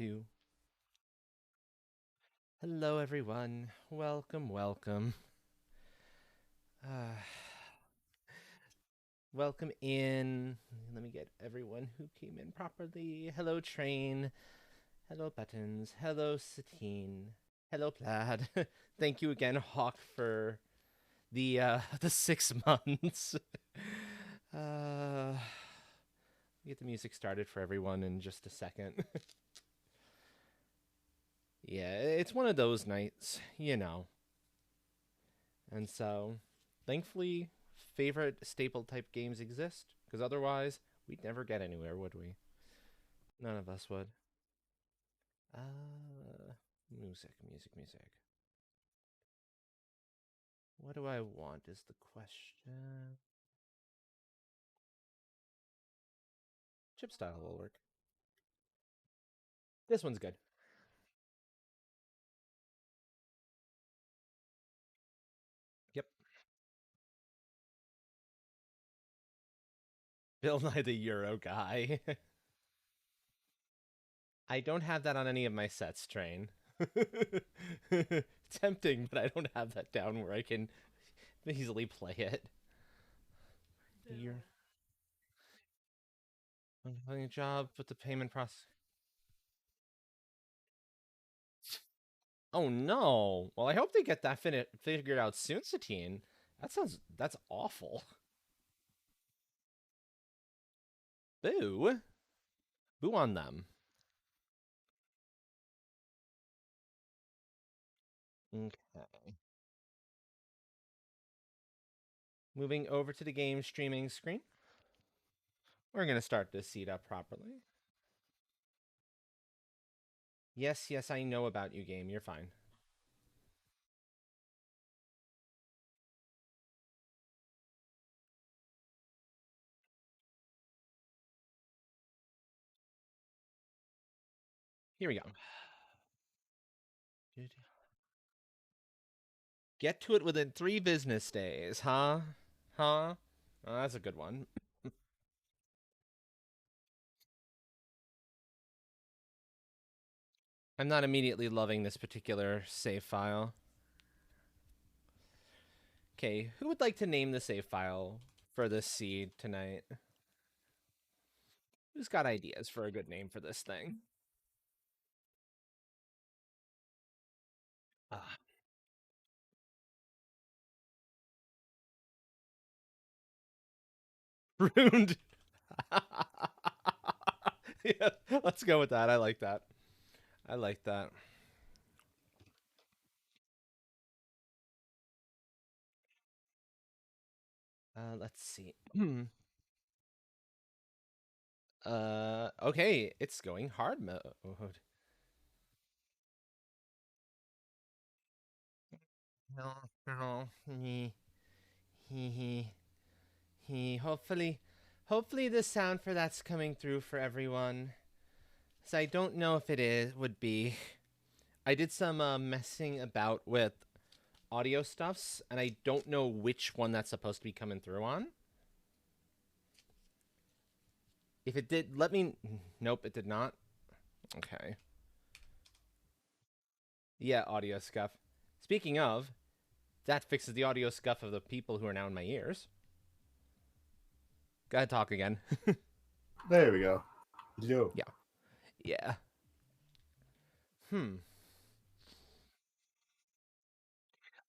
do. Hello, everyone. Welcome, welcome. Uh, welcome in. Let me get everyone who came in properly. Hello, Train. Hello, Buttons. Hello, Satine. Hello, Plaid. Thank you again, Hawk, for the 6 months. uh, get the music started for everyone in just a second. Yeah, it's one of those nights, you know. And so, thankfully, favorite staple type games exist, because otherwise, we'd never get anywhere, would we? None of us would. Music. What do I want is the question. Chip style will work. This one's good. Yep. Bill Nye the Euro guy. I don't have that on any of my sets, Train. Tempting, but I don't have that down where I can easily play it. You're doing a job with the payment process. Oh no. Well, I hope they get that figured out soon, Satine. That's awful. Boo. Boo on them. Okay. Moving over to the game streaming screen. We're gonna start this seat up properly. Yes, I know about you, game. You're fine. Here we go. Get to it within 3 business days, huh? Huh? Oh, that's a good one. I'm not immediately loving this particular save file. Okay, who would like to name the save file for this seed tonight? Who's got ideas for a good name for this thing? Ah, ruined. Yeah, let's go with that. I like that. I like that. Let's see. Okay, it's going hard mode. No, no, he. Hopefully the sound for that's coming through for everyone. So I don't know if it would be. I did some messing about with audio stuffs, and I don't know which one that's supposed to be coming through on. If it did, let me. Nope, it did not. Okay. Yeah, audio scuff. Speaking of, that fixes the audio scuff of the people who are now in my ears. Go ahead, talk again. There we go. You. Yeah. Yeah. Hmm.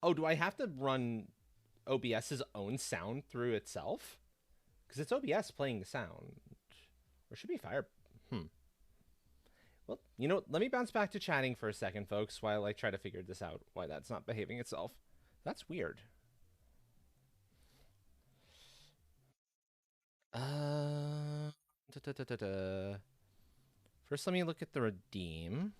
Oh, do I have to run OBS's own sound through itself? Because it's OBS playing the sound. Or should be Fire. Hmm. Well, you know what? Let me bounce back to chatting for a second, folks, while I try to figure this out, why that's not behaving itself. That's weird. Uh, da, da, da, da, da. First, let me look at the redeem.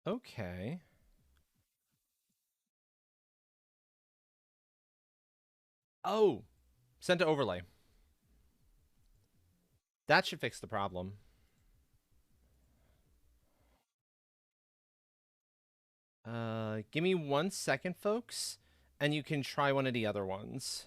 Okay. Oh, sent to overlay. That should fix the problem. Give me 1 second, folks, and you can try one of the other ones.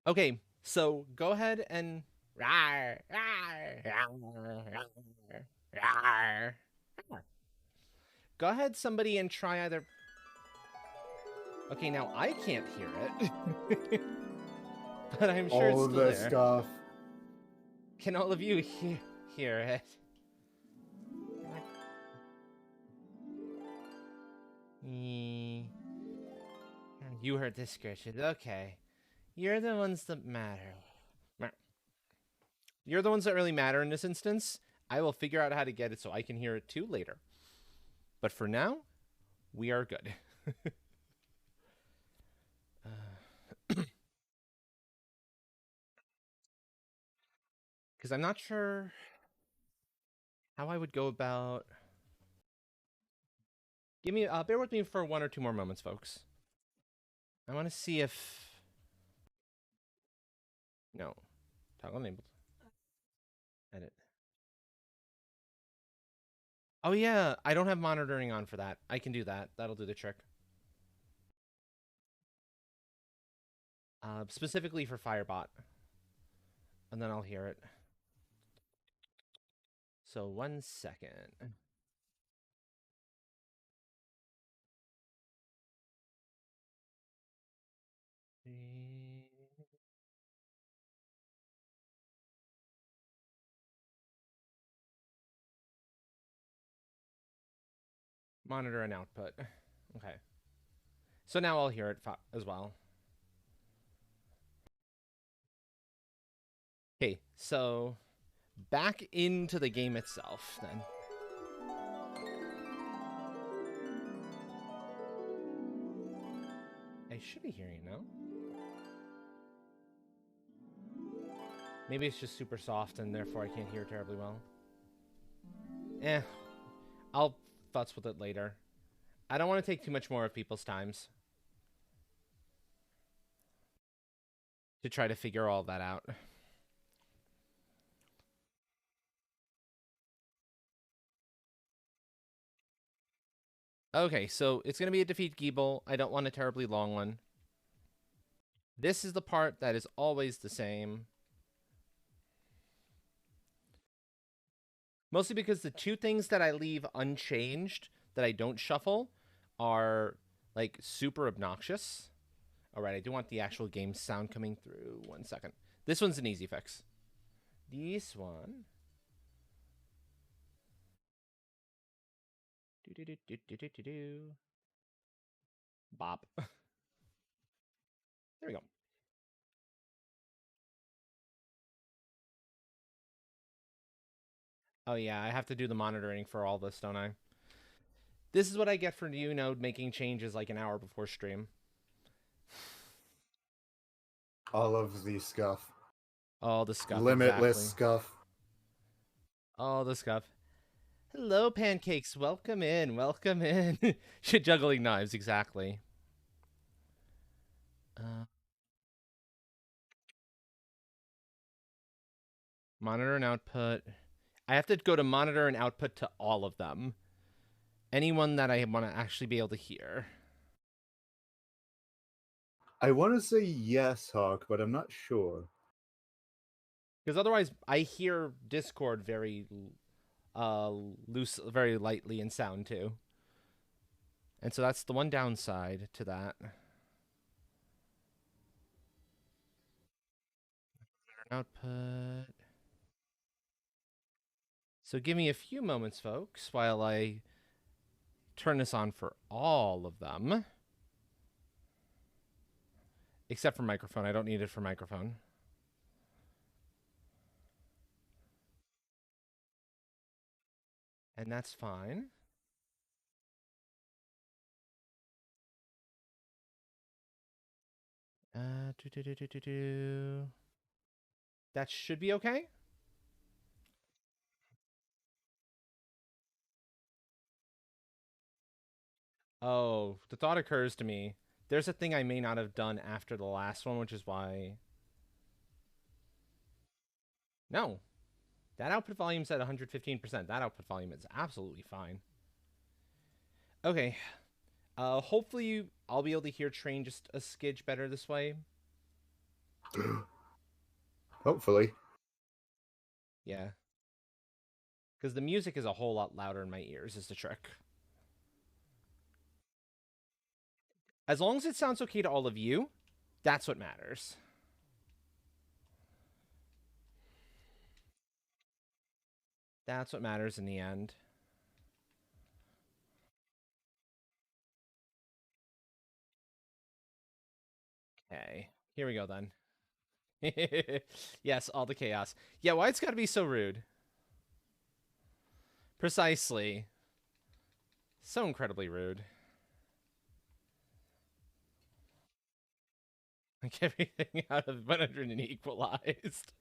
Okay, so go ahead and go ahead, somebody, and try either. Okay, now I can't hear it, but I'm sure it's All still the there. stuff. Can all of you hear it? You heard the scratches. Okay. You're the ones that matter. You're the ones that really matter in this instance. I will figure out how to get it so I can hear it too later. But for now, we are good. Because I'm not sure how I would go about. Bear with me for 1 or 2 more moments, folks. I want to see if. No. Toggle enabled. Edit. Oh, yeah. I don't have monitoring on for that. I can do that. That'll do the trick. Specifically for Firebot. And then I'll hear it. So 1 second. Monitor and output. Okay. So now I'll hear it as well. Okay, so back into the game itself then. I should be hearing it now. Maybe it's just super soft and therefore I can't hear terribly well. I'll futz with it later. I don't want to take too much more of people's times to try to figure all that out. Okay, so it's going to be a defeat Giebel. I don't want a terribly long one. This is the part that is always the same. Mostly because the 2 things that I leave unchanged, that I don't shuffle, are, like, super obnoxious. Alright, I do want the actual game sound coming through. 1 second. This one's an easy fix. This one. Bop. There we go. Oh yeah, I have to do the monitoring for all this, don't I? This is what I get for Unode making changes like an hour before stream. All of the scuff. All the scuff, Limitless exactly. scuff. All the scuff. Hello, pancakes. Welcome in. Welcome in. Shit, juggling knives, exactly. Monitor and output. I have to go to monitor and output to all of them. Anyone that I want to actually be able to hear. I want to say yes, Hawk, but I'm not sure. Because otherwise, I hear Discord very loose, very lightly in sound too. And so that's the one downside to that. Output. So give me a few moments, folks, while I turn this on for all of them. Except for microphone. I don't need it for microphone. And that's fine. Do, do, do, do, do, do. That should be okay. Oh, the thought occurs to me. There's a thing I may not have done after the last one, which is why. No, that output volume's at 115%. That output volume is absolutely fine. Okay. Hopefully I'll be able to hear Train just a skidge better this way. Hopefully. Yeah. Because the music is a whole lot louder in my ears, is the trick. As long as it sounds okay to all of you, that's what matters. That's what matters in the end. Okay. Here we go then. Yes, all the chaos. Yeah, why it's gotta be so rude? Precisely. So incredibly rude. Like everything out of 100 and equalized.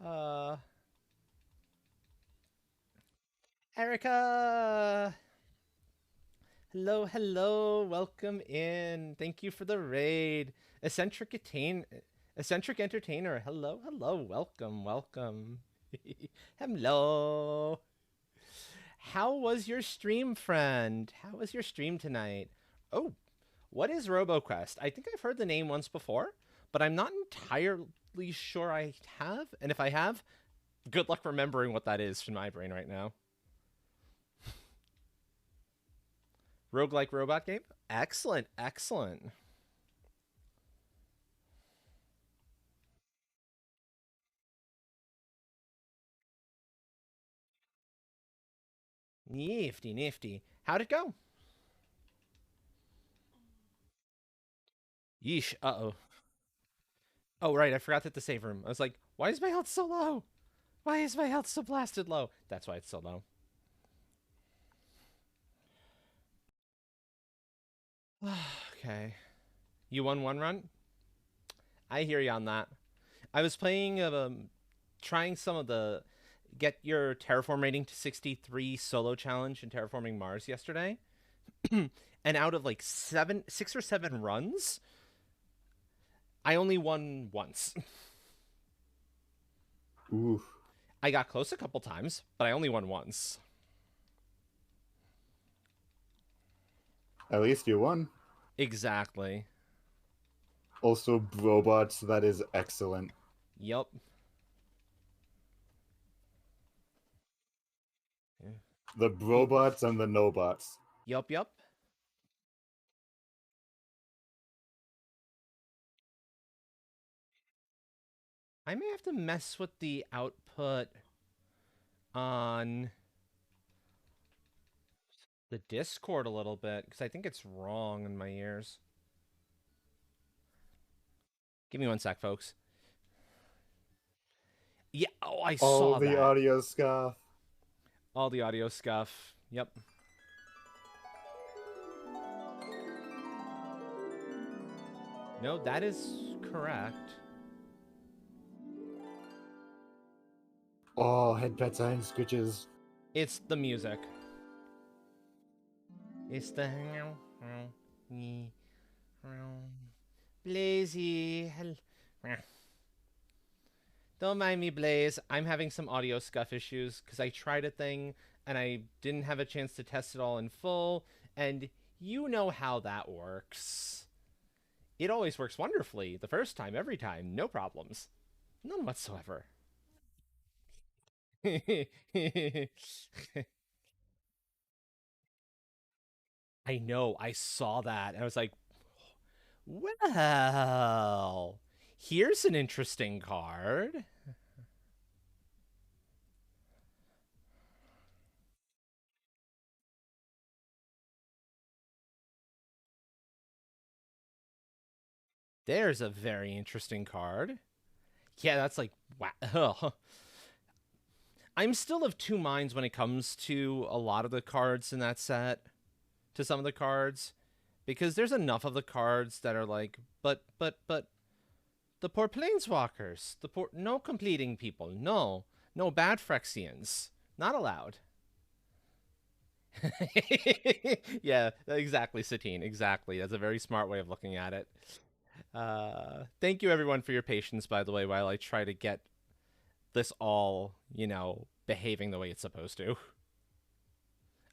Uh Erica! Hello, hello. Welcome in. Thank you for the raid. Eccentric Entertainer. Hello, hello. Welcome, welcome. Hello. How was your stream, friend? How was your stream tonight? Oh, what is RoboQuest? I think I've heard the name once before, but I'm not entirely sure I have. And if I have, good luck remembering what that is in my brain right now. Roguelike robot game? Excellent, excellent. Nifty, nifty. How'd it go? Yeesh, uh-oh. Oh, right, I forgot that the save room. I was like, why is my health so low? Why is my health so blasted low? That's why it's so low. Okay. You won one run? I hear you on that. I was playing, trying some of the get your terraform rating to 63 solo challenge in Terraforming Mars yesterday. And out of like 6 or 7 runs, I only won once. Ooh. I got close a couple times, but I only won once. At least you won. Exactly. Also, robots, that is excellent. Yup. The robots and the no-bots. Yup, yup. I may have to mess with the output on the Discord a little bit because I think it's wrong in my ears. Give me one sec, folks. Yeah, oh, I saw All the that. audio scuff. All the audio scuff. Yep. No, that is correct. Oh, head pet sign scritches. It's the music. It's the Blazy. Don't mind me, Blaze. I'm having some audio scuff issues because I tried a thing and I didn't have a chance to test it all in full, and you know how that works. It always works wonderfully the first time, every time, no problems. None whatsoever. I know, I saw that. And I was like, well, here's an interesting card. There's a very interesting card. Yeah, that's like, wow. I'm still of two minds when it comes to a lot of the cards in that set, to some of the cards. Because there's enough of the cards that are like, but the poor planeswalkers, the poor no completing people, no bad Phyrexians, not allowed. Yeah, exactly, Satine. Exactly. That's a very smart way of looking at it. Thank you everyone for your patience, by the way, while I try to get this all, behaving the way it's supposed to.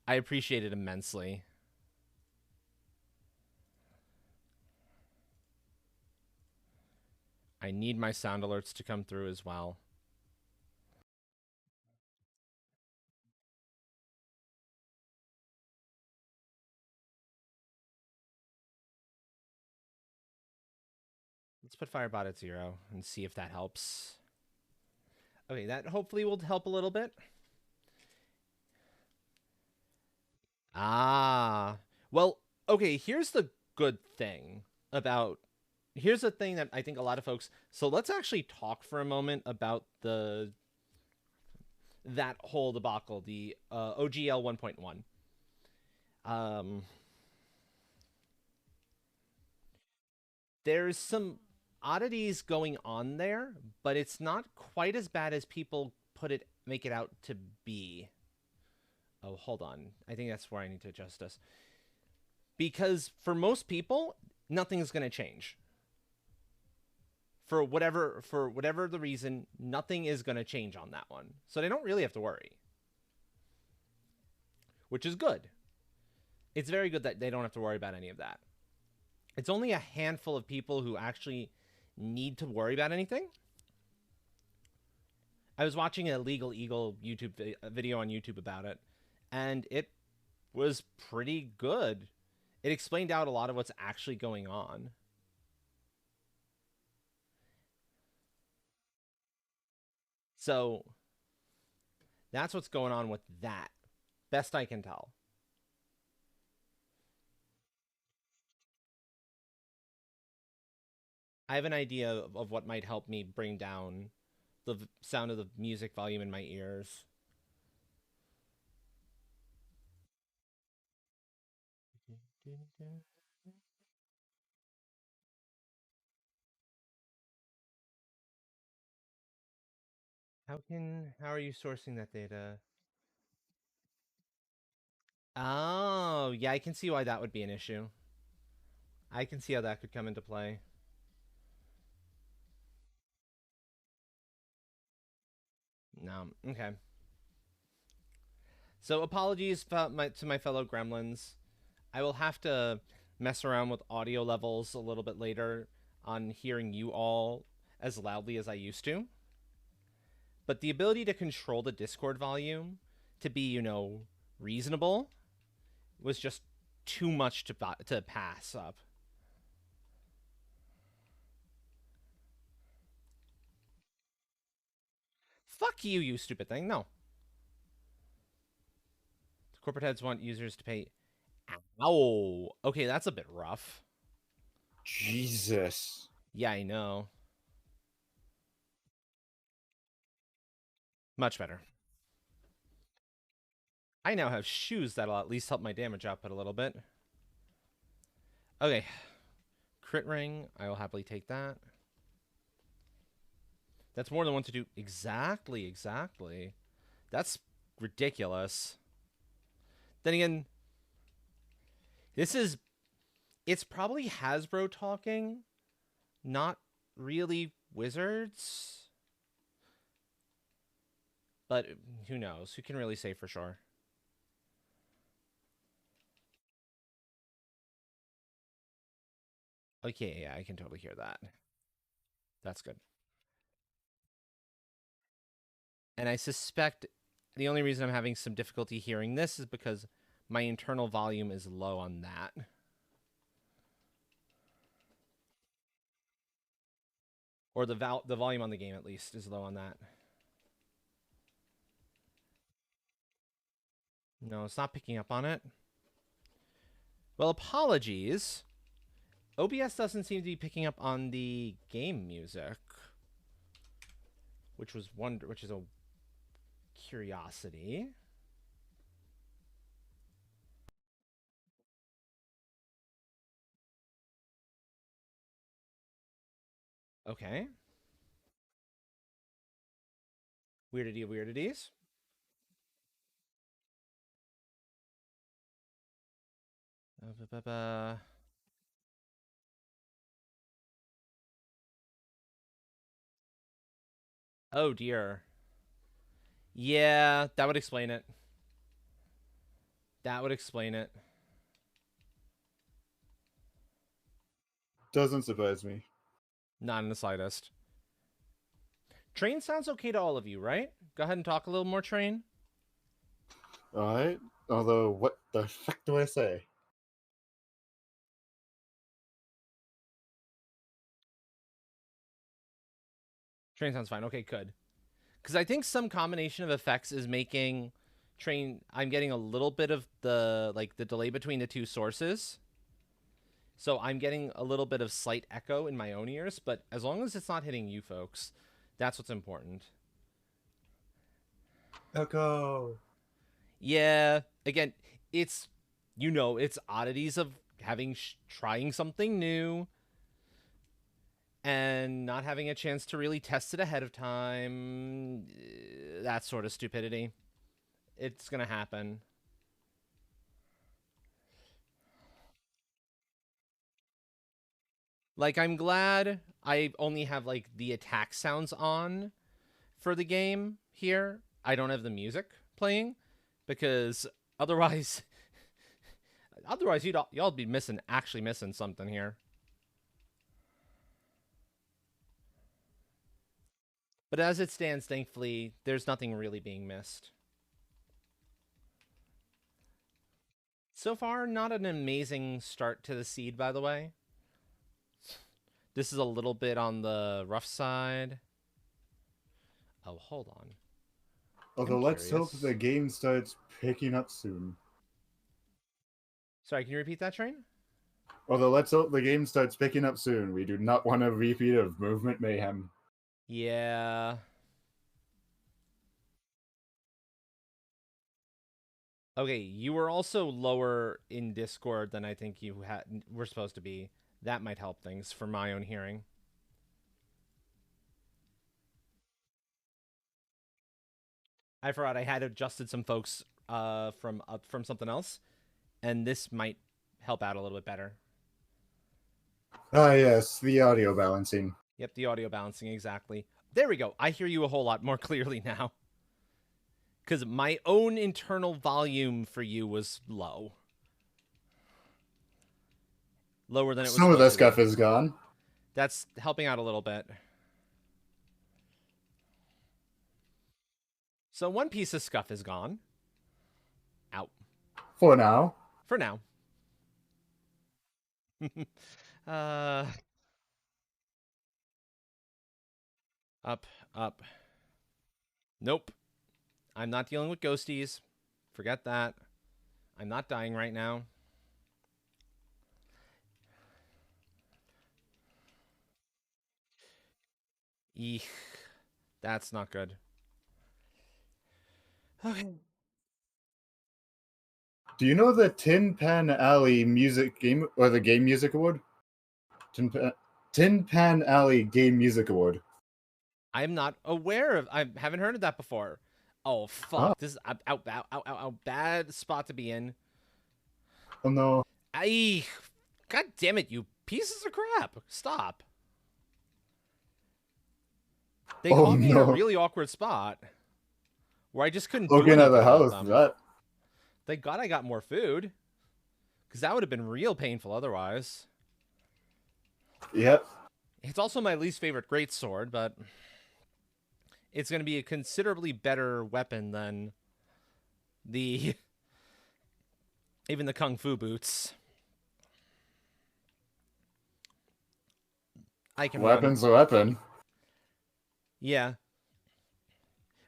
I appreciate it immensely. I need my sound alerts to come through as well. Let's put Firebot at 0 and see if that helps. Okay, that hopefully will help a little bit. Ah. Well, okay, here's the good thing about here's the thing that I think a lot of folks. So let's actually talk for a moment about that whole debacle, the OGL 1.1. Um there's some oddities going on there, but it's not quite as bad as people make it out to be. Oh, hold on. I think that's where I need to adjust this. Because for most people, nothing's going to change. For whatever the reason, nothing is going to change on that one. So they don't really have to worry. Which is good. It's very good that they don't have to worry about any of that. It's only a handful of people who actually need to worry about anything. I was watching a Legal Eagle video on YouTube about it, and it was pretty good. It explained out a lot of what's actually going on. So that's what's going on with that. Best I can tell. I have an idea of what might help me bring down the sound of the music volume in my ears. How are you sourcing that data? Oh, yeah, I can see why that would be an issue. I can see how that could come into play. No, okay. So apologies to my fellow gremlins. I will have to mess around with audio levels a little bit later on hearing you all as loudly as I used to. But the ability to control the Discord volume to be, reasonable was just too much to pass up. Fuck you, you stupid thing. No. Corporate heads want users to pay. Ow. Okay, that's a bit rough. Jesus. Yeah, I know. Much better. I now have shoes that'll at least help my damage output a little bit. Okay. Crit ring. I will happily take that. That's more than one to do. Exactly. That's ridiculous. Then again, it's probably Hasbro talking, not really Wizards. But who knows? Who can really say for sure? Okay, yeah, I can totally hear that. That's good. And I suspect the only reason I'm having some difficulty hearing this is because my internal volume is low on that. Or the volume on the game, at least, is low on that. No, it's not picking up on it. Well, apologies. OBS doesn't seem to be picking up on the game music, which is a curiosity. Okay. Weirdity of weirdities. Oh dear. Yeah, that would explain it. That would explain it. Doesn't surprise me. Not in the slightest. Train sounds okay to all of you, right? Go ahead and talk a little more, Train. Alright. Although, what the fuck do I say? Train sounds fine. Okay, good. Because I think some combination of effects is making Train. I'm getting a little bit of the delay between the two sources. So I'm getting a little bit of slight echo in my own ears, but as long as it's not hitting you folks, that's what's important. Echo. Yeah, again, it's it's oddities of having trying something new and not having a chance to really test it ahead of time. That sort of stupidity. It's going to happen. Like, I'm glad I only have like the attack sounds on for the game here. I don't have the music playing because otherwise y'all be actually missing something here. But as it stands, thankfully, there's nothing really being missed. So far, not an amazing start to the seed, by the way. This is a little bit on the rough side. Oh, hold on. Although, let's hope the game starts picking up soon. Sorry, can you repeat that, Train? Although, let's hope the game starts picking up soon. We do not want a repeat of Movement Mayhem. Yeah. Okay, you were also lower in Discord than I think you were supposed to be. That might help things for my own hearing. I forgot I had adjusted some folks from something else, and this might help out a little bit better. Ah, yes, the audio balancing. Yep, the audio balancing, exactly. There we go. I hear you a whole lot more clearly now. Because my own internal volume for you was low. Lower than it was Some of the supposed to scuff be. is gone. That's helping out a little bit. So one piece of scuff is gone. Out. For now. For now. Up, up. Nope. I'm not dealing with ghosties. Forget that. I'm not dying right now. Eek. That's not good. Okay. Do you know the Tin Pan Alley music game or the Game Music Award? Tin Pan Alley Game Music Award. I'm not aware of. I haven't heard of that before. Oh fuck! Oh. This is out. Bad spot to be in. Oh no! God damn it! You pieces of crap! Stop. They caught me in a really awkward spot where I just couldn't do anything at the about house. them. Thank God I got more food, because that would have been real painful otherwise. Yep. It's also my least favorite greatsword, but it's going to be a considerably better weapon than the even the Kung Fu boots. I can Weapon's run. a weapon. Yeah.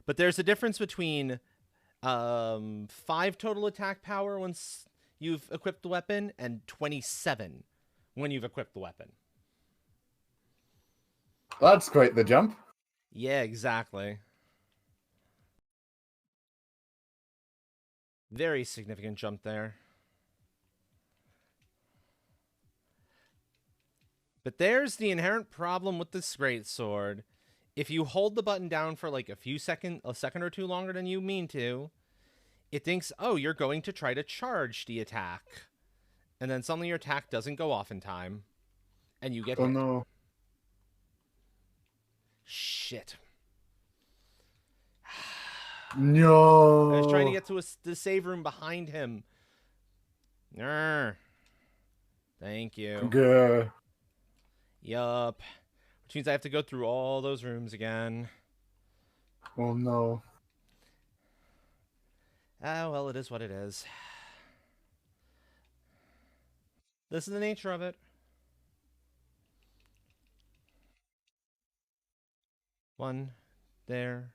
But there's a difference between 5 total attack power once you've equipped the weapon and 27 when you've equipped the weapon. That's quite the jump. Yeah, exactly. Very significant jump there. But there's the inherent problem with this greatsword. If you hold the button down for like a second or two longer than you mean to, it thinks, oh, you're going to try to charge the attack. And then suddenly your attack doesn't go off in time. And you get hit. Oh no. Shit. No. I was trying to get to the save room behind him. Thank you. Gah. Yup. Which means I have to go through all those rooms again. Oh no. Ah, well, it is what it is. This is the nature of it. One. There.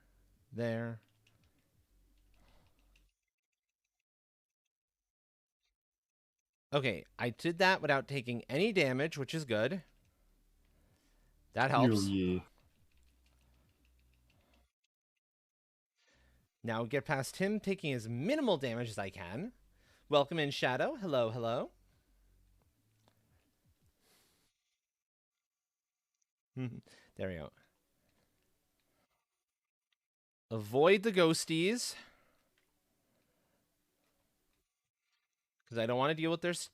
Okay, I did that without taking any damage, which is good. That helps. Now get past him, taking as minimal damage as I can. Welcome in, Shadow. Hello, hello. There we go. Avoid the ghosties. Because I don't want to deal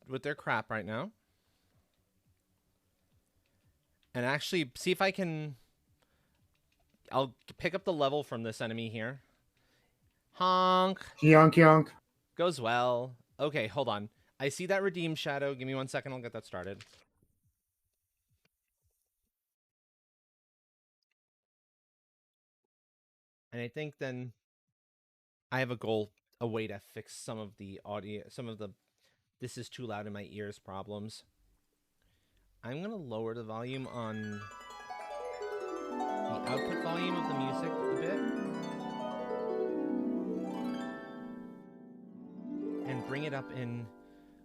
with their crap right now. And actually, see if I can... I'll pick up the level from this enemy here. Honk. Yonk, yonk. Goes well. Okay, hold on. I see that redeem shadow. Give me 1 second. I'll get that started. And I think then I have a goal, a way to fix some of the audio, some of the this is too loud in my ears problems. I'm going to lower the volume on the output volume of the music a bit. And bring it up in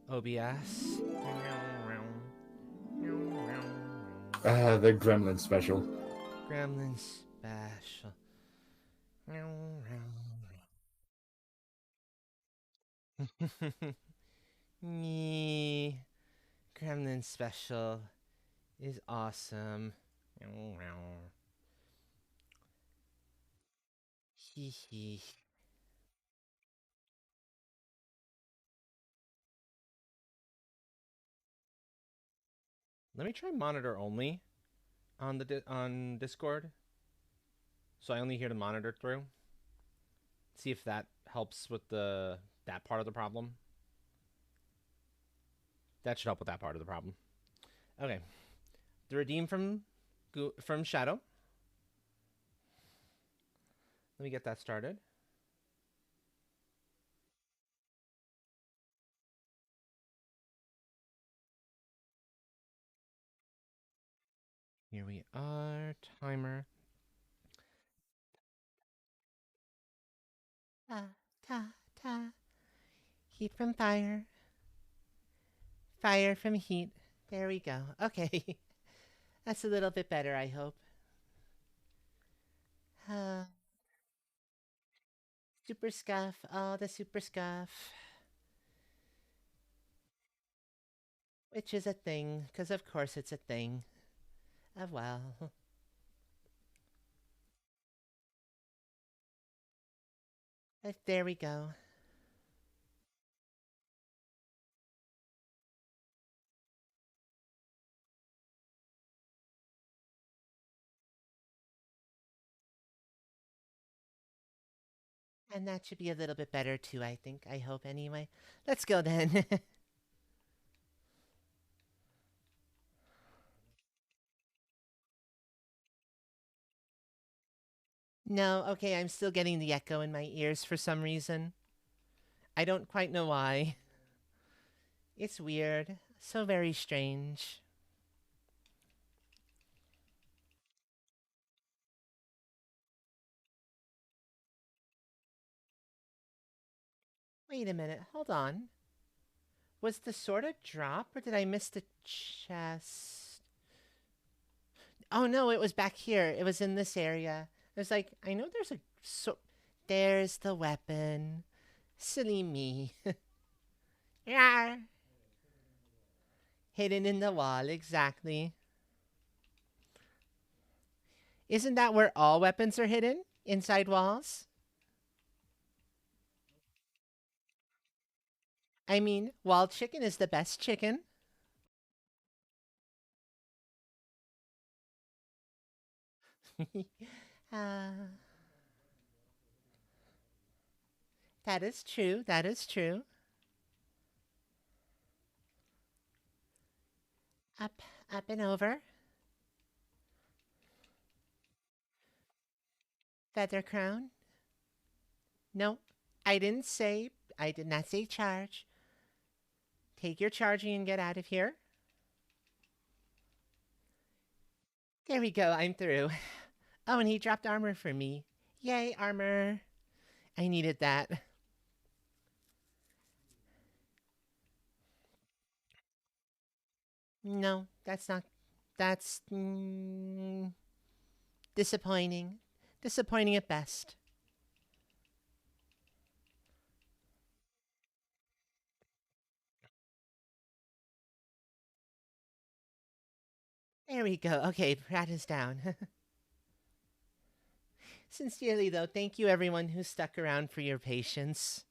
OBS. The Gremlin special. Gremlin special. Gremlin special is awesome. Hee hee. Let me try monitor only on Discord. So I only hear the monitor through. See if that helps with that part of the problem. That should help with that part of the problem. Okay. The redeem from Shadow. Let me get that started. Here we are. Timer. Ta. Heat from fire. Fire from heat. There we go. Okay. That's a little bit better, I hope. Super scuff. Oh, the super scuff. Which is a thing, because of course it's a thing. Oh, well. There we go. And that should be a little bit better too, I think. I hope anyway. Let's go then. No, okay, I'm still getting the echo in my ears for some reason. I don't quite know why. It's weird. So very strange. Wait a minute, hold on. Was the sword a drop, or did I miss the chest? Oh no, it was back here. It was in this area. It was like, I know there's there's the weapon. Silly me. Yeah. Hidden in the wall, exactly. Isn't that where all weapons are hidden? Inside walls? I mean, walled chicken is the best chicken. uh, that is true. That is true. Up, up and over. Feather crown. No, I did not say charge. Take your charging and get out of here. There we go, I'm through. Oh, and he dropped armor for me. Yay, armor. I needed that. No, that's not. That's disappointing. Disappointing at best. There we go. Okay, rat is down. Sincerely, though, thank you everyone who stuck around for your patience.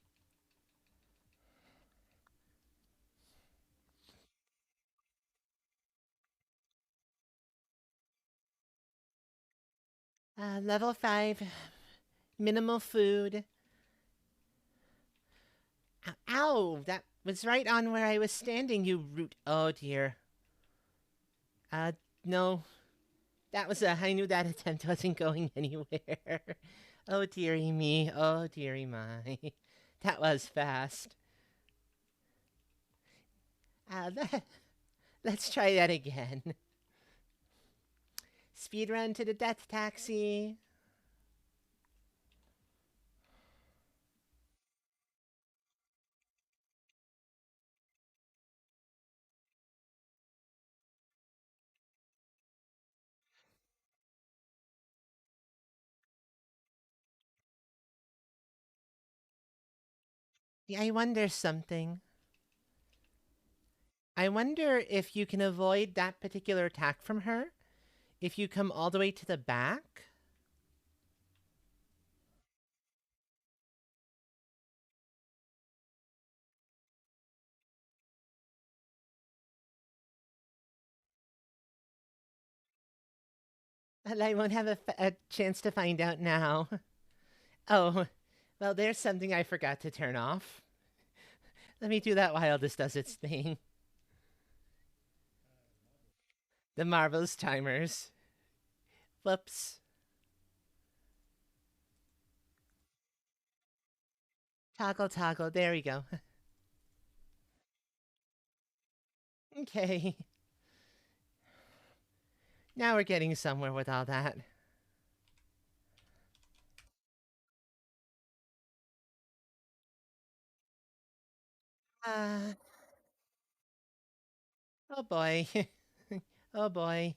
Level 5, minimal food. Ow, ow, that was right on where I was standing, you root. Oh dear. No. That was I knew that attempt wasn't going anywhere. Oh dearie me. Oh dearie my. That was fast. Let, let's try that again. Speed run to the death taxi. Yeah, I wonder something. I wonder if you can avoid that particular attack from her if you come all the way to the back. And I won't have a chance to find out now. Oh, well, there's something I forgot to turn off. Let me do that while this does its thing. The Marvelous timers. Whoops. Toggle, toggle. There we go. Okay. Now we're getting somewhere with all that. Uh, oh boy. Oh boy.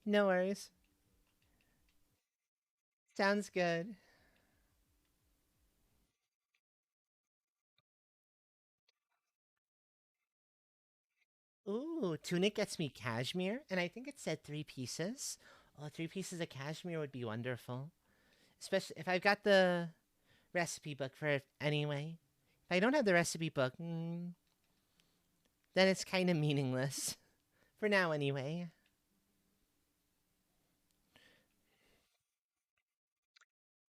No worries. Sounds good. Ooh, tunic gets me cashmere, and I think it said 3 pieces. Oh, 3 pieces of cashmere would be wonderful. Especially if I've got the recipe book for it anyway. If I don't have the recipe book, then it's kind of meaningless. For now, anyway.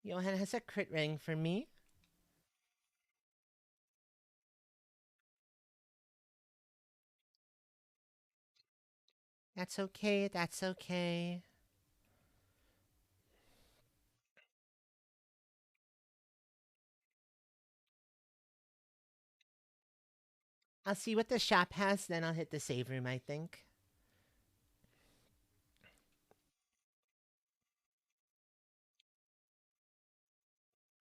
Johan has a crit ring for me. That's okay, that's okay. I'll see what the shop has, then I'll hit the save room, I think.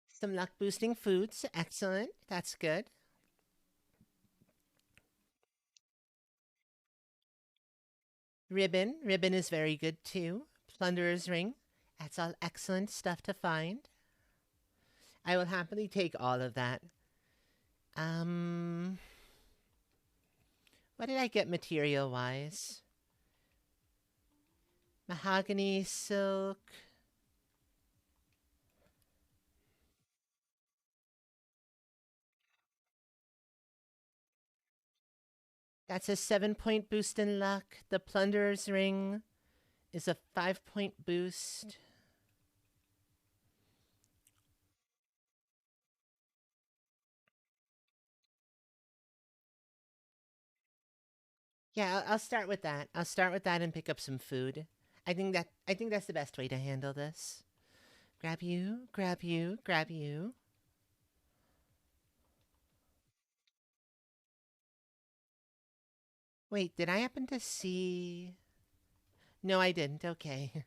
Some luck boosting foods. Excellent. That's good. Ribbon. Ribbon is very good too. Plunderer's ring. That's all excellent stuff to find. I will happily take all of that. What did I get material wise? Mahogany silk. That's a 7-point boost in luck. The Plunderer's Ring is a 5-point boost. Yeah, I'll start with that. I'll start with that and pick up some food. I think that's the best way to handle this. Grab you, grab you, grab you. Wait, did I happen to see? No, I didn't. Okay.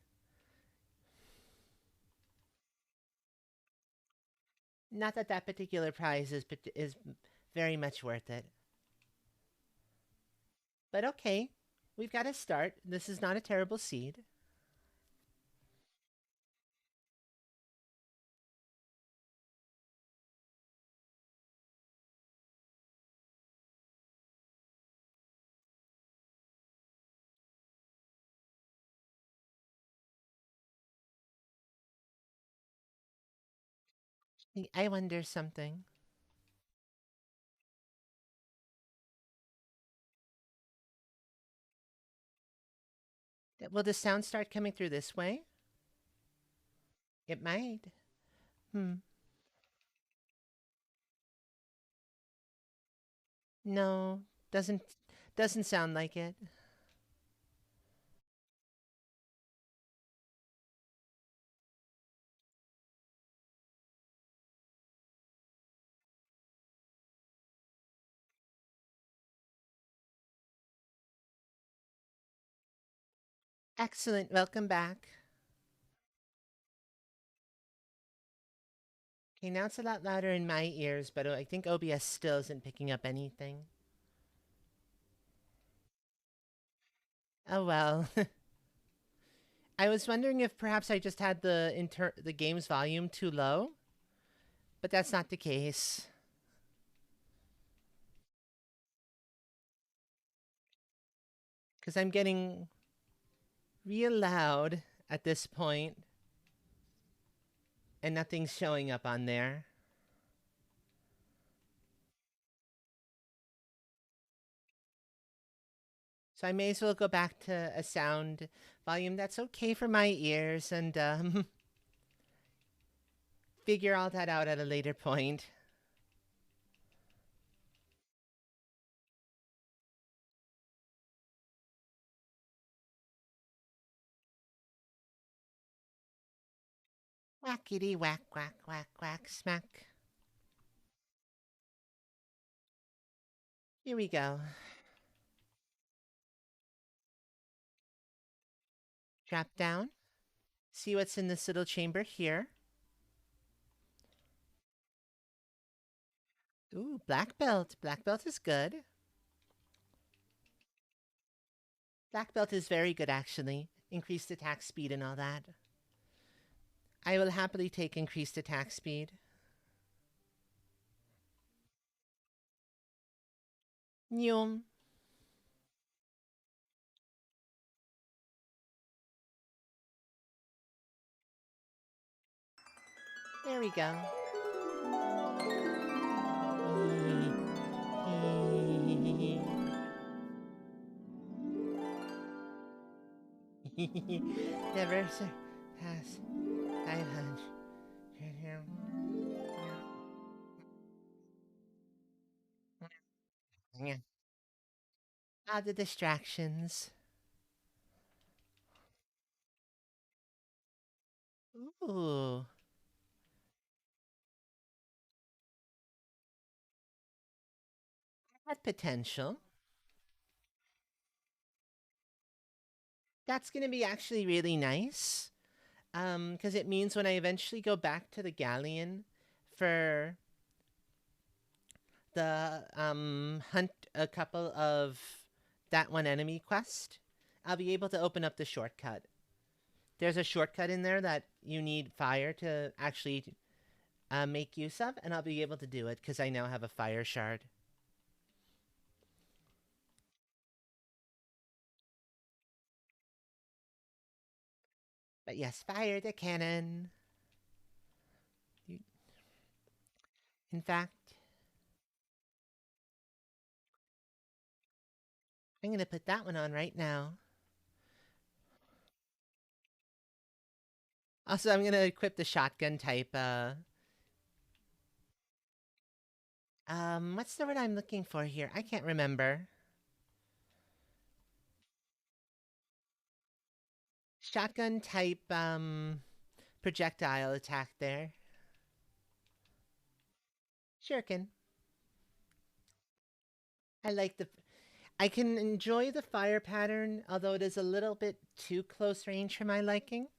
Not that that particular prize is very much worth it. But okay, we've got to start. This is not a terrible seed. I wonder something. Will the sound start coming through this way? It might. Hmm. No, doesn't doesn't sound like it. Excellent. Welcome back. Okay, now it's a lot louder in my ears, but I think OBS still isn't picking up anything. Oh well. I was wondering if perhaps I just had the game's volume too low, but that's not the case. Because I'm getting real loud at this point, and nothing's showing up on there. So I may as well go back to a sound volume that's okay for my ears and figure all that out at a later point. Whackity whack, whack, whack, whack, smack. Here we go. Drop down. See what's in this little chamber here. Ooh, black belt. Black belt is good. Black belt is very good, actually. Increased attack speed and all that. I will happily take increased attack speed. Nyum. There we go. Never surpass 500. Ah, the distractions. Ooh. That potential. That's going to be actually really nice. Because it means when I eventually go back to the galleon for the hunt a couple of that one enemy quest, I'll be able to open up the shortcut. There's a shortcut in there that you need fire to actually make use of, and I'll be able to do it because I now have a fire shard. But yes, fire the cannon. In fact, I'm going to put that one on right now. Also, I'm going to equip the shotgun type. What's the word I'm looking for here? I can't remember. Shotgun type, projectile attack there. Shuriken. I like the. I can enjoy the fire pattern, although it is a little bit too close range for my liking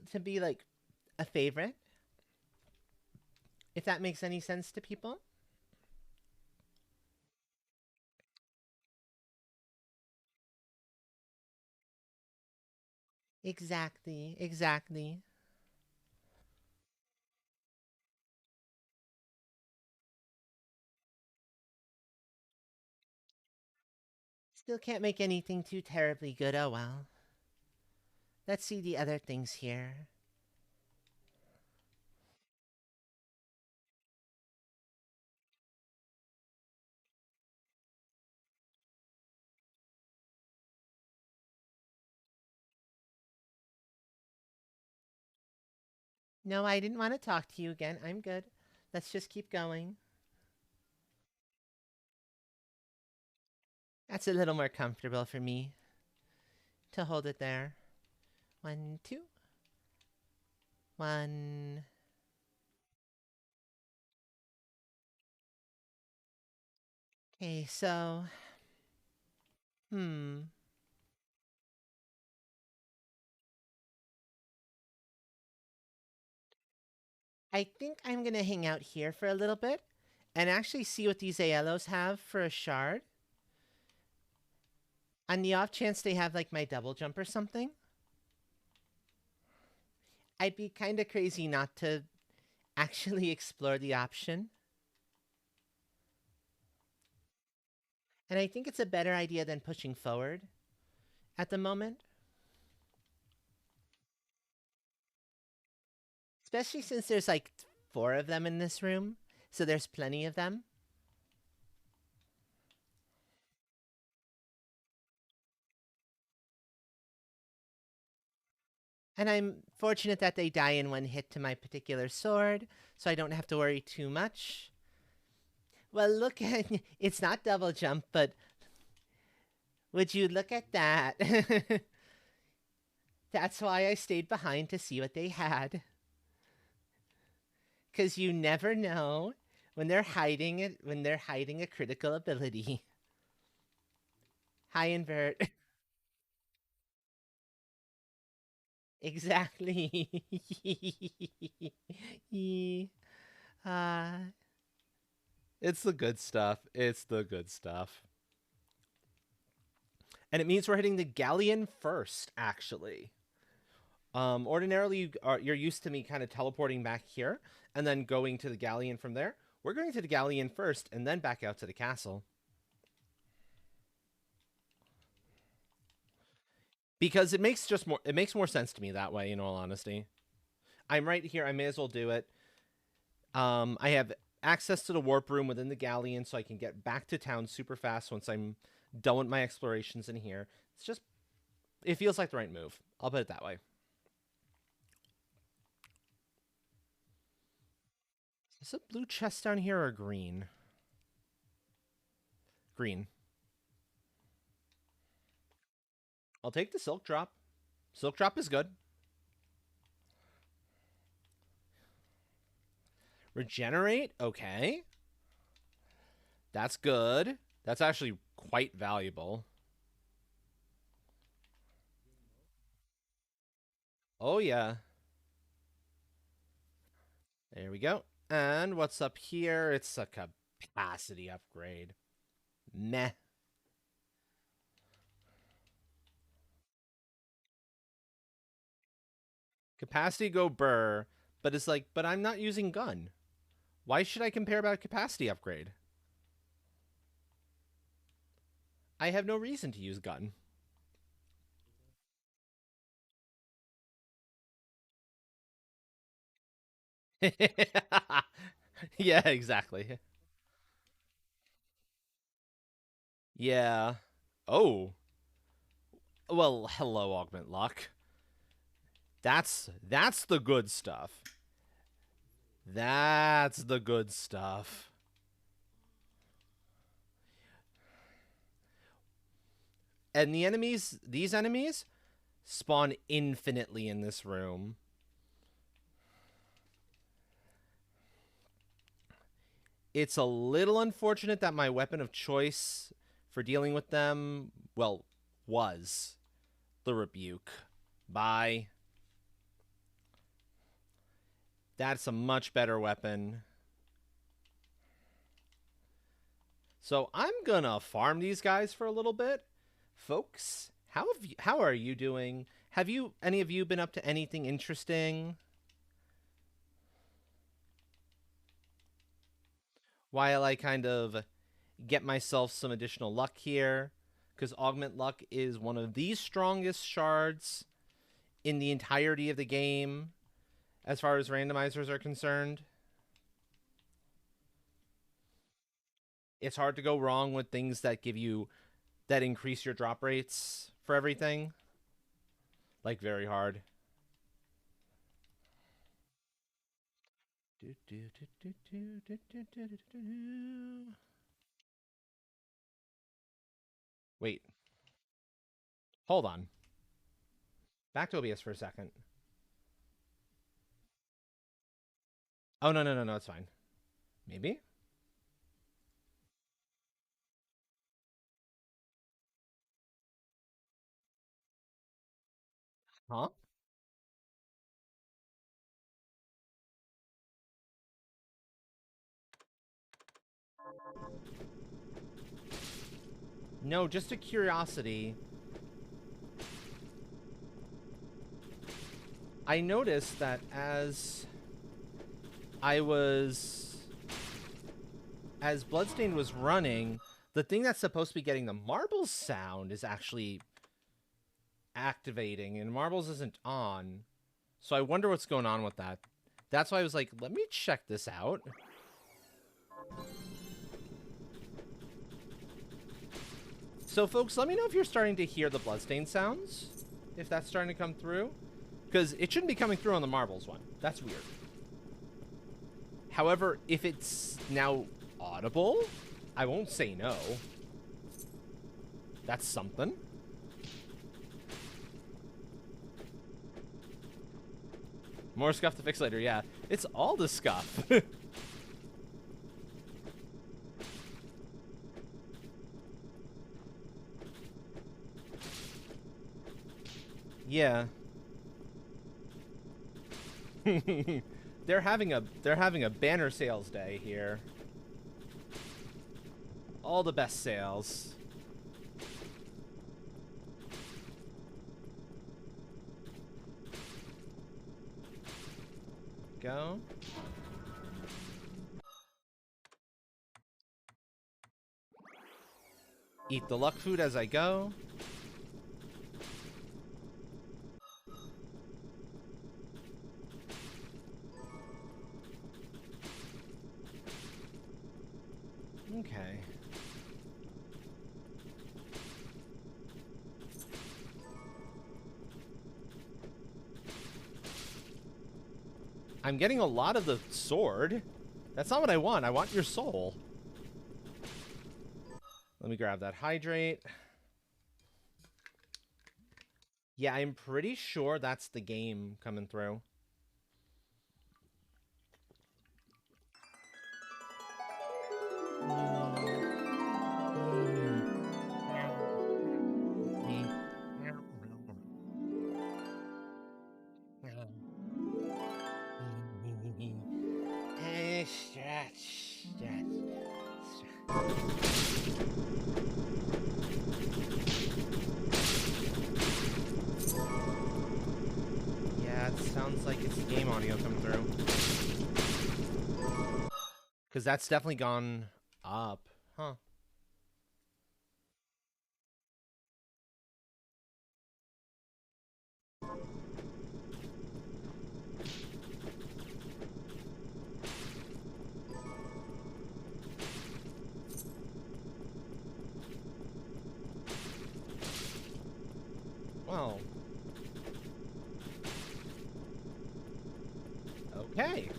to be like a favorite. If that makes any sense to people. Exactly, exactly. Still can't make anything too terribly good, oh well. Let's see the other things here. No, I didn't want to talk to you again. I'm good. Let's just keep going. That's a little more comfortable for me to hold it there. 1, 2. 1. Okay, so. I think I'm going to hang out here for a little bit and actually see what these Aelos have for a shard. On the off chance they have like my double jump or something. I'd be kind of crazy not to actually explore the option. And I think it's a better idea than pushing forward at the moment. Especially since there's like 4 of them in this room. So there's plenty of them. And I'm fortunate that they die in 1 hit to my particular sword, so I don't have to worry too much. Well, look at it's not double jump, but would you look at that? That's why I stayed behind to see what they had. Because you never know when they're hiding it, when they're hiding a critical ability. Hi, invert. Exactly. uh, It's the good stuff. It's the good stuff. And it means we're hitting the galleon first, actually. Ordinarily, you're used to me kind of teleporting back here and then going to the galleon from there. We're going to the galleon first and then back out to the castle. Because it makes more sense to me that way, in all honesty. I'm right here. I may as well do it. I have access to the warp room within the galleon, so I can get back to town super fast once I'm done with my explorations in here. It's just, it feels like the right move. I'll put it that way. Is this a blue chest down here or green? Green. I'll take the silk drop. Silk drop is good. Regenerate? Okay. That's good. That's actually quite valuable. Oh, yeah. There we go. And what's up here? It's a capacity upgrade. Meh. Capacity go burr, but it's like, but I'm not using gun. Why should I compare about capacity upgrade? I have no reason to use gun. Yeah, exactly. Yeah. Oh. Well, hello, Augment Luck. That's the good stuff. That's the good stuff. And these enemies spawn infinitely in this room. It's a little unfortunate that my weapon of choice for dealing with them, well, was the rebuke. Bye. That's a much better weapon. So I'm gonna farm these guys for a little bit. Folks, how are you doing? Have any of you been up to anything interesting? While I kind of get myself some additional luck here, because Augment Luck is one of the strongest shards in the entirety of the game as far as randomizers are concerned. It's hard to go wrong with things that increase your drop rates for everything. Like, very hard. Wait. Hold on. Back to OBS for a second. Oh, no, it's fine. Maybe? Huh? No, just a curiosity. I noticed that as Bloodstained was running, the thing that's supposed to be getting the marbles sound is actually activating, and marbles isn't on. So I wonder what's going on with that. That's why I was like, let me check this out. So folks, let me know if you're starting to hear the Bloodstain sounds. If that's starting to come through. Because it shouldn't be coming through on the marbles one. That's weird. However, if it's now audible, I won't say no. That's something. More scuff to fix later, yeah. It's all the scuff. Yeah. They're having a banner sales day here. All the best sales. Go. Eat the luck food as I go. Okay. I'm getting a lot of the sword. That's not what I want. I want your soul. Let me grab that hydrate. Yeah, I'm pretty sure that's the game coming through. Yeah, it sounds like it's the game audio coming through. Because that's definitely gone up. Huh. Well. Okay.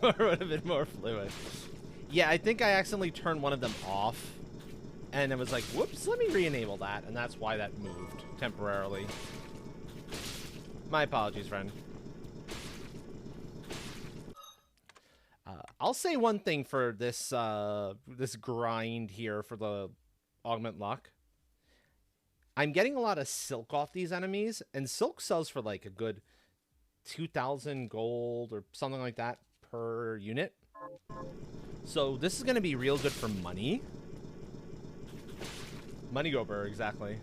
Or would have been more fluid. Yeah, I think I accidentally turned one of them off. And it was like, whoops, let me re-enable that. And that's why that moved temporarily. My apologies, friend. I'll say one thing for this this grind here for the augment luck. I'm getting a lot of silk off these enemies, and silk sells for like a good 2,000 gold or something like that per unit. So this is going to be real good for money. Money gober, exactly.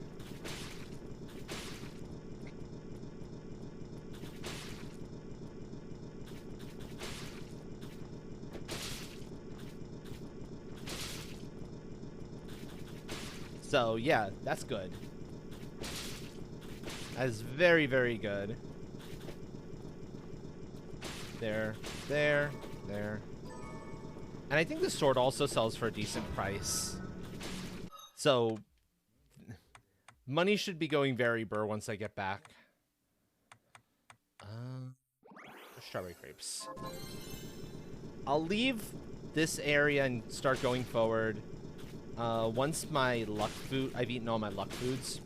So yeah, that's good. That is very, very good. There, there, there. And I think the sword also sells for a decent price. So money should be going very burr once I get back. Strawberry grapes. I'll leave this area and start going forward. Once my luck food, I've eaten all my luck foods.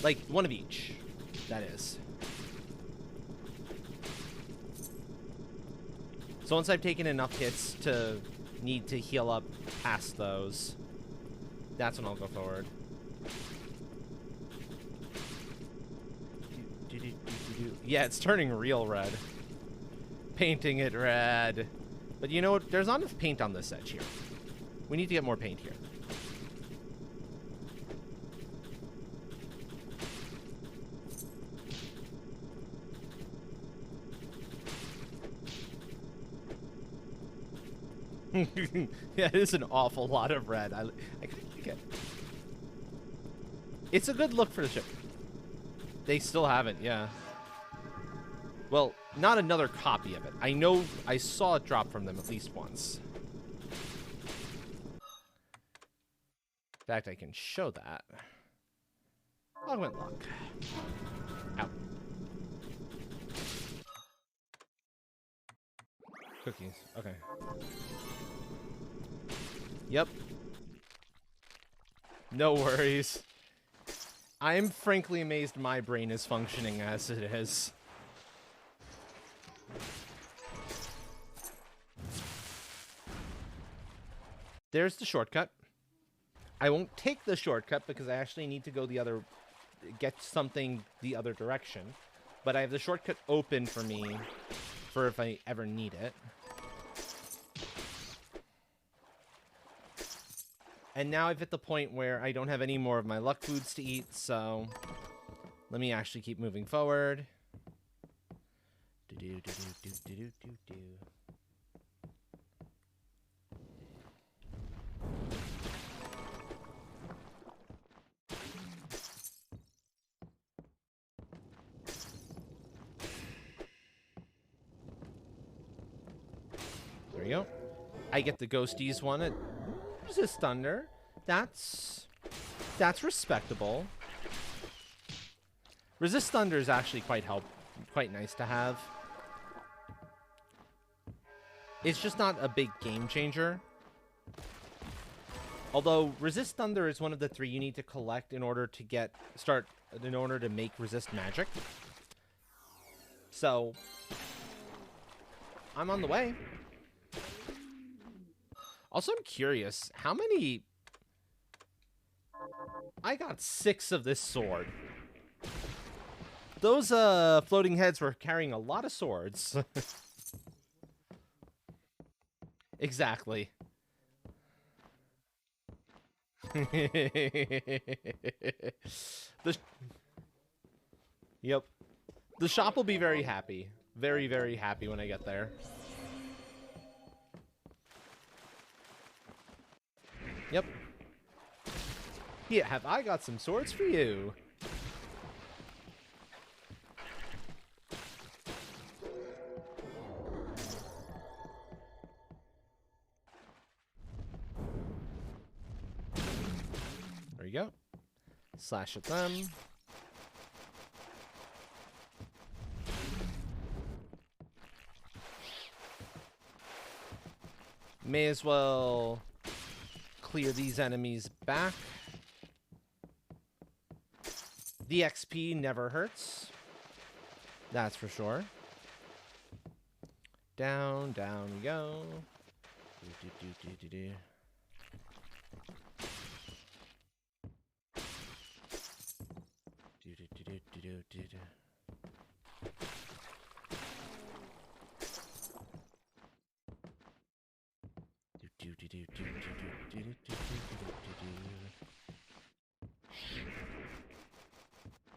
Like, one of each, that is. So once I've taken enough hits to need to heal up past those, that's when I'll go forward. Yeah, it's turning real red. Painting it red. But you know what? There's not enough paint on this edge here. We need to get more paint here. Yeah, it is an awful lot of red. I kind of like it. It's a good look for the ship. They still haven't, yeah. Well, not another copy of it. I know I saw it drop from them at least once. In fact, I can show that. Augment luck. Out. Cookies. Okay. Yep. No worries. I'm frankly amazed my brain is functioning as it is. There's the shortcut. I won't take the shortcut because I actually need to go the other... get something the other direction. But I have the shortcut open for me for if I ever need it. And now I've hit the point where I don't have any more of my luck foods to eat, so let me actually keep moving forward. There we go. I get the Ghosties one at Resist Thunder. That's respectable. Resist Thunder is actually quite nice to have. It's just not a big game changer. Although Resist Thunder is one of the 3 you need to collect in order to make resist magic. So I'm on the way. Also, I'm curious, how many... I got 6 of this sword. Those floating heads were carrying a lot of swords. Exactly. Yep. The shop will be very happy. Very, very happy when I get there. Yep. Yeah, have I got some swords for you? we go. Slash at them. May as well clear these enemies back. The XP never hurts. That's for sure. Down, down we go. Do.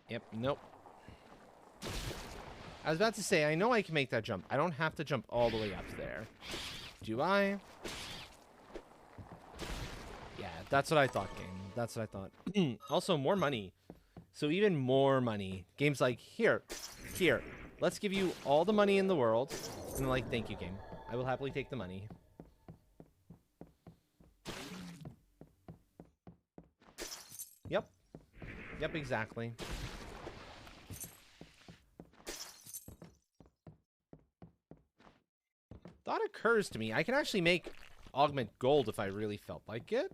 Yep, nope. I was about to say, I know I can make that jump. I don't have to jump all the way up there. Do I? Yeah, that's what I thought, game. That's what I thought. Also, more money. So even more money. Game's like, here, let's give you all the money in the world. And like, thank you, game. I will happily take the money. Yep. Yep, exactly. Thought occurs to me, I can actually make augment gold if I really felt like it.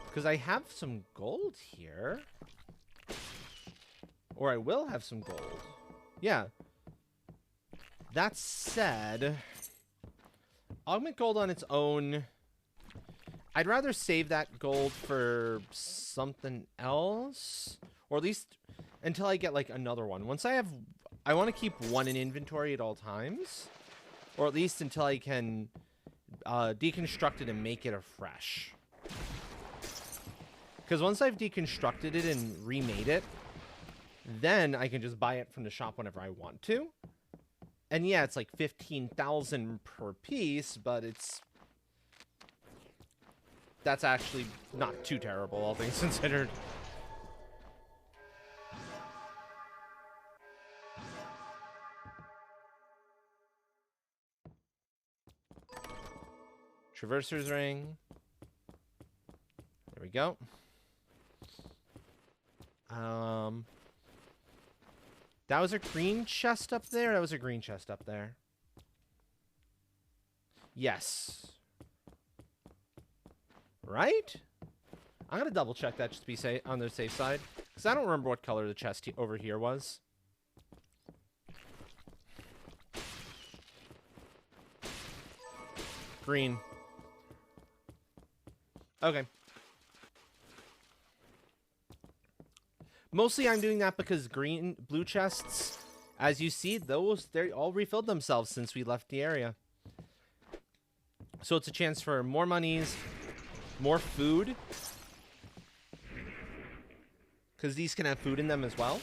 Because I have some gold here. Or I will have some gold. Yeah. That said, augment gold on its own, I'd rather save that gold for something else. Or at least until I get like another one. Once I want to keep one in inventory at all times. Or at least until I can deconstruct it and make it afresh. Because once I've deconstructed it and remade it, then I can just buy it from the shop whenever I want to. And yeah, it's like 15,000 per piece, but that's actually not too terrible, all things considered. Traverser's ring. There we go. That was a green chest up there? That was a green chest up there. Yes. Right? I'm gonna double check that just to be safe on the safe side. Because I don't remember what color the chest over here was. Green. Okay. Mostly I'm doing that because blue chests, as you see, they all refilled themselves since we left the area. So it's a chance for more monies, more food. Because these can have food in them as well.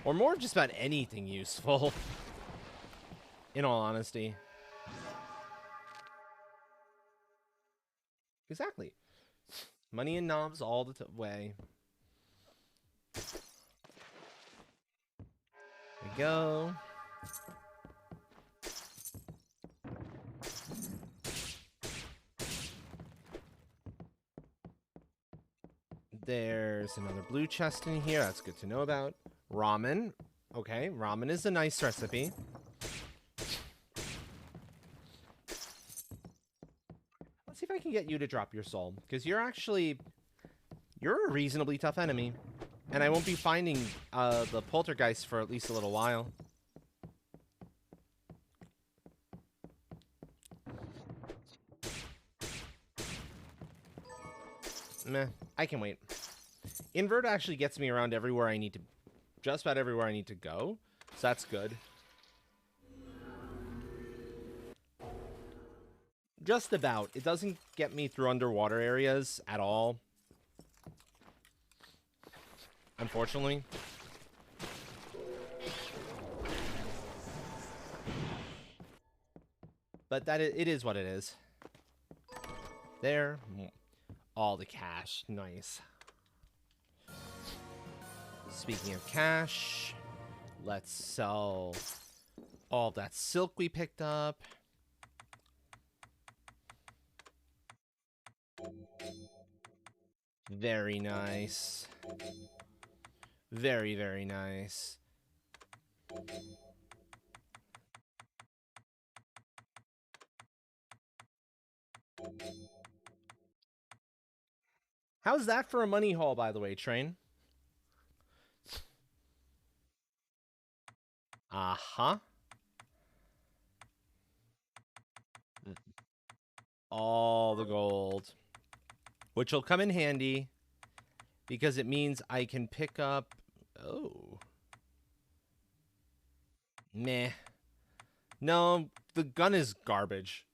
Or more just about anything useful. In all honesty. Exactly. Money and knobs all the way. There we go. There's another blue chest in here. That's good to know about. Ramen. Okay, ramen is a nice recipe. Let's see if I can get you to drop your soul. Because you're a reasonably tough enemy. And I won't be finding the poltergeist for at least a little while. Meh, I can wait. Invert actually gets me around everywhere I need to, just about everywhere I need to go. So that's good. Just about. It doesn't get me through underwater areas at all. Unfortunately. But it is what it is. There. All the cash. Nice. Speaking of cash, let's sell all that silk we picked up. Very nice. Very, very nice. How's that for a money haul, by the way, Train? Uh-huh. All the gold. Which will come in handy because it means I can pick up... Oh. Meh. No, the gun is garbage.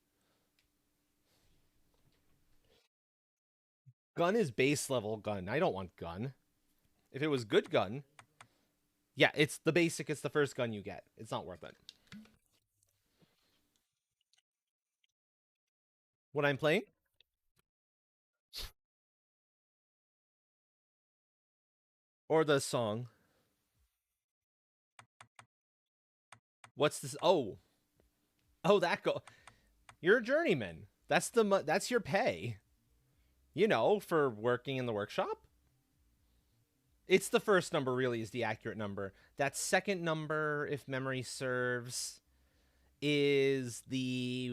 Gun is base level gun. I don't want gun. If it was good gun... Yeah, it's the basic. It's the first gun you get. It's not worth it. What I'm playing? Or the song? What's this? Oh. Oh, that go. You're a journeyman. That's your pay. You know, for working in the workshop. It's the first number really is the accurate number. That second number, if memory serves, is the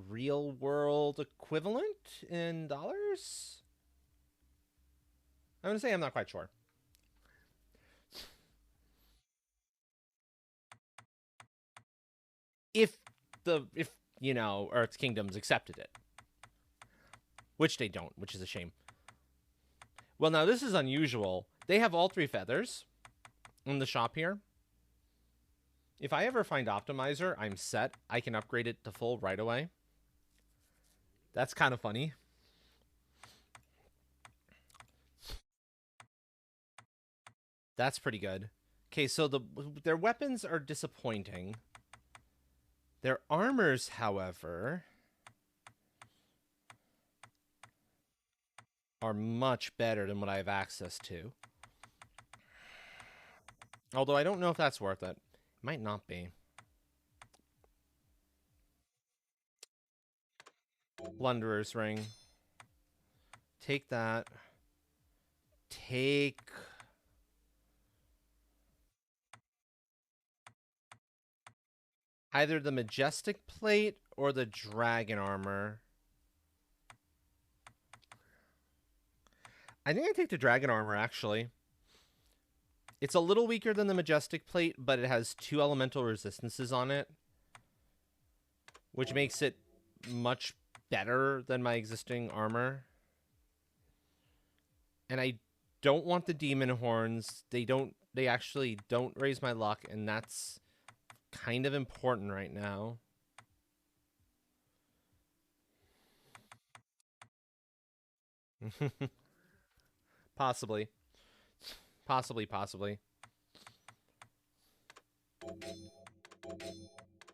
real world equivalent in dollars? I'm going to say I'm not quite sure. If you know, Earth's Kingdoms accepted it. Which they don't, which is a shame. Well, now this is unusual. They have all 3 feathers in the shop here. If I ever find Optimizer, I'm set. I can upgrade it to full right away. That's kind of funny. That's pretty good. Okay, so their weapons are disappointing. Their armors, however, are much better than what I have access to. Although I don't know if that's worth it. It might not be. Plunderer's Ring. Take that. Take... either the Majestic Plate or the Dragon Armor. I think I take the Dragon Armor, actually. It's a little weaker than the Majestic Plate, but it has 2 elemental resistances on it, which makes it much better than my existing armor. And I don't want the Demon Horns. They actually don't raise my luck, and that's kind of important right now. Possibly. Possibly.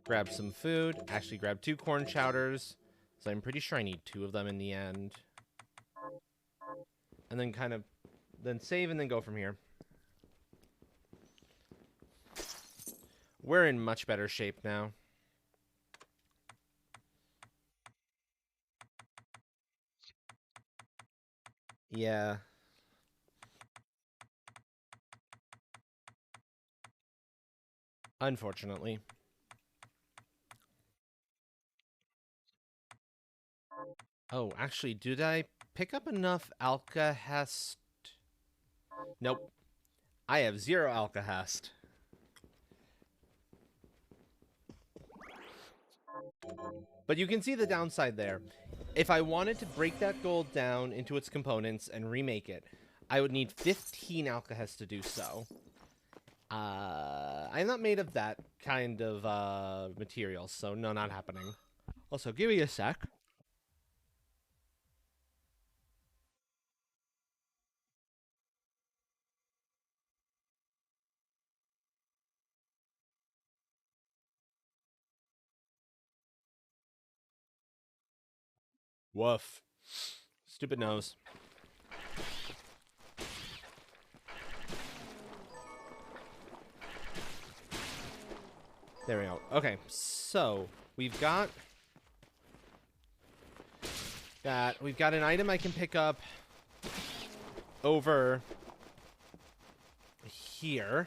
Grab some food. Actually, grab 2 corn chowders. So I'm pretty sure I need 2 of them in the end. And then then save and then go from here. We're in much better shape now. Yeah. Unfortunately. Oh, actually, did I pick up enough Alcahest? Nope. I have 0 Alcahest. But you can see the downside there. If I wanted to break that gold down into its components and remake it, I would need 15 Alcahest to do so. I'm not made of that kind of material, so no, not happening. Also, give me a sec. Woof. Stupid nose. There we go. Okay, so we've got that. We've got an item I can pick up over here.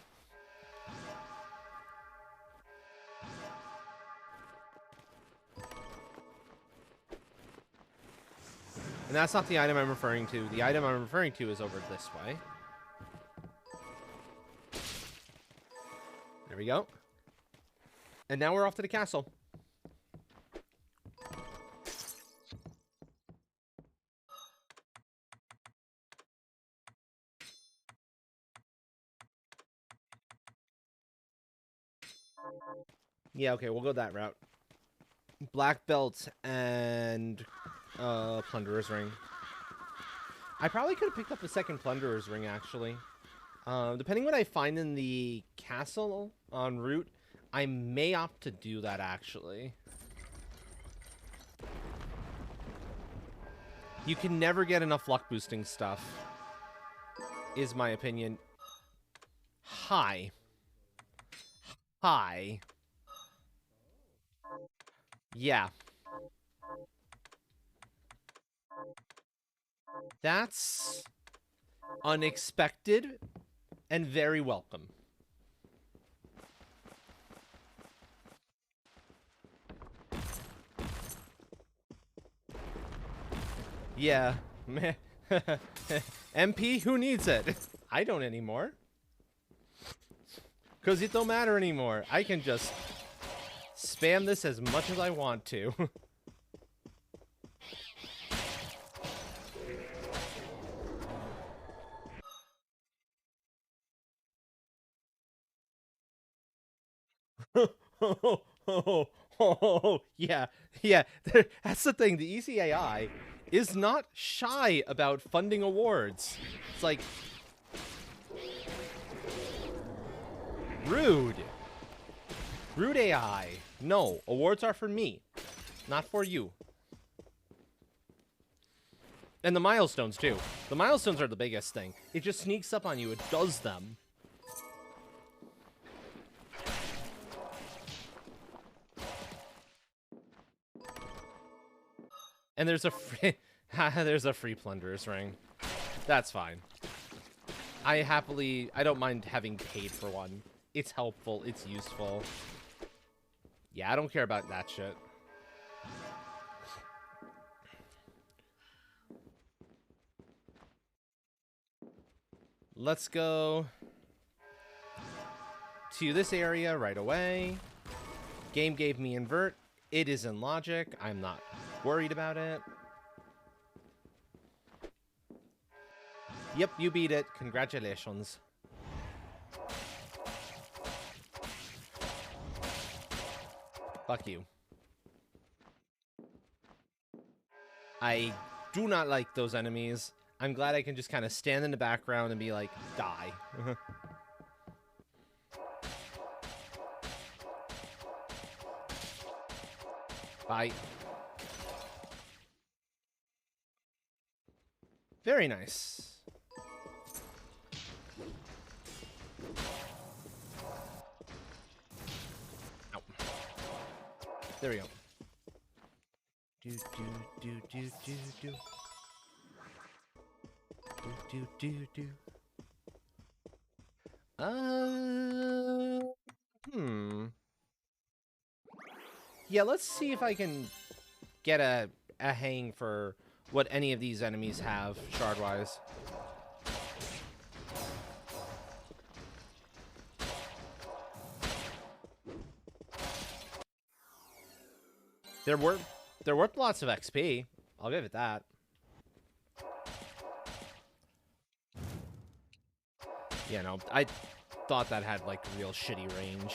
And that's not the item I'm referring to. The item I'm referring to is over this way. There we go. And now we're off to the castle. Yeah, okay, we'll go that route. Black belt and Plunderer's Ring. I probably could have picked up a second Plunderer's Ring, actually. Depending what I find in the castle en route, I may opt to do that, actually. You can never get enough luck boosting stuff, is my opinion. Hi. Hi. Yeah. That's unexpected and very welcome. Yeah. MP, who needs it? I don't anymore. Because it don't matter anymore. I can just spam this as much as I want to. Yeah, yeah. That's the thing. The ECAI is not shy about funding awards. It's like rude. Rude AI. No, awards are for me, not for you. And the milestones too. The milestones are the biggest thing. It just sneaks up on you. It does them. And there's a free Plunderer's Ring. That's fine. I don't mind having paid for one. It's helpful, it's useful. Yeah, I don't care about that shit. Let's go to this area right away. Game gave me invert. It is in logic. I'm not worried about it. Yep, you beat it. Congratulations. Fuck you. I do not like those enemies. I'm glad I can just kind of stand in the background and be like, die. Bye. Very nice. Ow. There we go. Do do do do do do. Do do do do. Yeah, let's see if I can get a hang for what any of these enemies have, shard-wise. They're worth lots of XP. I'll give it that. Yeah, no, I thought that had like real shitty range.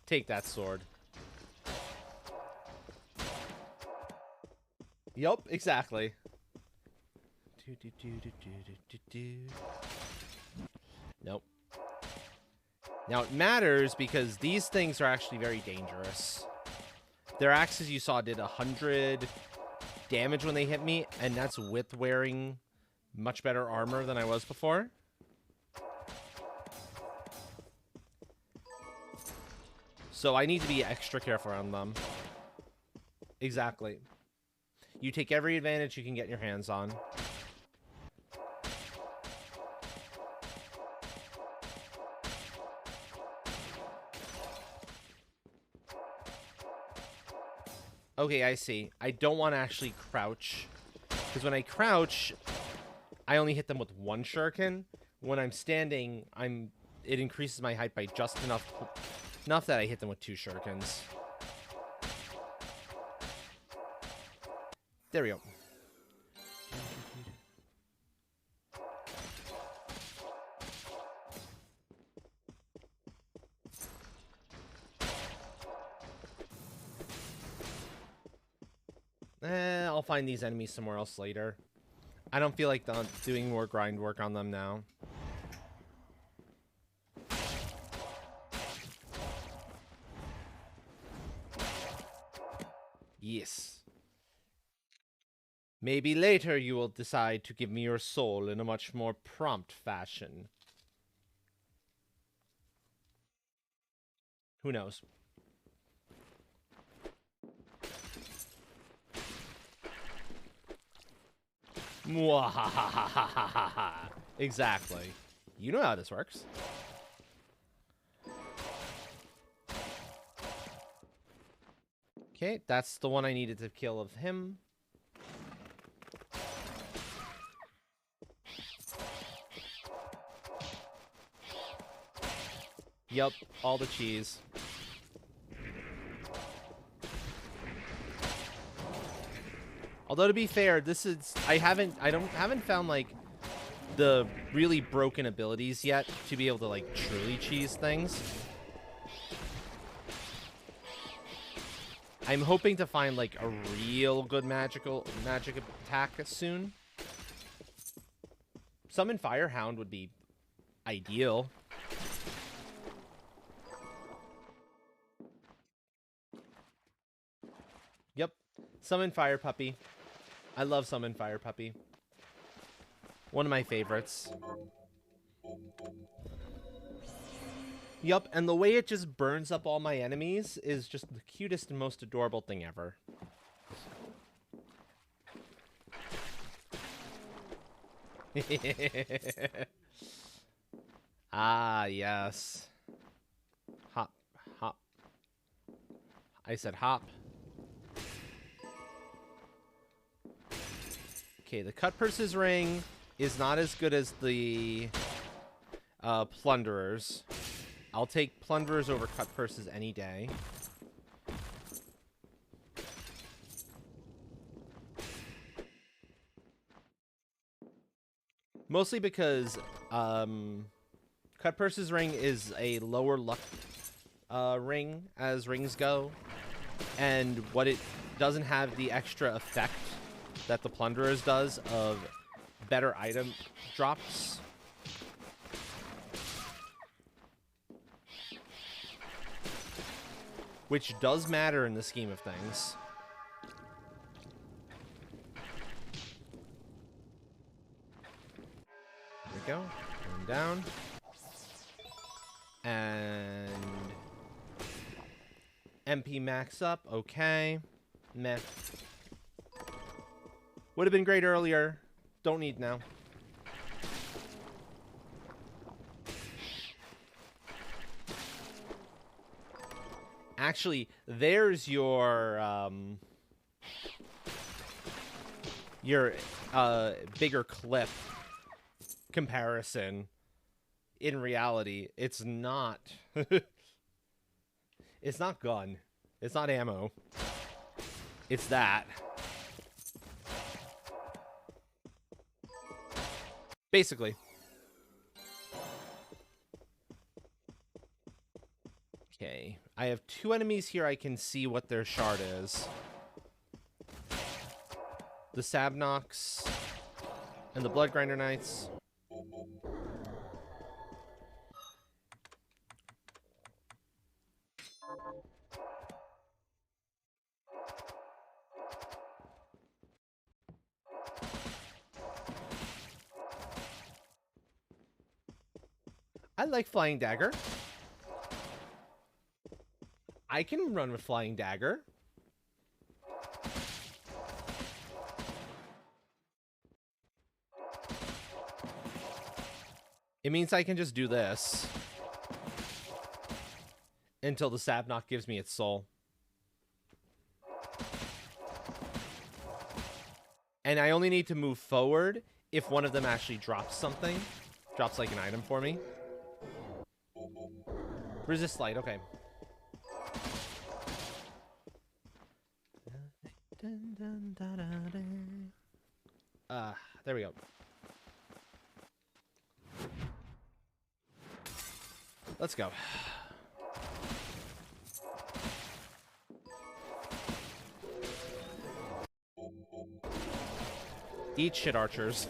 Take that sword. Yup, exactly. Nope. Now it matters because these things are actually very dangerous. Their axes you saw did 100 damage when they hit me, and that's with wearing much better armor than I was before. So I need to be extra careful on them. Exactly. You take every advantage you can get your hands on. Okay, I see. I don't want to actually crouch. Because when I crouch, I only hit them with one shuriken. When I'm standing, it increases my height by just enough that I hit them with 2 shurikens. There we go. I'll find these enemies somewhere else later. I don't feel like doing more grind work on them now. Yes. Maybe later you will decide to give me your soul in a much more prompt fashion. Who knows? Mwahahahahaha. Exactly. You know how this works. Okay, that's the one I needed to kill of him. Yup, all the cheese. Although to be fair, this is I haven't found like the really broken abilities yet to be able to like truly cheese things. I'm hoping to find like a real good magic attack soon. Summon Firehound would be ideal. Yep. Summon Fire Puppy. I love Summon Fire Puppy. One of my favorites. Yup, and the way it just burns up all my enemies is just the cutest and most adorable thing ever. Ah, yes. Hop, hop. I said hop. Okay, the Cut Purse's ring is not as good as the Plunderers. I'll take Plunderers over Cut Purses any day. Mostly because Cut Purse's ring is a lower luck ring as rings go. And what it doesn't have the extra effect that the Plunderers does of better item drops. Which does matter in the scheme of things. There we go. Going down. And MP max up. Okay. Meh. Would have been great earlier. Don't need now. Actually, there's your bigger clip comparison. In reality, it's not. It's not gun. It's not ammo. It's that. Basically. Okay. I have 2 enemies here I can see what their shard is. The Sabnox and the Bloodgrinder Knights. I like Flying Dagger. I can run with Flying Dagger. It means I can just do this until the Sabnock gives me its soul. And I only need to move forward if one of them actually drops something. Drops like an item for me. Resist light, okay. There we go. Let's go. Eat shit, archers.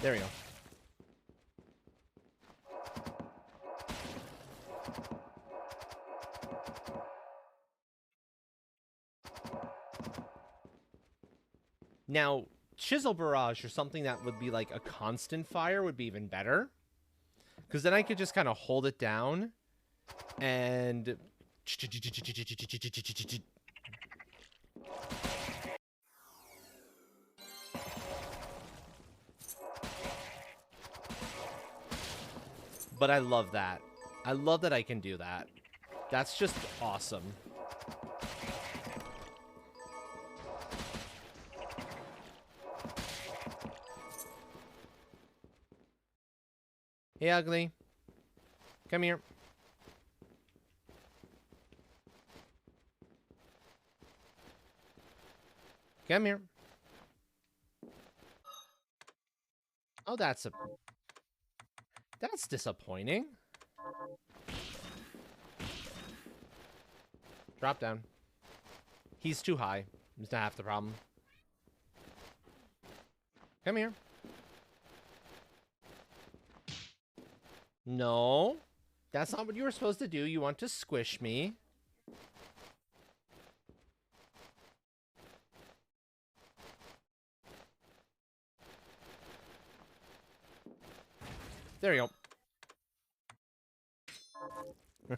There we go. Now, Chisel Barrage or something that would be like a constant fire would be even better. Because then I could just kind of hold it down and... But I love that. I love that I can do that. That's just awesome. Hey, Ugly. Come here. Come here. Oh, that's disappointing. Drop down. He's too high. That's not half the problem. Come here. No, that's not what you were supposed to do. You want to squish me. There you go.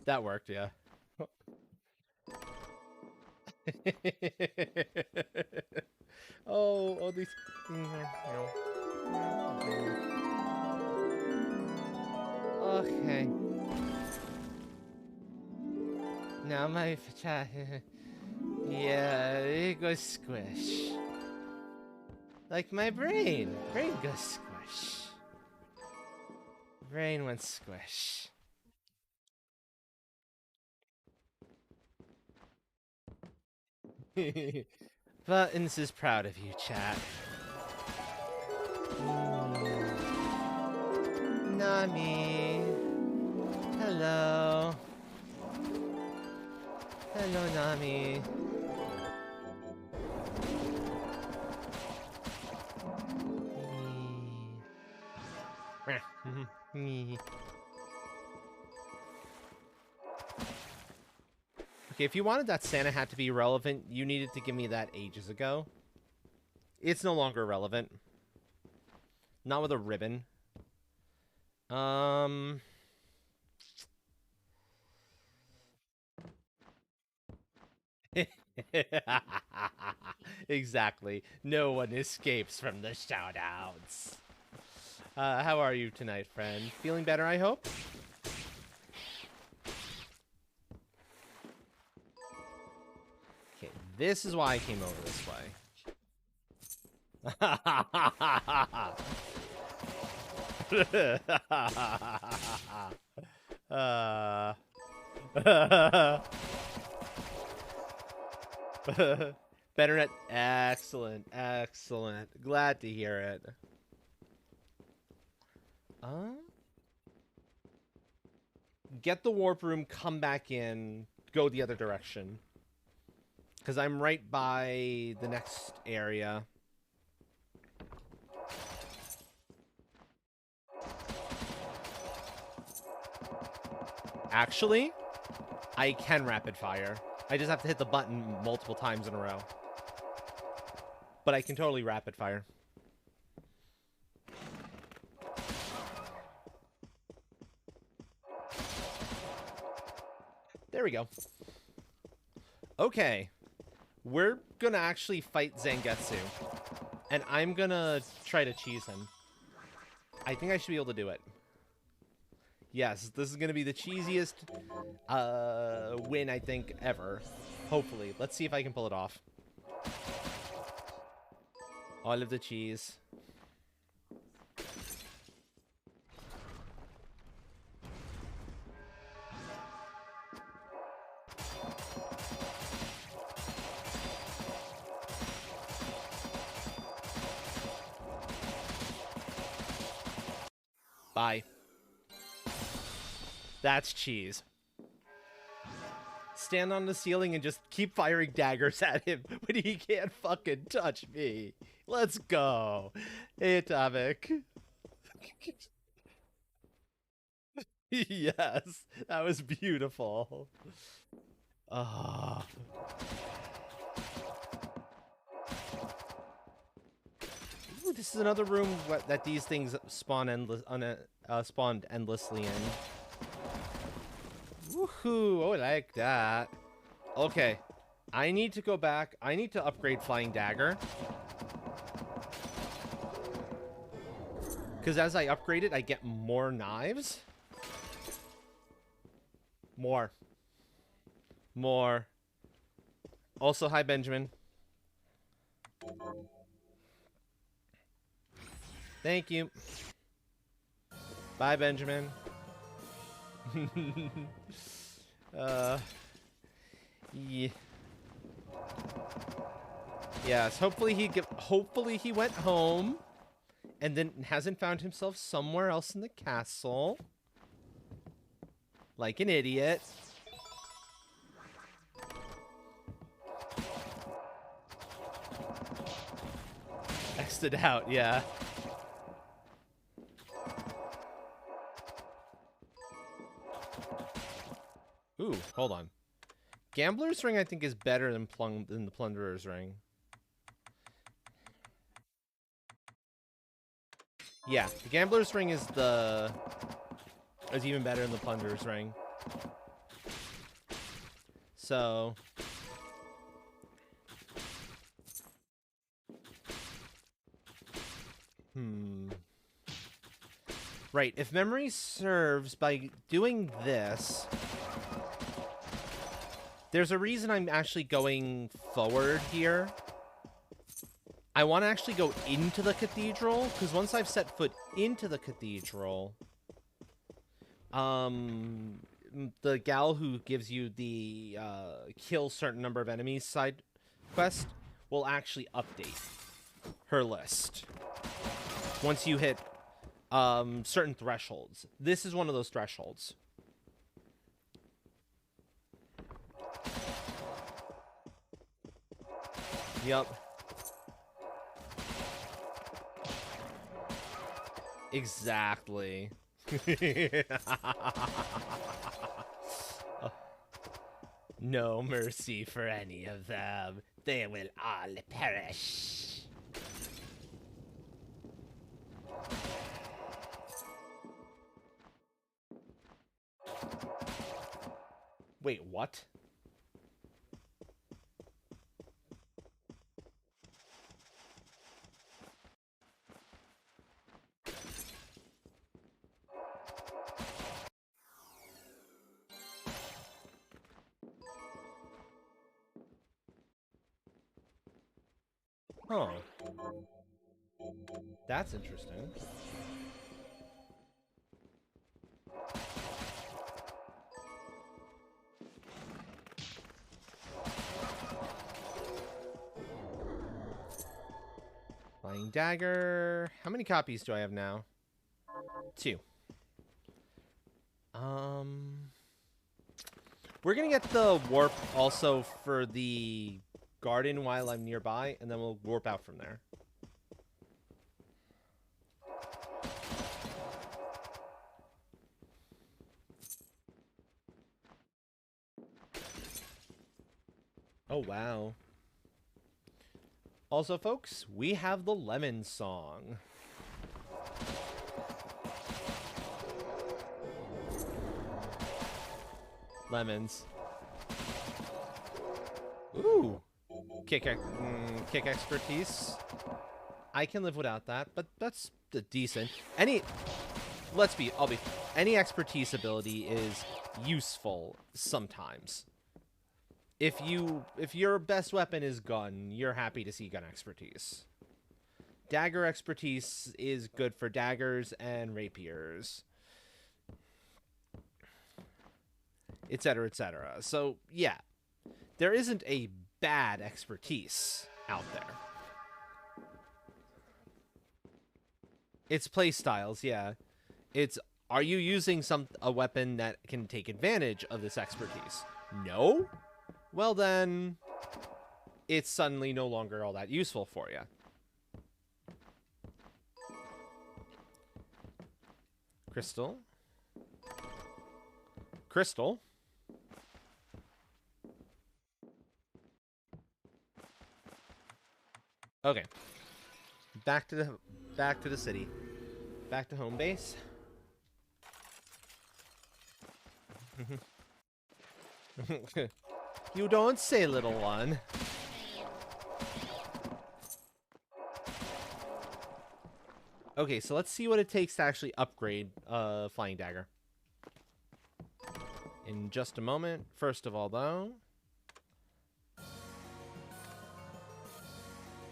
That worked, yeah. Oh, these... Okay. Now my chat. Yeah, it goes squish. Like my brain. Brain goes squish. Brain went squish. Buttons is proud of you, chat. Nami. Hello. Hello, Nami. Okay, if you wanted that Santa hat to be relevant, you needed to give me that ages ago. It's no longer relevant. Not with a ribbon. Exactly. No one escapes from the shoutouts. How are you tonight, friend? Feeling better, I hope? Okay, this is why I came over this way. Better net. Excellent, excellent. Glad to hear it. Get the warp room, come back in, go the other direction. Because I'm right by the next area. Actually, I can rapid fire. I just have to hit the button multiple times in a row. but I can totally rapid fire. There we go. Okay. We're gonna actually fight Zangetsu. And I'm gonna try to cheese him. I think I should be able to do it. Yes, this is gonna be the cheesiest win, I think, ever. Hopefully. Let's see if I can pull it off. All of the cheese. Bye. That's cheese. Stand on the ceiling and just keep firing daggers at him when he can't fucking touch me. Let's go. Hey, Atomic. Yes, that was beautiful. Ah. Ooh, this is another room that these things spawn spawned endlessly in. Woohoo! Oh, I like that. Okay, I need to go back. I need to upgrade Flying Dagger. Because as I upgrade it, I get more knives. More. Also, hi, Benjamin. Thank you. Bye, Benjamin. Yeah. Yes, hopefully he went home and then hasn't found himself somewhere else in the castle. Like an idiot. X'd out, yeah. Ooh, hold on. Gambler's Ring, I think, is better than the Plunderer's Ring. Yeah, the Gambler's Ring is even better than the Plunderer's Ring. So... Right, if memory serves, by doing this... There's a reason I'm actually going forward here. I want to actually go into the cathedral, because once I've set foot into the cathedral, the gal who gives you the kill certain number of enemies side quest will actually update her list. Once you hit certain thresholds. This is one of those thresholds. Yep. Exactly. No mercy for any of them. They will all perish. Wait, what? Huh. That's interesting. Flying Dagger. How many copies do I have now? 2. We're gonna get the warp also for the garden while I'm nearby, and then we'll warp out from there. Oh, wow. Also, folks, we have the lemon song. Lemons. Ooh. Kick expertise. I can live without that, but that's decent. Any expertise ability is useful sometimes. If your best weapon is gun, you're happy to see gun expertise. Dagger expertise is good for daggers and rapiers, etc., etc. So yeah, there isn't a bad expertise out there. It's play styles, yeah. It's, are you using a weapon that can take advantage of this expertise? No? Well then, it's suddenly no longer all that useful for you. Crystal. Crystal. Okay. Back to the city. Back to home base. You don't say, little one. Okay, so let's see what it takes to actually upgrade Flying Dagger. In just a moment. First of all, though,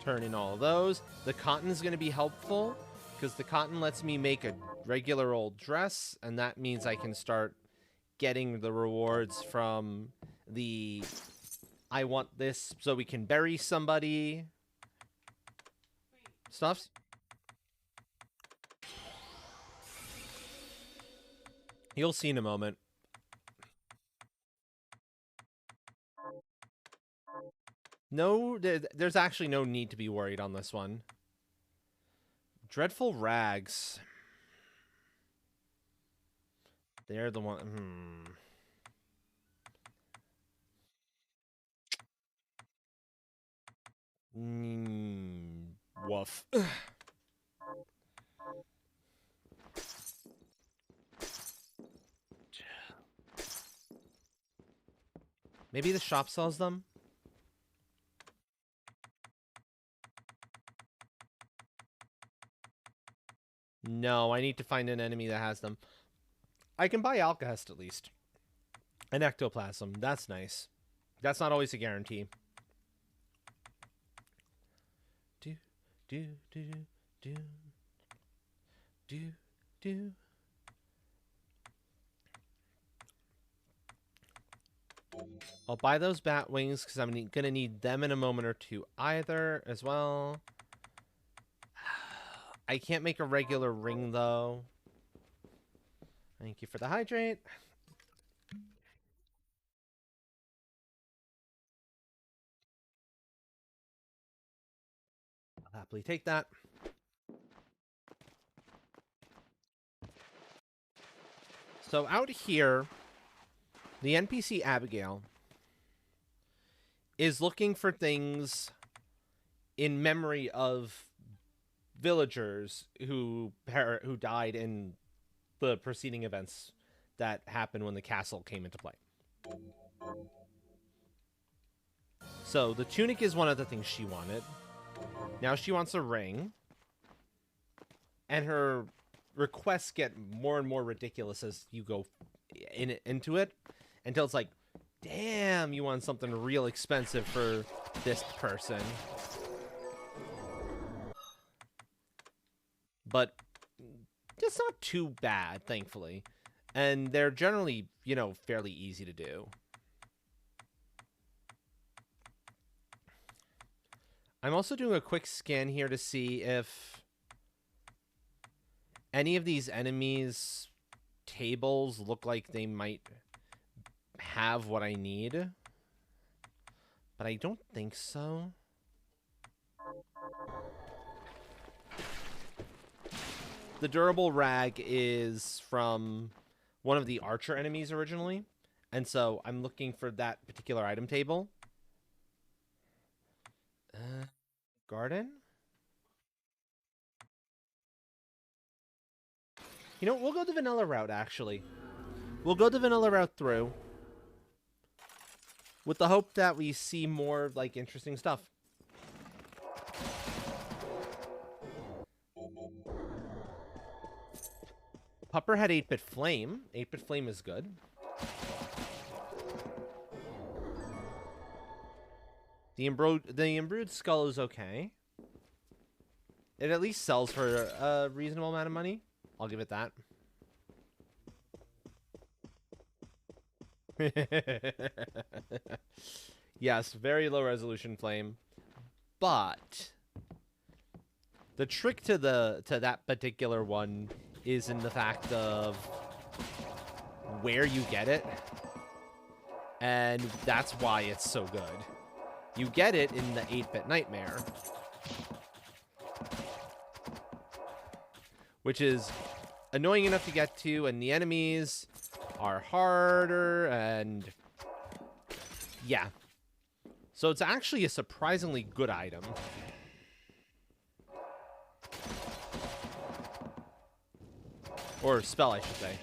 turn in all of those. The cotton is going to be helpful because the cotton lets me make a regular old dress, and that means I can start getting the rewards from the I want this so we can bury somebody stuffs. You'll see in a moment. No, there's actually no need to be worried on this one. Dreadful Rags. They're the one. Woof. Maybe the shop sells them? No, I need to find an enemy that has them. I can buy Alkahest at least. An Ectoplasm. That's nice. That's not always a guarantee. Do. I'll buy those bat wings because I'm going to need them in a moment or two either as well. I can't make a regular ring, though. Thank you for the hydrate. I'll happily take that. So out here, the NPC Abigail is looking for things in memory of villagers who died in the preceding events that happened when the castle came into play. So the tunic is one of the things she wanted. Now she wants a ring. And her requests get more and more ridiculous as you go into it. Until it's like, damn, you want something real expensive for this person. But it's not too bad, thankfully. And they're generally, you know, fairly easy to do. I'm also doing a quick scan here to see if any of these enemies' tables look like they might have what I need. But I don't think so. The durable rag is from one of the archer enemies originally. And so I'm looking for that particular item table. Garden? You know, we'll go the vanilla route, actually. We'll go the vanilla route through. With the hope that we see more, like, interesting stuff. Pupper had 8-bit Flame. 8-bit Flame is good. The Imbrued Skull is okay. It at least sells for a reasonable amount of money. I'll give it that. Yes, very low resolution flame. But the trick to that particular one is in the fact of where you get it. And that's why it's so good. You get it in the 8-bit Nightmare. Which is annoying enough to get to, and the enemies are harder, and yeah. So it's actually a surprisingly good item. Or spell, I should say.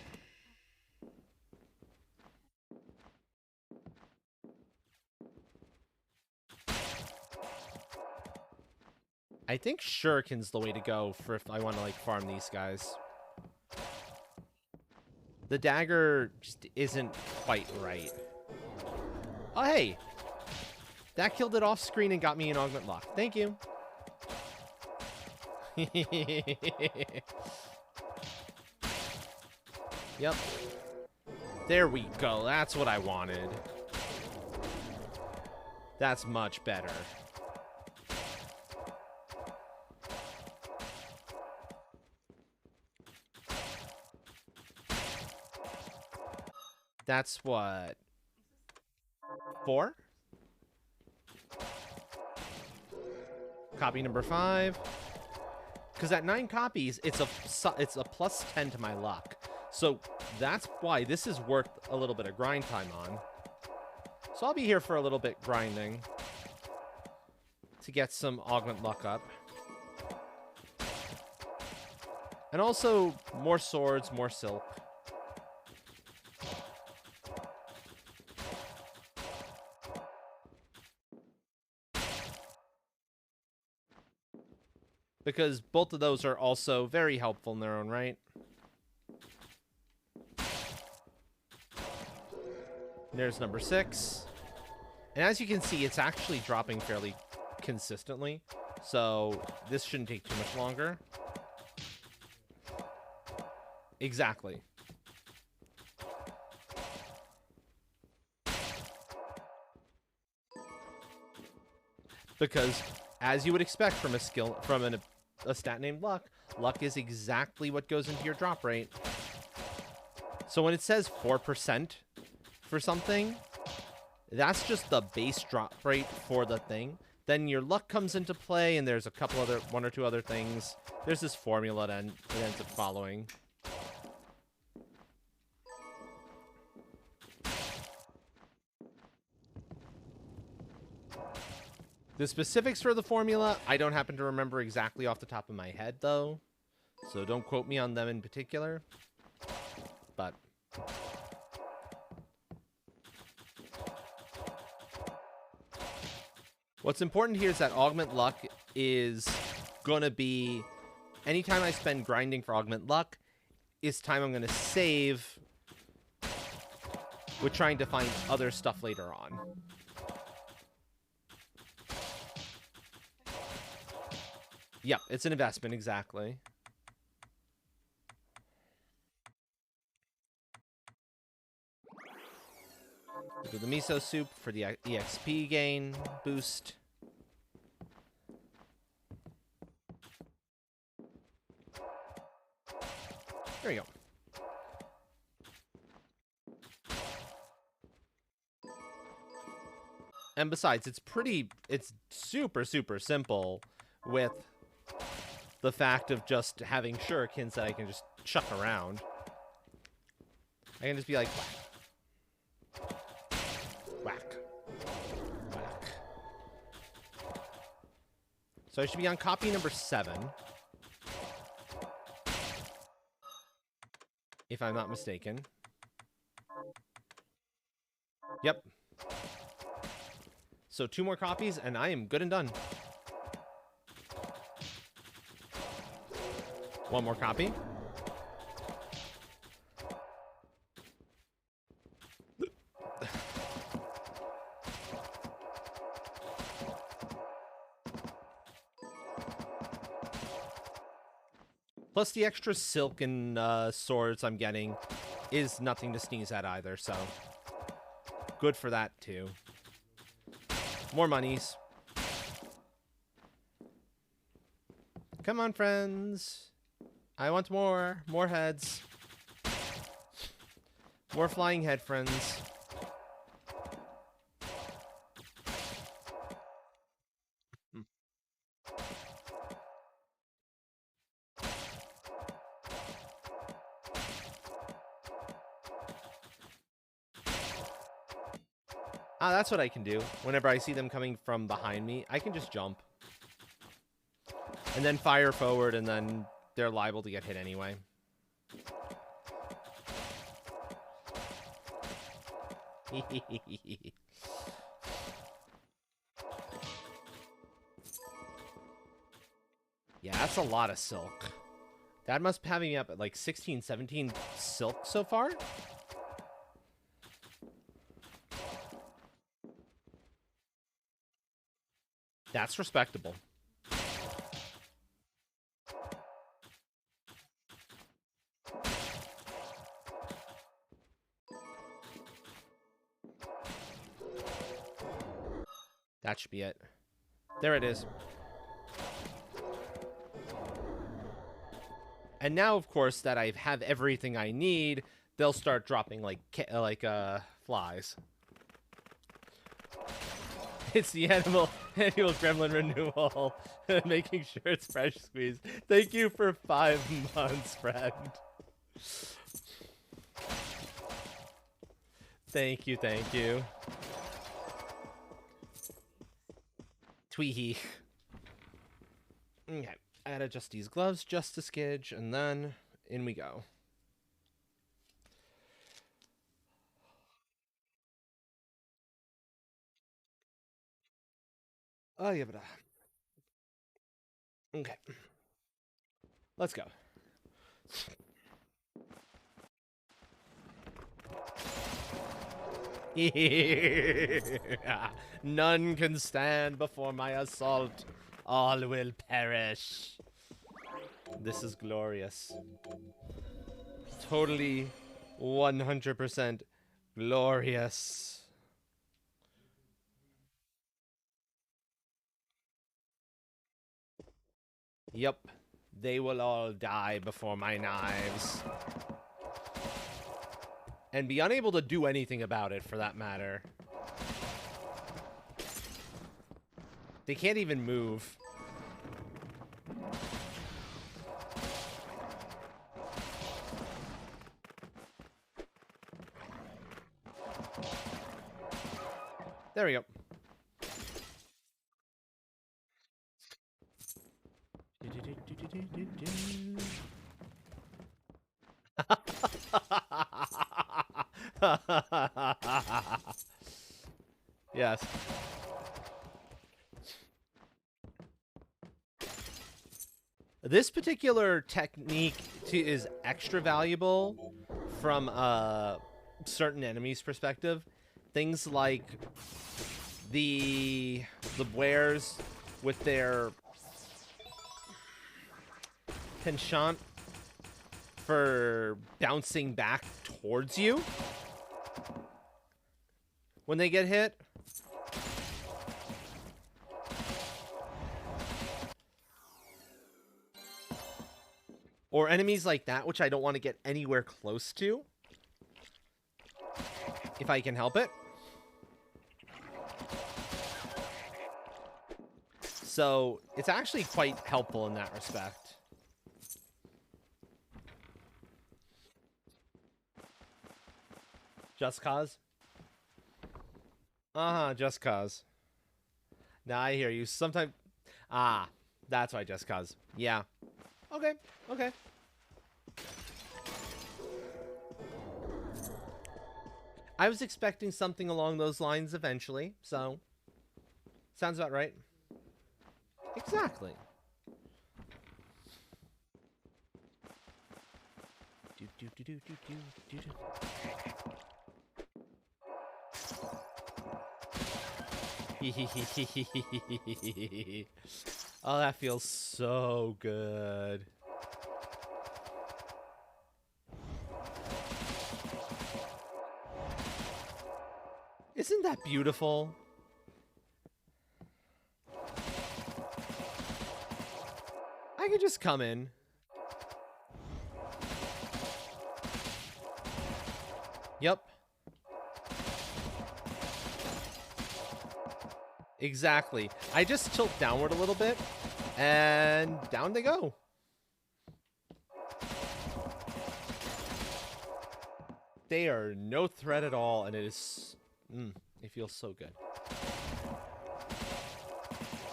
I think Shuriken's the way to go for if I want to, like, farm these guys. The dagger just isn't quite right. Oh, hey! That killed it off screen and got me an augment lock. Thank you. Yep. There we go. That's what I wanted. That's much better. That's what? 4? Copy number 5. Because at 9 copies, it's a plus 10 to my luck. So that's why this is worth a little bit of grind time on. So I'll be here for a little bit grinding to get some augment luck up. And also more swords, more silk. Because both of those are also very helpful in their own right. There's number 6. And as you can see, it's actually dropping fairly consistently. So this shouldn't take too much longer. Exactly. Because as you would expect from a stat named Luck, Luck is exactly what goes into your drop rate. So when it says 4% for something, that's just the base drop rate for the thing. Then your luck comes into play, and there's one or two other things. There's this formula that it ends up following. The specifics for the formula, I don't happen to remember exactly off the top of my head, though. So don't quote me on them in particular. But what's important here is that Augment Luck is going to be... Anytime I spend grinding for Augment Luck is time I'm going to save with trying to find other stuff later on. Yep, it's an investment, exactly. Do the miso soup for the EXP gain boost. There you go. And besides, it's super, super simple with the fact of just having shurikens that I can just chuck around. I can just be like, whack. Whack. Whack. So I should be on copy number 7. If I'm not mistaken. Yep. So 2 more copies, and I am good and done. 1 more copy. Plus the extra silk and swords I'm getting is nothing to sneeze at either, so good for that too. More monies. Come on, friends. I want more. More heads. More flying head, friends. Ah, that's what I can do. Whenever I see them coming from behind me, I can just jump. And then fire forward, and then they're liable to get hit anyway. Yeah, that's a lot of silk. That must have me up at like 16, 17 silk so far. That's respectable. That should be it. There it is. And now, of course, that I have everything I need, they'll start dropping like flies. It's the annual gremlin renewal, making sure it's fresh squeezed. Thank you for 5 months, friend. Thank you, thank you. Tweehee. Okay, I gotta adjust these gloves just a skidge, and then in we go. Oh, yeah, but okay. Let's go. None can stand before my assault. All will perish. This is glorious. Totally 100% glorious. Yep. They will all die before my knives. And be unable to do anything about it, for that matter. They can't even move. There we go. Yes. This particular technique is extra valuable from certain enemies' perspective. Things like the wares with their penchant for bouncing back towards you when they get hit. Or enemies like that, which I don't want to get anywhere close to, if I can help it. So it's actually quite helpful in that respect. Just cause? Uh-huh, just cause. Now I hear you. Sometimes... Ah, That's why, just cause. Yeah. Okay. Okay. I was expecting something along those lines eventually, so sounds about right. Exactly. Do, do, do, do, do, do, do, do. Oh, that feels so good. Isn't that beautiful? I could just come in. Yep. Exactly. I just tilt downward a little bit, and down they go. They are no threat at all, and it is... it feels so good.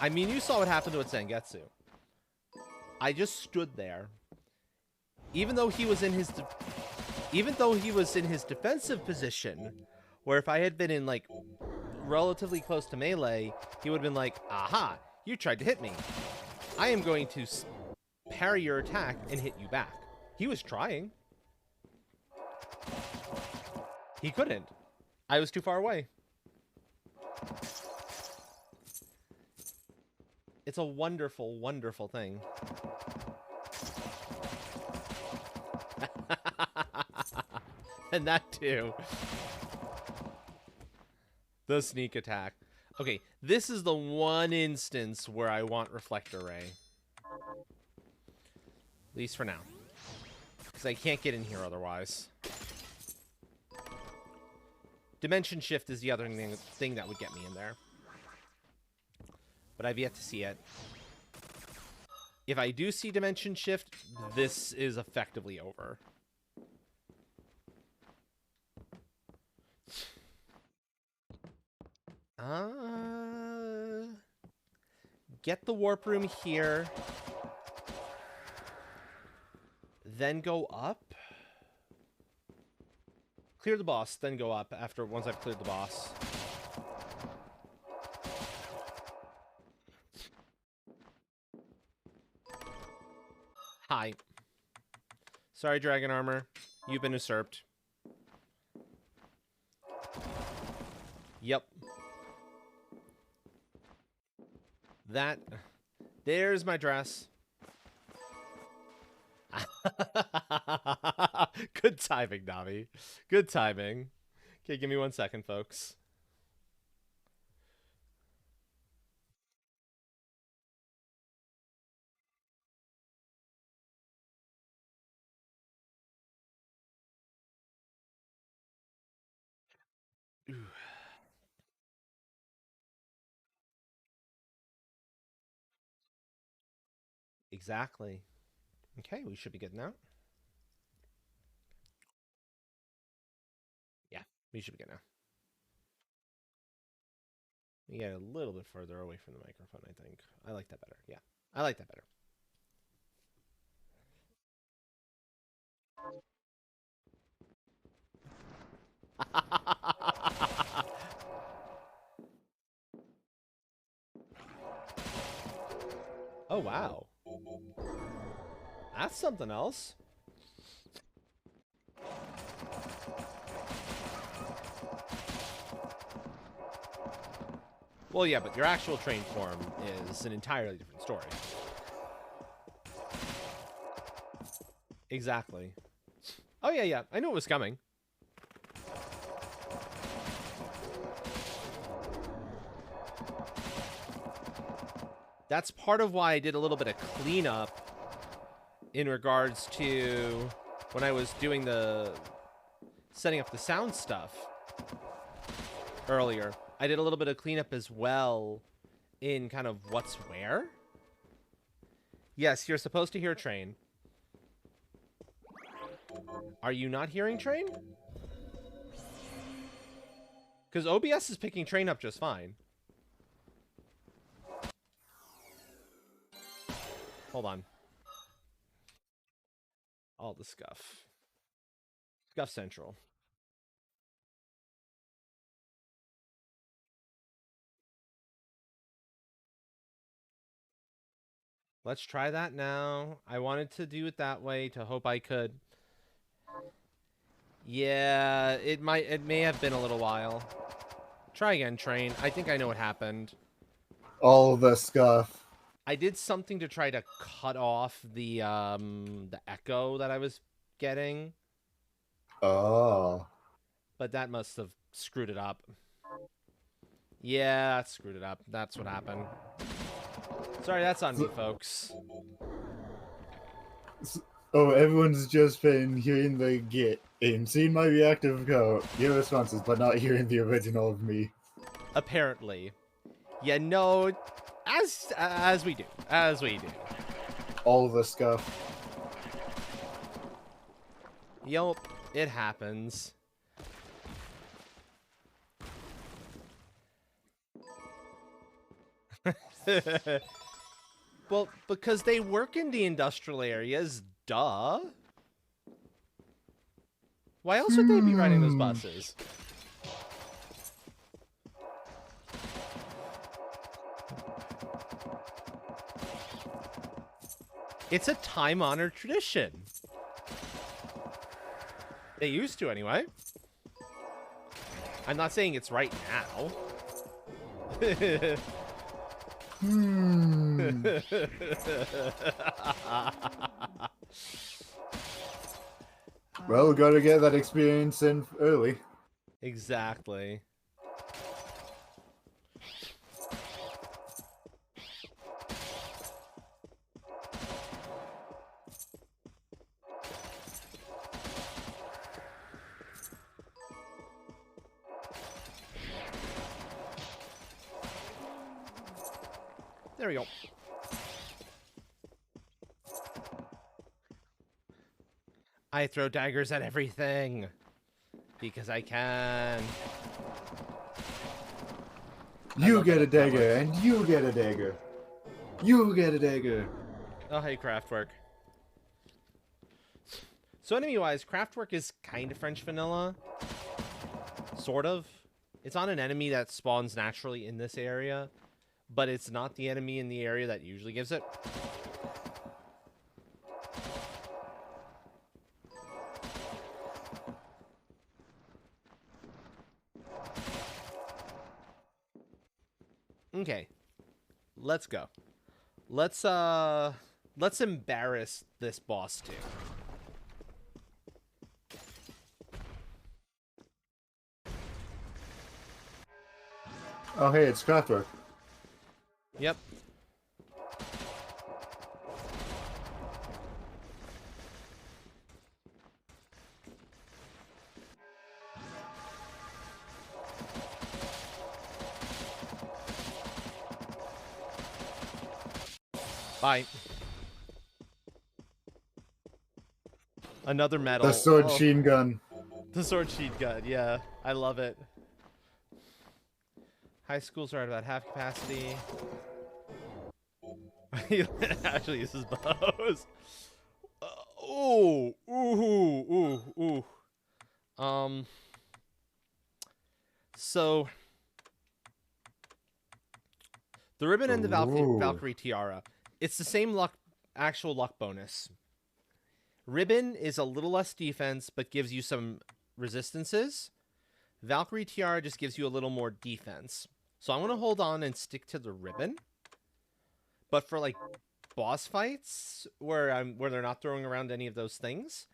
I mean, you saw what happened to Zangetsu. I just stood there. Even though he was in his... defensive position, where if I had been in, like, relatively close to melee, he would have been like, aha, you tried to hit me. I am going to parry your attack and hit you back. He was trying. He couldn't. I was too far away. It's a wonderful, wonderful thing. And that too. The sneak attack. Okay, this is the one instance where I want Reflector Ray. At least for now. Because I can't get in here otherwise. Dimension Shift is the other thing that would get me in there. But I've yet to see it. If I do see Dimension Shift, this is effectively over. Get the warp room here. Then go up. Clear the boss, then go up once I've cleared the boss. Hi. Sorry, Dragon Armor. You've been usurped. Yep. There's my dress. Good timing, Navi. Good timing. Okay, give me 1 second, folks. Ooh. Exactly. Okay, we should be good now. Yeah, we should be good now. We get a little bit further away from the microphone, I think. I like that better. Yeah, I like that better. Oh, wow. That's something else. Well, yeah, but your actual train form is an entirely different story. Exactly. Oh, yeah, yeah. I knew it was coming. That's part of why I did a little bit of cleanup in regards to when I was doing the setting up the sound stuff earlier. I did a little bit of cleanup as well in kind of what's where. Yes, you're supposed to hear train. Are you not hearing train? Because OBS is picking train up just fine. Hold on. All the scuff. Scuff Central. Let's try that now. I wanted to do it that way to hope I could. Yeah, it may have been a little while. Try again, Train. I think I know what happened. All the scuff. I did something to try to cut off the echo that I was getting, Oh. but that must have screwed it up. Yeah, that screwed it up. That's what happened. Sorry, that's on me, folks. Oh, everyone's just been hearing the git and seeing my reactive code, your responses, but not hearing the original of me. Apparently. Yeah, no, as we do. All the scuff. Yup, it happens. Well, because they work in the industrial areas, duh. Why else would they be riding those buses? It's a time-honored tradition. They used to, anyway. I'm not saying it's right now. Well, gotta get that experience in early. Exactly. There we go. I throw daggers at everything because I can. You get a dagger, and you get a dagger. You get a dagger. Oh, hey, Craftwork. So enemy-wise, Craftwork is kind of French vanilla. Sort of. It's on an enemy that spawns naturally in this area, but it's not the enemy in the area that usually gives it. Okay. Let's go. Let's embarrass this boss too. Oh, hey, it's Craftwork. Yep. Bye. Another medal. The sword sheen gun. The sword sheen gun, yeah. I love it. High schools are at about half capacity. He actually uses bows. Ooh. So the ribbon and the Valkyrie tiara. It's the same actual luck bonus. Ribbon is a little less defense, but gives you some resistances. Valkyrie tiara just gives you a little more defense. So I'm going to hold on and stick to the ribbon. But for like boss fights where they're not throwing around any of those things,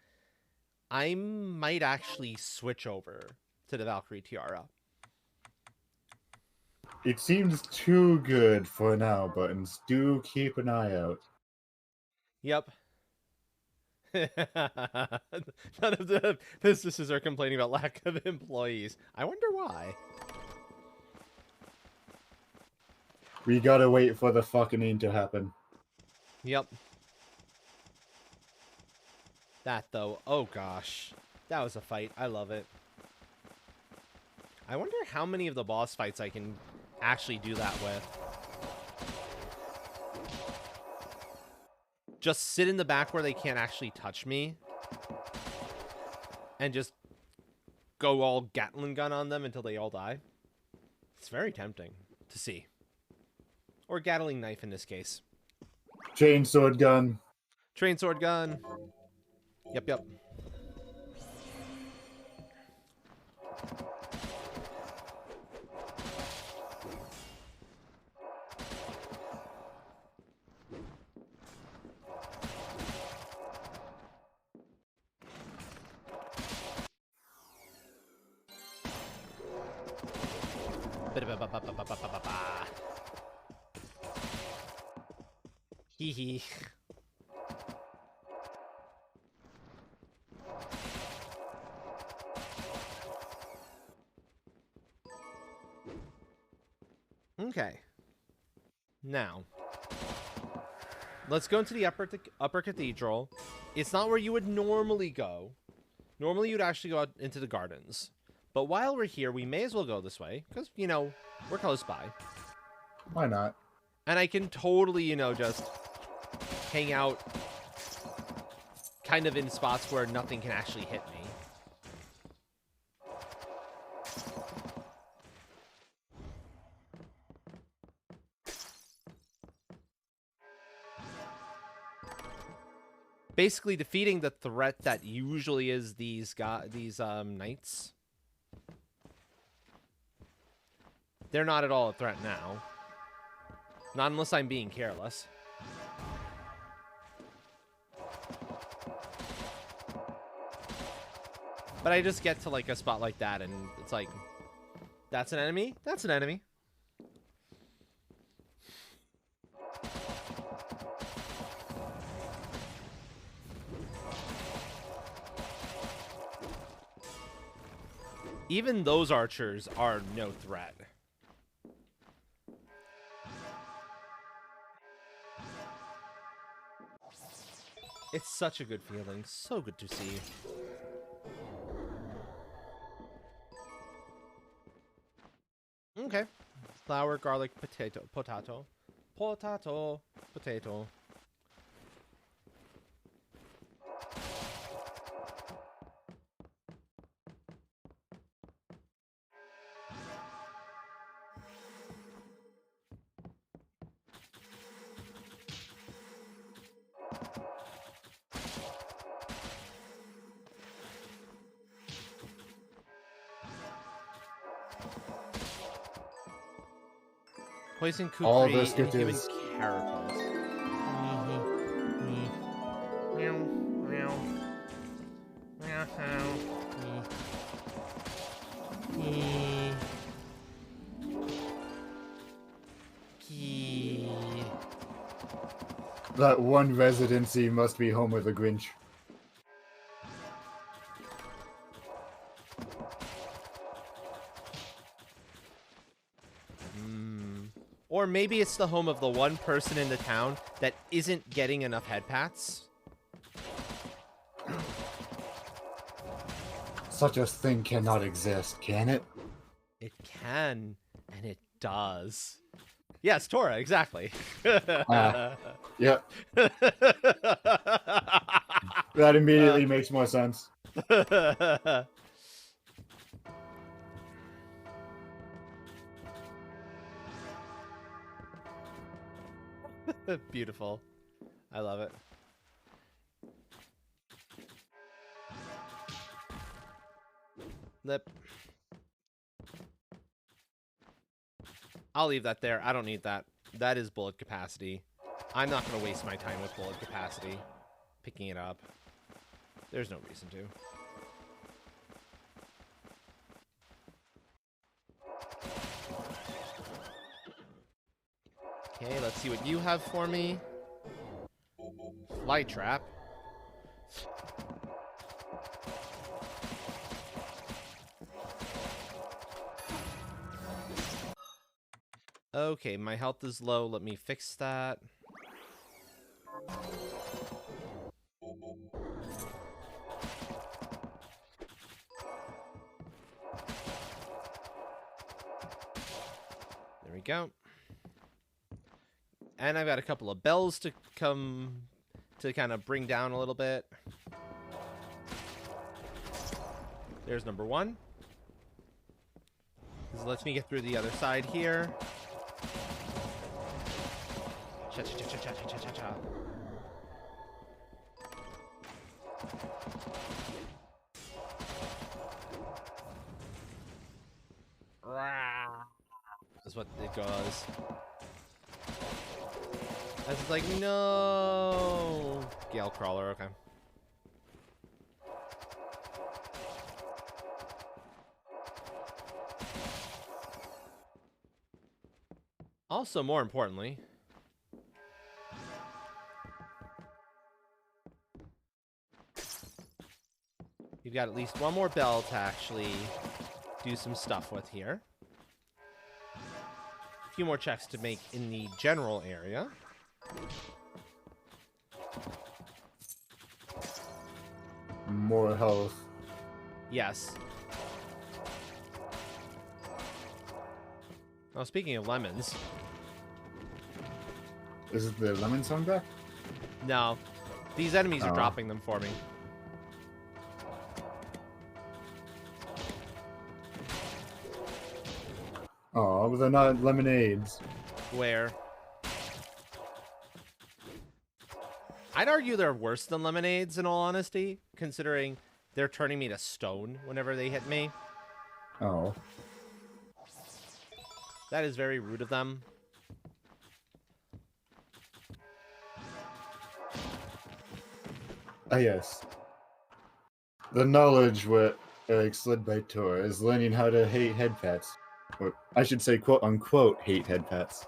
I might actually switch over to the Valkyrie tiara. It seems too good for now, Buttons. Do keep an eye out. Yep. None of the businesses are complaining about lack of employees. I wonder why. We gotta wait for the fucking to happen. Yep. That, though. Oh, gosh. That was a fight. I love it. I wonder how many of the boss fights I can actually do that with. just sit in the back where they can't actually touch me and just go all Gatling gun on them until they all die. It's very tempting to see. Or Gatling knife in this case. Chain sword gun. Train sword gun. Yep. Hee hee. Okay. Now, let's go into the upper cathedral. It's not where you would normally go. Normally, you'd actually go out into the gardens. But while we're here, we may as well go this way because, you know, we're close by. Why not? And I can totally, you know, just hang out kind of in spots where nothing can actually hit me. Basically defeating the threat that usually is these knights. They're not at all a threat now. Not unless I'm being careless. But I just get to like a spot like that and it's like, that's an enemy? That's an enemy. Even those archers are no threat. It's such a good feeling. So good to see. Okay. Flour, garlic, potato. Poison kukri All this and good human is- carapace. That one residency must be home of the Grinch. Or maybe it's the home of the one person in the town that isn't getting enough head pats. Such a thing cannot exist, can it? It can, and it does. Yes, Tora, exactly. Yep. That immediately makes more sense. Beautiful. I love it. Lip. I'll leave that there. I don't need that. That is bullet capacity. I'm not going to waste my time with bullet capacity. Picking it up. There's no reason to. Okay, let's see what you have for me. Fly trap. Okay, my health is low. Let me fix that. There we go. And I've got a couple of bells to come to kind of bring down a little bit. There's number one. This lets me get through the other side here. Cha-cha-cha-cha-cha-cha-cha-cha. That's what it goes. I was like, no. Gale Crawler, okay. Also, more importantly, you've got at least one more bell to actually do some stuff with here. A few more checks to make in the general area. More health. Yes. Oh, speaking of lemons. Is it the lemon song back? No. These enemies are Oh. dropping them for me. Oh, but they're not lemonades. Where? I'd argue they're worse than lemonades, in all honesty, considering they're turning me to stone whenever they hit me. Oh. That is very rude of them. Ah, yes. The knowledge what slid by Tor is learning how to hate head pets. Or I should say, quote unquote, hate head pets.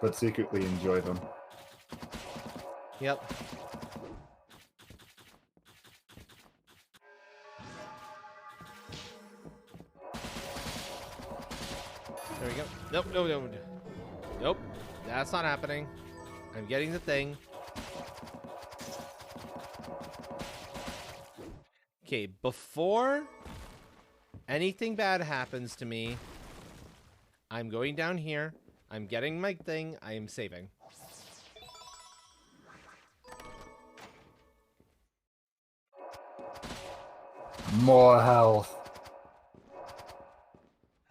But secretly enjoy them. Yep. There we go. Nope, no, no. Nope. That's not happening. I'm getting the thing. Okay, before anything bad happens to me, I'm going down here. I'm getting my thing. I am saving. More health.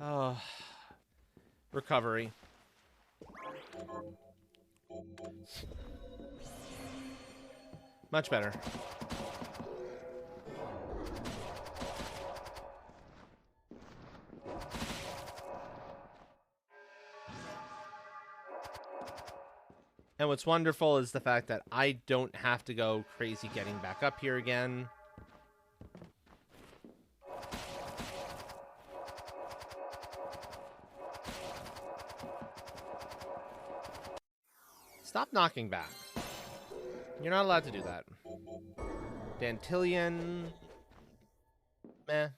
Oh. Recovery. Much better. And what's wonderful is the fact that I don't have to go crazy getting back up here again. Stop knocking back. You're not allowed to do that. Dantillion. Meh.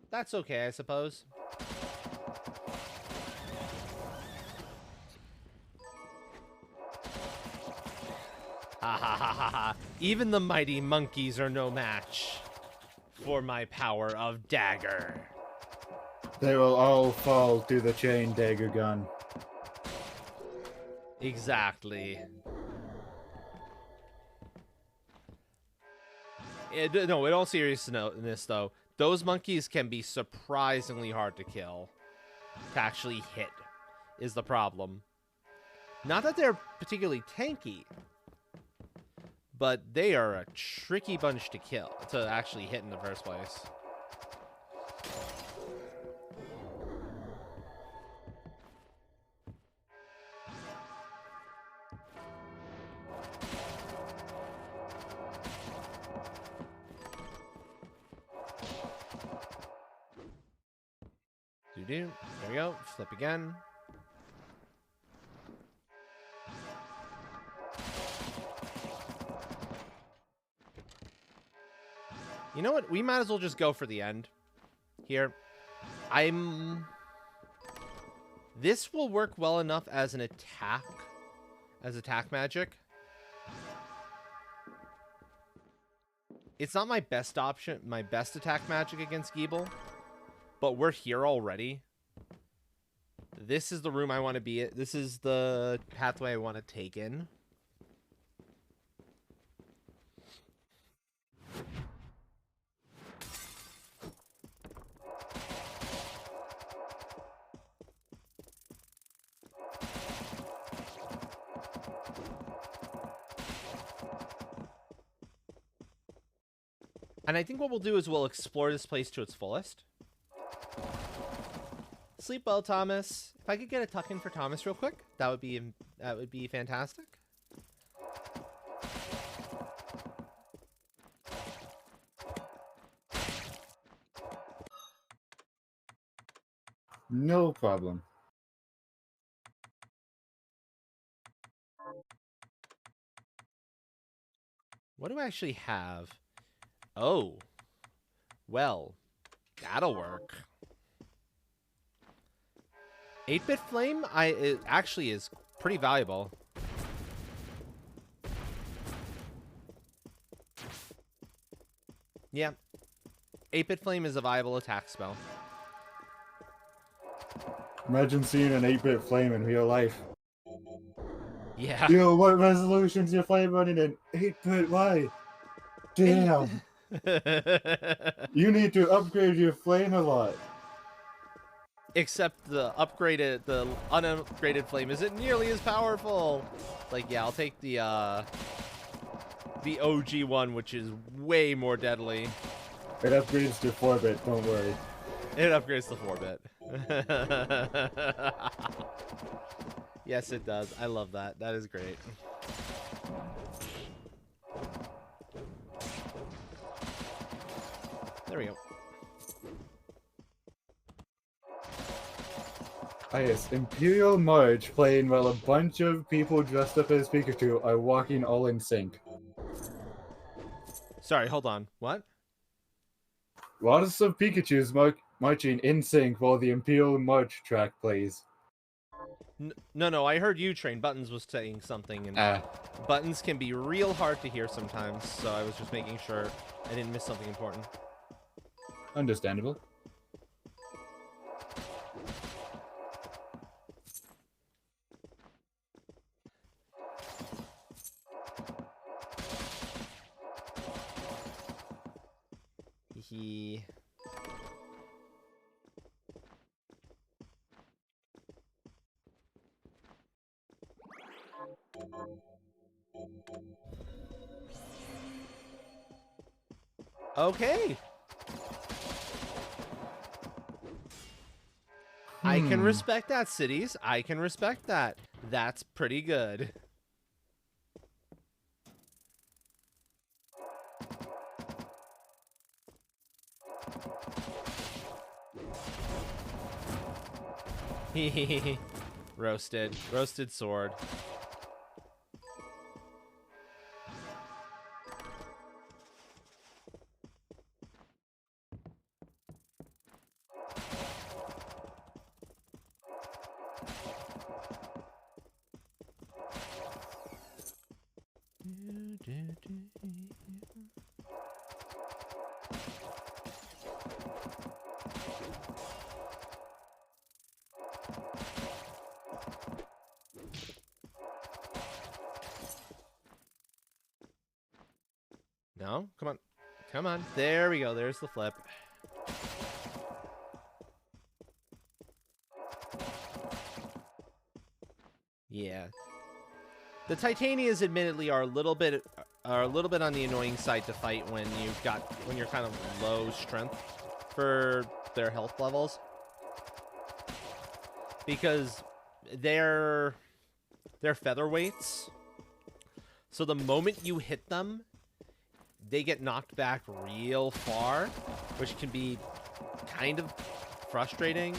That's okay, I suppose. Ha ha ha ha ha. Even the mighty monkeys are no match for my power of dagger. They will all fall to the chain dagger gun. Exactly. No, in all seriousness, though, those monkeys can be surprisingly hard to kill. To actually hit is the problem. Not that they're particularly tanky, but they are a tricky bunch to kill, to actually hit in the first place. There we go. Flip again. You know what? We might as well just go for the end here. This will work well enough as an attack, as attack magic. It's not my best option, my best attack magic against Giebel. But we're here already. This is the room I want to be at. This is the pathway I want to take in. And I think what we'll do is we'll explore this place to its fullest. Sleep well, Thomas. If I could get a tuck in for Thomas real quick, that would be fantastic. No problem. What do I actually have? Oh. Well, that'll work. 8-bit flame it actually is pretty valuable. Yeah. 8-bit flame is a viable attack spell. Imagine seeing an 8-bit flame in real life. Yeah. Yo, what resolution's your flame running in? 8-bit, why? Damn. You need to upgrade your flame a lot. Except the unupgraded flame isn't nearly as powerful. Like, yeah, I'll take the OG one, which is way more deadly. It upgrades to 4-bit, don't worry. It upgrades to 4-bit. Yes, it does. I love that. That is great. There we go. Ah yes, Imperial March playing while a bunch of people dressed up as Pikachu are walking all in sync. Sorry, hold on. What? Lots of Pikachus marching in sync while the Imperial March track plays. No, I heard you, Train. Buttons was saying something, and Buttons can be real hard to hear sometimes, so I was just making sure I didn't miss something important. Understandable. He... Okay. I can respect that, Cities. I can respect that. That's pretty good. Roasted. Roasted sword. No? Come on. Come on. There we go. There's the flip. Yeah. The Titanias admittedly are a little bit on the annoying side to fight when you're kind of low strength for their health levels. Because they're featherweights. So the moment you hit them, they get knocked back real far, which can be kind of frustrating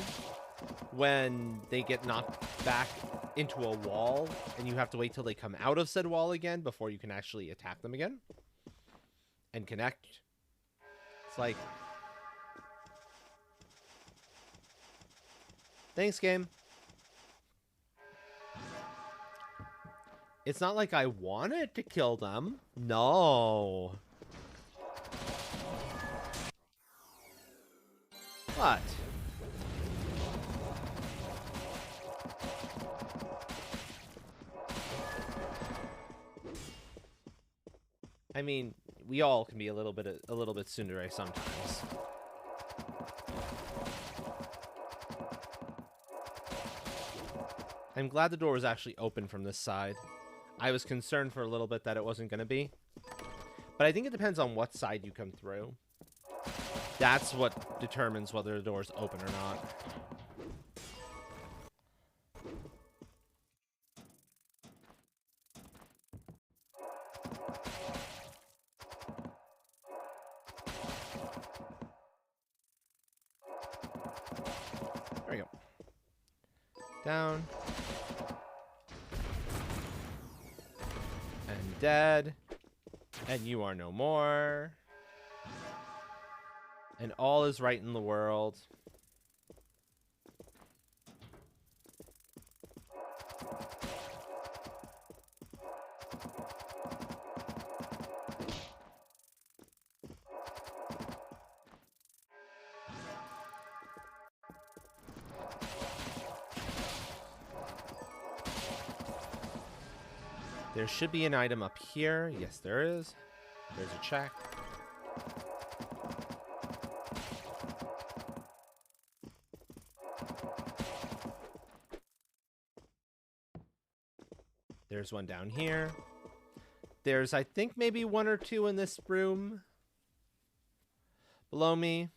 when they get knocked back into a wall and you have to wait till they come out of said wall again before you can actually attack them again and connect. It's like, thanks, game. It's not like I wanted to kill them. No. What? I mean, we all can be a little bit tsundere sometimes. I'm glad the door was actually open from this side. I was concerned for a little bit that it wasn't going to be. But I think it depends on what side you come through. That's what determines whether the door's open or not. There we go. Down. And dead. And you are no more. And all is right in the world. There should be an item up here. Yes, there is. There's a check. There's one down here. There's, I think, maybe one or two in this room below me.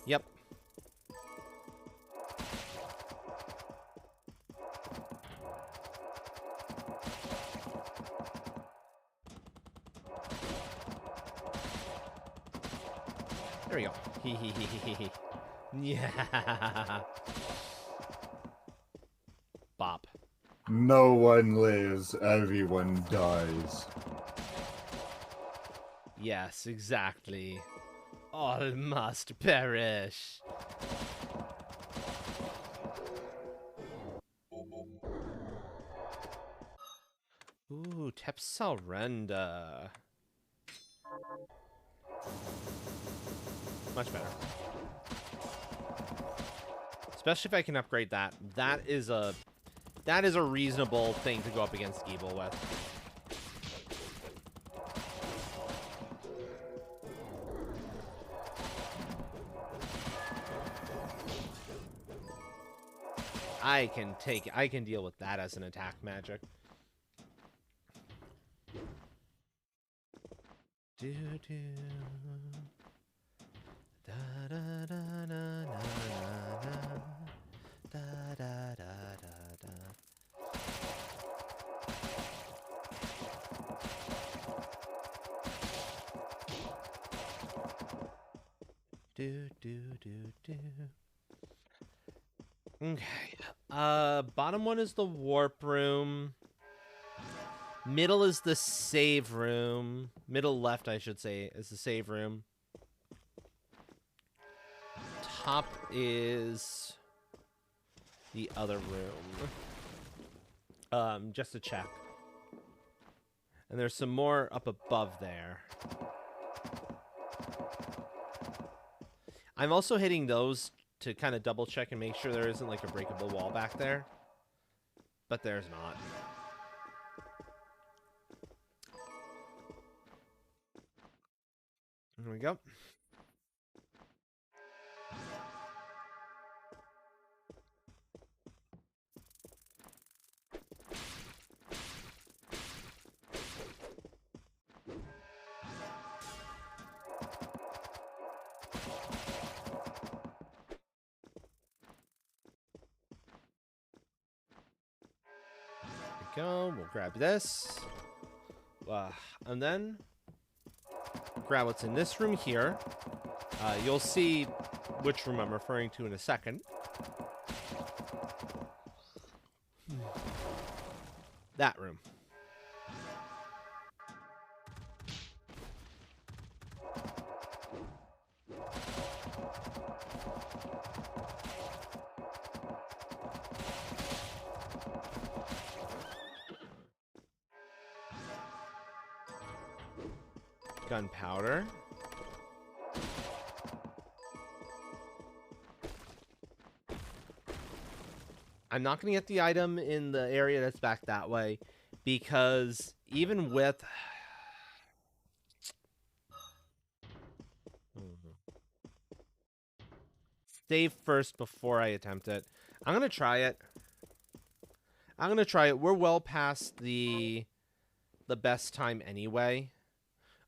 Yep. There we go. Hee hee hee hee hee. Yeah. Bop. No one lives, everyone dies. Yes, exactly. All must perish. Ooh, Tepsalrenda. Much better. Especially if I can upgrade that. That is a reasonable thing to go up against Geeble with. I can deal with that as an attack magic. Do do. Da da da da da da da da da da. Do do do do. Okay. Bottom one is the warp room. Middle is the save room. Middle left, I should say, is the save room. Top is the other room. Just to check. And there's some more up above there. I'm also hitting those to kind of double check and make sure there isn't like a breakable wall back there. But there's not. There we go. Go. We'll grab this. And then grab what's in this room here. You'll see which room I'm referring to in a second. That room. Gunpowder. I'm not going to get the item in the area that's back that way because even with... Save first before I attempt it. I'm going to try it. We're well past the best time anyway.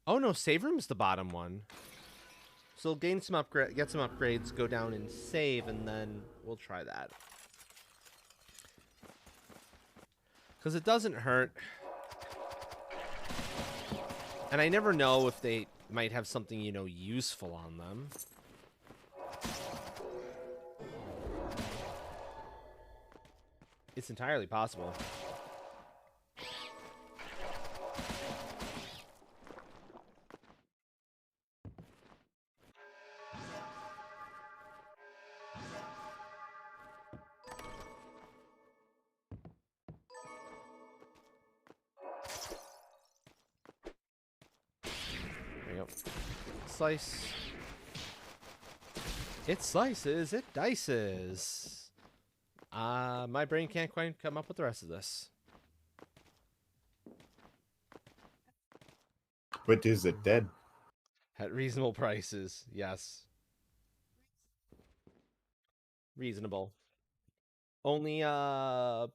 Oh no, save room's the bottom one. So gain some get some upgrades, go down and save, and then we'll try that. Because it doesn't hurt. And I never know if they might have something, you know, useful on them. It's entirely possible. There you go. Slice. It slices, it dices. My brain can't quite come up with the rest of this. But is it dead? At reasonable prices, yes. Reasonable. Only 5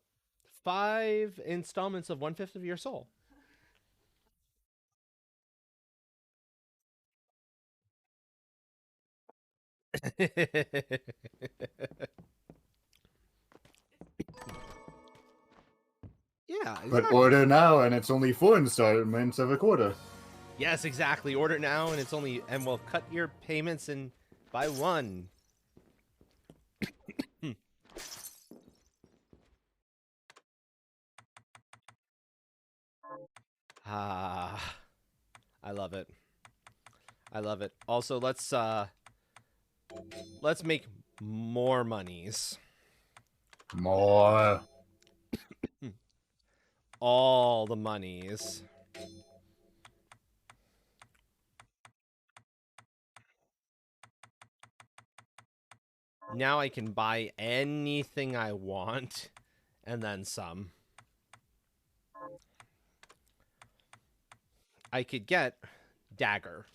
installments of 1/5 of your soul. Yeah, But exactly. order now, and it's only 4 installments of a quarter. Yes, exactly. Order now, and we'll cut your payments in by 1. Ah, I love it. I love it. Also, let's make more monies. More. All the monies. Now I can buy anything I want, and then some. I could get Dagger,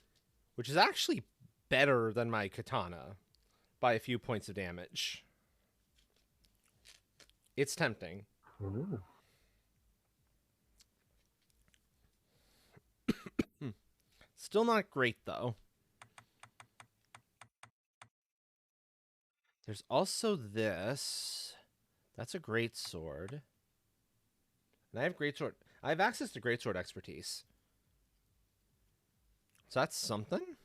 which is actually better than my Katana by a few points of damage. It's tempting. Ooh. Still not great, though. There's also this. That's a great sword. And I have great sword. I have access to great sword expertise. So that's something.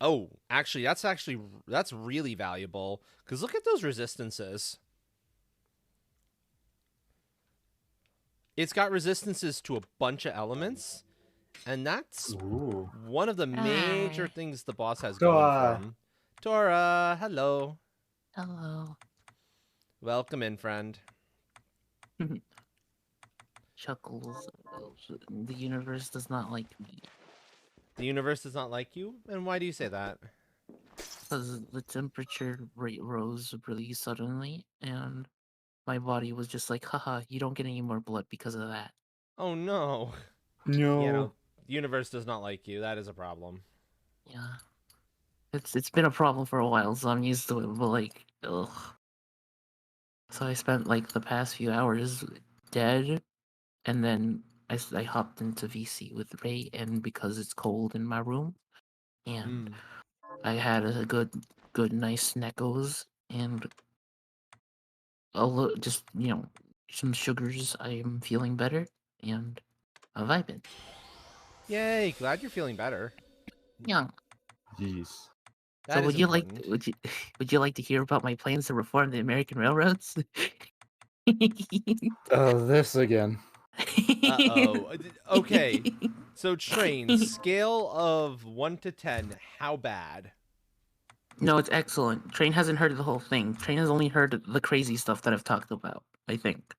Oh, actually, that's really valuable. Because look at those resistances. It's got resistances to a bunch of elements. And that's Ooh. one of the major Hi. things the boss has Tora. going for him. Tora, hello. Hello. Welcome in, friend. Chuckles. The universe does not like me. The universe does not like you? And why do you say that? Because the temperature rate rose really suddenly, and my body was just like, haha, you don't get any more blood because of that. Oh, no. No. You know, the universe does not like you. That is a problem. Yeah. It's been a problem for a while, so I'm used to it, but like, ugh. So I spent like the past few hours dead, and then I hopped into VC with Ray, and because it's cold in my room, and I had a good nice snackos and just some sugars. I am feeling better and I'm vibing. Yay, glad you're feeling better. Yeah. Jeez. That So is would you important. would you like to hear about my plans to reform the American railroads? Oh, this again. Uh-oh. Okay. So, Train, scale of 1 to 10, how bad? No, it's excellent. Train hasn't heard the whole thing. Train has only heard the crazy stuff that I've talked about, I think.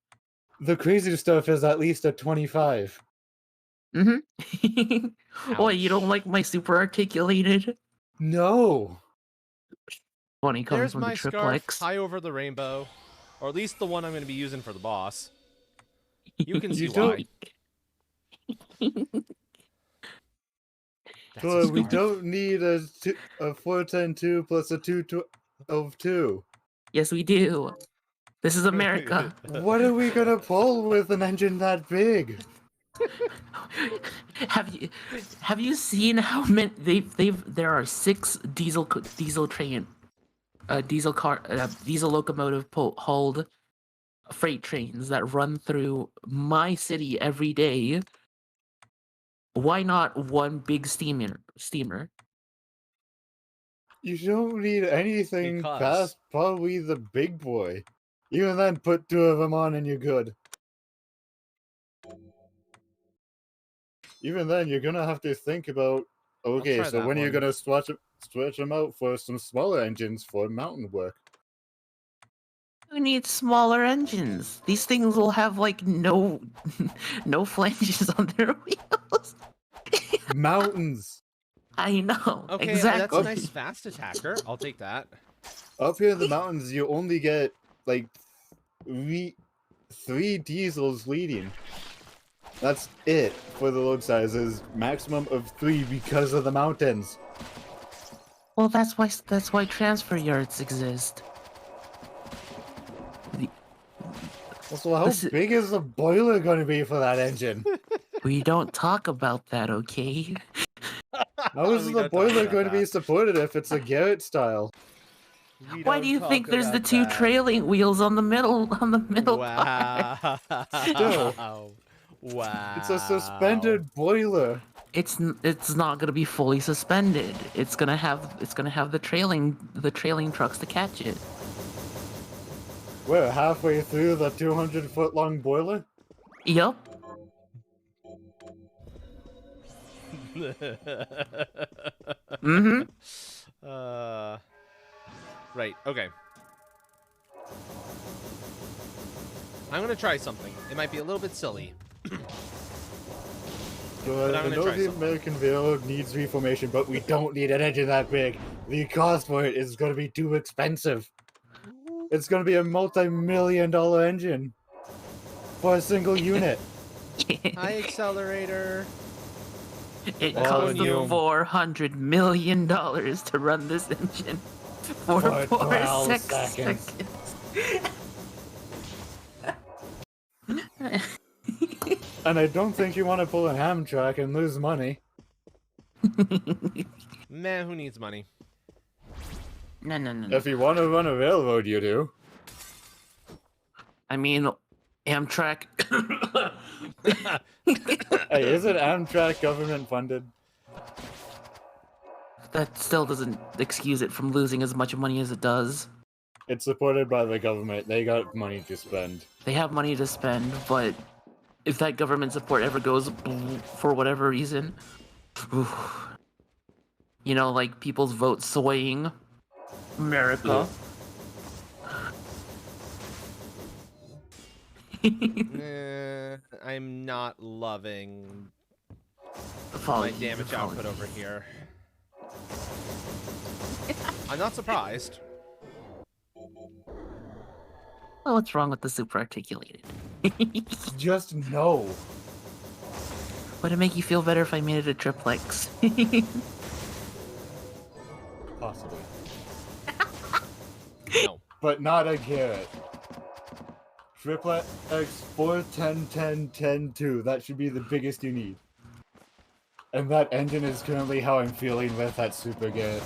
The crazy stuff is at least a 25. Mm-hmm. Oh, you don't Ouch. like my super articulated? No. Funny coming There's from my the scarf triplex. high over the rainbow. Or at least the one I'm going to be using for the boss. You can see You don't- why. That's So a we scarf. don't need a 410-2 plus a 212-2. Yes, we do. This is America. What are we gonna pull with an engine that big? Have you seen how many there are 6 diesel locomotive hauled freight trains that run through my city every day. Why not one big steamer? You don't need anything Because- past probably the big boy. Even then, put 2 of them on and you're good. Even then, you're gonna have to think about, okay, try so that when are you one. gonna switch them out for some smaller engines for mountain work? Who needs smaller engines? These things will have like no flanges on their wheels. Mountains! I know. Okay, exactly. that's a nice fast attacker. I'll take that. Up here in the mountains, you only get, like, 3 diesels leading. That's it for the load sizes. Maximum of 3 because of the mountains. Well, that's why transfer yards exist. Also, how This is- big is the boiler going to be for that engine? We don't talk about that, okay? How is We the don't talk boiler about going to be that. supported if it's a Garrett style? We Why don't do you talk think there's the about 2 that. trailing wheels on the middle part? Wow. Wow. It's a suspended boiler. It's not gonna be fully suspended. It's gonna have the trailing trucks to catch it. We're halfway through the 200-foot long boiler. Yup. Mm-hmm. Right, okay. I'm gonna try something. It might be a little bit silly. Good. I'm I gonna know try the something. American Railroad needs reformation, but we don't need an engine that big. The cost for it is going to be too expensive. It's going to be a multi-million-dollar engine for a single unit. Hi, accelerator. It Well, cost when you- $400 million to run this engine for For 4 12 seconds. And I don't think you want to pull an Amtrak and lose money. Man, who needs money? No. If you want to run a railroad, you do. I mean, Amtrak. Hey, isn't Amtrak government funded? That still doesn't excuse it from losing as much money as it does. It's supported by the government. They got money to spend. They have money to spend, but if that government support ever goes for whatever reason, oof, you know, like people's votes swaying, America. I'm not loving Follow my you, damage follow output you. over here. I'm not surprised. Well, what's wrong with the super articulated? Just no. Would it make you feel better if I made it a triplex? Possibly. No. But not a Garrett. Triplet X 4 10 10 10 2. That should be the biggest you need. And that engine is currently how I'm feeling with that Super Garrett.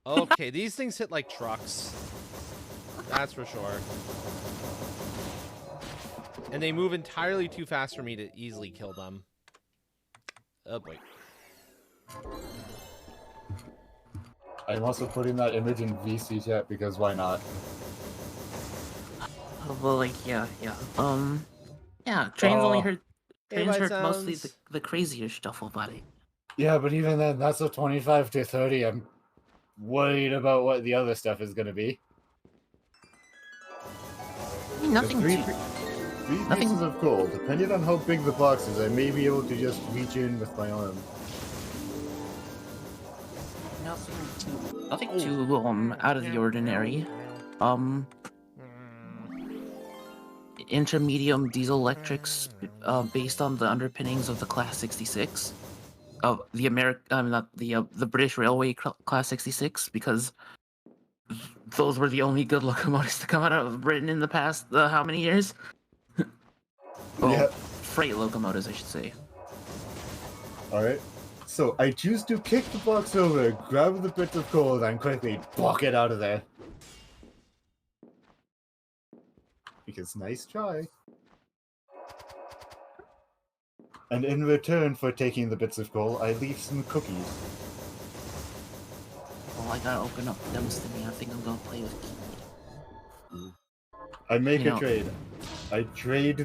Okay, these things hit like trucks. That's for sure. And they move entirely too fast for me to easily kill them. Oh boy. I'm also putting that image in VC chat because why not? Well, like, yeah. Yeah, trains only Oh. heard. Hey, Trains White heard mostly Sounds. the crazier stuff about it. Yeah, but even then, that's a 25 to 30. I'm worried about what the other stuff is going to be. I mean, nothing Three too. Three pieces of coal. Depending on how big the box is, I may be able to just reach in with my arm. Nothing too Nothing too out of the ordinary. Intermedium diesel electrics, based on the underpinnings of the Class 66, of the not the British Railway Class 66, because those were the only good locomotives to come out of Britain in the past how many years? Well, Yeah. freight locomotives, I should say. Alright. So I choose to kick the box over, grab the bits of coal, and quickly block it out of there. Because nice try. And in return for taking the bits of coal, I leave some cookies. Well, I gotta open up Destiny. I think I'm gonna play with Keith. I make You a know- trade. I trade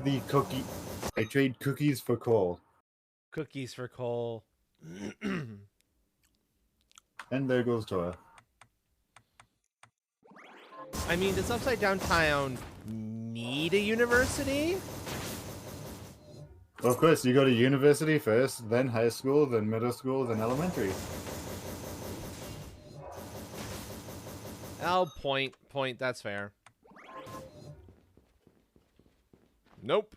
cookies for coal. Cookies for coal. And there goes Tora. I mean, does Upside Down Town need a university? Well, of course, you go to university first, then high school, then middle school, then elementary. Oh, point. That's fair. Nope.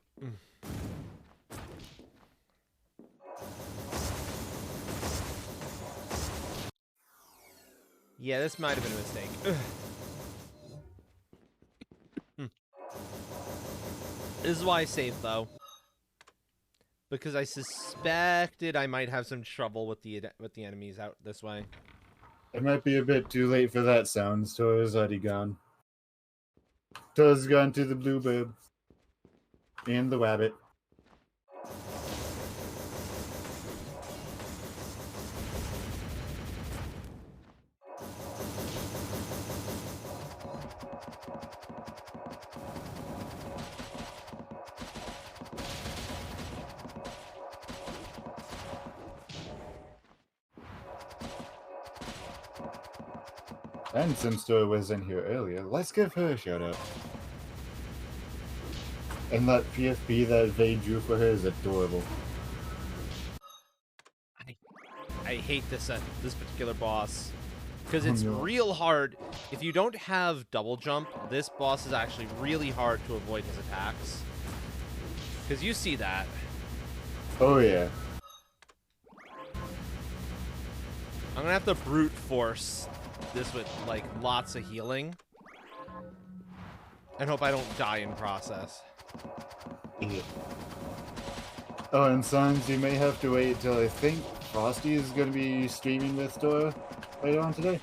Yeah, this might have been a mistake. This is why I saved, though. Because I suspected I might have some trouble with the enemies out this way. It might be a bit too late for that sounds. Tora's already gone. Tora's gone to the bluebird. And the wabbit. And since Tora was in here earlier, let's give her a shout out. And that PFP that they drew for her is adorable. I hate this particular boss. Because Oh, it's no. real hard. If you don't have double jump, this boss is actually really hard to avoid his attacks. Because you see that. Oh yeah. I'm gonna have to brute force this with, like, lots of healing. And hope I don't die in process. Yeah. Oh, and Sans, you may have to wait till I think Frosty is going to be streaming with Tora later on today.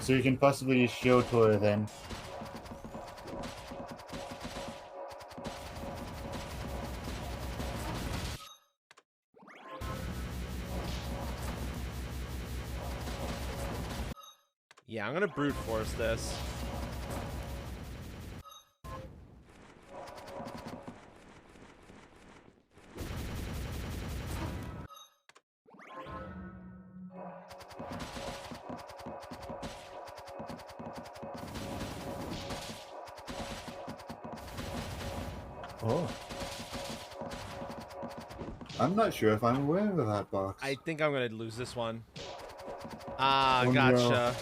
So you can possibly show Tora then. Yeah, I'm gonna brute force this. Oh. I'm not sure if I'm aware of that box. I think I'm gonna lose this one. Ah, Oh, no. gotcha.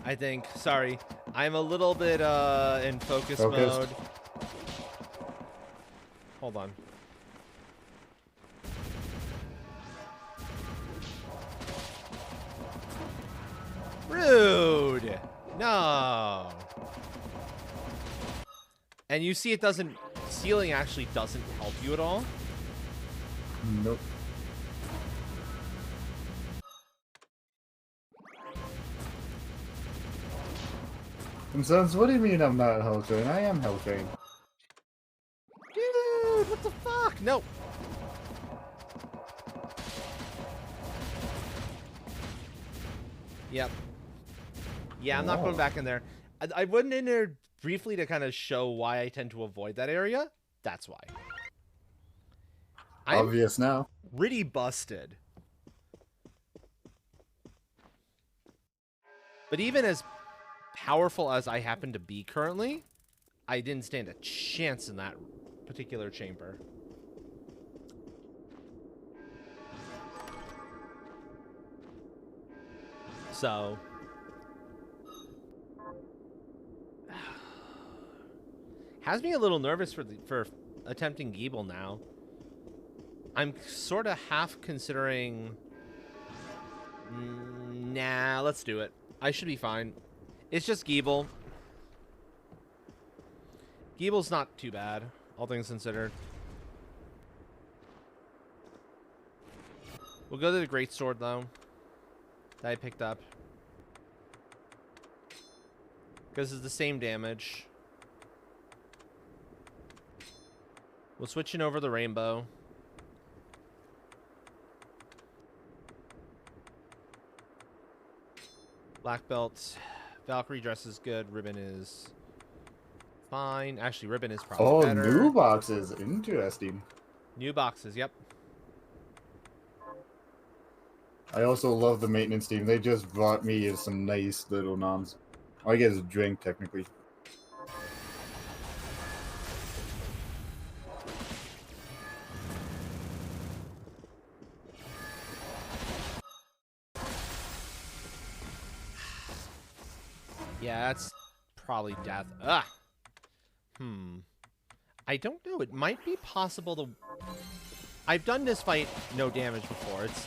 I think. Sorry. I'm a little bit in focus Focused. mode. Hold on. Rude! No! And you see it doesn't... Sealing actually doesn't help you at all. Nope. And Sans, what do you mean I'm not Hell Train? I am Hell Train. Dude, what the fuck? No. Yep. Yeah, I'm not Oh. going back in there. I went in there briefly to kind of show why I tend to avoid that area. That's why. I'm Obvious now. pretty busted. But even as powerful as I happen to be currently, I didn't stand a chance in that particular chamber. So has me a little nervous for attempting Giebel now. I'm sort of half considering. Nah, let's do it. I should be fine. It's just Giebel. Giebel's not too bad, all things considered. We'll go to the Greatsword, though, that I picked up. Because it's the same damage. We'll switch in over the Rainbow. Black belt. Valkyrie dress is good. Ribbon is fine. Actually, Ribbon is probably better. New boxes. Interesting. New boxes, yep. I also love the maintenance team. They just brought me some nice little noms. I guess a drink, technically. Yeah, that's probably death. Ah! I don't know. It might be possible to... I've done this fight no damage before. It's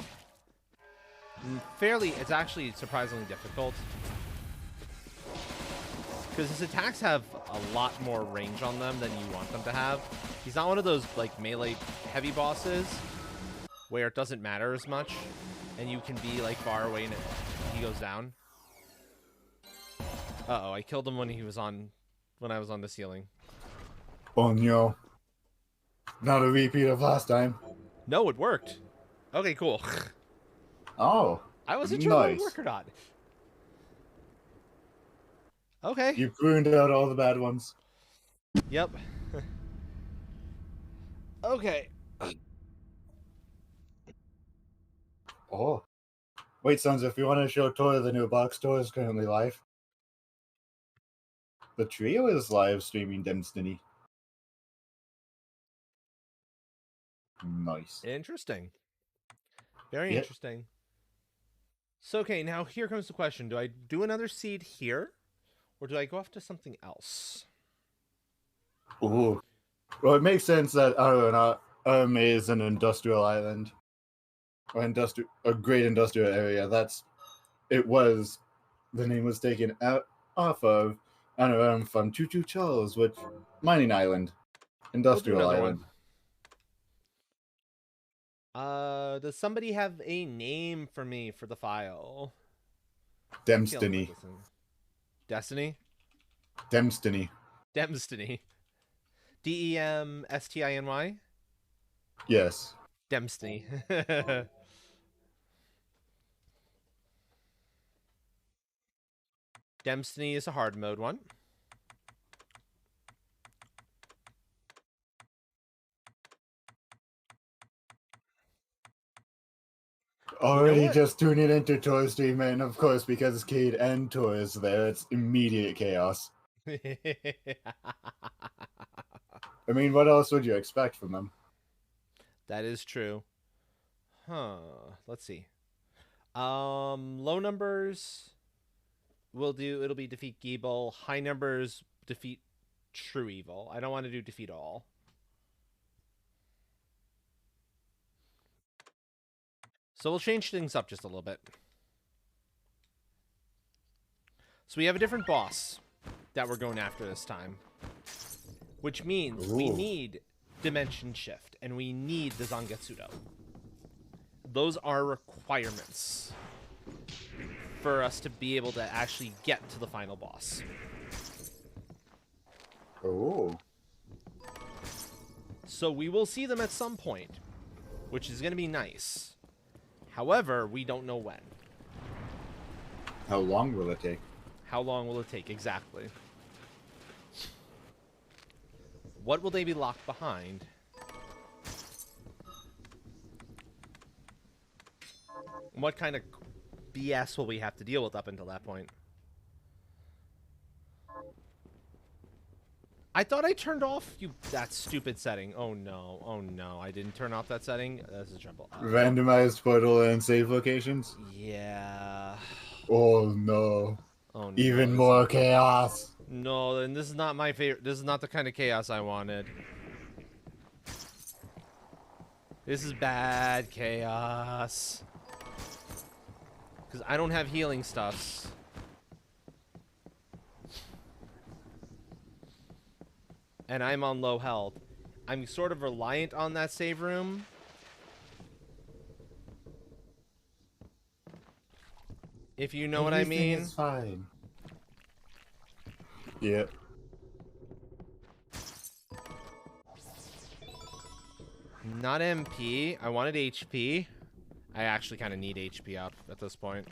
it's actually surprisingly difficult. Because his attacks have a lot more range on them than you want them to have. He's not one of those, like, melee heavy bosses where it doesn't matter as much. And you can be, like, far away and he goes down. Uh-oh, I killed him when I was on the ceiling. Oh no. Not a repeat of last time. No, it worked. Okay, cool. Oh. I wasn't sure if it would nice. work or not. Okay. You pruned out all the bad ones. Yep. Okay. Oh. Wait, Sons, if you want to show Tor the new box, Tor is currently live. The trio is live streaming Destiny. Nice. Interesting. Very Yep. interesting. So, okay, now here comes the question. Do I do another seed here? Or do I go off to something else? Ooh. Well, it makes sense that Arame is an industrial island. Or a great industrial area. The name was taken off of Anaram from Choo Choo Charles, which mining island. Industrial another island. one. Does somebody have a name for me for the file? Destiny. Destiny? Destiny. Demstiny. Demstiny? Yes. Destiny. Destiny is a hard mode one. Already what? just tuning into Tor stream, and of course, because Cade and Tor is there, it's immediate chaos. I mean, what else would you expect from them? That is true. Huh. Let's see. Low numbers it'll be defeat Giebel. High numbers defeat True Evil. I don't want to do defeat all. So we'll change things up just a little bit. So we have a different boss that we're going after this time. Which means we need Dimension Shift, and we need the Zangetsudo. Those are requirements for us to be able to actually get to the final boss. Oh. So we will see them at some point, which is going to be nice. However, we don't know when. How long will it take? How long will it take? Exactly. What will they be locked behind? What kind of BS will we have to deal with up until that point? I thought I turned off that stupid setting. Oh no, I didn't turn off that setting. That's a trouble. Randomized portal and save locations? Yeah. Oh no. Oh no. Even more chaos. No, then this is not my favorite. This is not the kind of chaos I wanted. This is bad chaos. Because I don't have healing stuffs. And I'm on low health. I'm sort of reliant on that save room. If you know what I mean. It's fine. Yep. Not MP. I wanted HP. I actually kind of need HP up at this point.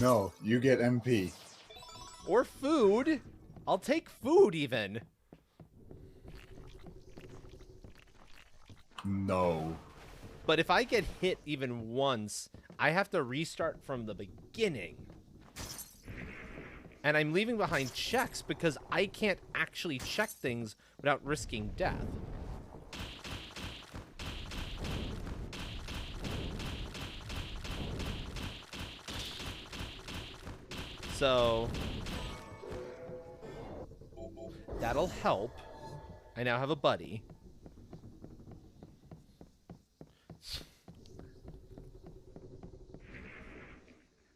No, you get MP. Or food. I'll take food even. No. But if I get hit even once, I have to restart from the beginning. And I'm leaving behind checks because I can't actually check things without risking death. So that'll help. I now have a buddy.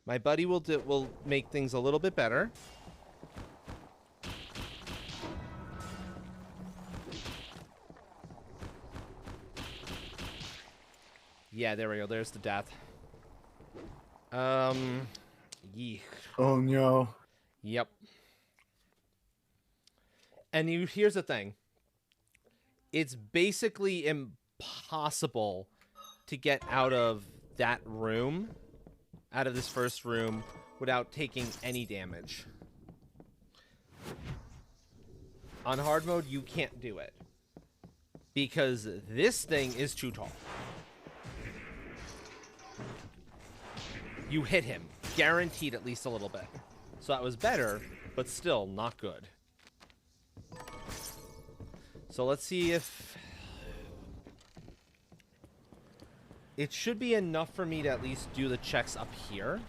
My buddy will make things a little bit better. Yeah, there we go. There's the death. Yeek. Oh no. Yep. And here's the thing. It's basically impossible to get out of that room, out of this first room, without taking any damage. On hard mode, you can't do it. Because this thing is too tall. You hit him. Guaranteed at least a little bit. So that was better, but still not good. So let's see if... It should be enough for me to at least do the checks up here.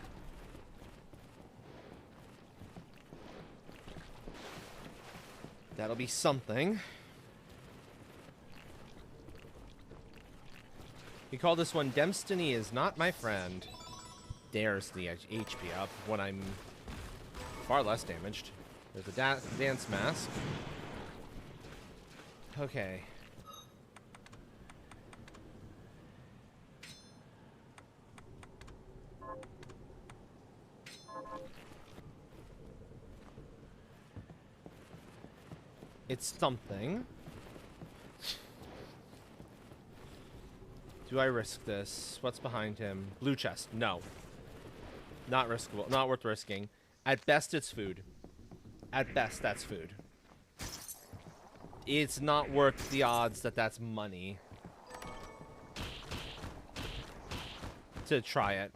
That'll be something. We call this one Destiny is not my friend. There's the HP up when I'm far less damaged. There's a dance mask. Okay. It's something. Do I risk this? What's behind him? Blue chest. No. Not riskable. Not worth risking. At best, it's food. At best, that's food. It's not worth the odds that that's money. To try it.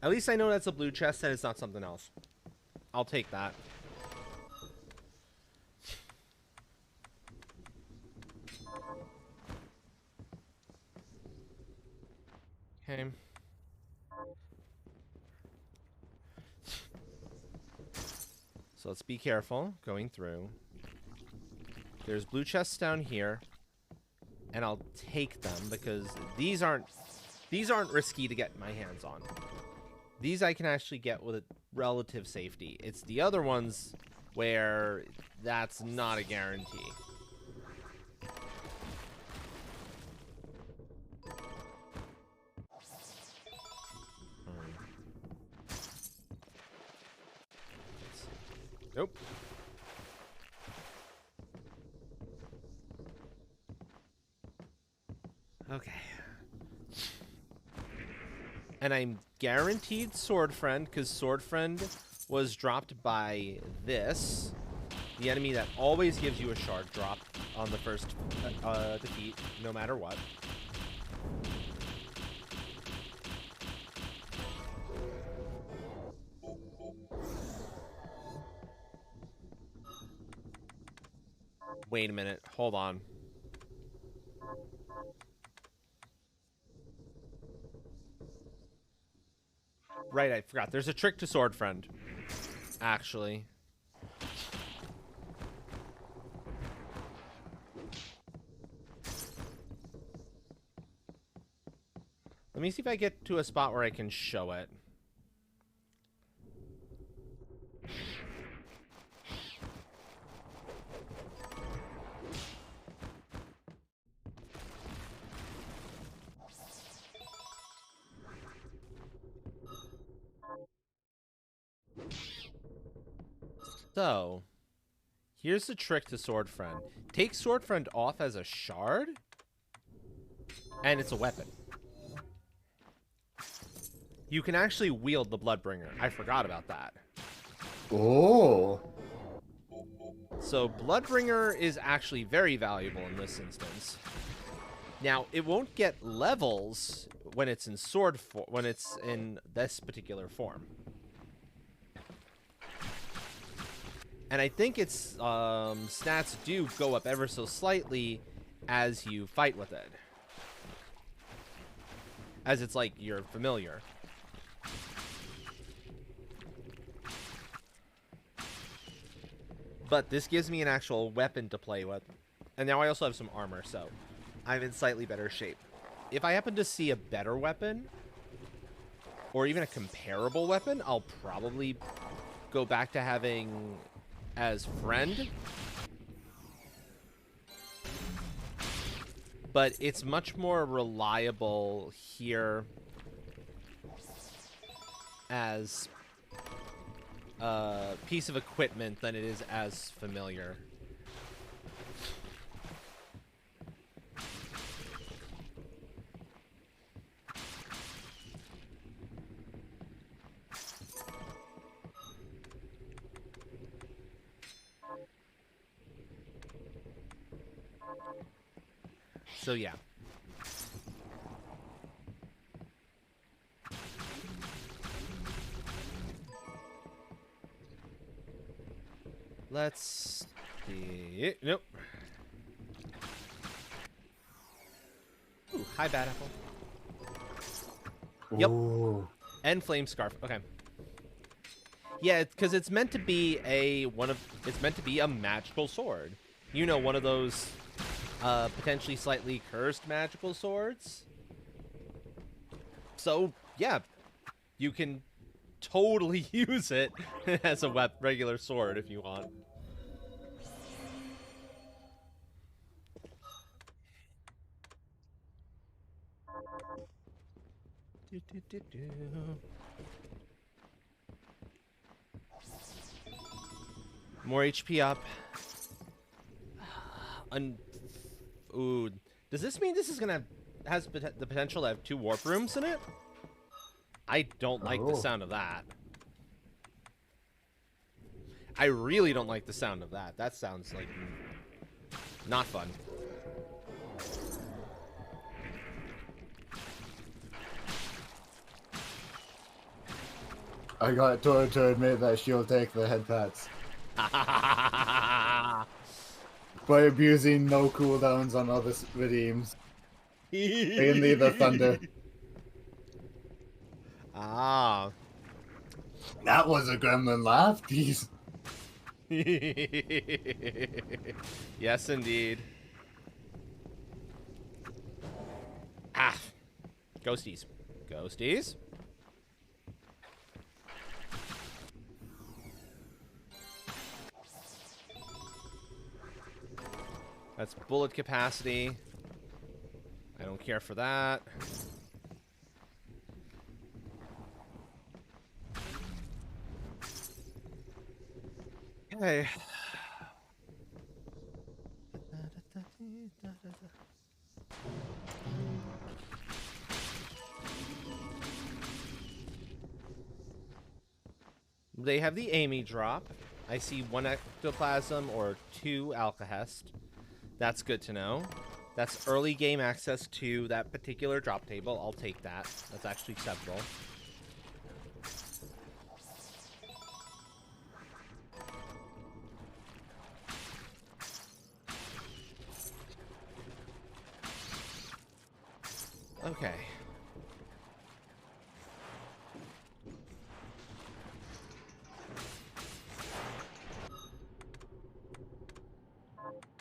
At least I know that's a blue chest and it's not something else. I'll take that. Okay. So let's be careful going through. There's blue chests down here. And I'll take them because these aren't risky to get my hands on. These I can actually get with a relative safety. It's the other ones where that's not a guarantee. Nope. Okay. And I'm guaranteed Sword Friend, because Sword Friend was dropped by this. The enemy that always gives you a shard drop on the first defeat, no matter what. Wait a minute. Hold on. Right, I forgot. There's a trick to Sword Friend, actually. Let me see if I get to a spot where I can show it. So, here's the trick to Sword Friend. Take Sword Friend off as a shard, and it's a weapon. You can actually wield the Bloodbringer. I forgot about that. Oh. So Bloodbringer is actually very valuable in this instance. Now, it won't get levels when it's in when it's in this particular form. And I think its stats do go up ever so slightly as you fight with it. As it's like you're familiar. But this gives me an actual weapon to play with. And now I also have some armor, so I'm in slightly better shape. If I happen to see a better weapon, or even a comparable weapon, I'll probably go back to having as friend. But it's much more reliable here as a piece of equipment than it is as familiar. So yeah. Let's see. Nope. Ooh, hi, Bad Apple. Yep. Ooh. And Flame Scarf. Okay. Yeah, because it's meant to be it's meant to be a magical sword. You know, one of those potentially slightly cursed magical swords. So yeah, you can totally use it as a regular sword if you want. More HP up. Ooh, does this mean this is has the potential to have 2 warp rooms in it? I don't like the sound of that. I really don't like the sound of that. That sounds like not fun. I got Tor to admit that she'll take the head pats. By abusing no cooldowns on other redeems. Mainly the thunder. Ah. That was a gremlin laugh, please. Yes, indeed. Ah. Ghosties. Ghosties. That's bullet capacity. I don't care for that. Okay. They have the Amy drop. I see 1 ectoplasm or 2 alkahest. That's good to know. That's early game access to that particular drop table. I'll take that. That's actually acceptable. Okay.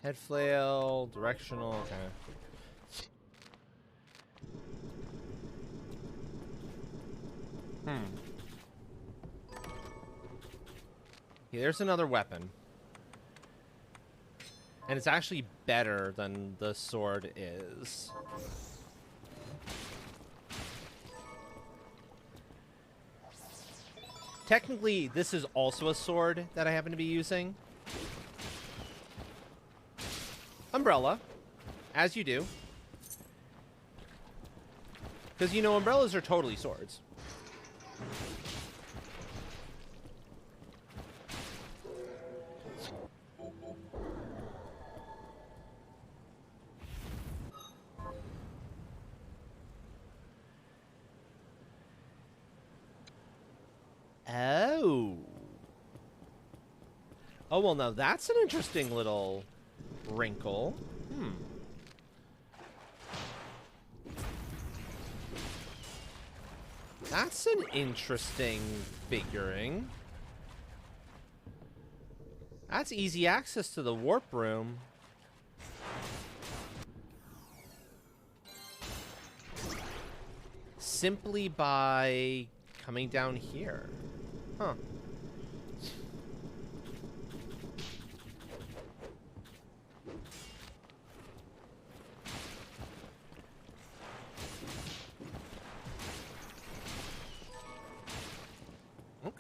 Head flail, directional, okay. Yeah, there's another weapon. And it's actually better than the sword is. Technically, this is also a sword that I happen to be using. Umbrella, as you do. Because, you know, umbrellas are totally swords. Oh. Oh, well, now that's an interesting little wrinkle. That's an interesting figuring. That's easy access to the warp room. Simply by coming down here. Huh.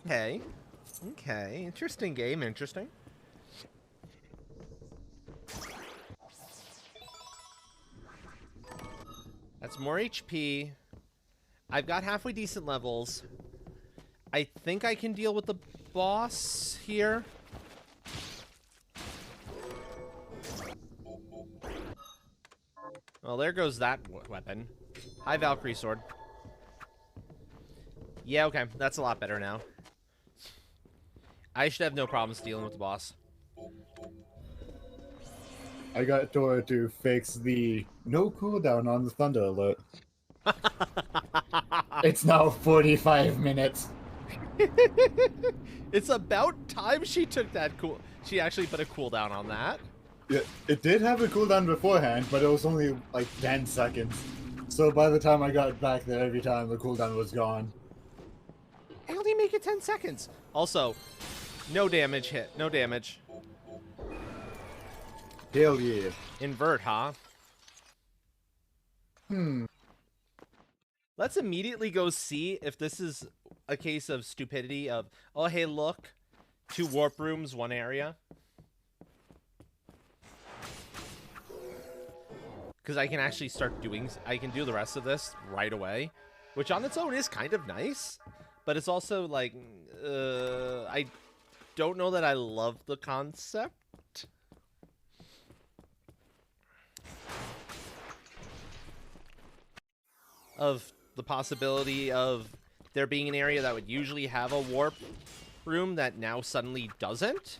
Okay. Okay. Interesting game. Interesting. That's more HP. I've got halfway decent levels. I think I can deal with the boss here. Well, there goes that weapon. Hi, Valkyrie sword. Yeah, okay. That's a lot better now. I should have no problems dealing with the boss. I got Dora to fix the no cooldown on the Thunder Alert. It's now 45 minutes. It's about time she took that She actually put a cooldown on that. Yeah, it did have a cooldown beforehand, but it was only like 10 seconds. So by the time I got back there, every time the cooldown was gone. I only make it 10 seconds. Also, no damage hit. No damage. Hell yeah. Invert, huh? Let's immediately go see if this is a case of stupidity of, oh, hey, look. 2 warp rooms, 1 area. Because I can actually start doing... I can do the rest of this right away. Which on its own is kind of nice. But it's also like... I don't know that I love the concept. Of the possibility of there being an area that would usually have a warp room that now suddenly doesn't.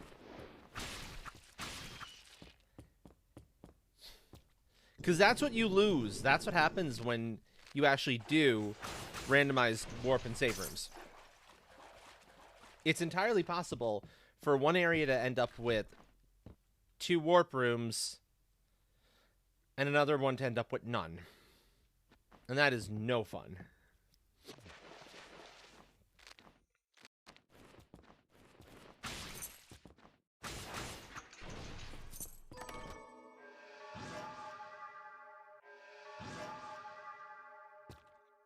Because that's what you lose. That's what happens when you actually do randomized warp and save rooms. It's entirely possible for one area to end up with 2 warp rooms and another one to end up with none. And that is no fun.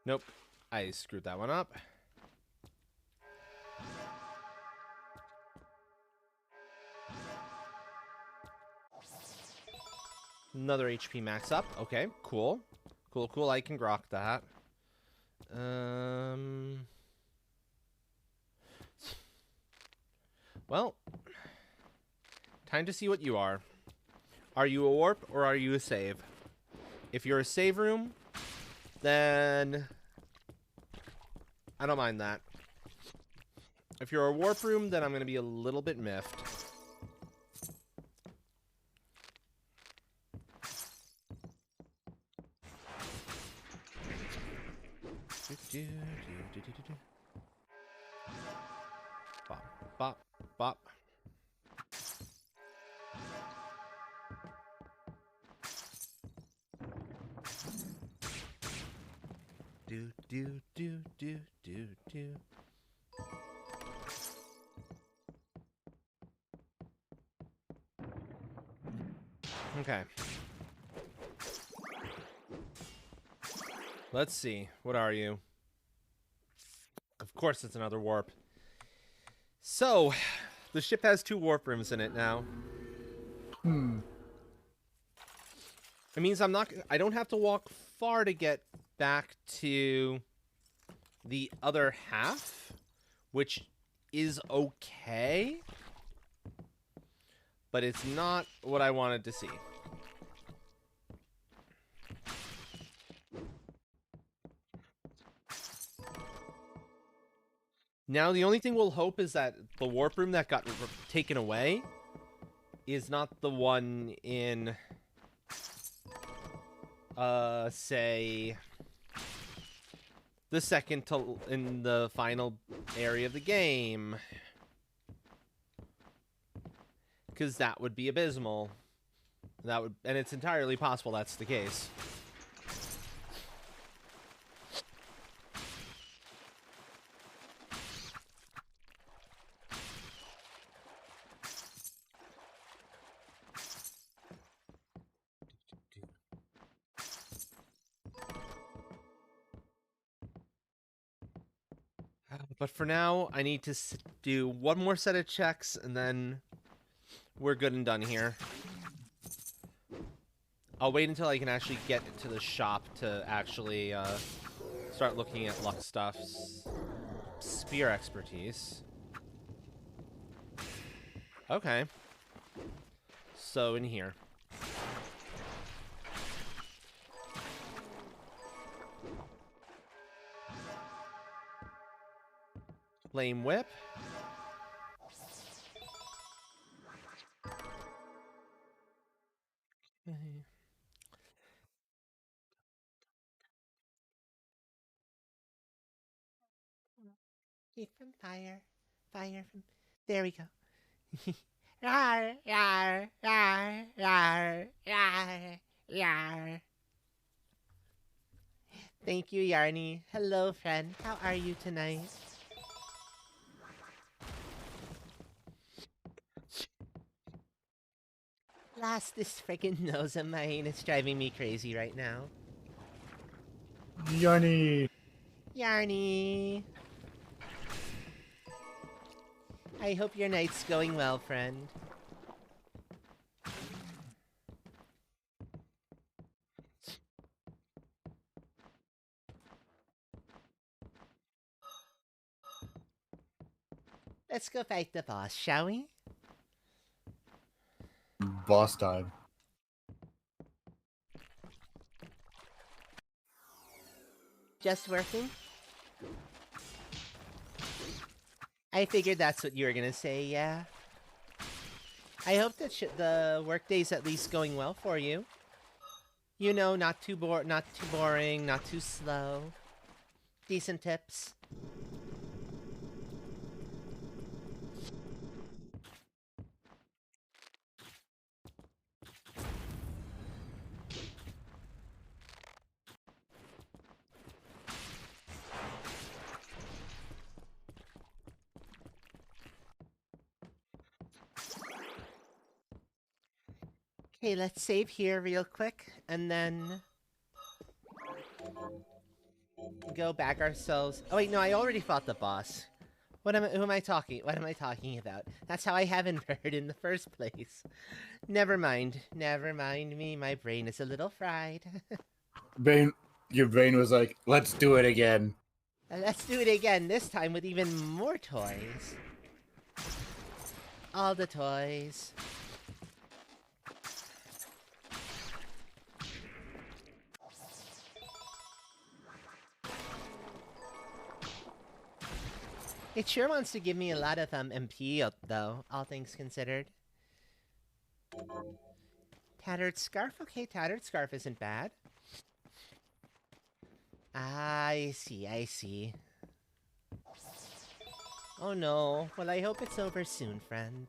Nope. I screwed that one up. Another HP max up. Okay, cool. Cool, cool. I can grok that. Well, time to see what you are. Are you a warp or are you a save? If you're a save room, then I don't mind that. If you're a warp room, then I'm going to be a little bit miffed. Bop, bop, bop. Do do do do do do. Okay. Let's see. What are you? Of course it's another warp. So, the ship has 2 warp rooms in it now. It means I don't have to walk far to get back to the other half, which is okay, but it's not what I wanted to see. Now, the only thing we'll hope is that the warp room that got taken away is not the one in, say, the second to in the final area of the game. Because that would be abysmal. And it's entirely possible that's the case. But for now, I need to do one more set of checks, and then we're good and done here. I'll wait until I can actually get to the shop to actually start looking at luck stuff. Spear expertise. Okay. So in here. Flame whip. From fire. Fire from... There we go. Yar, yar, yar, yar, yar, yar. Thank you, Yarny. Hello, friend. How are you tonight? Lost this friggin' nose of mine. It's driving me crazy right now. Yarny! Yarny! I hope your night's going well, friend. Let's go fight the boss, shall we? Boss died. Just working? I figured that's what you were gonna say, yeah. I hope that the workday's at least going well for you. You know, not too boring, not too slow. Decent tips. Okay, let's save here real quick, and then go back ourselves. Oh wait, no, I already fought the boss. Who am I talking about? That's how I haven't heard in the first place. Never mind me, my brain is a little fried. Your brain was like, let's do it again. Let's do it again, this time with even more toys. All the toys. It sure wants to give me a lot of MP, though, all things considered. Tattered Scarf? Okay, Tattered Scarf isn't bad. I see, I see. Oh no. Well, I hope it's over soon, friend.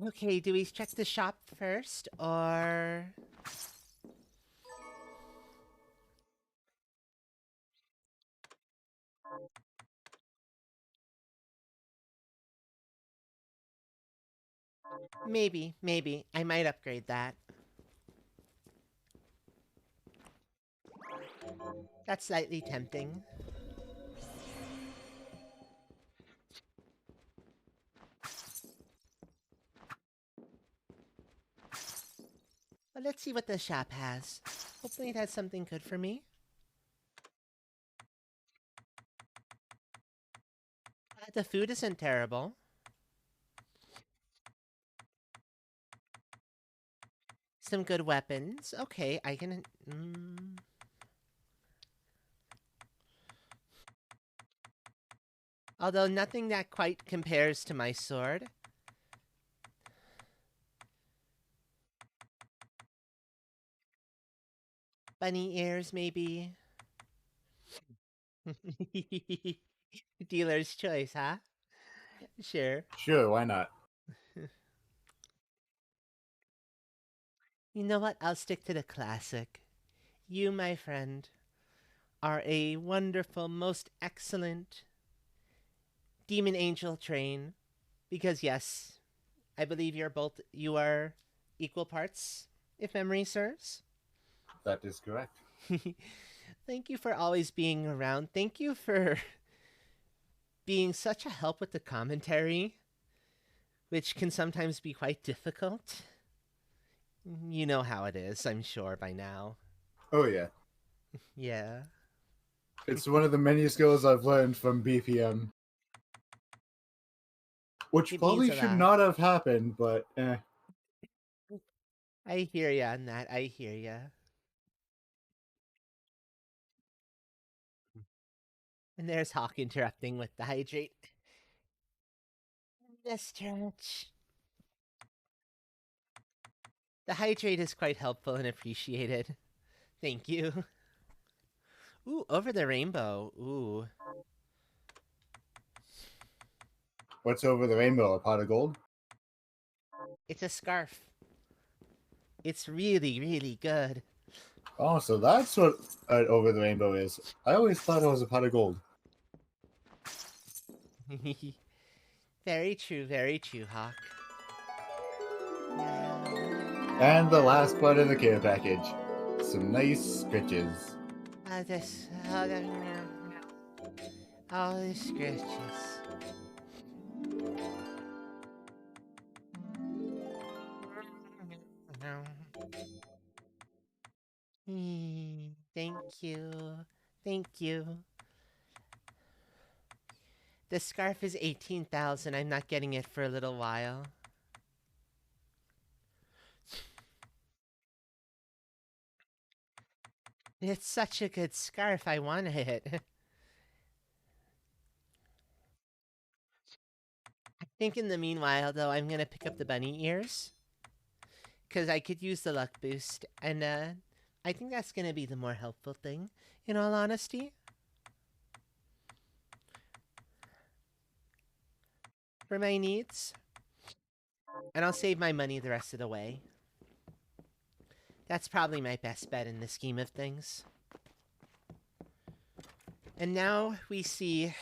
Okay, do we check the shop first, or... Maybe. I might upgrade that. That's slightly tempting. But let's see what the shop has. Hopefully it has something good for me. The food isn't terrible. Some good weapons. Okay, I can... Although nothing that quite compares to my sword. Bunny ears, maybe? Dealer's choice, huh? Sure. Sure, why not? You know what? I'll stick to the classic. You, my friend, are a wonderful, most excellent demon angel train. Because yes, I believe you are equal parts, if memory serves. That is correct. Thank you for always being around. Thank you for being such a help with the commentary, which can sometimes be quite difficult. You know how it is, I'm sure, by now. Oh yeah. Yeah. It's one of the many skills I've learned from BPM. Which It probably means a should lot. not have happened, but eh. I hear ya on that. I hear ya. And there's Hawk interrupting with the hydrate. The stretch. The hydrate is quite helpful and appreciated. Thank you. Ooh, over the rainbow. Ooh. What's over the rainbow? A pot of gold? It's a scarf. It's really, really good. Oh, so that's what over the rainbow is. I always thought it was a pot of gold. Very true, Hawk. And the last part of the care package. Some nice scritches. All the scratches. Thank you. Thank you. The scarf is 18,000. I'm not getting it for a little while. It's such a good scarf. I want it. I think in the meanwhile, though, I'm gonna pick up the bunny ears. Because I could use the luck boost. And I think that's gonna be the more helpful thing, in all honesty. For my needs. And I'll save my money the rest of the way. That's probably my best bet in the scheme of things. And now we see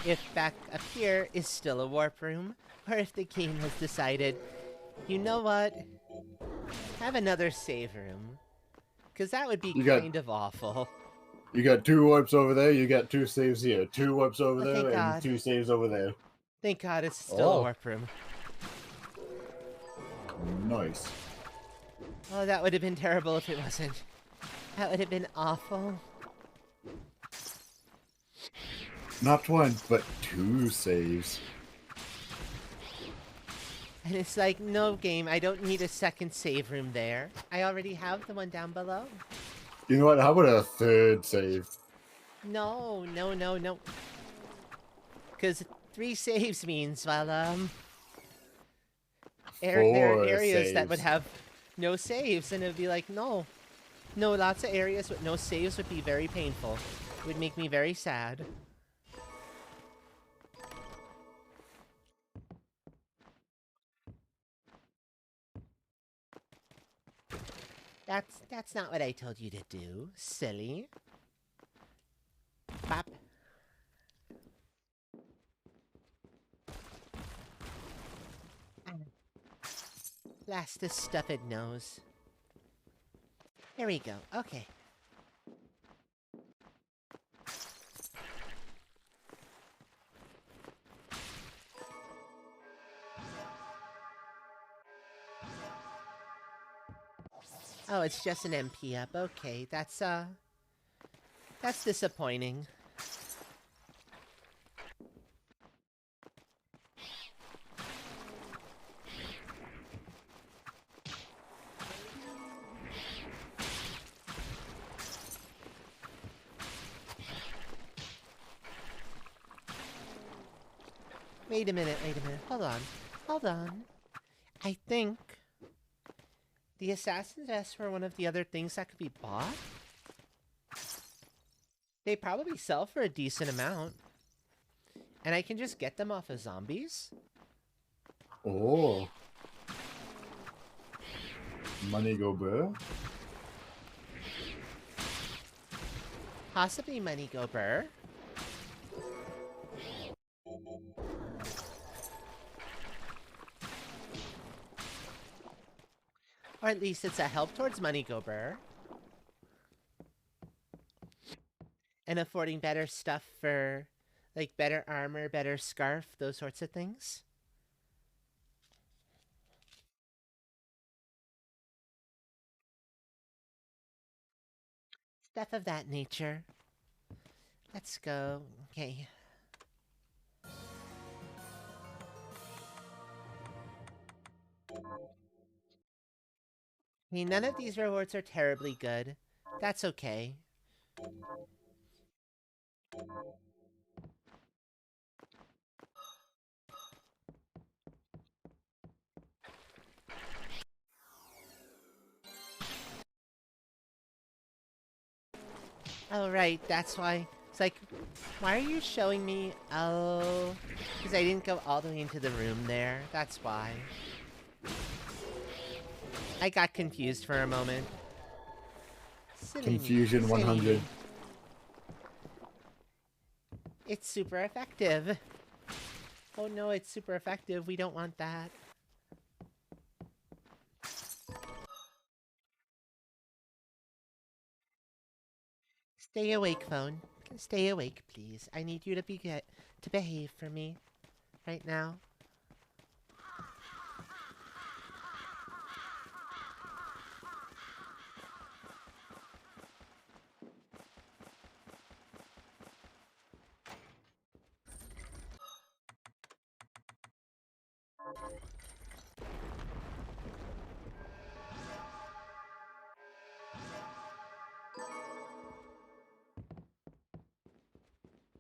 if back up here is still a warp room, or if the game has decided, you know what? Have another save room. Because that would be kind of awful. You got 2 warps over there, you got 2 saves here. 2 warps over there, thank and God. 2 saves over there. Thank God it's still a warp room. Nice. Oh, that would have been terrible if it wasn't. That would have been awful. Not 1, but 2 saves. And it's like, no game, I don't need a second save room there. I already have the one down below. You know what? How about a 3rd save? No. Because 3 saves means, well, there are 4 areas that would saves. have no saves, and it would be like, no. No, lots of areas with no saves would be very painful. It would make me very sad. That's not what I told you to do, silly. Bop. Blast this stuffed nose. There we go. Okay. Oh, it's just an MP up. Okay, that's disappointing. Wait a minute, hold on. I think the Assassin's Vest were one of the other things that could be bought. They probably sell for a decent amount. And I can just get them off of zombies? Oh. Money go burr? Possibly Money Go Burr. Or at least it's a help towards Money Go Burr. And affording better stuff for, like, better armor, better scarf, those sorts of things. Stuff of that nature. Let's go. Okay. I mean, none of these rewards are terribly good. That's okay. Oh, right, that's why. It's like, why are you showing me? Oh, because I didn't go all the way into the room there. That's why. I got confused for a moment. Silly me, Confusion silly 100. me. It's super effective. Oh no, it's super effective. We don't want that. Stay awake, phone. Stay awake, please. I need you to to behave for me right now.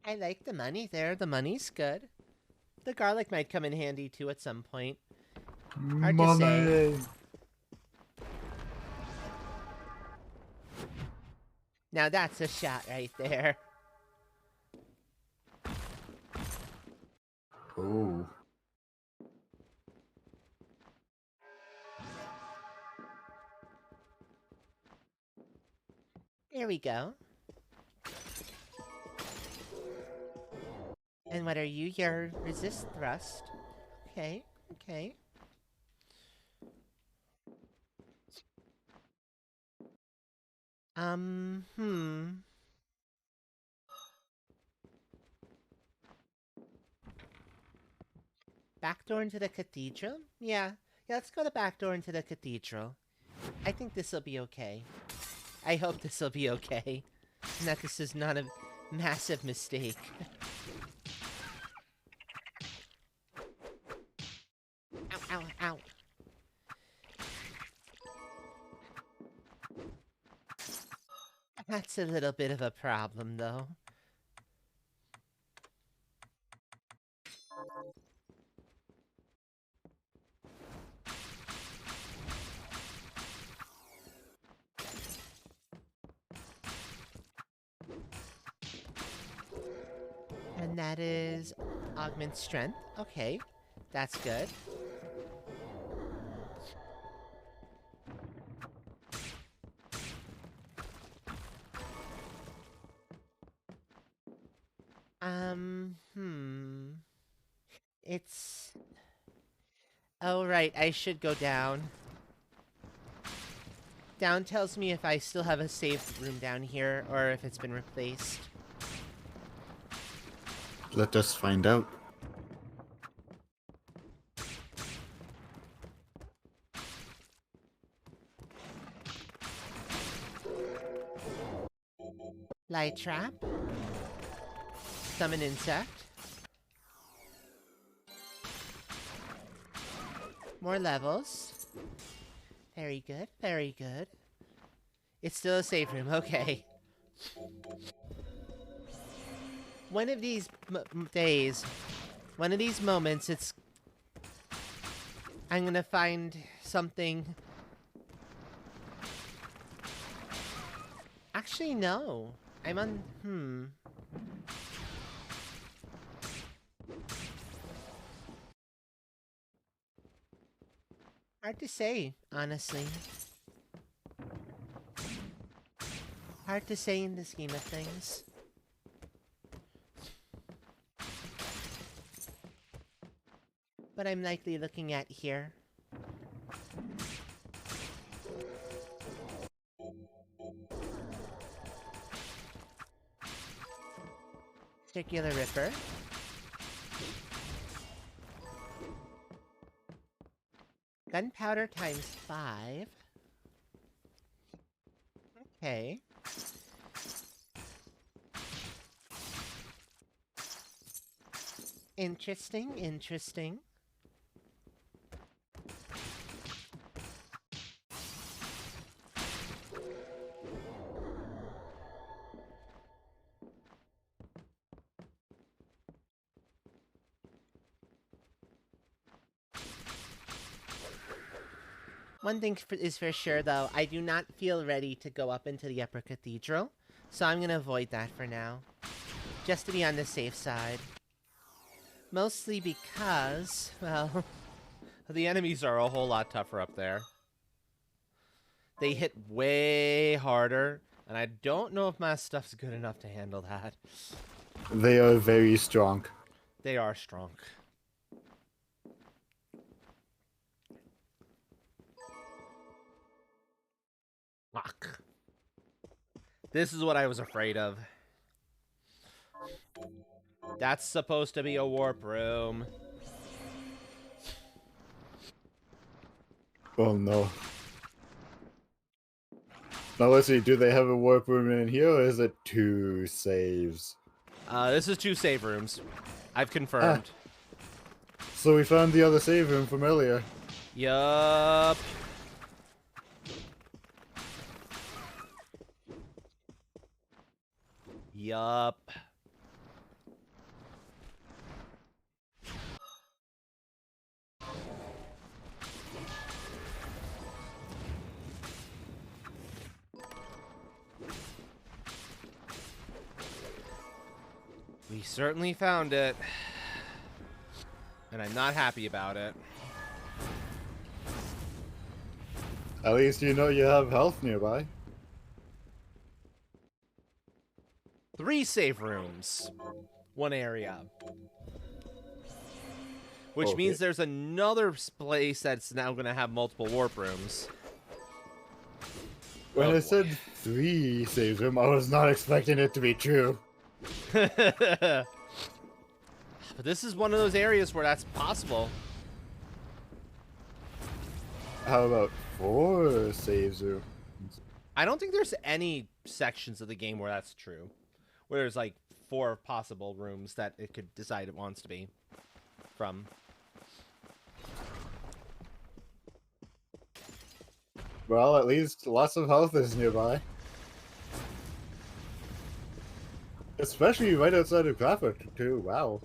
I like the money there. The money's good. The garlic might come in handy too at some point. Hard to say. Money! Now that's a shot right there. Oh. There we go. And what are you? Your resist thrust. Okay, okay. Hmm. Back door into the cathedral? Yeah, let's go to back door into the cathedral. I think this will be okay. I hope this will be okay. And that this is not a massive mistake. Ow, ow, ow. That's a little bit of a problem, though. And that is augment strength. Okay, that's good. It's... Oh, right, I should go down. Down tells me if I still have a save room down here, or if it's been replaced. Let us find out. Light trap. Summon insect. More levels. Very good, very good. It's still a save room, okay. One of these days, one of these moments, I'm gonna find something. Actually, no. I'm on, Hard to say, honestly. Hard to say in the scheme of things. But I'm likely looking at here. Circular Ripper. Gunpowder times 5. Okay. Interesting, interesting. One thing is for sure, though, I do not feel ready to go up into the Upper Cathedral, so I'm going to avoid that for now, just to be on the safe side. Mostly because, well, The enemies are a whole lot tougher up there. They hit way harder, and I don't know if my stuff's good enough to handle that. They are very strong. They are strong. Fuck. This is what I was afraid of. That's supposed to be a warp room. Oh no. Now let's see, do they have a warp room in here, or is it 2 saves? This is 2 save rooms. I've confirmed. So we found the other save room from earlier. Yup. Yup. We certainly found it. And I'm not happy about it. At least you know you have health nearby. 3 save rooms. 1 area. Which Okay. means there's another place that's now going to have multiple warp rooms. When Oh, I boy. said 3 saves room, I was not expecting it to be true. But this is one of those areas where that's possible. How about 4 saves room? I don't think there's any sections of the game where that's true. Where there's like 4 possible rooms that it could decide it wants to be from. Well, at least lots of health is nearby. Especially right outside of Graphic, too. Wow.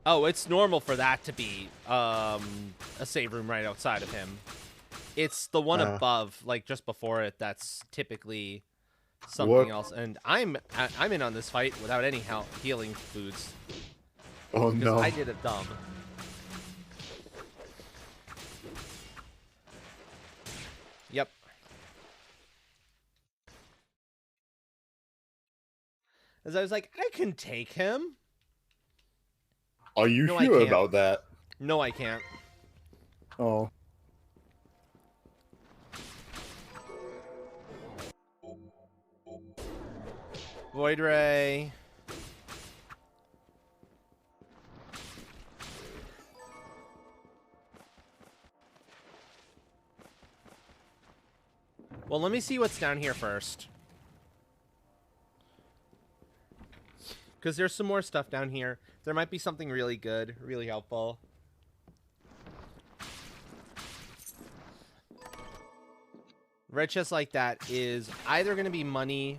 Oh, it's normal for that to be a save room right outside of him. It's the one above, like just before it, that's typically something else. And I'm in on this fight without any healing foods. Oh Because no. I did it dumb. Yep. As I was like, I can take him. Are you No, I sure can't. about that? No, I can't. Oh. Void Ray. Well, let me see what's down here first. Because there's some more stuff down here. There might be something really good, really helpful. Red chest like that is either going to be money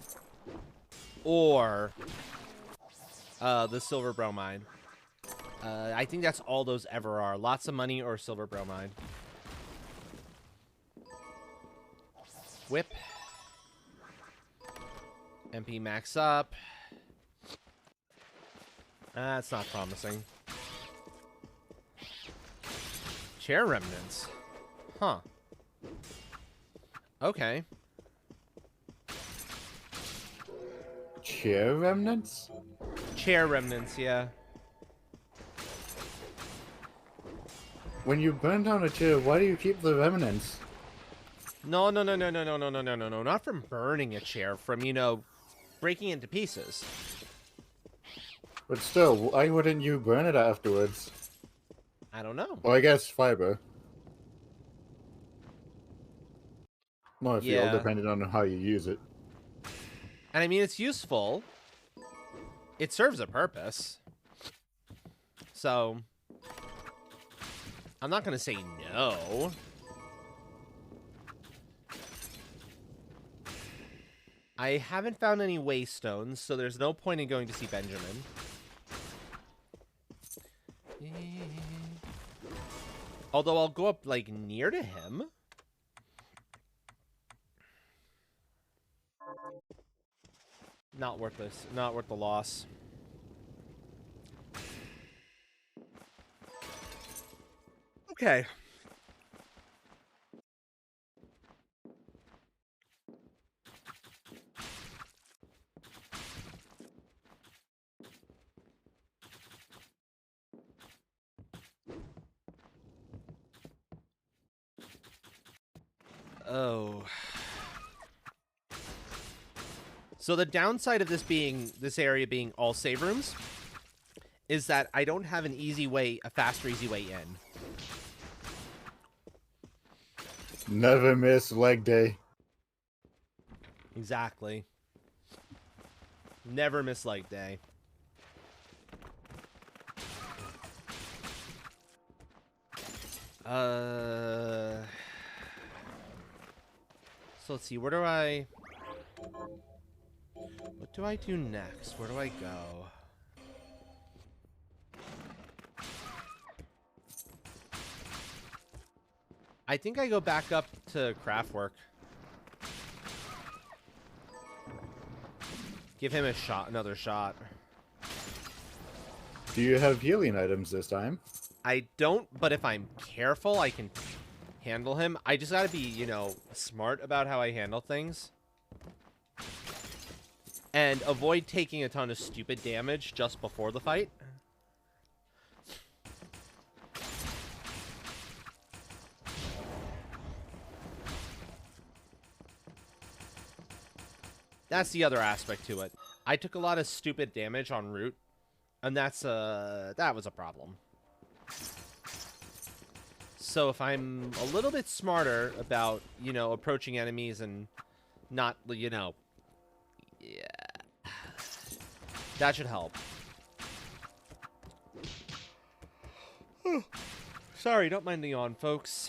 or the silver bromide. I think that's all those ever are. Lots of money or silver bromide. Whip. MP max up. That's not promising. Chair remnants. Huh. Okay. Chair remnants? Chair remnants, yeah. When you burn down a chair, why do you keep the remnants? No, not from burning a chair, from, you know, breaking into pieces. But still, why wouldn't you burn it afterwards? I don't know. Well, I guess fiber. More fuel, Yeah. depending on how you use it. And I mean, it's useful. It serves a purpose. So, I'm not going to say no. I haven't found any waystones, so there's no point in going to see Benjamin. Although I'll go up, like, near to him. Not worth this. Not worth the loss. Okay. Oh. So the downside of this area being all save rooms is that I don't have a faster, easy way in. Never miss leg day. Exactly. Never miss leg day. So let's see, what do I do next? Where do I go? I think I go back up to Craftwork. Give him a shot, another shot. Do you have healing items this time? I don't, but if I'm careful, I can handle him. I just gotta be, you know, smart about how I handle things. And avoid taking a ton of stupid damage just before the fight. That's the other aspect to it. I took a lot of stupid damage en route, and that was a problem. So if I'm a little bit smarter about, you know, approaching enemies and not, you know, yeah, that should help. Sorry, don't mind the yawn, folks.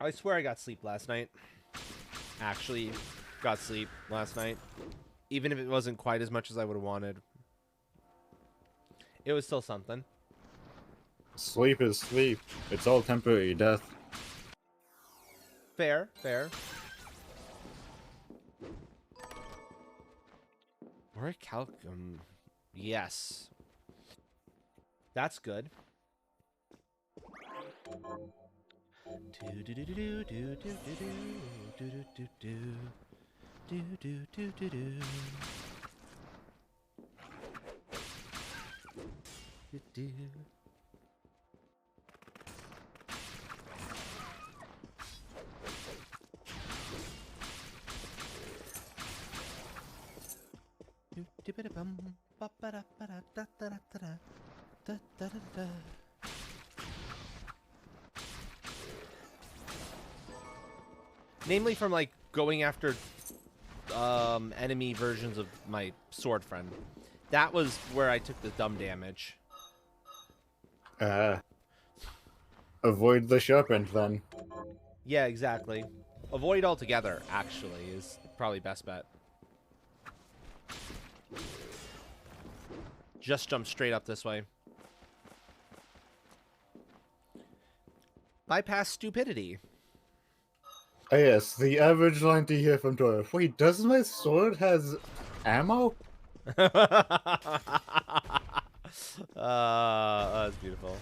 I swear I got sleep last night. Actually, got sleep last night. Even if it wasn't quite as much as I would have wanted. It was still something. Sleep is sleep. It's all temporary death. Fair, fair. Orichalcum. Yes. That's good. Namely from like going after enemy versions of my sword friend. That was where I took the dumb damage. Avoid the sharpened then. Yeah, exactly. Avoid altogether, actually, is probably best bet. Just jump straight up this way. Bypass stupidity. Oh yes, the average line to hear from Dora. Wait, does my sword has ammo? That's beautiful.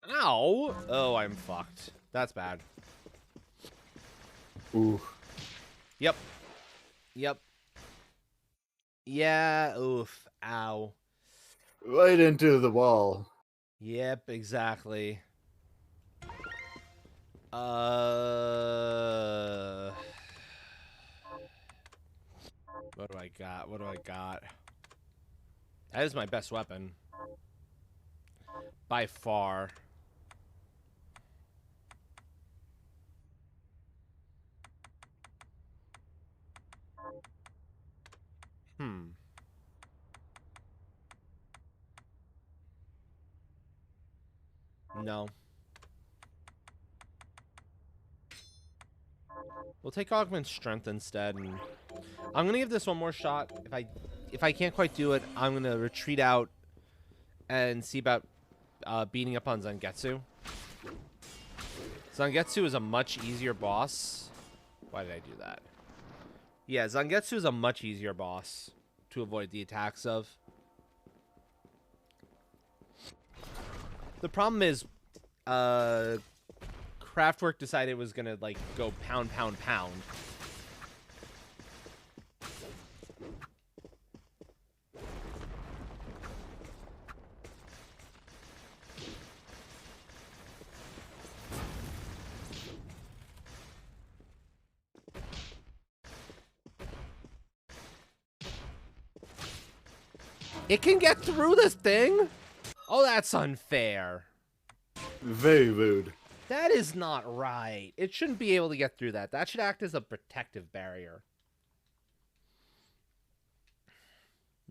Ow! Oh, I'm fucked. That's bad. Ooh. Yep. Yep. Yeah, oof. Ow. Right into the wall. Yep, exactly. What do I got? What do I got? That is my best weapon. By far. No. We'll take Augment Strength instead, and I'm gonna give this one more shot. If I can't quite do it, I'm gonna retreat out and see about beating up on Zangetsu. Zangetsu is a much easier boss. Why did I do that? Yeah, Zangetsu is a much easier boss to avoid the attacks of. The problem is, Kraftwerk decided it was gonna like go pound, pound, pound. It can get through this thing? Oh, that's unfair. Very rude. That is not right. It shouldn't be able to get through that. That should act as a protective barrier.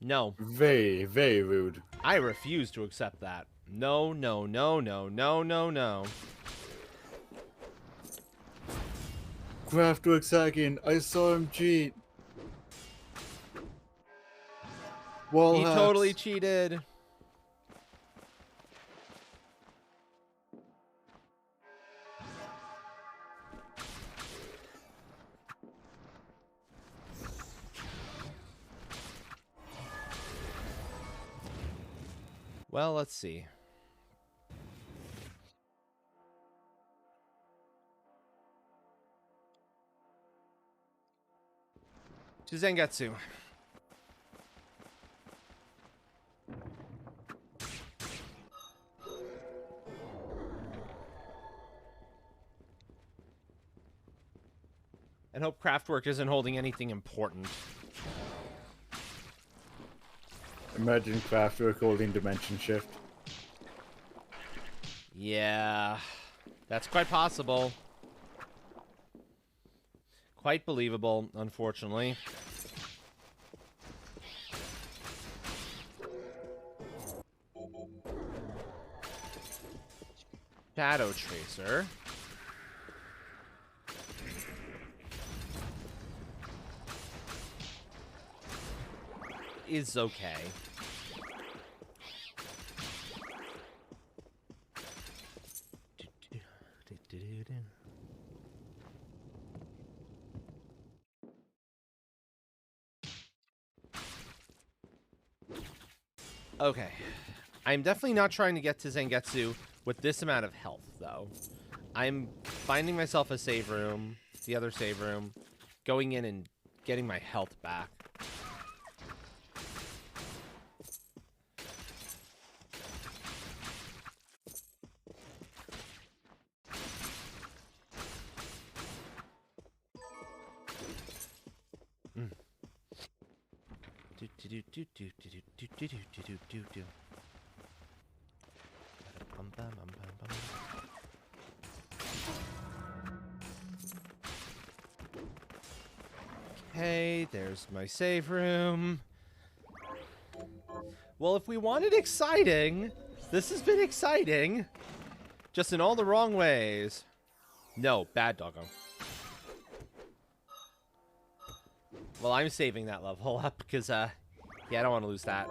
No. Very, very rude. I refuse to accept that. No, no, no, no, no, no, no. Kraftwerk hacking. I saw him cheat. Wall He hacks. totally cheated. Well, let's see. To Zangetsu. And hope Kraftwerk isn't holding anything important. Imagine Kraftwerk holding Dimension Shift. Yeah, that's quite possible. Quite believable, unfortunately. Shadow Tracer. Is okay. Okay. I'm definitely not trying to get to Zangetsu with this amount of health, though. I'm finding myself a save room, the other save room, going in and getting my health back. Okay, there's my save room. Well, if we wanted exciting, this has been exciting. Just in all the wrong ways. No, bad doggo. Well, I'm saving that level up because, yeah, I don't want to lose that.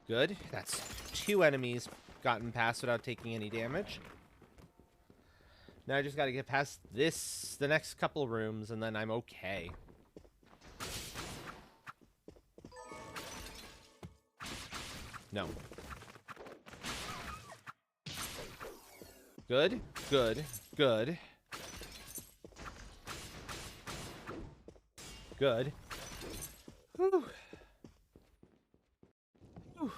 Good. That's 2 enemies gotten past without taking any damage. Now I just gotta get past this, the next couple rooms, and then I'm okay. No. Good, good, good. Good. Whew. Whew.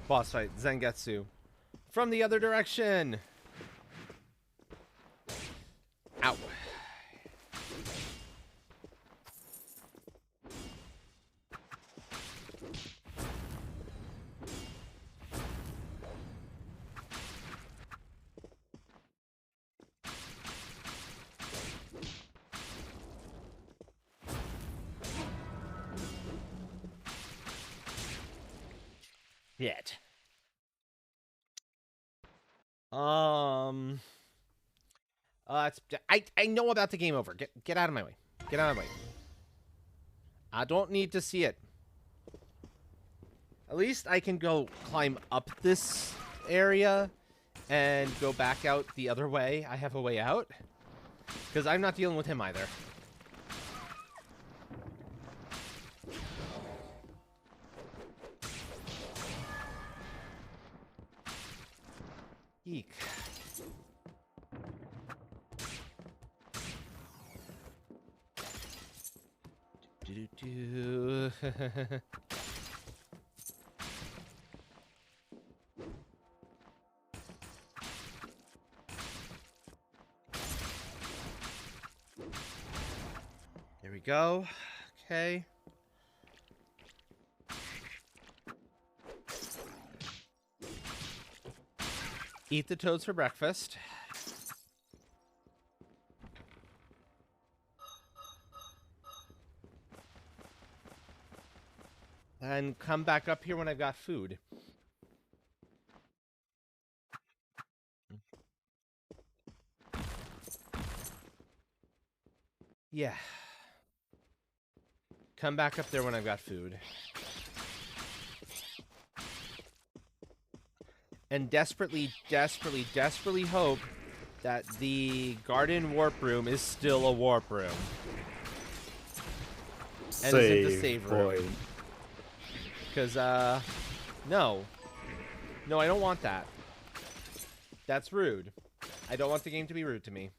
Boss fight, Zangetsu. From the other direction! Ow. Yet. I know about the game over. Get out of my way. Get out of my way. I don't need to see it. At least I can go climb up this area and go back out the other way. I have a way out. Because I'm not dealing with him either. Eek. Do-do-do. There we go. Okay. Eat the toads for breakfast. And come back up here when I've got food. Yeah. Come back up there when I've got food. And desperately, desperately, desperately hope that the garden warp room is still a warp room. And isn't the save room. Because, no. No, I don't want that. That's rude. I don't want the game to be rude to me.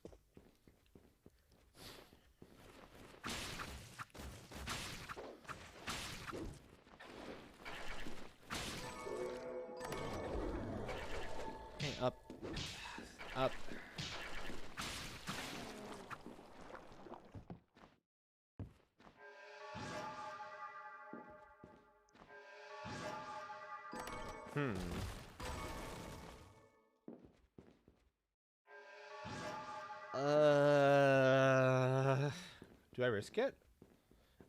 Okay, up. Up. Hmm. Do I risk it?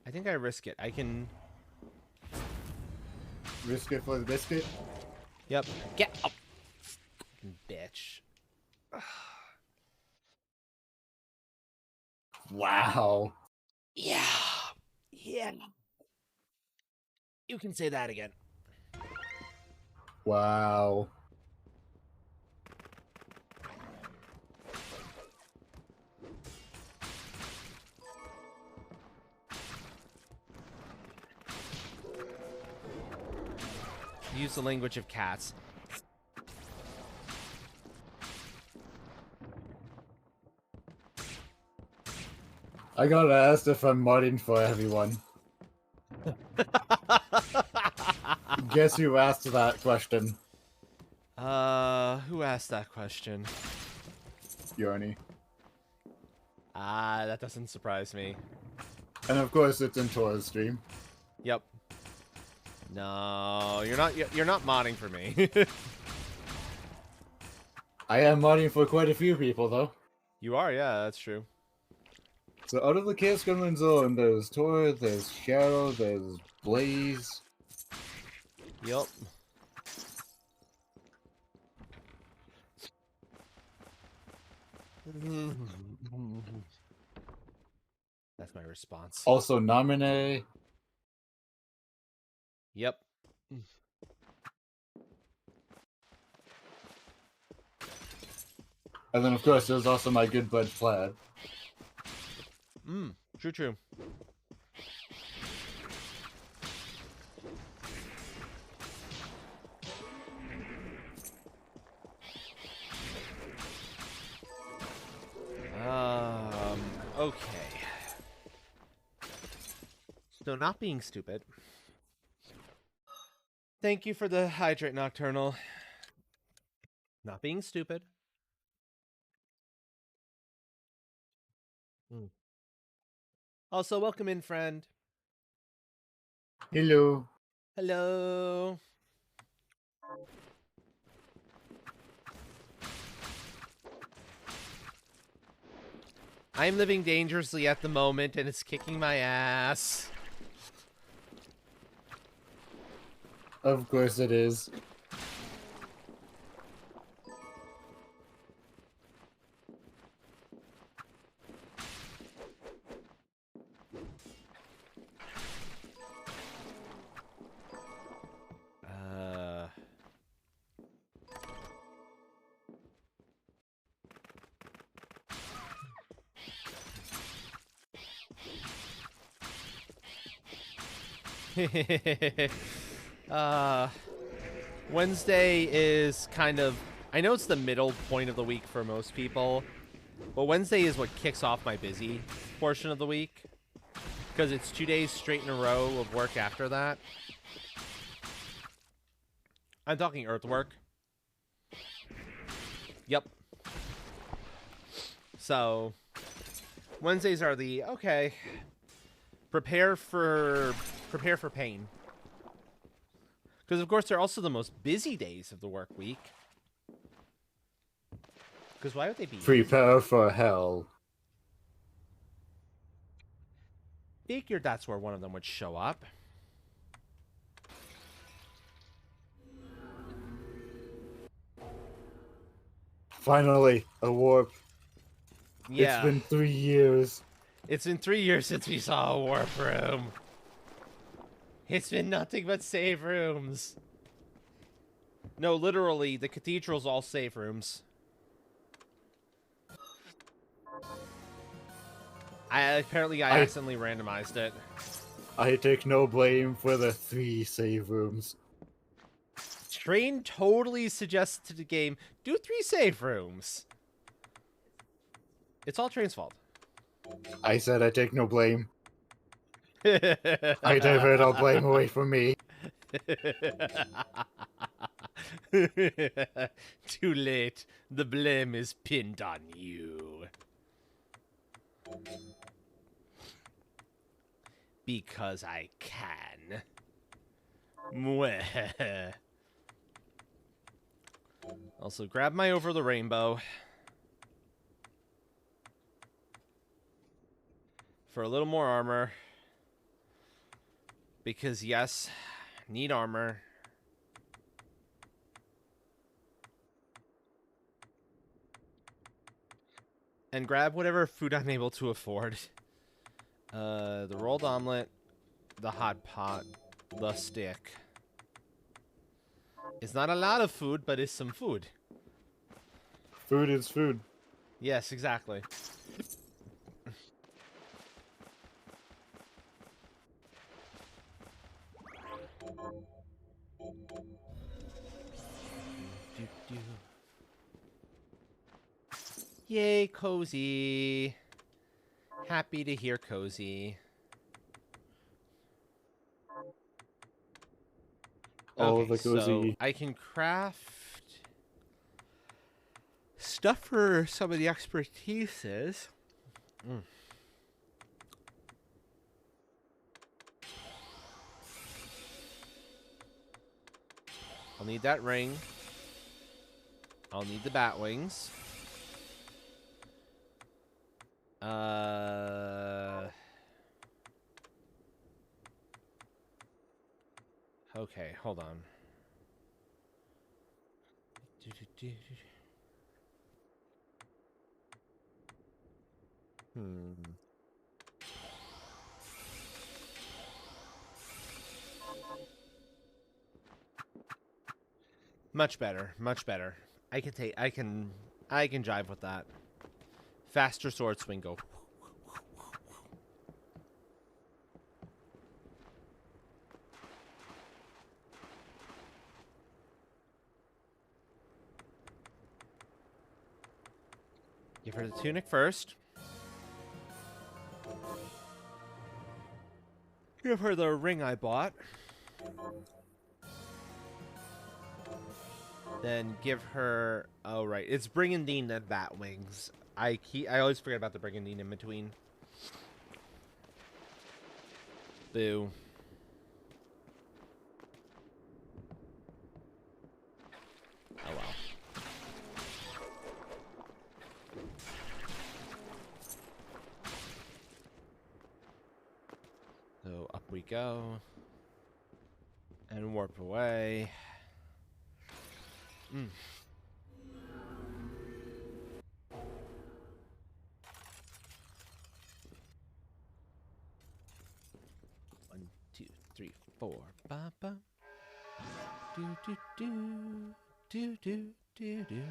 I think I risk it. I can. Risk it for the biscuit. Yep. Get up, bitch. Wow. Yeah. Yeah. You can say that again. Wow. Use the language of cats. I got asked if I'm modding for everyone. Guess who asked that question? Who asked that question? Yorni. That doesn't surprise me. And of course it's in Tora's stream. Yep. No, you're not modding for me. I am modding for quite a few people though. You are, yeah, that's true. So out of the Chaos Gunman Zone, there's Tor, there's Shadow, there's Blaze. Yep. That's my response. Also Namine. Yep. And then of course there's also my good bud Plaid. True. Okay. So not being stupid. Thank you for the hydrate nocturnal. Not being stupid. Also, welcome in, friend. Hello. Hello. I'm living dangerously at the moment, and it's kicking my ass. Of course it is. Wednesday is kind of, I know it's the middle point of the week for most people, but Wednesday is what kicks off my busy portion of the week, because it's 2 days straight in a row of work after that. I'm talking earthwork. Yep. So Wednesdays are the, okay, prepare for pain. Because, of course, they're also the most busy days of the work week. Because why would they be? Prepare for hell. Figured that's where one of them would show up. Finally, a warp. Yeah. It's been 3 years. It's been 3 years since we saw a warp room. It's been nothing but save rooms. No, literally, the cathedral's all save rooms. Apparently I accidentally randomized it. I take no blame for the 3 save rooms. Train totally suggested to the game, do 3 save rooms. It's all Train's fault. I said I take no blame. I divert all blame away from me. Too late. The blame is pinned on you. Because I can. Mwah. Also, grab my Over the Rainbow. For a little more armor. Because, yes, need armor. And grab whatever food I'm able to afford. The rolled omelet, the hot pot, the stick. It's not a lot of food, but it's some food. Food is food. Yes, exactly. Yay, Cozy. Happy to hear Cozy. All Okay, the so Cozy. I can craft stuff for some of the expertises. I'll need that ring. I'll need the bat wings. Okay, hold on. Much better, much better. I can jive with that. Faster sword swing go. Give her the tunic first. Give her the ring I bought. Then give her... Oh, right. It's Brigandine and Bat Wings. I always forget about the Brigandine in between. Boo. Oh, well. So, up we go. And warp away. Mm. One, two, three, four. Ba ba. Do do do do do do do.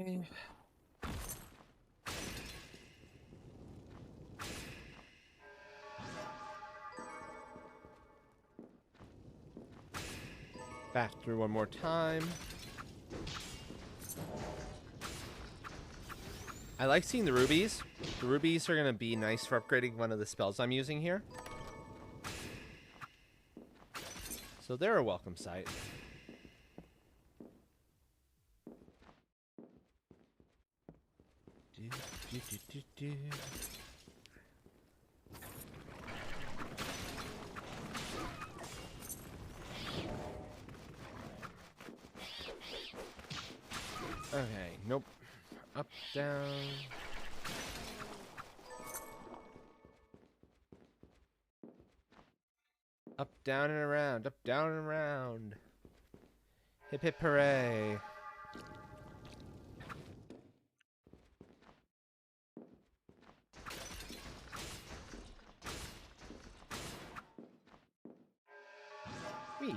Okay. Back through one more time. I like seeing the rubies. The rubies are going to be nice for upgrading one of the spells I'm using here. So they're a welcome sight. Do, do, do, do, do. Okay, nope. Up, down. Up, down, and around. Up, down, and around. Hip, hip, hooray. Whee.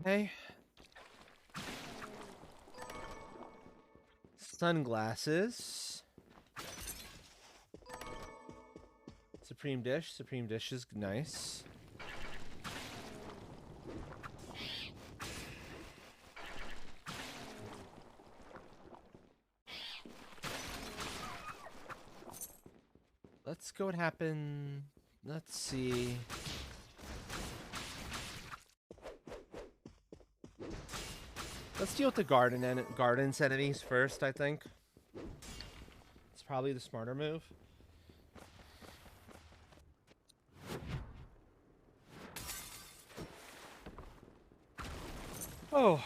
Okay. Sunglasses. Supreme Dish. Supreme Dish is nice. let's go what happened. Let's see. Let's deal with the gardens enemies first, I think. It's probably the smarter move. Oh,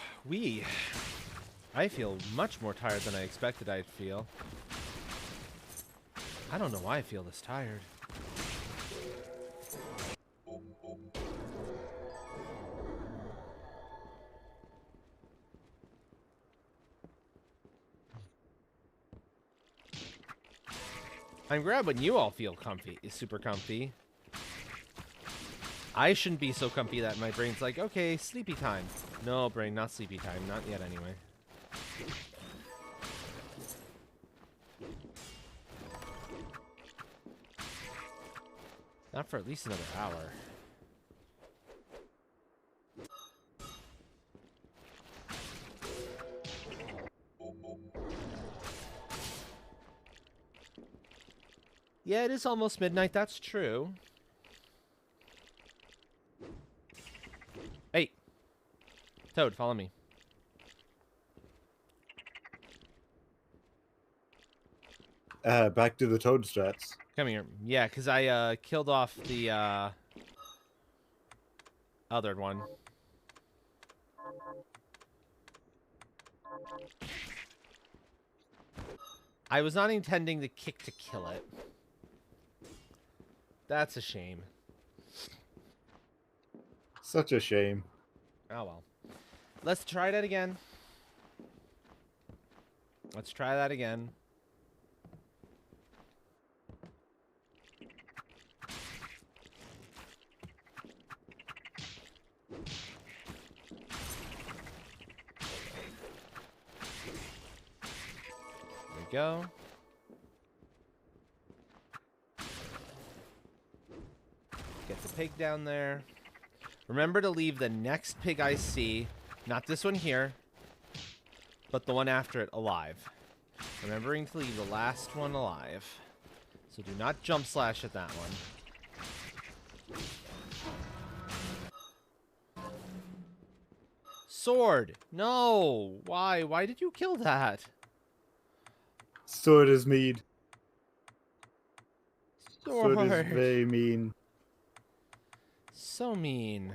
I feel much more tired than I expected I'd feel. I don't know why I feel this tired. I'm glad when you all feel comfy, super comfy. I shouldn't be so comfy that my brain's like, okay, sleepy time. No, brain, not sleepy time. Not yet, anyway. Not for at least another hour. Yeah, it is almost midnight, that's true. Hey! Toad, follow me. Back to the Toad strats. Come here. Yeah, because I killed off the other one. I was not intending to kick to kill it. That's a shame. Such a shame. Oh well. Let's try that again. Let's try that again. There we go. Get the pig down there. Remember to leave the next pig I see, not this one here, but the one after it, alive. Remembering to leave the last one alive. So do not jump slash at that one. Sword! No! Why? Why did you kill that? Sword is mean. Sword! Sword is very mean. So mean.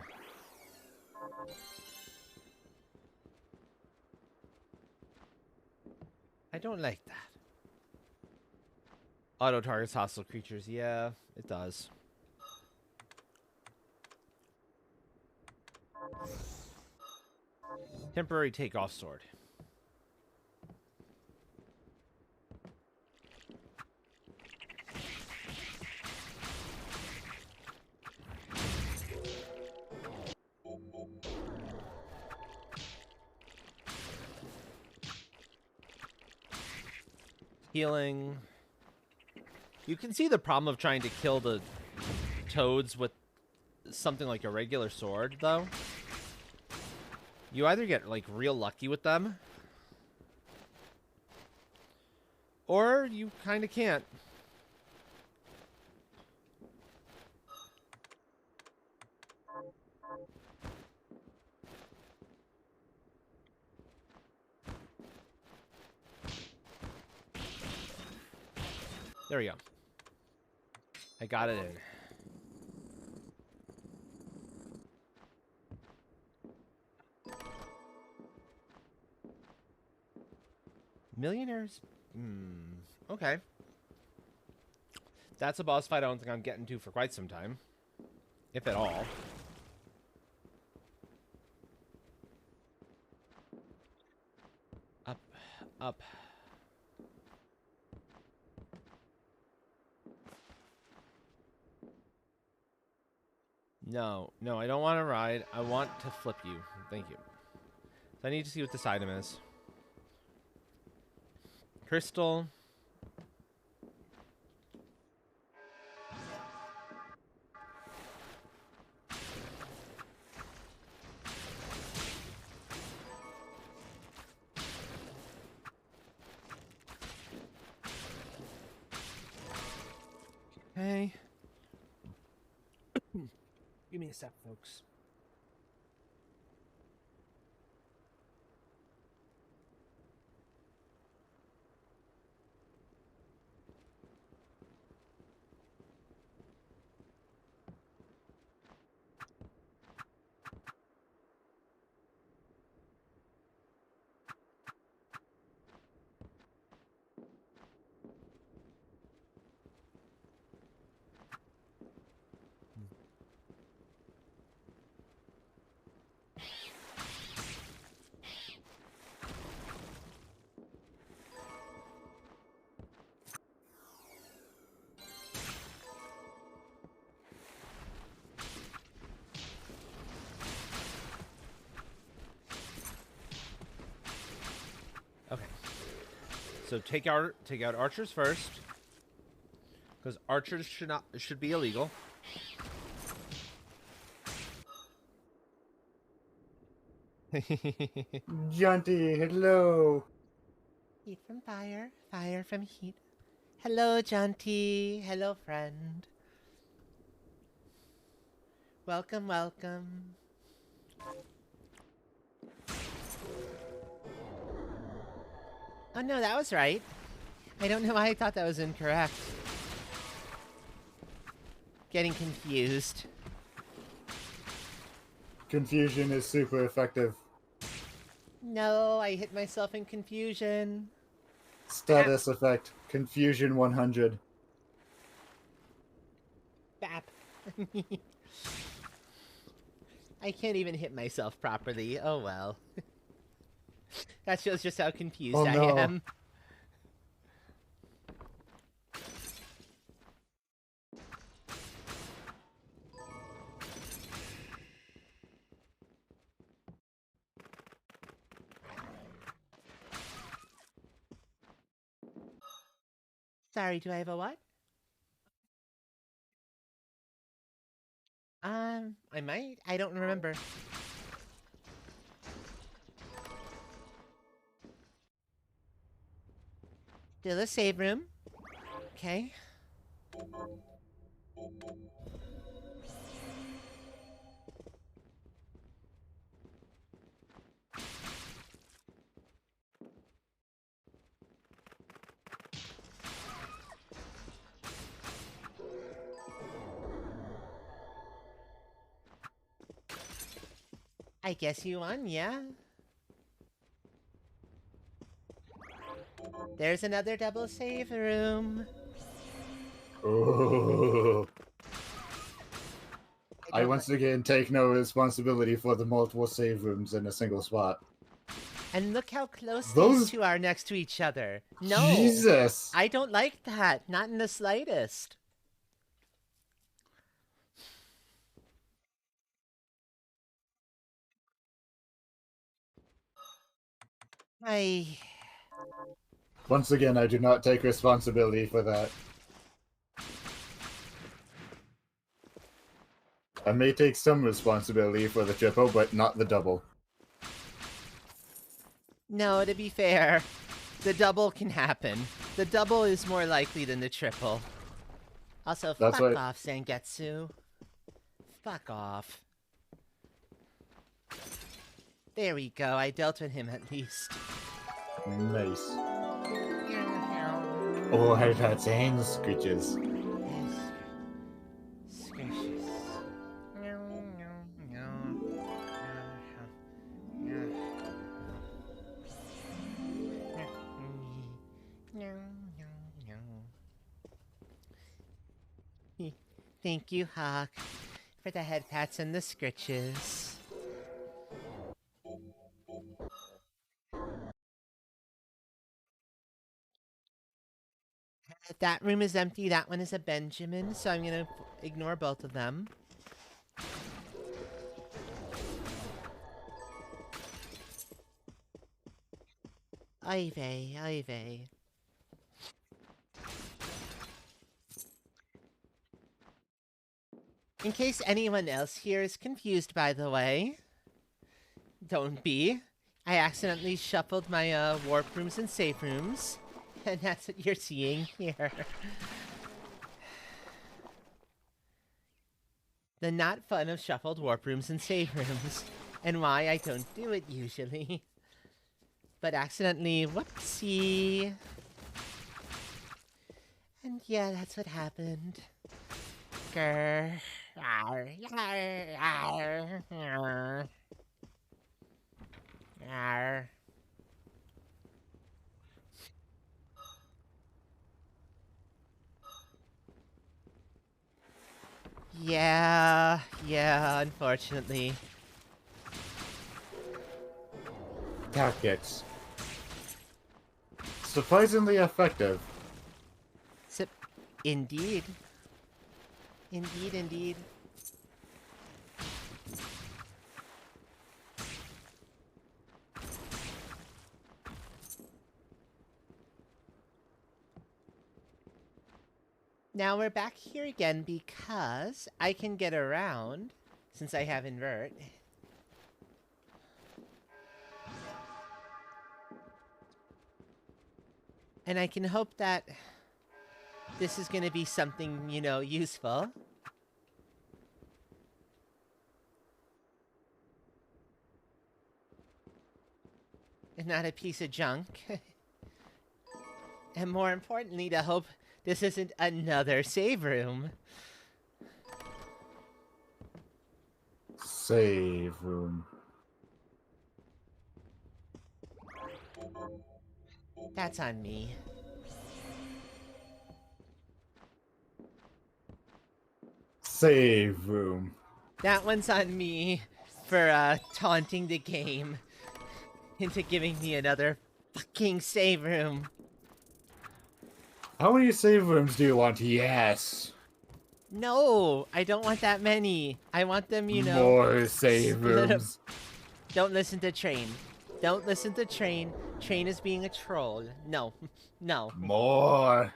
I don't like that. Auto targets hostile creatures. Yeah, it does. Temporary takeoff sword. Healing. You can see the problem of trying to kill the toads with something like a regular sword, though. You either get, like, real lucky with them, or you kind of can't. There we go. I got it in. Millionaires? Okay. That's a boss fight I don't think I'm getting to for quite some time. If at all. Up. Up. No, no, I don't want to ride. I want to flip you. Thank you. So I need to see what this item is. Crystal. Okay. Give me a sec, folks. Okay. So take out archers first, because archers should be illegal. Jaunty, hello. Heat from fire, fire from heat. Hello, Jaunty. Hello, friend. Welcome, welcome. Oh no, that was right. I don't know why I thought that was incorrect. Getting confused. Confusion is super effective. No, I hit myself in confusion. Status effect. Confusion 100. Bap. I can't even hit myself properly. Oh well. That shows just how confused Oh, no. I am. Sorry, do I have a what? I might. I don't remember. Still a save room. Okay. I guess you won, yeah? There's another double save room. Oh. I don't once again take no responsibility for the multiple save rooms in a single spot. And look how close Those- these two are next to each other. No, Jesus! I don't like that. Not in the slightest. I... Once again, I do not take responsibility for that. I may take some responsibility for the triple, but not the double. No, to be fair, the double can happen. The double is more likely than the triple. Also, That's fuck right. off, Zangetsu. Fuck off. There we go, I dealt with him at least. Nice. Oh, I've had hand screeches. Thank you, Hawk, for the head pats and the scritches. That room is empty, that one is a Benjamin, so I'm gonna ignore both of them. Oy vey, oy vey. In case anyone else here is confused, by the way, don't be. I accidentally shuffled my warp rooms and safe rooms, and that's what you're seeing here. The not fun of shuffled warp rooms and save rooms, and why I don't do it usually. But accidentally, whoopsie. And yeah, that's what happened. Grr. Arr, arr, arr, arr. Arr. Yeah, unfortunately. Tactics. Surprisingly effective. Indeed. Indeed. Now we're back here again because I can get around since I have invert. And I can hope that this is going to be something, you know, useful. And not a piece of junk. And more importantly, to hope this isn't another save room. Save room. That's on me. Save room. That one's on me for taunting the game into giving me another fucking save room. How many save rooms do you want? Yes. No, I don't want that many. I want them, you know. More save split up. rooms. Don't listen to Train. Don't listen to Train. Train is being a troll. No. No. More.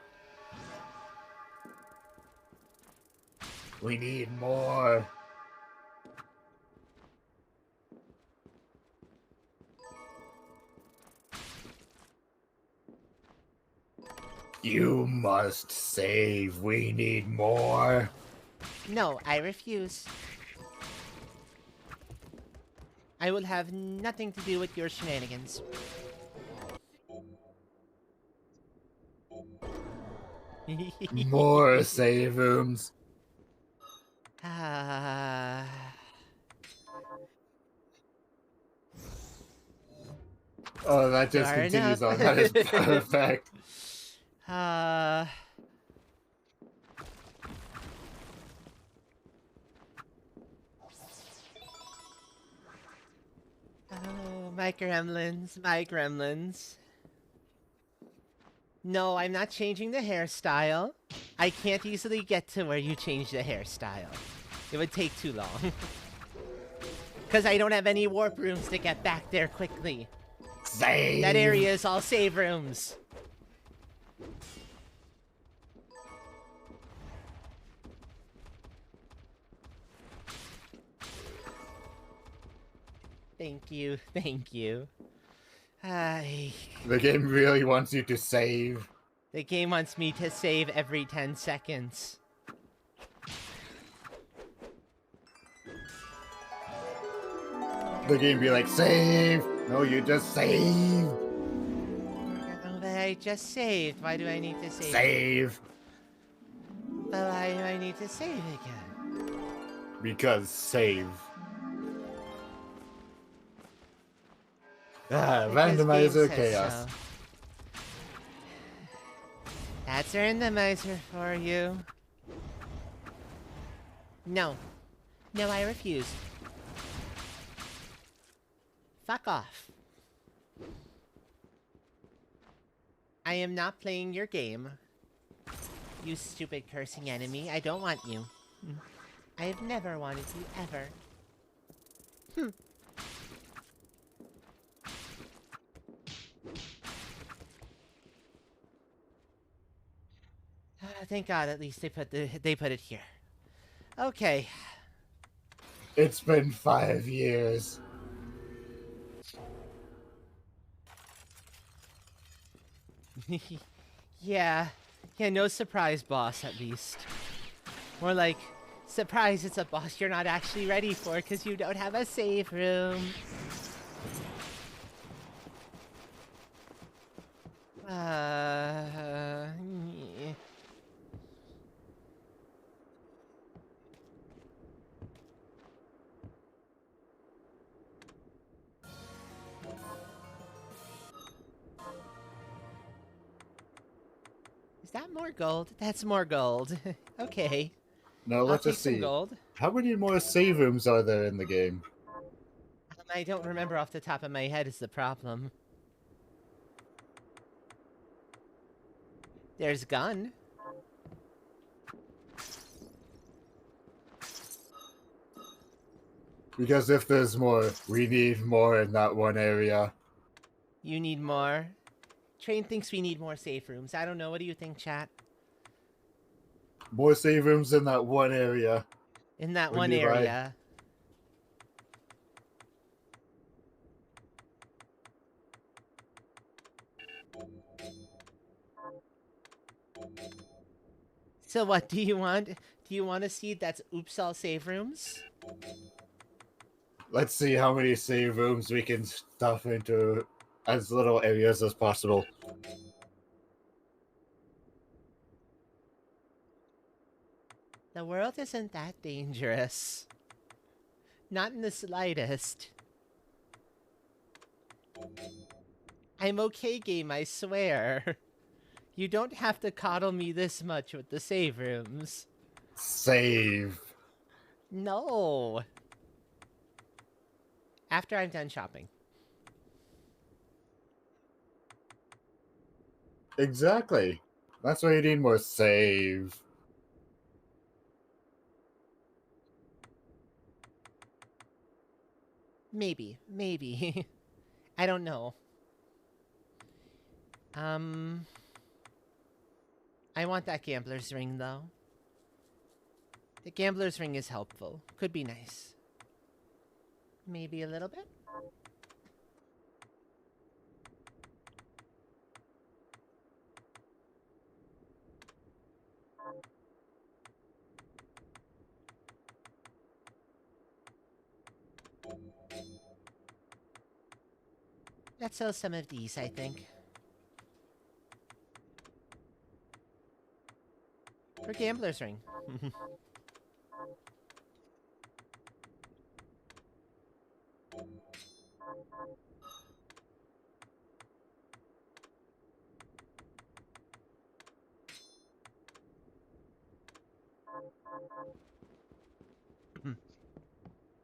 We need more. You must save. We need more. No, I refuse. I will have nothing to do with your shenanigans. More save rooms. Oh, that just Fair continues enough. on. That is perfect. Oh, my gremlins. No, I'm not changing the hairstyle. I can't easily get to where you change the hairstyle. It would take too long. Because I don't have any warp rooms to get back there quickly. Save. That area is all save rooms. Thank you. The game really wants you to save. The game wants me to save every 10 seconds. The game be like, save! No, you just save! Oh, but I just saved. Why do I need to save? Save! But why do I need to save again? Because save. Ah, Because randomizer game says chaos. so. That's a randomizer for you. No. No, I refuse. Fuck off. I am not playing your game. You stupid cursing enemy. I don't want you. I have never wanted you, ever. Thank God, at least they put it here. Okay. It's been 5 years. Yeah, no surprise, boss, at least. More like, Surprise, it's a boss you're not actually ready for because you don't have a save room. Yeah. Is that more gold? That's more gold. Okay. Now I'll let's take just some see. gold. How many more save rooms are there in the game? I don't remember off the top of my head is the problem. There's gun. Because if there's more, we need more in that one area. You need more. Train thinks we need more safe rooms. I don't know. What do you think, chat? More save rooms in that one area. In that Would one you buy- area. So what do you want? Do you want a seed that's oops all save rooms? Let's see how many save rooms we can stuff into as little areas as possible. The world isn't that dangerous. Not in the slightest. I'm okay, game, I swear. You don't have to coddle me this much with the save rooms. Save. No. After I'm done shopping. Exactly. That's why you need more save. Maybe. I don't know. I want that gambler's ring, though. The gambler's ring is helpful. Could be nice. Maybe a little bit? Let's sell some of these, I think. For gambler's ring.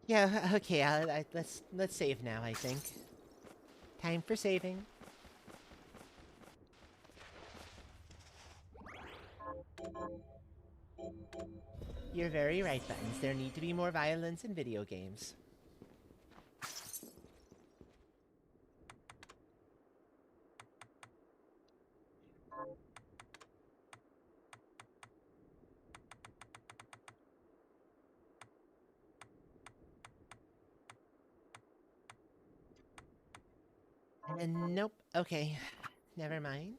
Yeah, okay, let's save now, I think. Time for saving. You're very right, Buttons. There need to be more violence in video games. And nope. Okay. Never mind.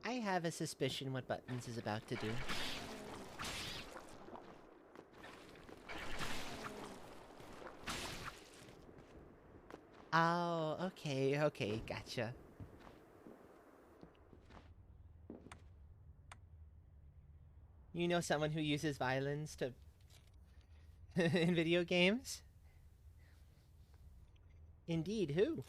I have a suspicion what Buttons is about to do. Oh, okay, gotcha. You know someone who uses violence to in video games? Indeed, who?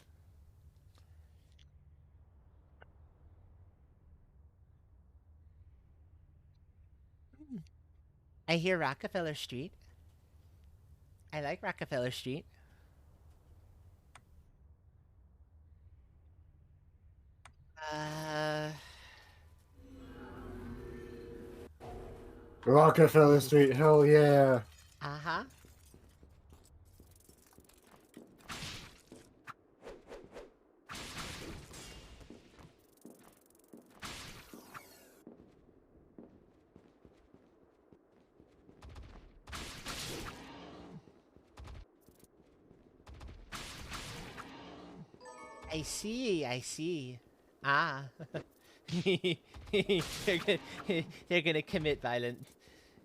I hear Rockefeller Street. I like Rockefeller Street. Rockefeller Street, hell yeah. Uh-huh. I see. Ah. they're gonna commit violence.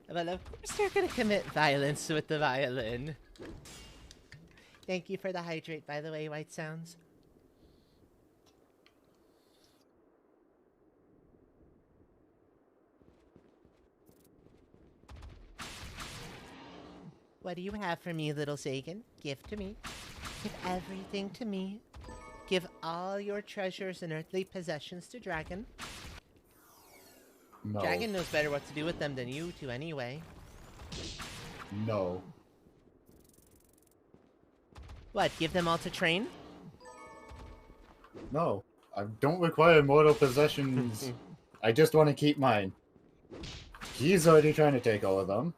Well, of course they're gonna commit violence with the violin. Thank you for the hydrate, by the way, White Sounds. What do you have for me, little Sagan? Give to me. Give everything to me. Give all your treasures and earthly possessions to Dragon. No. Dragon knows better what to do with them than you do anyway. No. What, give them all to Train? No. I don't require mortal possessions. I just want to keep mine. He's already trying to take all of them.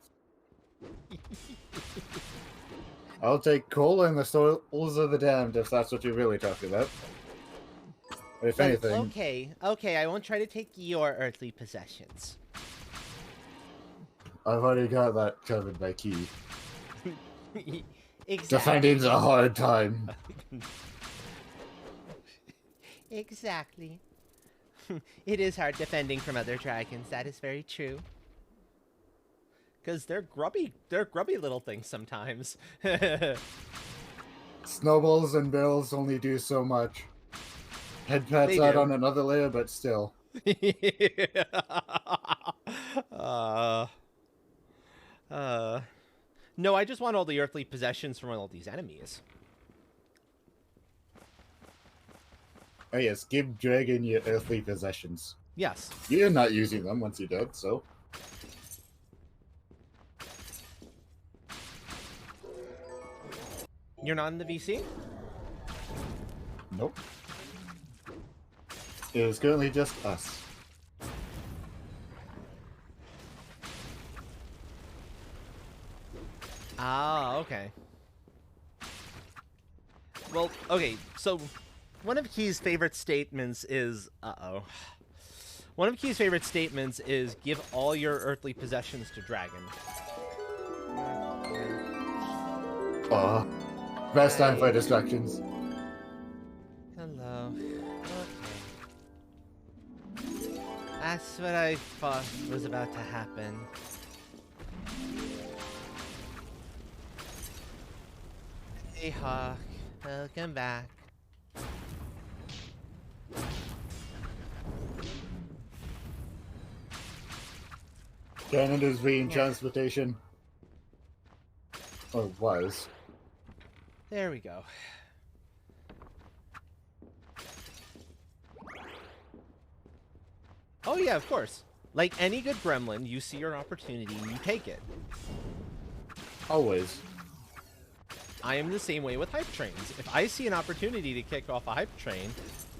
I'll take coal and the souls of the damned if that's what you're really talking about. If But, anything, okay, I won't try to take your earthly possessions. I've already got that covered by Key. Exactly. Defending's a hard time. Exactly. It is hard defending from other dragons, that is very true. Because they're grubby little things sometimes. Snowballs and bills only do so much. Head pats They out do. on another layer, but still. No, I just want all the earthly possessions from all these enemies. Oh yes, give Dragon your earthly possessions. Yes. You're not using them once you're dead, so. You're not in the VC? Nope. It is currently just us. Ah, okay. Well, okay, so one of Key's favorite statements is... Uh-oh. One of Key's favorite statements is, give all your earthly possessions to Dragon. Aw. Best time for distractions. Hello. Okay. That's what I thought was about to happen. Hey, Hawk. Welcome back. Canada's being Yeah. transportation. Or was. There we go. Oh yeah, of course. Like any good gremlin, you see your opportunity and you take it. Always. I am the same way with hype trains. If I see an opportunity to kick off a hype train,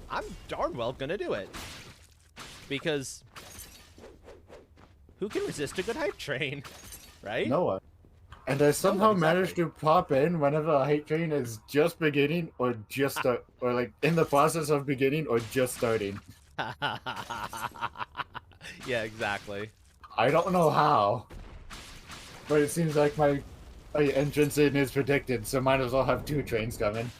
I'm darn well gonna do it. Because who can resist a good hype train, right? No one. And I somehow exactly. managed to pop in whenever a hype train is just beginning or just start, or like in the process of beginning or just starting. Yeah, exactly. I don't know how, but it seems like my entrance in is predicted, so might as well have 2 trains coming.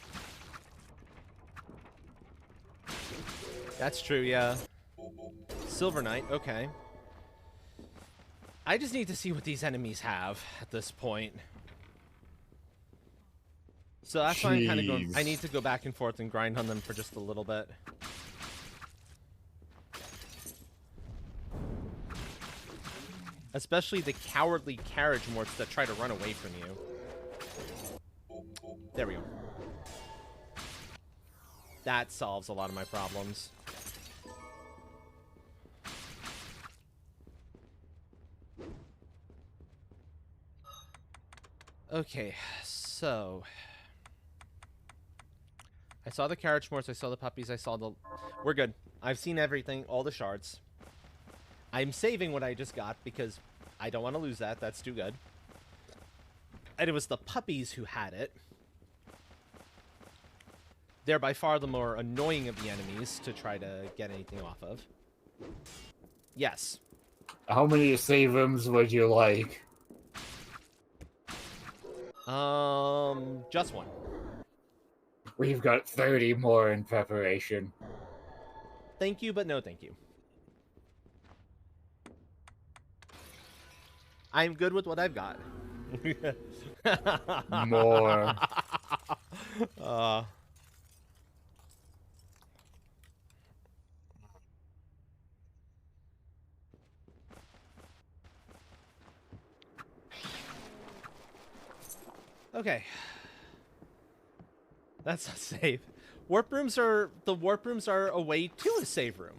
That's true, yeah. Silver Knight, okay. I just need to see what these enemies have at this point. So that's why I'm kind of going... I Jeez. need to go back and forth and grind on them for just a little bit. Especially the cowardly carriage morts that try to run away from you. There we go. That solves a lot of my problems. Okay, so... I saw the carriage morts, I saw the puppies, I saw the... We're good. I've seen everything, all the shards. I'm saving what I just got because I don't want to lose that. That's too good. And it was the puppies who had it. They're by far the more annoying of the enemies to try to get anything off of. Yes. How many save rooms would you like? Just one. We've got 30 more in preparation. Thank you, but no thank you. I'm good with what I've got. More. Uh, okay. That's not safe. Warp rooms are a way to a save room.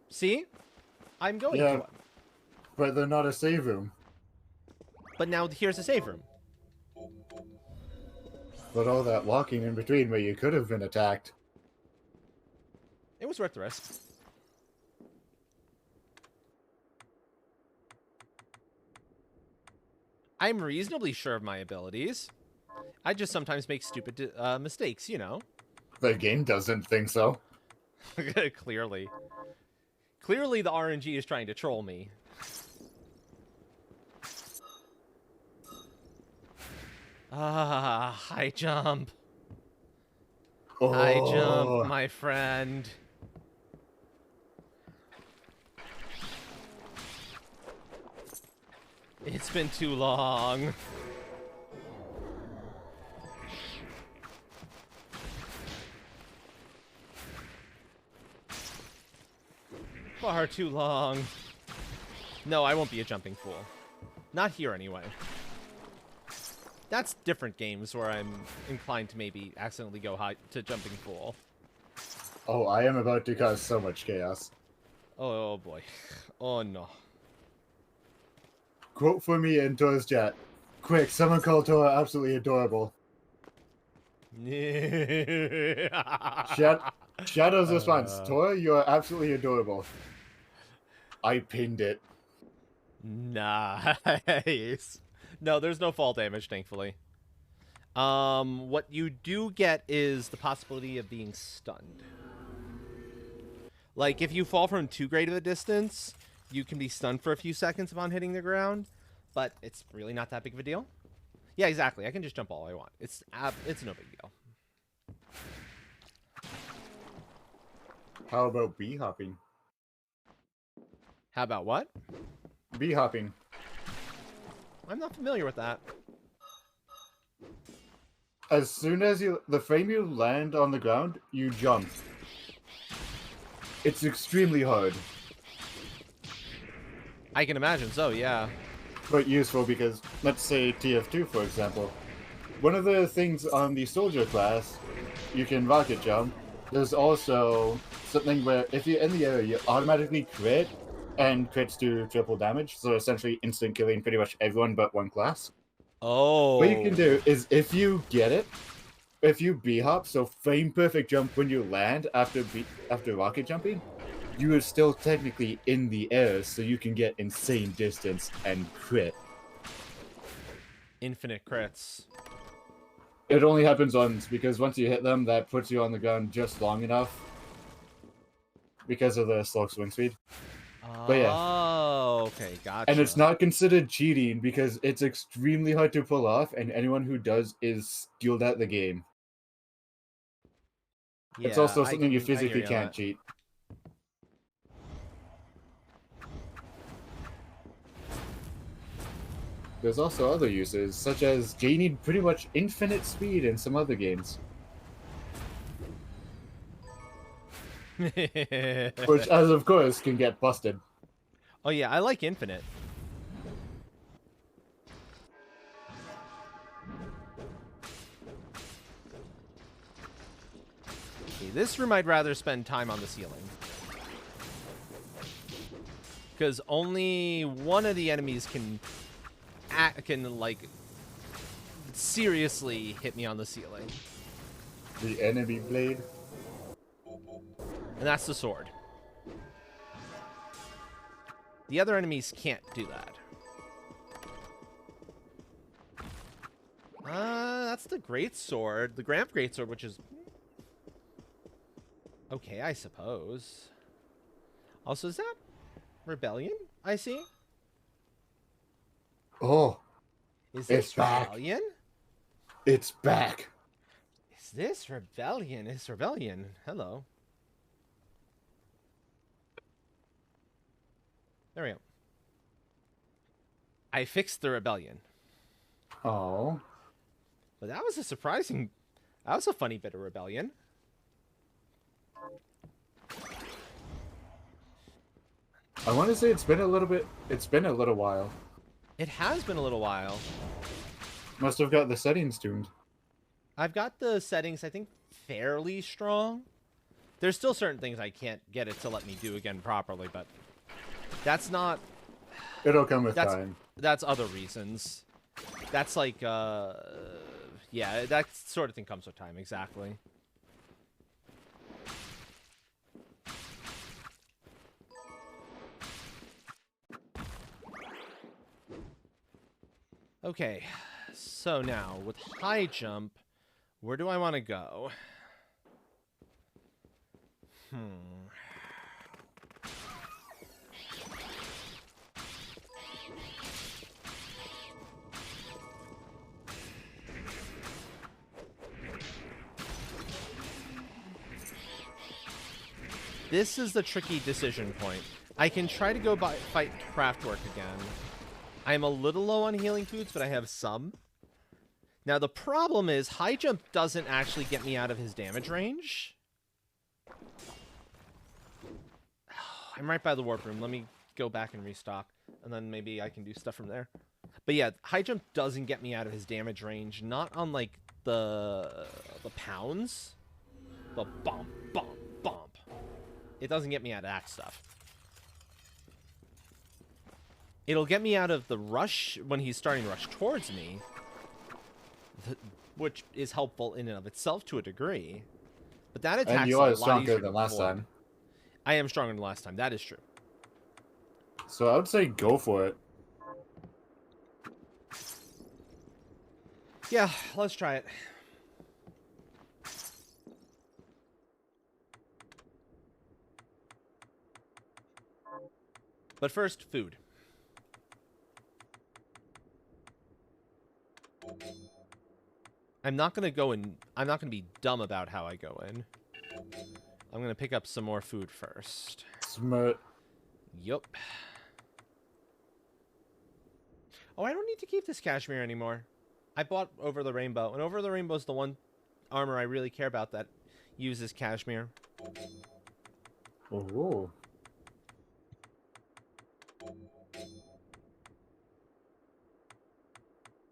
See? I'm going Yeah. to one. But they're not a save room. But now here's a save room. But all that walking in between where you could have been attacked. It was worth the risk. I'm reasonably sure of my abilities. I just sometimes make stupid mistakes, you know. The game doesn't think so. Clearly. Clearly the RNG is trying to troll me. Ah, high jump. Oh. High jump, my friend. It's been too long. Far too long. No, I won't be a jumping fool. Not here, anyway. That's different games where I'm inclined to maybe accidentally go high to jumping fool. Oh, I am about to cause so much chaos. Oh boy. Oh no. Quote for me in Tora's chat. Quick, someone call Tora absolutely adorable. Shadow's response. Tora, you are absolutely adorable. I pinned it. Nice. No, there's no fall damage, thankfully. What you do get is the possibility of being stunned. Like, if you fall from too great of a distance, you can be stunned for a few seconds upon hitting the ground, but it's really not that big of a deal. Yeah, exactly. I can just jump all I want. It's no big deal. How about bee hopping? How about what? Bee hopping. I'm not familiar with that. As soon as the frame you land on the ground, you jump. It's extremely hard, I can imagine so, yeah. but useful because, let's say TF2 for example. One of the things on the soldier class, you can rocket jump. There's also something where if you're in the area, you automatically crit, and crits do triple damage, so essentially instant killing pretty much everyone but one class. Oh. What you can do is if you get it, if you b-hop, so frame perfect jump when you land after rocket jumping, you are still technically in the air, so you can get insane distance and crit. Infinite crits. It only happens once, because once you hit them, that puts you on the ground just long enough because of the slow swing speed. But yeah. Oh, okay, gotcha. And it's not considered cheating because it's extremely hard to pull off, and anyone who does is skilled at the game. Yeah, It's also something you I hear physically on can't that. cheat. There's also other uses, such as gaining pretty much infinite speed in some other games. Which, as of course, can get busted. Oh yeah, I like infinite. Okay, this room I'd rather spend time on the ceiling. Because only one of the enemies can like seriously hit me on the ceiling. The enemy blade. And that's the sword. The other enemies can't do that. That's the great sword. The Gramp great sword, which is okay, I suppose. Also, is that Rebellion? I see. Oh, Is this It's back. Rebellion? it's back. Is this Rebellion? It's Rebellion. Hello. There we go. I fixed the rebellion. Oh. But that was a funny bit of rebellion. I want to say it's been a little while. It has been a little while. Must have got the settings tuned. I've got the settings, I think, fairly strong. There's still certain things I can't get it to let me do again properly, but that's not... It'll come with time. That's other reasons. That's like, yeah, that sort of thing comes with time, exactly. Okay, so now, with high jump, where do I want to go? This is the tricky decision point. I can try to go fight Craftwork again. I'm a little low on healing foods, but I have some. Now, the problem is high jump doesn't actually get me out of his damage range. I'm right by the warp room. Let me go back and restock, and then maybe I can do stuff from there. But yeah, high jump doesn't get me out of his damage range. Not on, like, the pounds. The bump, bump, bump. It doesn't get me out of that stuff. It'll get me out of the rush when he's starting to rush towards me, which is helpful in and of itself to a degree. But that attack's and you are stronger than last time. I am stronger than last time. That is true. So I would say go for it. Yeah, let's try it. But first, food. I'm not going to be dumb about how I go in. I'm going to pick up some more food first. Smart. Yup. Oh, I don't need to keep this cashmere anymore. I bought Over the Rainbow, and Over the Rainbow is the one armor I really care about that uses cashmere. Oh.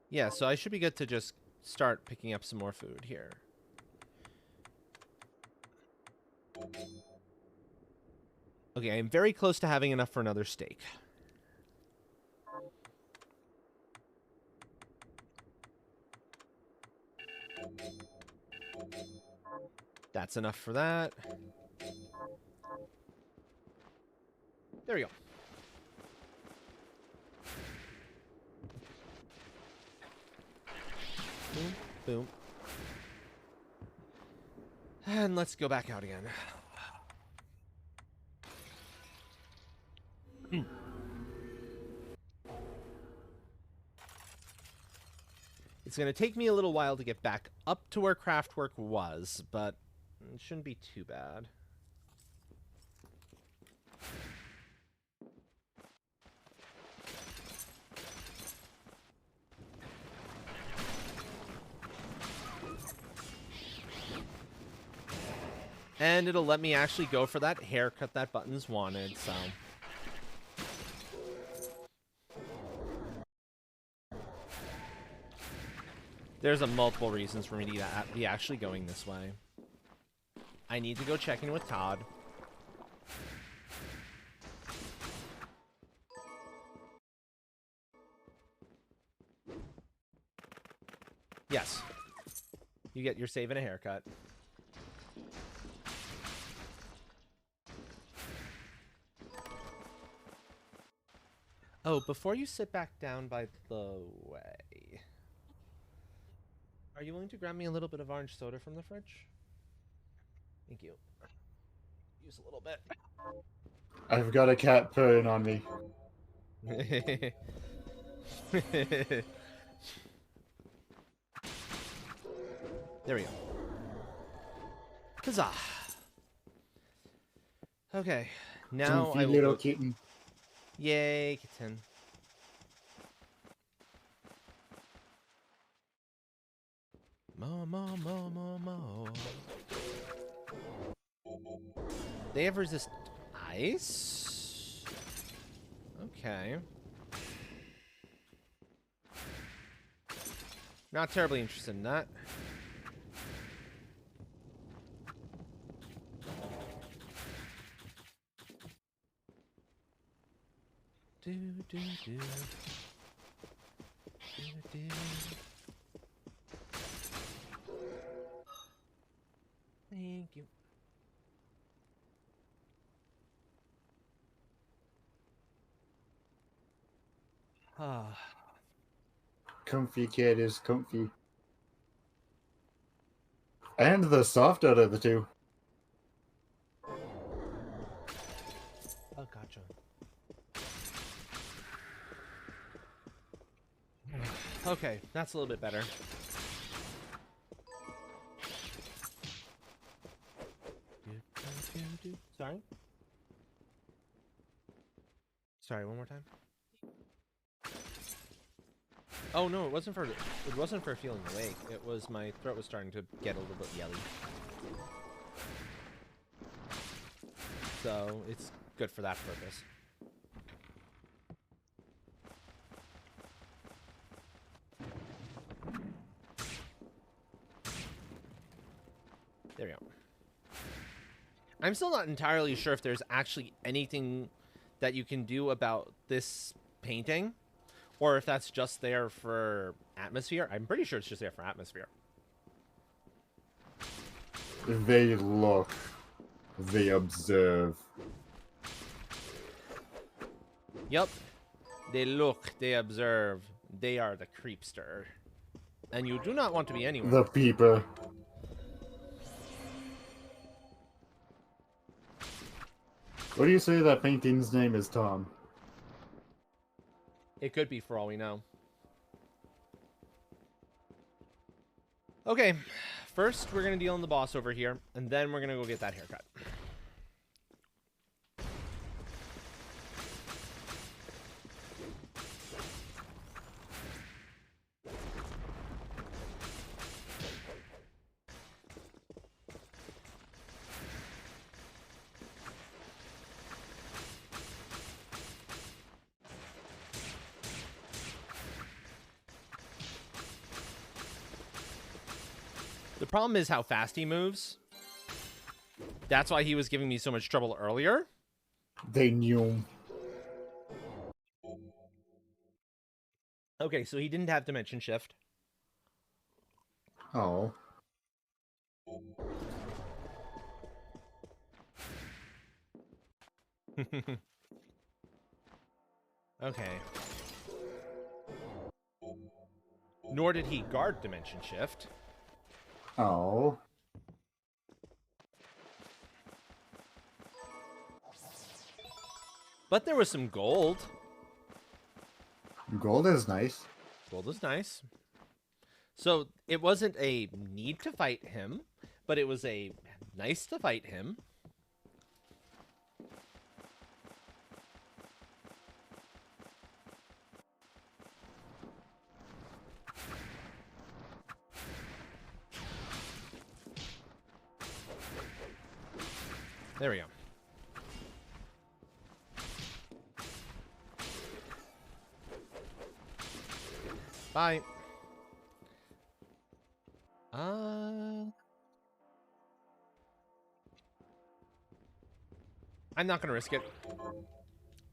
Yeah, so I should be good to just start picking up some more food here. Okay, I'm very close to having enough for another steak. That's enough for that. There we go. Boom, boom. And let's go back out again. It's going to take me a little while to get back up to where Craftwork was, but it shouldn't be too bad. And it'll let me actually go for that haircut that Buttons wanted, so... There's multiple reasons for me to be actually going this way. I need to go check in with Todd. Yes. You get your save and a haircut. Oh, before you sit back down by the way... Are you willing to grab me a little bit of orange soda from the fridge? Thank you. Use a little bit. I've got a cat purring on me. There we go. Huzzah! Okay, now I will little go... kitten. Yay, kitten. Mo, mo, mo, mo, mo. They have resist ice? Okay. Not terribly interested in that. Do, do, do. Do, do. Thank you. Ah. Comfy kid is comfy. And the soft out of the two. Oh, gotcha. Okay, that's a little bit better. Sorry? Sorry, one more time. Oh no, it wasn't for feeling awake. It was my throat was starting to get a little bit yelly. So it's good for that purpose. There we go. I'm still not entirely sure if there's actually anything that you can do about this painting, or if that's just there for atmosphere. I'm pretty sure it's just there for atmosphere. They look. They observe. Yep. They look, they observe. They are the creepster. And you do not want to be anywhere. The peeper. What do you say that painting's name is, Tom? It could be for all we know. Okay. First, we're going to deal in the boss over here, and then we're going to go get that haircut. The problem is how fast he moves. That's why he was giving me so much trouble earlier. They knew. Okay, so he didn't have dimension shift. Oh. Okay. Nor did he guard dimension shift. Oh. But there was some gold. Gold is nice. Gold is nice. So it wasn't a need to fight him, but it was a nice to fight him. There we go. Bye. I'm not gonna risk it.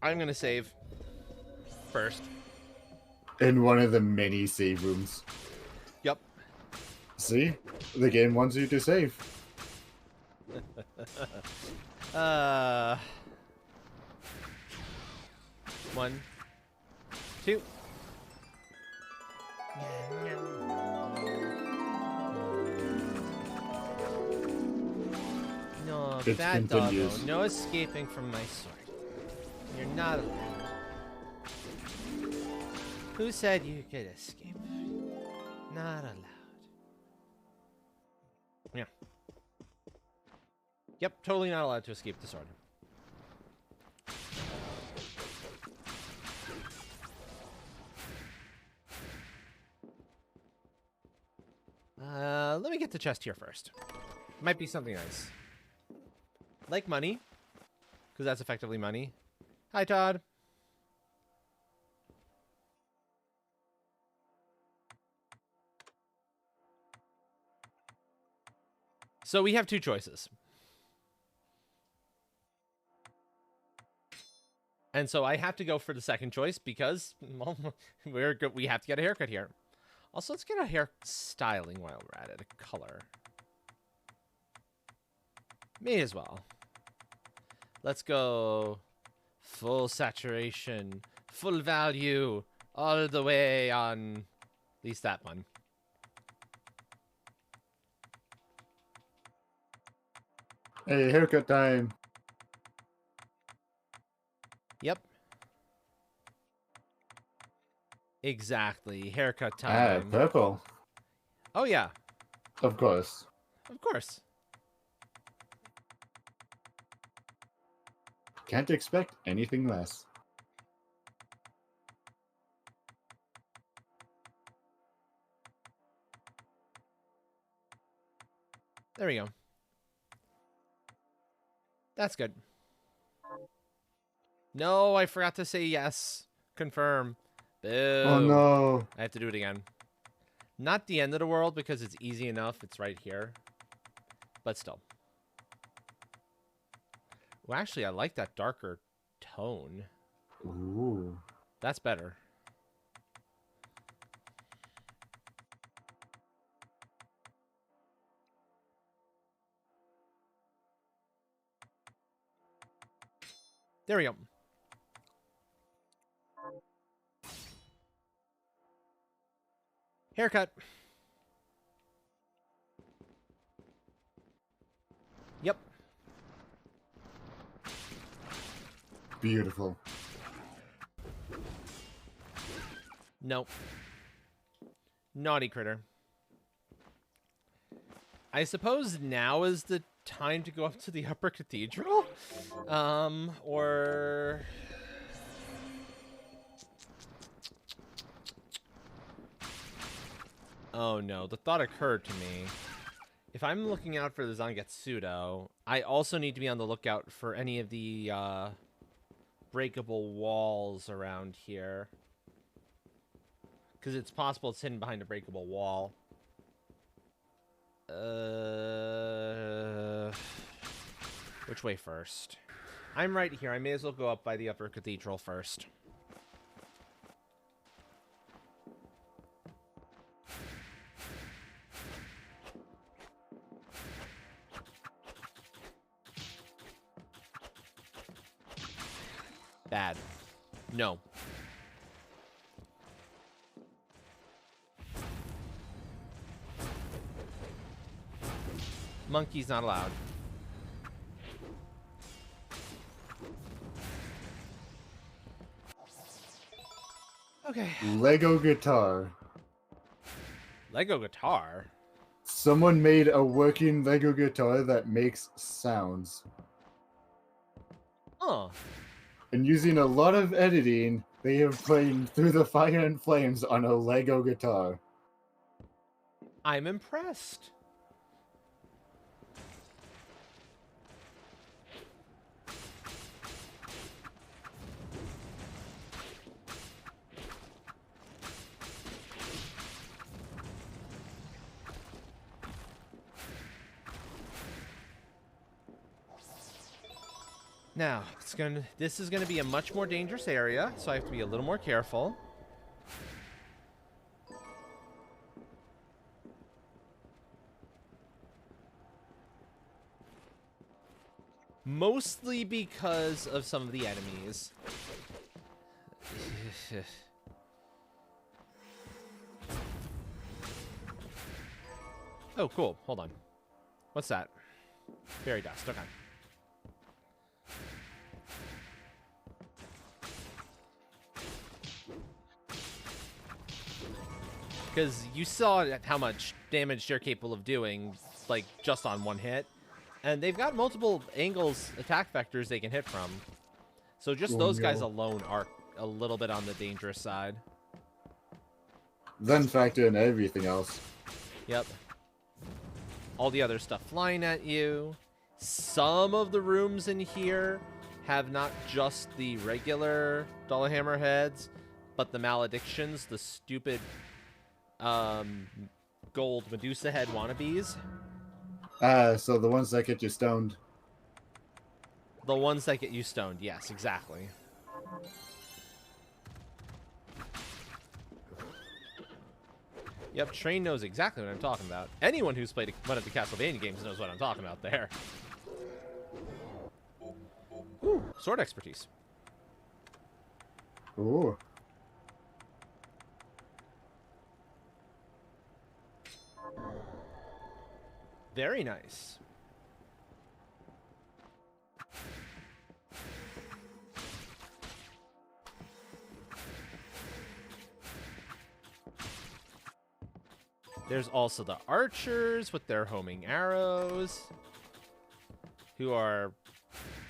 I'm gonna save first. In one of the many save rooms. Yep. See? The game wants you to save. One, two. No, It bad doggo. continues. No escaping from my sword. You're not allowed. Who said you could escape? Not allowed. Yeah. Yep, totally not allowed to escape the sword. Let me get the chest here first. Might be something nice. Like money, because that's effectively money. Hi, Todd. So we have two choices. And so I have to go for the second choice because well, we have to get a haircut here. Also, let's get a hair styling while we're at it. A color. May as well. Let's go full saturation, full value, all the way on at least that one. Hey, haircut time. Yep. Exactly. Haircut Ah, time. purple. Oh, yeah. Of course. Of course. Can't expect anything less. There we go. That's good. No, I forgot to say yes. Confirm. Boo. Oh no. I have to do it again. Not the end of the world because it's easy enough. It's right here. But still. Well, actually, I like that darker tone. Ooh. That's better. There we go. Haircut. Yep. Beautiful. Nope. Naughty critter. I suppose now is the time to go up to the upper cathedral? Or... Oh no, the thought occurred to me. If I'm looking out for the Zangetsudo, I also need to be on the lookout for any of the, breakable walls around here. Because it's possible it's hidden behind a breakable wall. Which way first? I'm right here. I may as well go up by the upper cathedral first. Bad. No. Monkey's not allowed. Okay. Lego guitar. Lego guitar? Someone made a working Lego guitar that makes sounds. Huh. And using a lot of editing, they have played Through the Fire and Flames on a Lego guitar. I'm impressed. Now, this is gonna be a much more dangerous area, so I have to be a little more careful. Mostly because of some of the enemies. Oh, cool. Hold on. What's that? Fairy dust. Okay. Because you saw how much damage they're capable of doing, like, just on one hit. And they've got multiple angles, attack vectors they can hit from. So just those guys alone are a little bit on the dangerous side. Then factor in everything else. Yep. all the other stuff flying at you. Some of the rooms in here have not just the regular Dullhammer heads, but the maledictions, the stupid gold Medusa head wannabes. So the ones that get you stoned. The ones that get you stoned, yes, exactly. Yep, Train knows exactly what I'm talking about. Anyone who's played one of the Castlevania games knows what I'm talking about there. Ooh, sword expertise. Ooh. Very nice. There's also the archers with their homing arrows, who are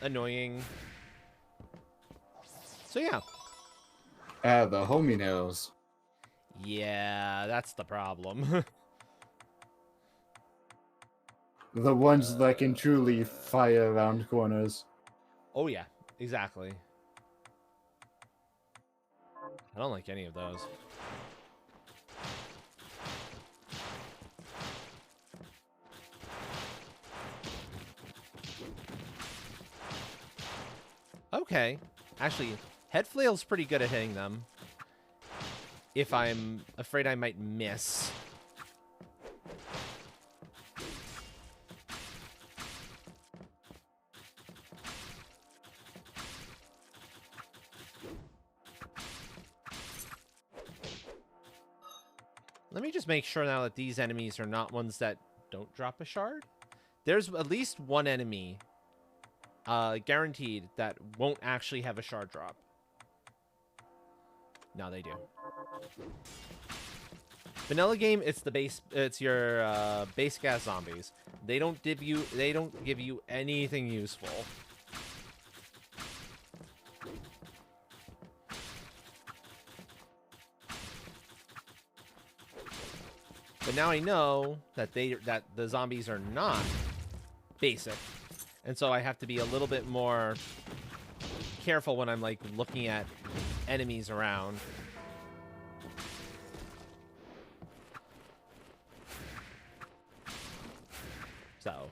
annoying. So yeah. The homie nails. Yeah, that's the problem. The ones that can truly fire around corners. Oh yeah, exactly. I don't like any of those. Okay. Actually, Head Flail's pretty good at hitting them. If I'm afraid I might miss. Let me just make sure now that these enemies are not ones that don't drop a shard. There's at least one enemy guaranteed that won't actually have a shard drop. No, they do. Vanilla game, it's the base. It's your base gas zombies. They don't give you anything useful. But now I know that the zombies are not basic, and so I have to be a little bit more careful when I'm like looking at enemies around. So.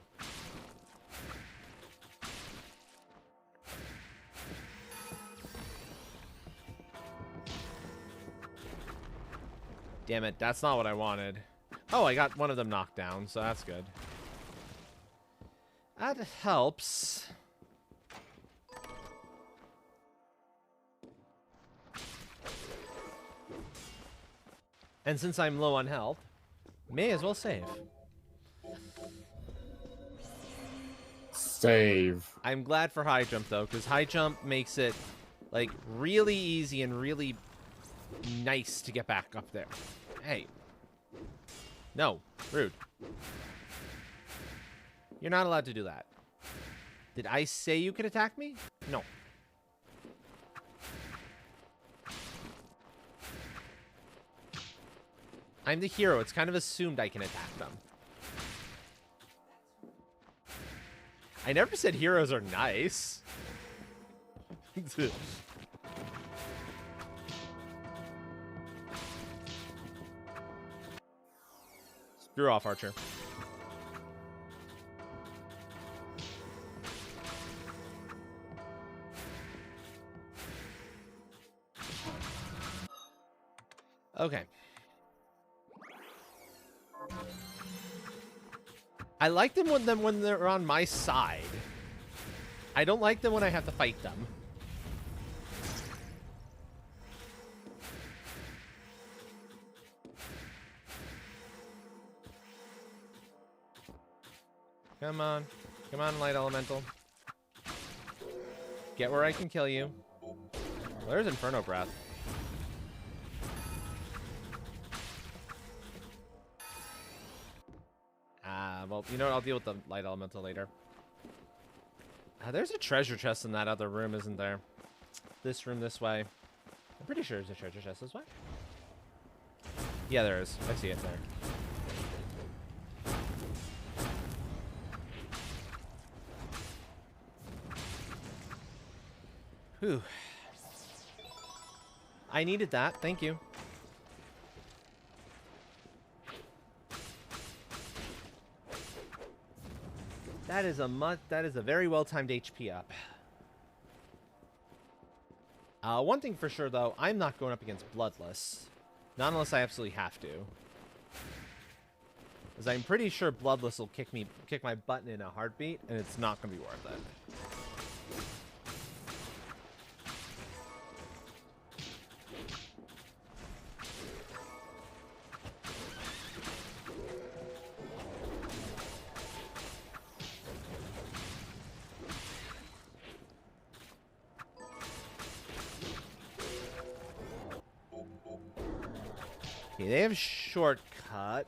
Damn it, that's not what I wanted. Oh, I got one of them knocked down, so that's good. That helps. And since I'm low on health, may as well save. Save. I'm glad for high jump though, because high jump makes it like really easy and really nice to get back up there. Hey. No, rude. You're not allowed to do that. Did I say you could attack me? No. I'm the hero. It's kind of assumed I can attack them. I never said heroes are nice. Screw off, Archer. Okay. I like them when they're on my side. I don't like them when I have to fight them. Come on. Come on, Light Elemental. Get where I can kill you. Well, there's Inferno Breath. Well, you know what? I'll deal with the Light Elemental later. There's a treasure chest in that other room, isn't there? This room this way. I'm pretty sure there's a treasure chest this way. Yeah, there is. I see it there. Whew. I needed that. Thank you. That is a very well-timed HP up. One thing for sure, though, I'm not going up against Bloodless. Not unless I absolutely have to. Because I'm pretty sure Bloodless will kick my butt in a heartbeat, and it's not going to be worth it. Okay, they have shortcut.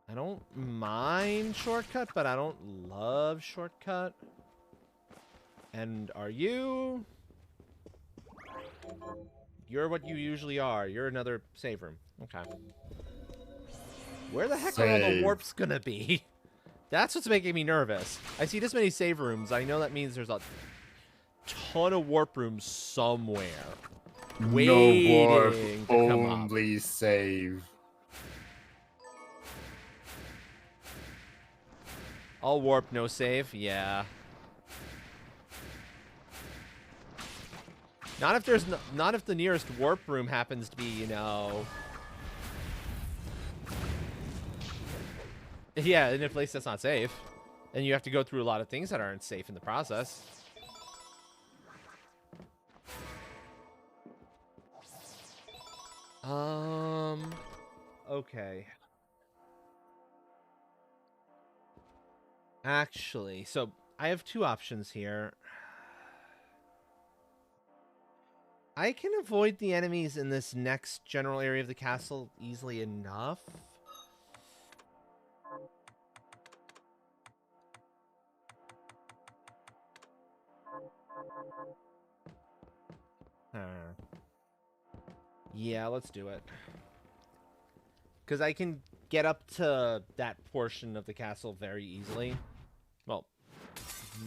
I don't mind shortcut, but I don't love shortcut. And are you? You're what you usually are. You're another save room. Okay. Where the heck are all the Save. warps gonna be? That's what's making me nervous. I see this many save rooms. I know that means there's a ton of warp rooms somewhere. No warp, Waiting to come up. only save. All warp, no save. Yeah. Not if there's not if the nearest warp room happens to be, you know. Yeah, in a place that's not safe, and you have to go through a lot of things that aren't safe in the process. Okay. Actually, so I have two options here. I can avoid the enemies in this next general area of the castle easily enough. Yeah, let's do it. Because I can get up to that portion of the castle very easily. Well,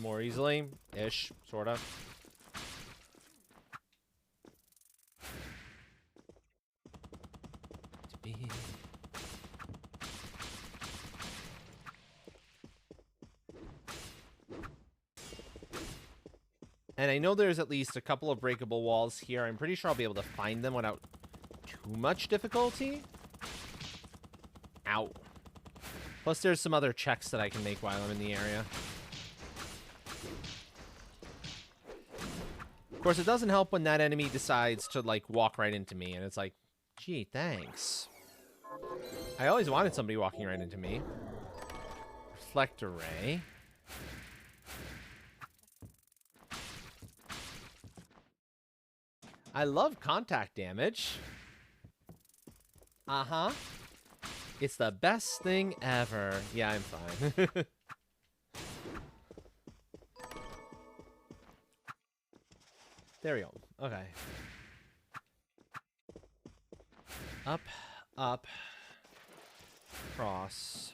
more easily-ish, sort of. And I know there's at least a couple of breakable walls here. I'm pretty sure I'll be able to find them without too much difficulty. Ow. Plus, there's some other checks that I can make while I'm in the area. Of course, it doesn't help when that enemy decides to, like, walk right into me. And it's like, gee, thanks. I always wanted somebody walking right into me. Reflector ray. I love contact damage. Uh-huh. It's the best thing ever. Yeah, I'm fine. There we go. Okay. Up, up, cross.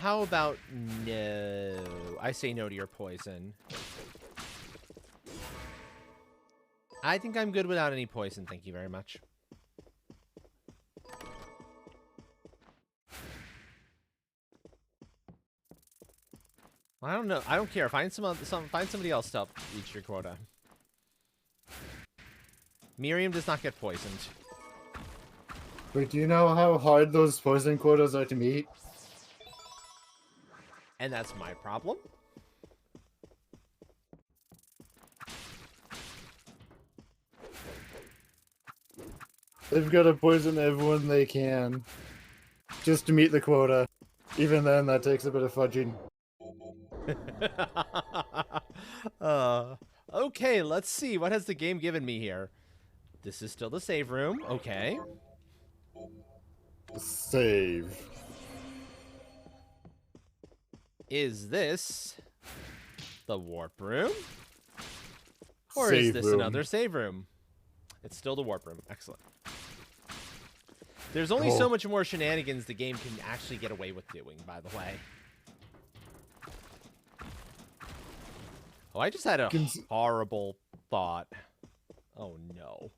How about no? I say no to your poison. I think I'm good without any poison, thank you very much. I don't know. I don't care. Find find somebody else to help reach your quota. Miriam does not get poisoned. But do you know how hard those poison quotas are to meet? And that's my problem. They've got to poison everyone they can just to meet the quota. Even then, that takes a bit of fudging. Okay, let's see. What has the game given me here? This is still the save room. Okay. Save. Is this the warp room? Or Save is this room. another save room? It's still the warp room. Excellent. There's only Oh. so much more shenanigans the game can actually get away with doing, by the way. Oh, I just had a horrible thought. Oh, no.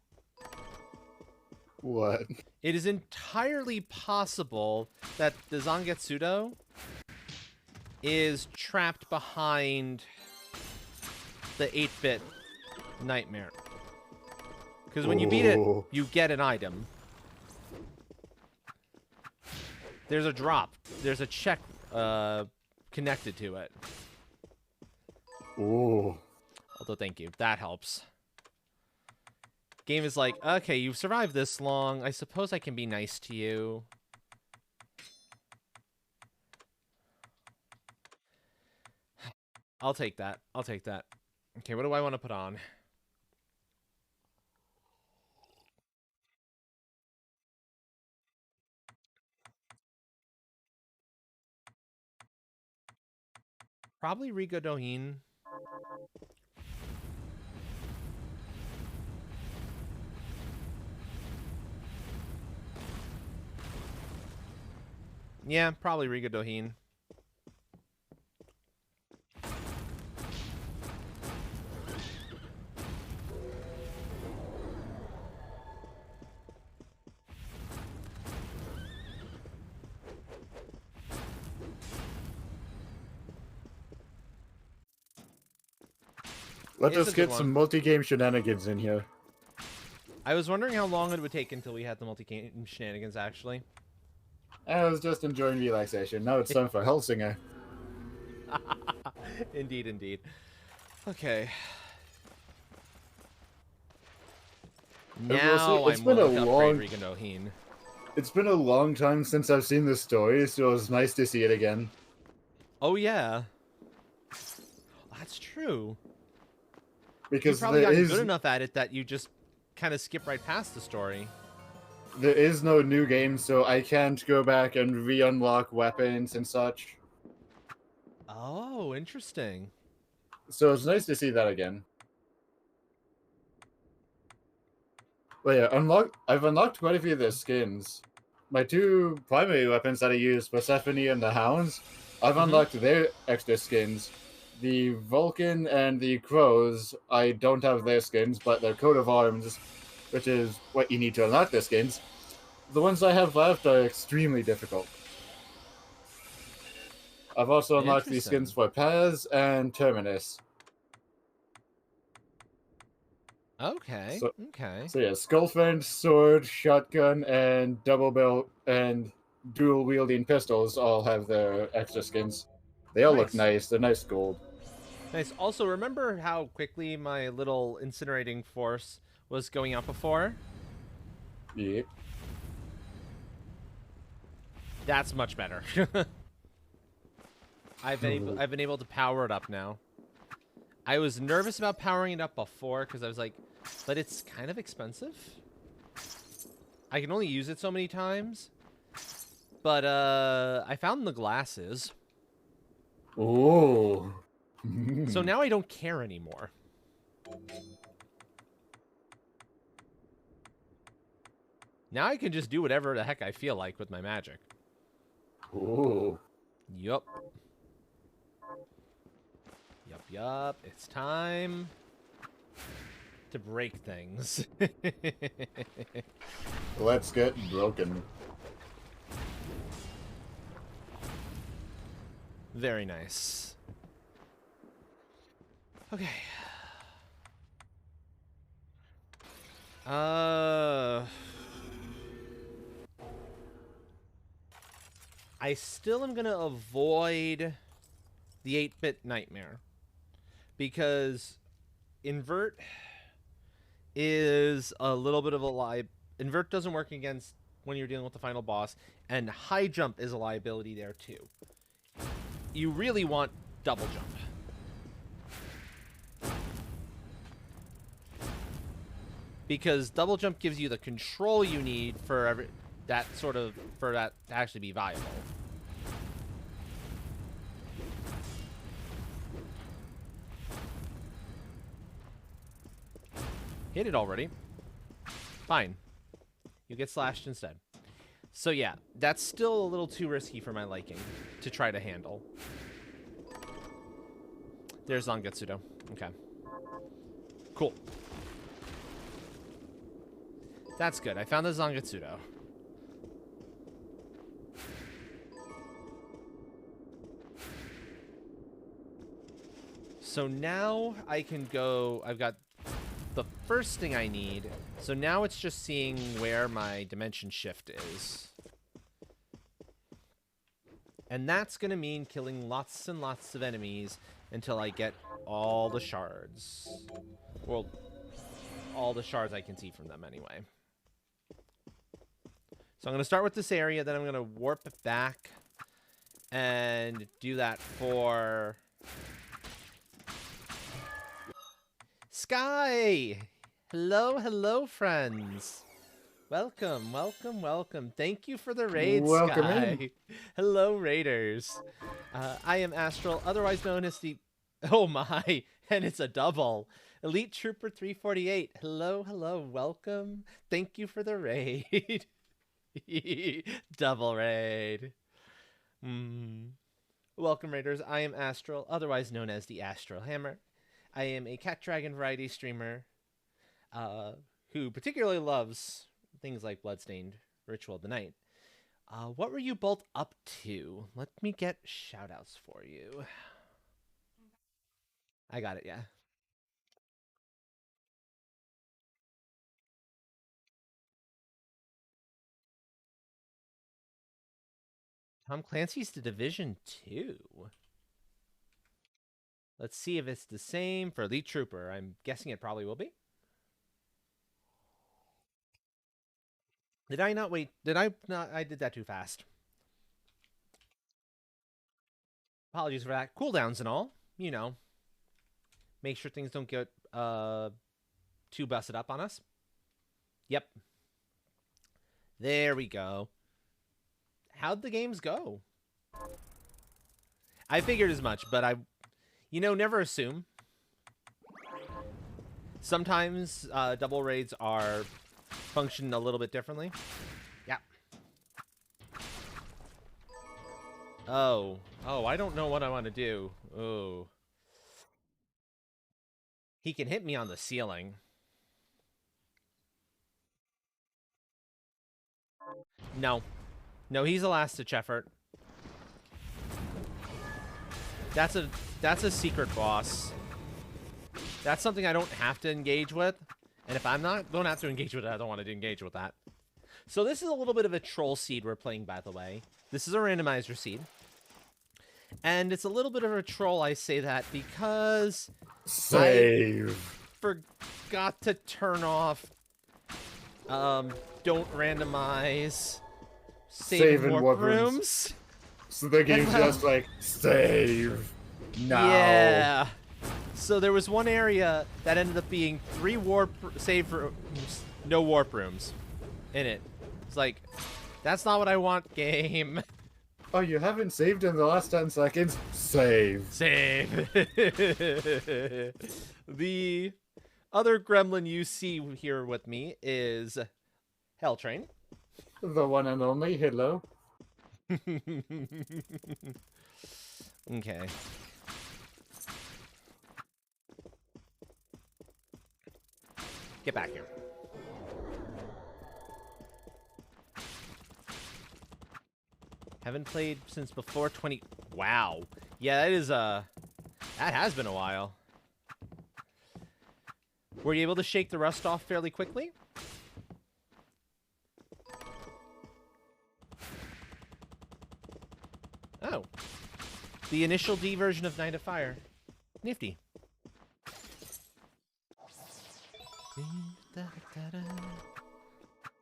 What? It is entirely possible that the Zangetsudo is trapped behind the 8-bit nightmare. Because when you beat it, Ooh. you get an item. There's a drop. There's a check connected to it. Ooh. Although, thank you. That helps. Game is like, okay, you've survived this long. I suppose I can be nice to you. I'll take that. I'll take that. Okay, what do I want to put on? Probably Rigo Dohin. Yeah, probably Rigo Dohin. Let It's us a good get some one. multi-game shenanigans in here. I was wondering how long it would take until we had the multi-game shenanigans, actually. I was just enjoying relaxation. Now it's time for Hellsinger. Indeed, indeed. Okay. will say, Now it's I'm been a willing to upgrade long- Rigo Dohin. It's been a long time since I've seen this story, so it's nice to see it again. Oh, yeah. That's true. You've Because probably there gotten is, good enough at it that you just kind of skip right past the story. there is no new game, so I can't go back and re-unlock weapons and such. Oh, interesting. So it's nice to see that again. But yeah, I've unlocked quite a few of their skins. My two primary weapons that I use, Persephone and the Hounds, I've Mhm. unlocked their extra skins. The Vulcan and the Crows, I don't have their skins, but their coat of arms, which is what you need to unlock their skins, the ones I have left are extremely difficult. I've also unlocked the skins Interesting. for Paz and Terminus. Okay. So- Okay. So yeah, Skullfend, sword, shotgun, and double belt and dual wielding pistols all have their extra skins. They all look Nice. nice. They're nice gold. Nice. Also, remember how quickly my little incinerating force was going up before? Yeah. That's much better. I've been able to power it up now. I was nervous about powering it up before because I was like, but it's kind of expensive. I can only use it so many times. But I found the glasses. Ooh. So now I don't care anymore. Now I can just do whatever the heck I feel like with my magic. Ooh. Yup. Yup. It's time to break things. Let's get broken. Very nice. Okay. I still am gonna avoid the 8-bit nightmare because invert is a little bit of a lie. Invert doesn't work against when you're dealing with the final boss, and high jump is a liability there too. You really want double jump. Because double jump gives you the control you need for that to actually be viable. Hit it already. Fine. You get slashed instead. So yeah, that's still a little too risky for my liking to try to handle. There's Zangetsudo. Okay. Cool. That's good. I found the Zangetsudo. So now I can go... I've got the first thing I need. So now it's just seeing where my dimension shift is. And that's going to mean killing lots and lots of enemies until I get all the shards. Well, all the shards I can see from them anyway. So I'm going to start with this area, then I'm going to warp it back and do that for... Sky! Hello, hello, friends. Welcome, welcome, welcome. Thank you for the raid, Welcome Sky. in. Hello, raiders. I am Astral, otherwise known as the... Oh my, and it's a double. Elite Trooper 348. Hello, hello, welcome. Thank you for the raid. Double raid. Welcome, raiders. I am Astral, otherwise known as the Astral Hammer. I am a Cat Dragon variety streamer who particularly loves things like Bloodstained Ritual of the Night. What were you both up to? Let me get shoutouts for you. I got it, yeah. Tom Clancy's The Division 2. Let's see if it's the same for Elite Trooper. I'm guessing it probably will be. Did I not wait? Did I not? I did that too fast. Apologies for that. Cooldowns and all. You know. Make sure things don't get too busted up on us. Yep. There we go. How'd the games go? I figured as much, but you know, never assume. Sometimes double raids are function a little bit differently. Yeah. Oh, I don't know what I want to do. Oh. He can hit me on the ceiling. No. No, he's a last-ditch effort. That's a secret boss. That's something I don't have to engage with. And if I'm not don't have to engage with it, I don't want to engage with that. So this is a little bit of a troll seed we're playing, by the way. This is a randomizer seed. And it's a little bit of a troll, I say that, because... Save. I forgot to turn off... don't randomize... Save in warp rooms. So the game's just like, save now. Yeah. So there was one area that ended up being 3 save rooms, no warp rooms in it. It's like, that's not what I want, game. Oh, you haven't saved in the last 10 seconds? Save. Save. The other gremlin you see here with me is Helltrain. The one and only, hello. Okay. Get back here. Haven't played since before 20... Wow. Yeah, that is, that has been a while. Were you able to shake the rust off fairly quickly? Oh. The initial D version of Night of Fire. Nifty.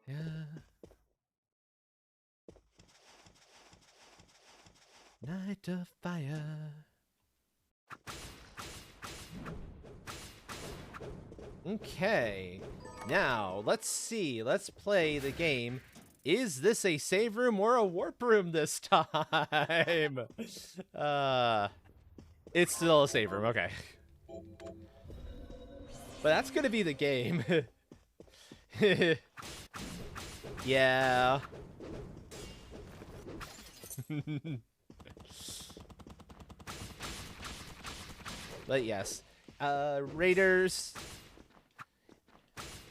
Yeah. Night of Fire. Okay. Now, let's see. Let's play the game. Is this a save room or a warp room this time? It's still a save room. Okay. But that's gonna be the game. Yeah. But yes. Raiders.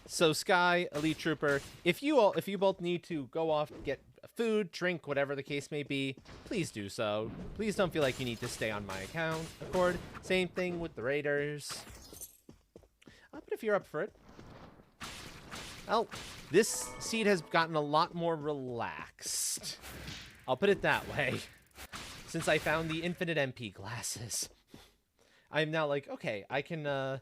So Sky, Elite Trooper, if you both need to go off, get food, drink, whatever the case may be, please do so. Please don't feel like you need to stay on my account. Accord. Same thing with the Raiders. But if you're up for it. Oh, this seed has gotten a lot more relaxed. I'll put it that way. Since I found the infinite MP glasses. I'm now like, okay, I can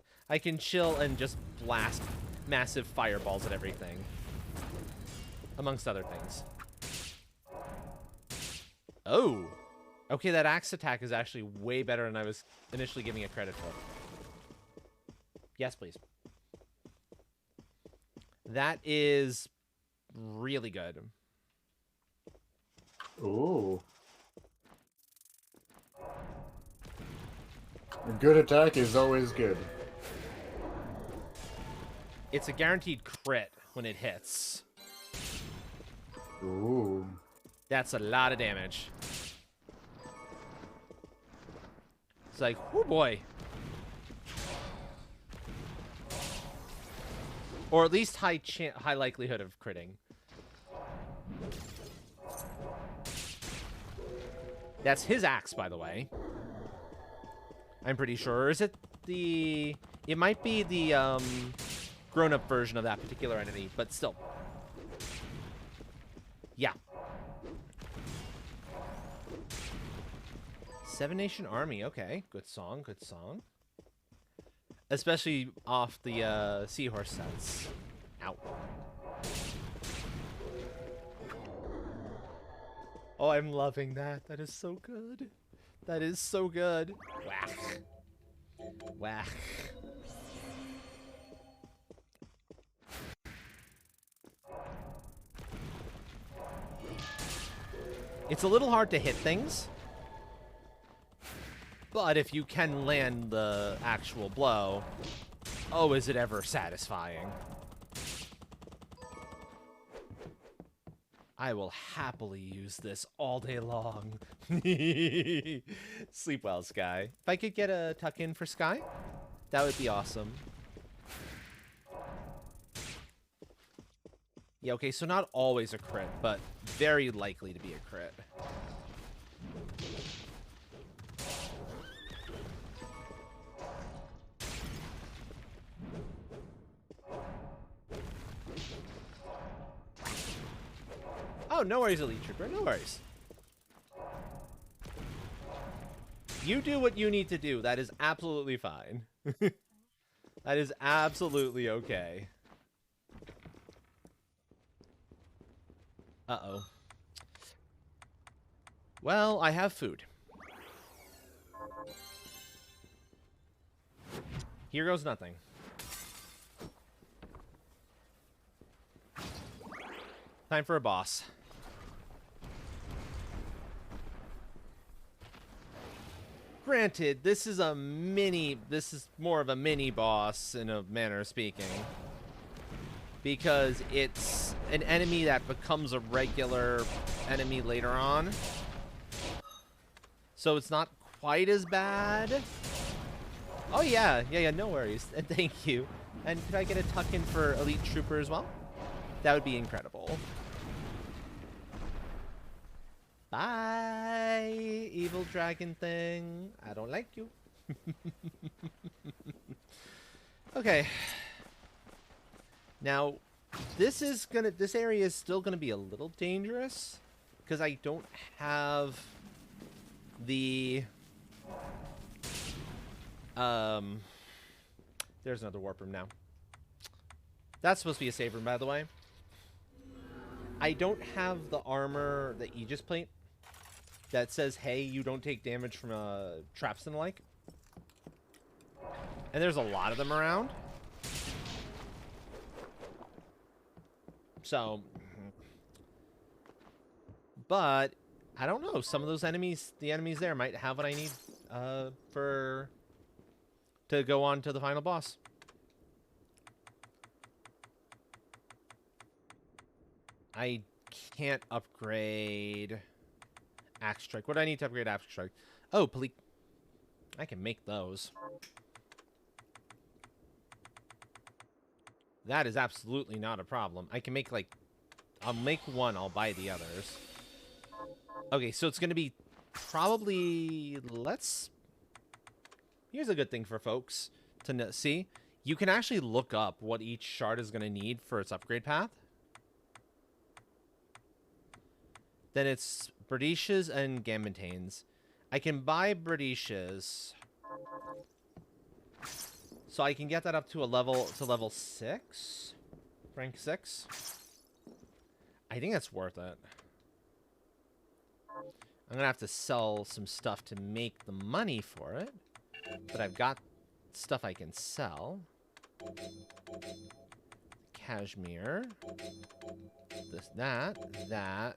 chill and just blast massive fireballs at everything. Amongst other things. Oh. Okay, that axe attack is actually way better than I was initially giving it credit for. Yes, please. That is really good. Ooh. A good attack is always good. It's a guaranteed crit when it hits. Ooh. That's a lot of damage. It's like, oh boy. Or at least high likelihood of critting. That's his axe, by the way. I'm pretty sure. Or is it the... It might be the grown-up version of that particular enemy, but still. Yeah. Seven Nation Army. Okay. Good song. Good song. Especially off the Seahorse sets. Ow. Oh, I'm loving that. That is so good. That is so good. Whack. Whack. It's a little hard to hit things. But if you can land the actual blow, oh, is it ever satisfying. I will happily use this all day long. Sleep well, Sky. If I could get a tuck in for Sky, that would be awesome. Yeah, okay, so not always a crit, but very likely to be a crit. Oh, no worries, Elite Trooper. No worries. You do what you need to do. That is absolutely fine. That is absolutely okay. Uh-oh. Well, I have food. Here goes nothing. Time for a boss. Granted, this is more of a mini boss in a manner of speaking. Because it's an enemy that becomes a regular enemy later on. So it's not quite as bad. Oh yeah, no worries. And thank you. And could I get a tuck in for Elite Trooper as well? That would be incredible. Bye, evil dragon thing. I don't like you. Okay. Now, this area is still gonna be a little dangerous because I don't have the there's another warp room now. That's supposed to be a save room, by the way. I don't have the armor, the Aegis plate that says, hey, you don't take damage from traps and the like. And there's a lot of them around. So, but I don't know. Some of those enemies, the enemies there might have what I need to go on to the final boss. I can't upgrade Axe Strike. What do I need to upgrade Axe Strike? Oh, I can make those. That is absolutely not a problem. I can make, like... I'll make one. I'll buy the others. Okay, so it's going to be probably... Here's a good thing for folks to see. You can actually look up what each shard is going to need for its upgrade path. Then it's Berdicias and Gambitanes. I can buy Berdicias. So I can get that up to level 6. Rank 6. I think that's worth it. I'm going to have to sell some stuff to make the money for it. But I've got stuff I can sell. Cashmere. That.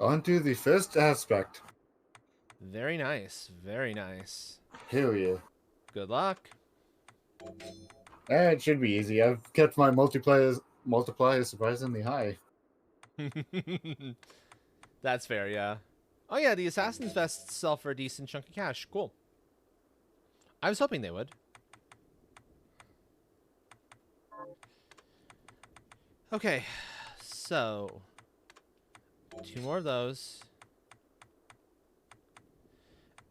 On to the first aspect. Very nice. Very nice. Hell yeah. Good luck. It should be easy. I've kept my multipliers surprisingly high. That's fair, yeah. Oh yeah, the Assassin's Vests sell for a decent chunk of cash. Cool. I was hoping they would. Okay, so 2 more of those.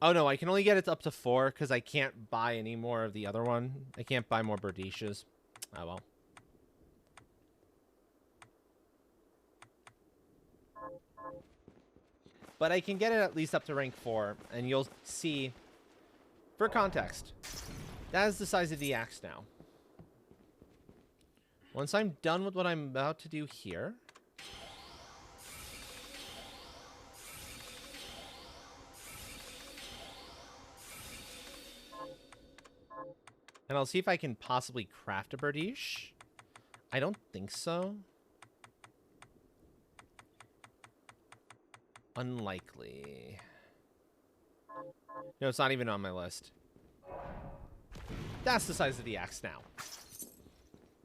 Oh no, I can only get it up to 4 because I can't buy any more of the other one. I can't buy more Berdicias. Oh well. But I can get it at least up to rank 4, and you'll see, for context, that is the size of the axe now. Once I'm done with what I'm about to do here, and I'll see if I can possibly craft a Berdiche. I don't think so. Unlikely. No, it's not even on my list. That's the size of the axe now.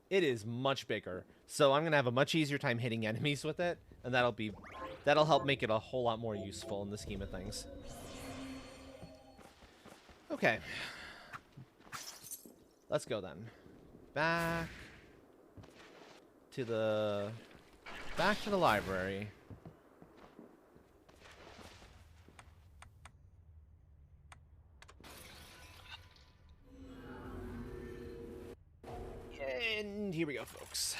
It is much bigger. So I'm going to have a much easier time hitting enemies with it. And that'll help make it a whole lot more useful in the scheme of things. Okay. Let's go then. Back to the library. And here we go, folks.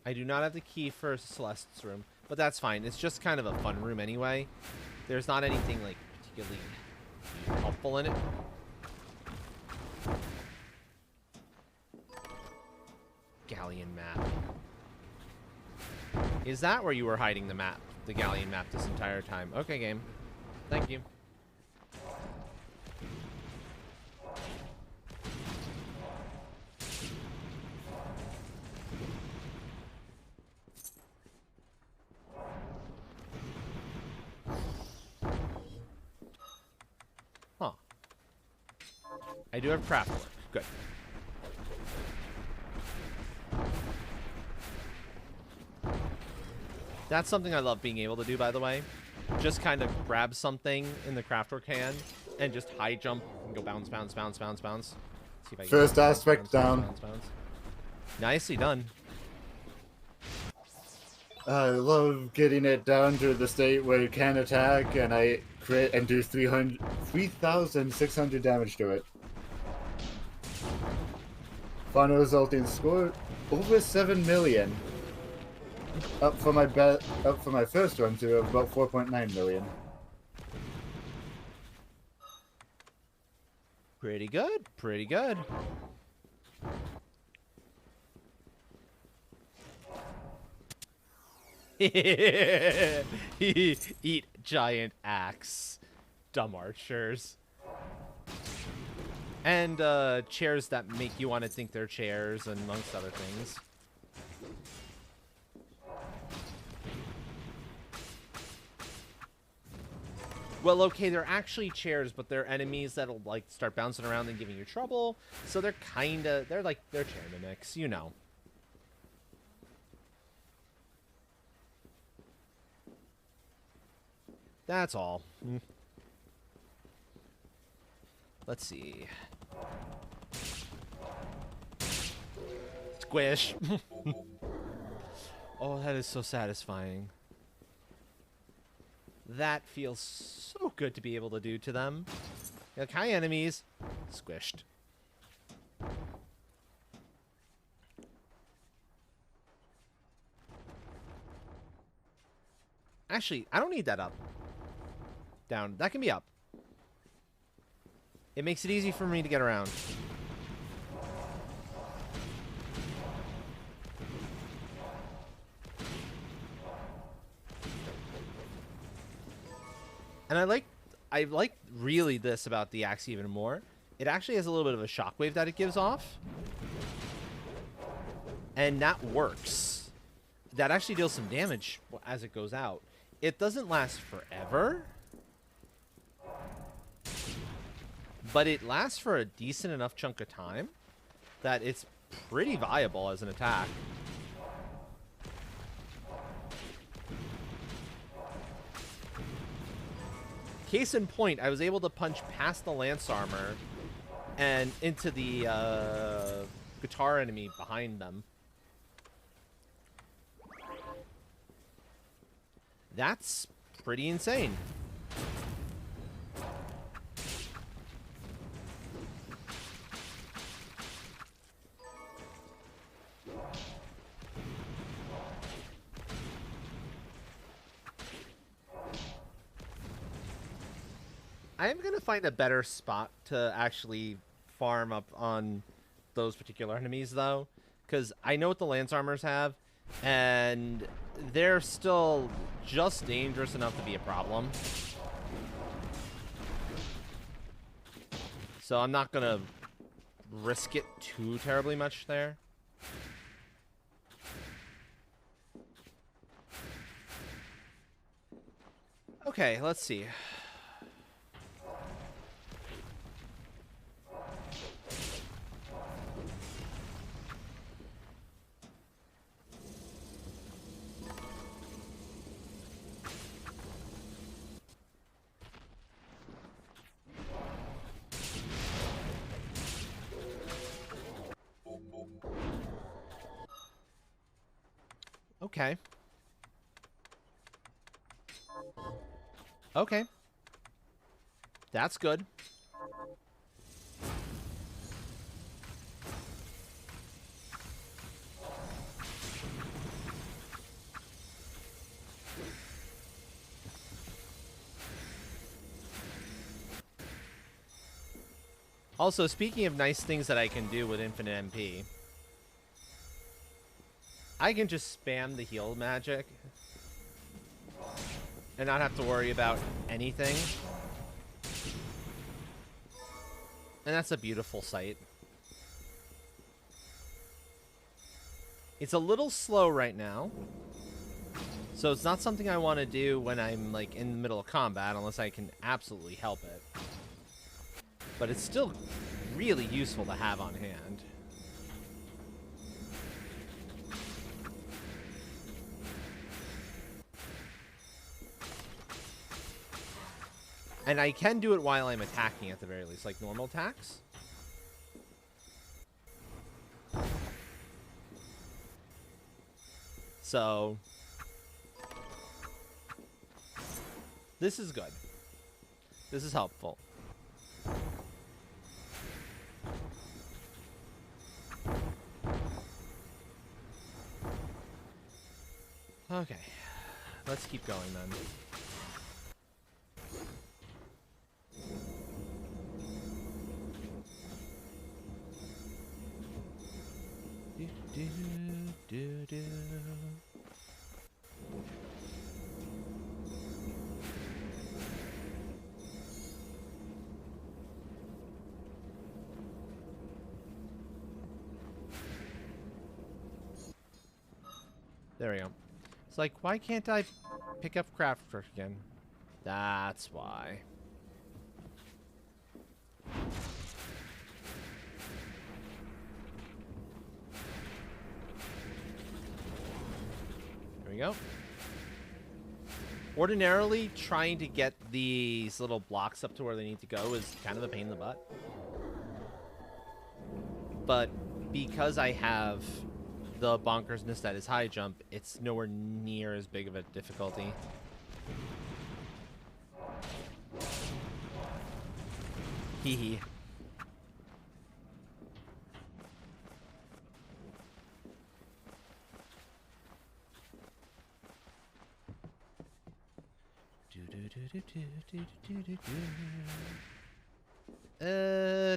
I do not have the key for Celeste's room, but that's fine. It's just kind of a fun room anyway. There's not anything, like, particularly helpful in it. Galleon map. Is that where you were hiding the map? The Galleon map this entire time? Okay, game. Thank you. Huh. I do have craft work. Good. That's something I love being able to do, by the way. Just kind of grab something in the craftwork hand and just high jump and go bounce, bounce, bounce, bounce, bounce. See if I can First aspect down. Bounce, bounce. Nicely done. I love getting it down to the state where you can attack, and I crit and do 3,600 damage to it. Final resulting score over 7 million. Up for my first run to about 4.9 million. Pretty good. Pretty good. Eat giant axe. Dumb archers. And chairs that make you want to think they're chairs, and amongst other things. Well, okay, they're actually chairs, but they're enemies that'll like start bouncing around and giving you trouble. So they're they're chair mimics, you know. That's all. Let's see. Squish. Oh, that is so satisfying. That feels so good to be able to do to them. Like, hi, enemies. Squished. Actually, I don't need that up. Down. That can be up. It makes it easy for me to get around. And I like really this about the axe even more. It actually has a little bit of a shockwave that it gives off. And that works. That actually deals some damage as it goes out. It doesn't last forever. But it lasts for a decent enough chunk of time that it's pretty viable as an attack. Case in point, I was able to punch past the lance armor and into the guitar enemy behind them. That's pretty insane. I am going to find a better spot to actually farm up on those particular enemies, though. Because I know what the lance armors have, and they're still just dangerous enough to be a problem. So I'm not going to risk it too terribly much there. Okay, let's see. Okay. Okay. That's good. Also, speaking of nice things that I can do with infinite MP, I can just spam the heal magic and not have to worry about anything. And that's a beautiful sight. It's a little slow right now, so it's not something I want to do when I'm like in the middle of combat unless I can absolutely help it. But it's still really useful to have on hand. And I can do it while I'm attacking at the very least, like normal attacks. So this is good. This is helpful. Okay, let's keep going then. Do. There we go. It's like, why can't I pick up Crafter again? That's why. There we go. Ordinarily, trying to get these little blocks up to where they need to go is kind of a pain in the butt. But because I have the bonkersness that is high jump, it's nowhere near as big of a difficulty. Hee hee.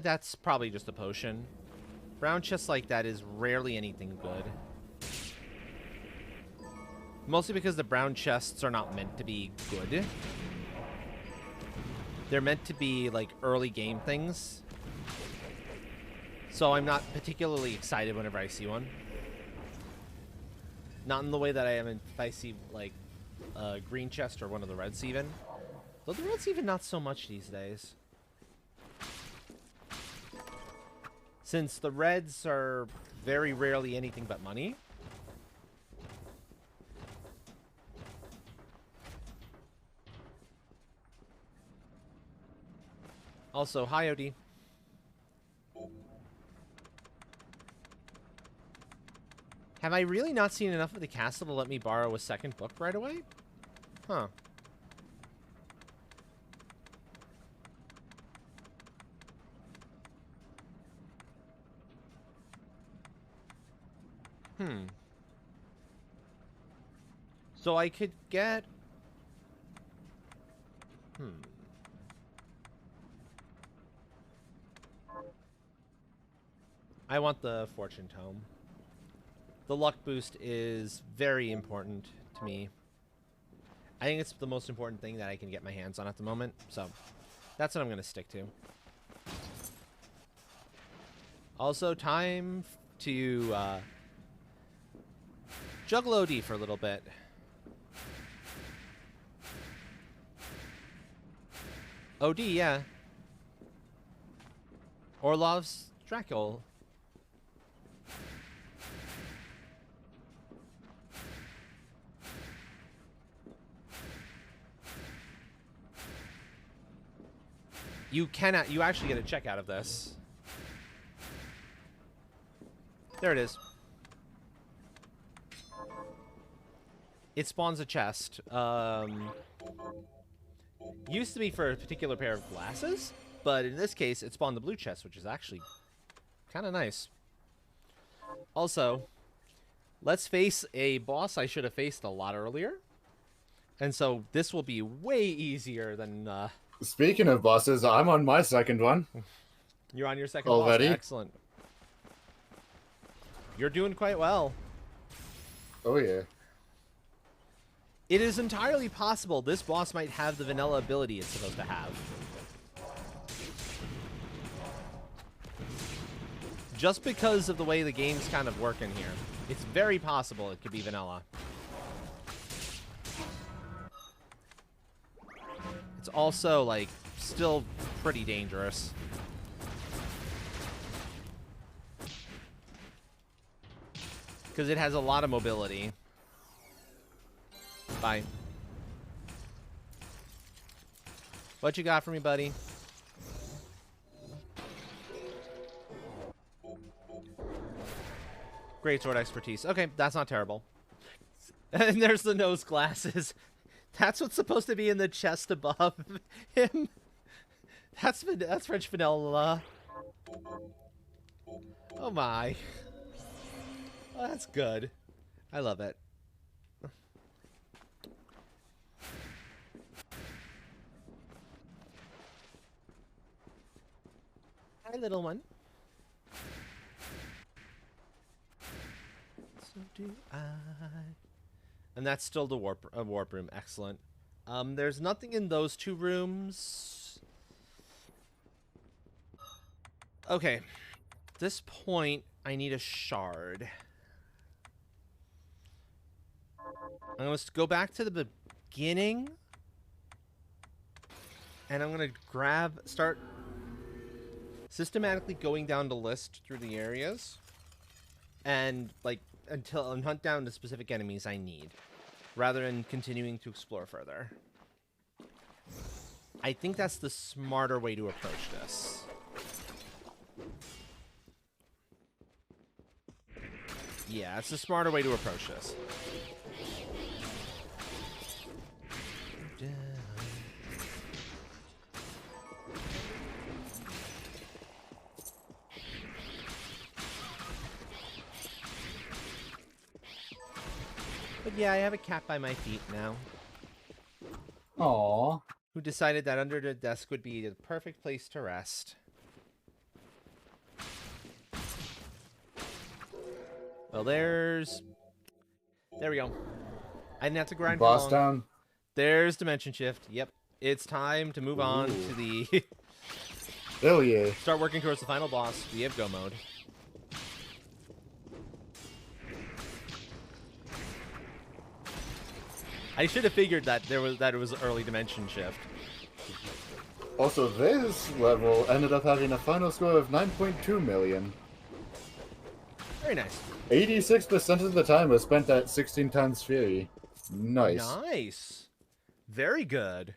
That's probably just a potion. Brown chests like that is rarely anything good. Mostly because the brown chests are not meant to be good. They're meant to be like early game things. So I'm not particularly excited whenever I see one. Not in the way that I am if I see like a green chest or one of the reds even. Though the reds even not so much these days. Since the reds are very rarely anything but money. Also, hi OD. Have I really not seen enough of the castle to let me borrow a second book right away? Huh. So I could get... I want the fortune tome. The luck boost is very important to me. I think it's the most important thing that I can get my hands on at the moment, so that's what I'm going to stick to. Also, time to juggle OD for a little bit. OD, yeah. Orlov's Dracul. You actually get a check out of this. There it is. It spawns a chest. Used to be for a particular pair of glasses, but in this case, it spawned the blue chest, which is actually kind of nice. Also, let's face a boss I should have faced a lot earlier. And so this will be way easier than... Speaking of bosses, I'm on my second one. You're on your second already? boss. Excellent. You're doing quite well. Oh, yeah. It is entirely possible this boss might have the vanilla ability it's supposed to have. Just because of the way the game's kind of working here. It's very possible it could be vanilla. It's also, like, still pretty dangerous. Because it has a lot of mobility. Bye. What you got for me, buddy? Great sword expertise. Okay, that's not terrible. And there's the nose glasses. That's what's supposed to be in the chest above him. That's French vanilla. Oh my. Oh, that's good. I love it. Hi, little one. So do I. And that's still the warp room. Excellent. There's nothing in those two rooms. Okay. At this point, I need a shard. I'm going to go back to the beginning. And I'm going to start systematically going down the list through the areas. And, like, and hunt down the specific enemies I need. Rather than continuing to explore further. I think that's the smarter way to approach this. Yeah, it's the smarter way to approach this. But yeah, I have a cat by my feet now. Aww. Who decided that under the desk would be the perfect place to rest. Well, there we go. I didn't have to grind for Boss long. down. There's Dimension Shift. Yep. It's time to move on to the... Hell yeah. start working towards the final boss. We have Go mode. I should have figured that it was early Dimension Shift. Also, this level ended up having a final score of 9.2 million. Very nice. 86% of the time was spent at 16 times Fury. Nice. Nice. Very good.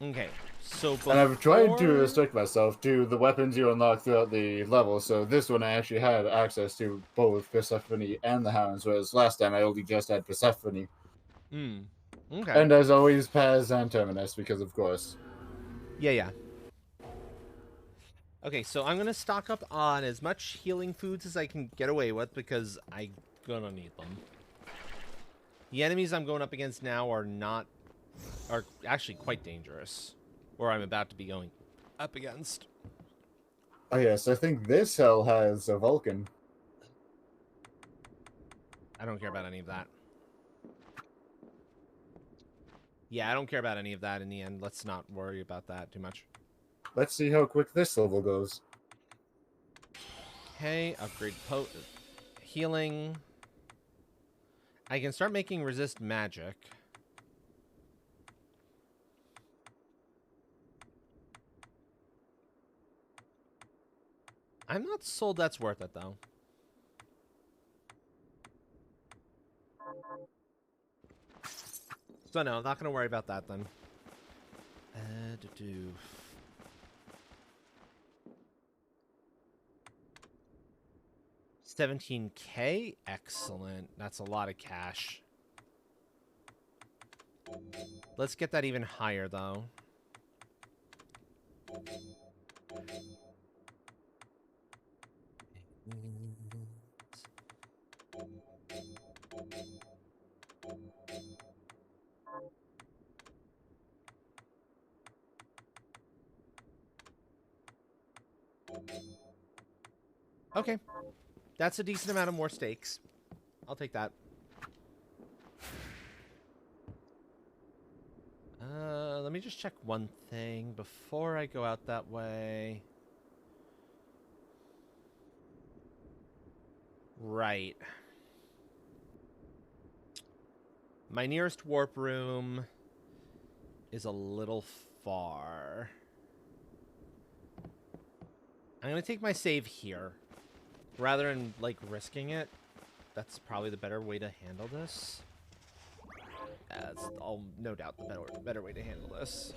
Okay, so And I've tried to before- restrict myself to the weapons you unlock throughout the level, so this one I actually had access to both Persephone and the Hounds, whereas last time I only just had Persephone. Okay. And as always, Paz and Terminus, because of course. Yeah. Okay, so I'm gonna stock up on as much healing foods as I can get away with because I'm gonna need them. The enemies I'm going up against now are actually quite dangerous, or I'm about to be going up against. Oh yes, I think this hell has a Vulcan. I don't care about any of that. Yeah, I don't care about any of that in the end. Let's not worry about that too much. Let's see how quick this level goes. Okay, upgrade healing. I can start making resist magic. I'm not sold that's worth it, though. So no, I'm not going to worry about that then. 17K? Excellent. That's a lot of cash. Let's get that even higher, though. Okay. That's a decent amount of more stakes. I'll take that. Let me just check one thing before I go out that way. Right. My nearest warp room is a little far. I'm going to take my save here. Rather than, like, risking it. That's probably the better way to handle this. That's no doubt the better way to handle this.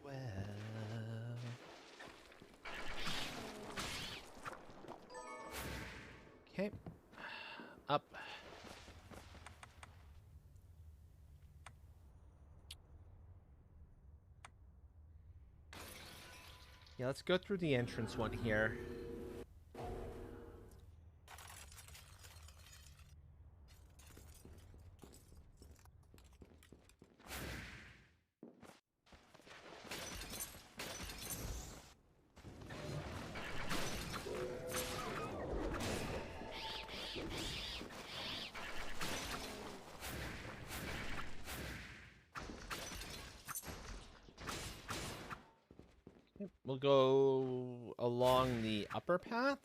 Well... Okay. Up. Yeah, let's go through the entrance one here. We'll go along the upper path.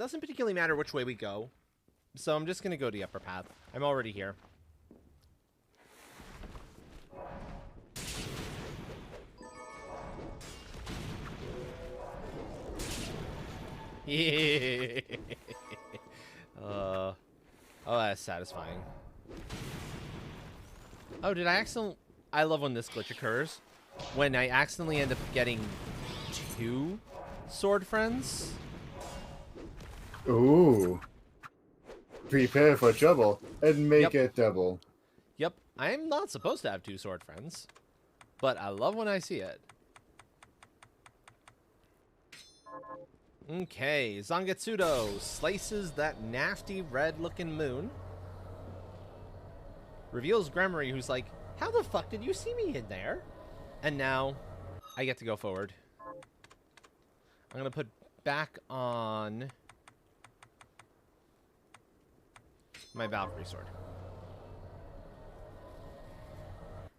doesn't particularly matter which way we go. So I'm just going to go the upper path. I'm already here. Oh, that's satisfying. Oh, did I accidentally... I love when this glitch occurs. When I accidentally end up getting 2 sword friends. Ooh. Prepare for trouble and make Yep. it double. Yep, I'm not supposed to have 2 sword friends. But I love when I see it. Okay, Zangetsudo slices that nasty red-looking moon. Reveals Gremory, who's like, how the fuck did you see me in there? And now, I get to go forward. I'm going to put back on my Valkyrie sword.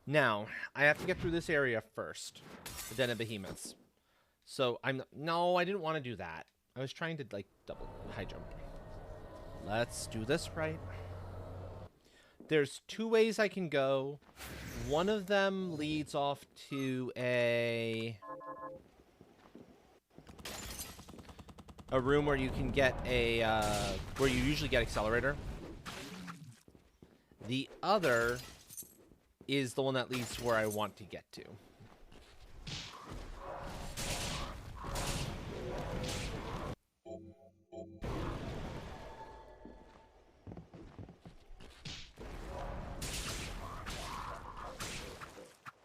Now, I have to get through this area first. The Den of Behemoths. So, no, I didn't want to do that. I was trying to, like, double high jump. Let's do this right. There's 2 ways I can go. One of them leads off to a room where you can get a, where you usually get Accelerator. The other is the one that leads to where I want to get to.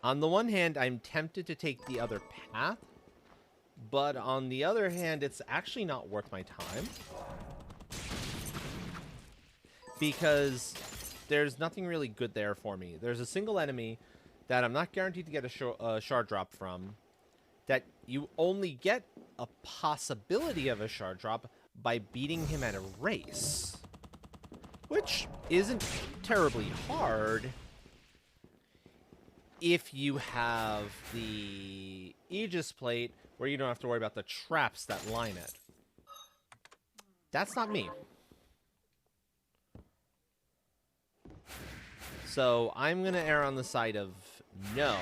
On the one hand, I'm tempted to take the other path, but on the other hand, it's actually not worth my time. Because there's nothing really good there for me. There's a single enemy that I'm not guaranteed to get a shard drop from, that you only get a possibility of a shard drop by beating him at a race. Which isn't terribly hard if you have the Aegis plate where you don't have to worry about the traps that line it. That's not me. So I'm going to err on the side of no.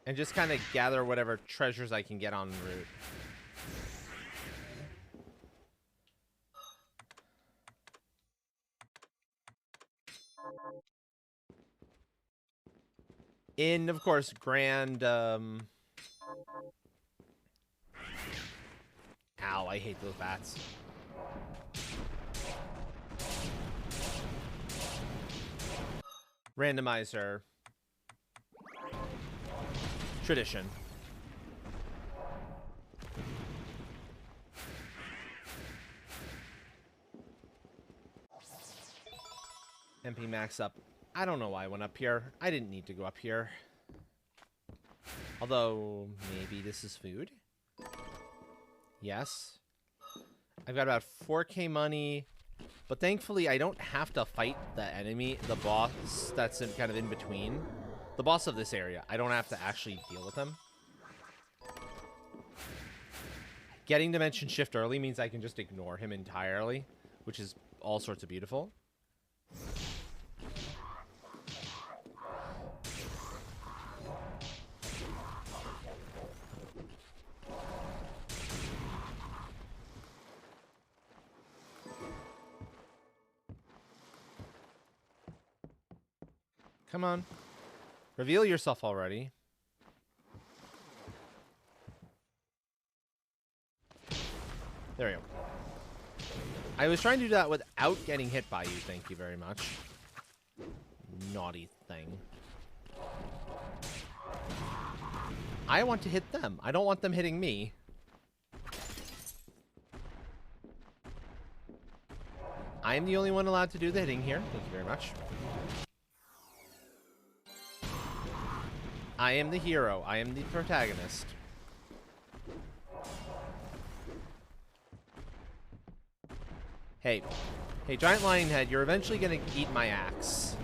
And just kind of gather whatever treasures I can get en route. In, of course, grand, Ow, I hate those bats. Randomizer. Tradition. MP max up. I don't know why I went up here. I didn't need to go up here. Although, maybe this is food? Yes. I've got about 4k money. But thankfully, I don't have to fight the enemy, the boss that's kind of in between. The boss of this area. I don't have to actually deal with him. Getting Dimension Shift early means I can just ignore him entirely, which is all sorts of beautiful. Come on. Reveal yourself already. There we go. I was trying to do that without getting hit by you, thank you very much. Naughty thing. I want to hit them. I don't want them hitting me. I'm the only one allowed to do the hitting here. Thank you very much. I am the hero. I am the protagonist. Hey. Hey, Giant Lion Head, you're eventually gonna eat my axe.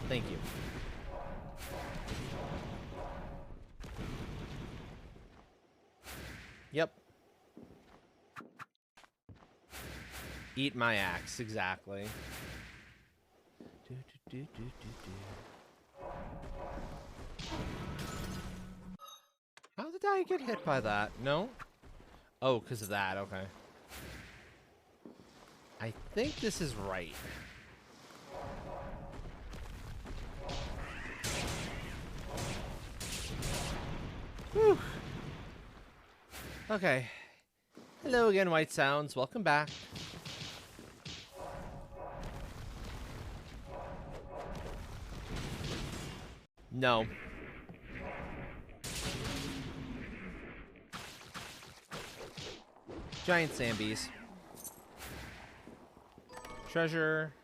Thank you. Yep. Eat my axe, exactly. Do, do, do, do, do, do. How did I get hit by that? No? Oh, because of that, okay. I think this is right. Whew. Okay. Hello again, White Sounds. Welcome back. No. Giant Zambies. Treasure.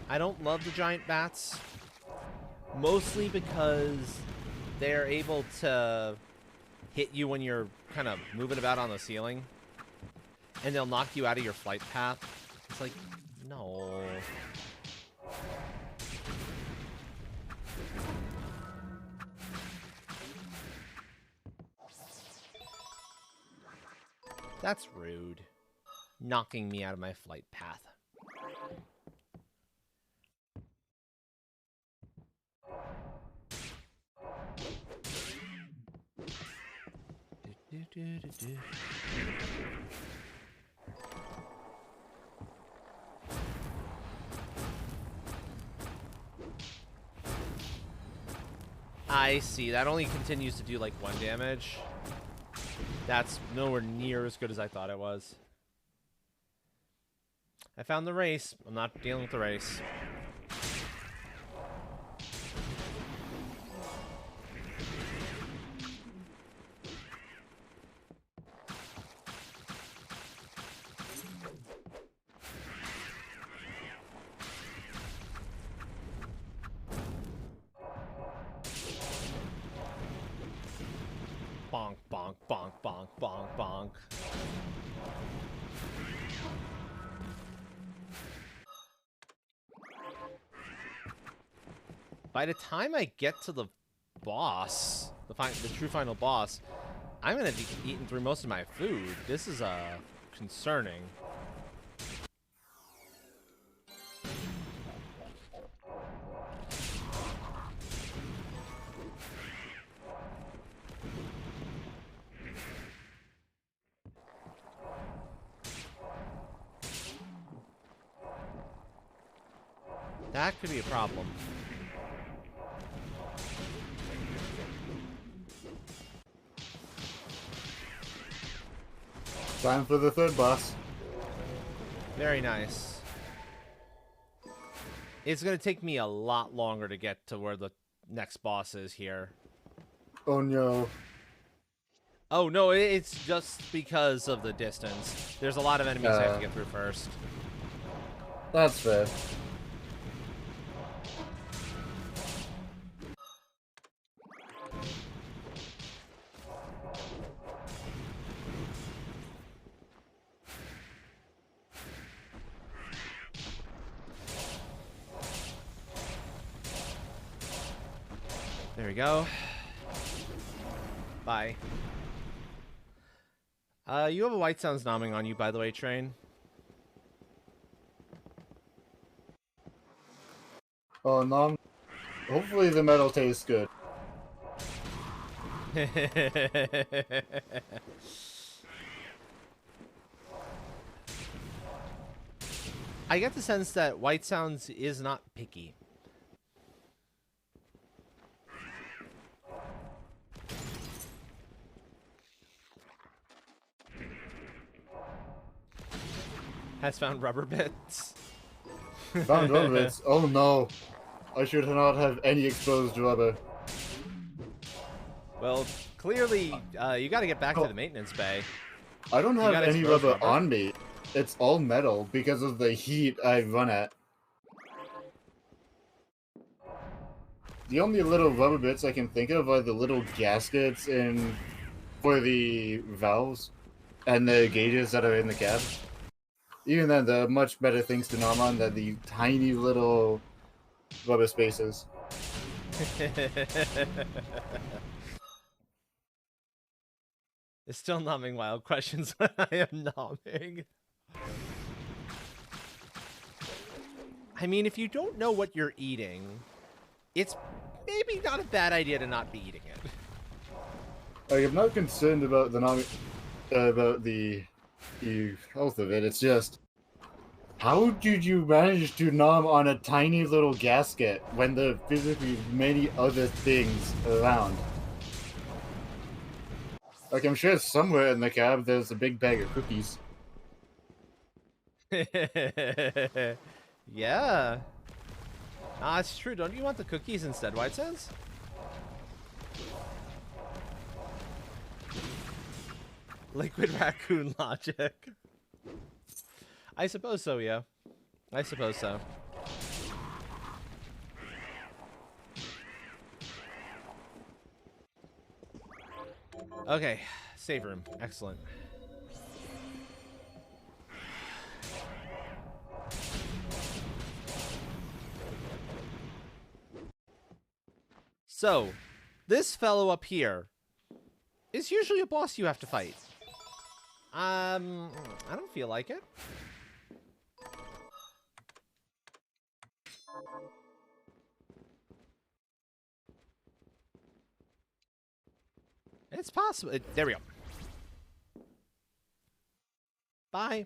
I don't love the giant bats, mostly because they're able to hit you when you're kind of moving about on the ceiling, and they'll knock you out of your flight path. It's like, no. That's rude. Knocking me out of my flight path. I see. That only continues to do like 1 damage. That's nowhere near as good as I thought it was. I found the race. I'm not dealing with the race. Bonk, bonk, bonk, bonk, bonk, bonk. By the time I get to the boss, the true final boss, I'm gonna be eating through most of my food. This is concerning. That could be a problem. Time for the third boss. Very nice. It's gonna take me a lot longer to get to where the next boss is here. Oh no. Oh no, it's just because of the distance. There's a lot of enemies I have to get through first. That's fair. There we go. Bye. You have a White Sounds nomming on you, by the way, Train. Oh no. Hopefully the metal tastes good. I get the sense that White Sounds is not picky. Has found rubber bits. Found rubber bits. Oh no. I should not have any exposed rubber. Well, clearly, you got to get back to the maintenance bay. I don't have got any exposed rubber rubber? on me. It's all metal because of the heat I run at. The only little rubber bits I can think of are the little gaskets for the valves and the gauges that are in the cab. Even then, they're much better things to nom on than the tiny little rubber spaces. It's still numbing wild questions when I am nomming. I mean, if you don't know what you're eating, it's maybe not a bad idea to not be eating it. Like, I'm not concerned about about the health of it. It's just, how did you manage to nom on a tiny little gasket when there are physically many other things around? Like, I'm sure somewhere in the cab there's a big bag of cookies. Yeah. Ah, it's true. Don't you want the cookies instead, White says? Liquid raccoon logic. I suppose so, yeah. I suppose so. Okay, save room. Excellent. So, this fellow up here is usually a boss you have to fight. I don't feel like it. It's possible. There we go. Bye.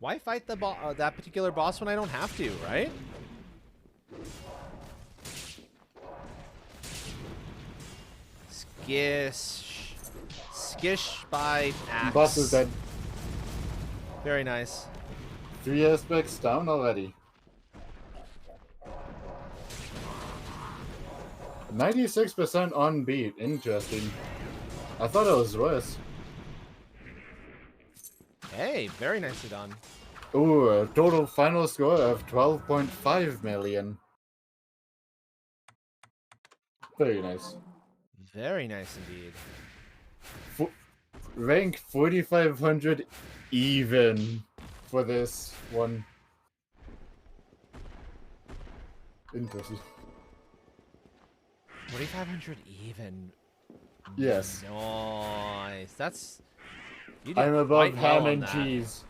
Why fight the that particular boss when I don't have to, right? Skish by axe. Boss is dead. Very nice. 3 aspects down already. 96% on beat. Interesting. I thought it was worse. Hey, very nicely done. Ooh, a total final score of 12.5 million. Very nice. Very nice indeed. Rank 4,500 even for this one. Interesting. 4,500 even. Yes. Nice. That's. You did I'm above quite well ham on and that. cheese.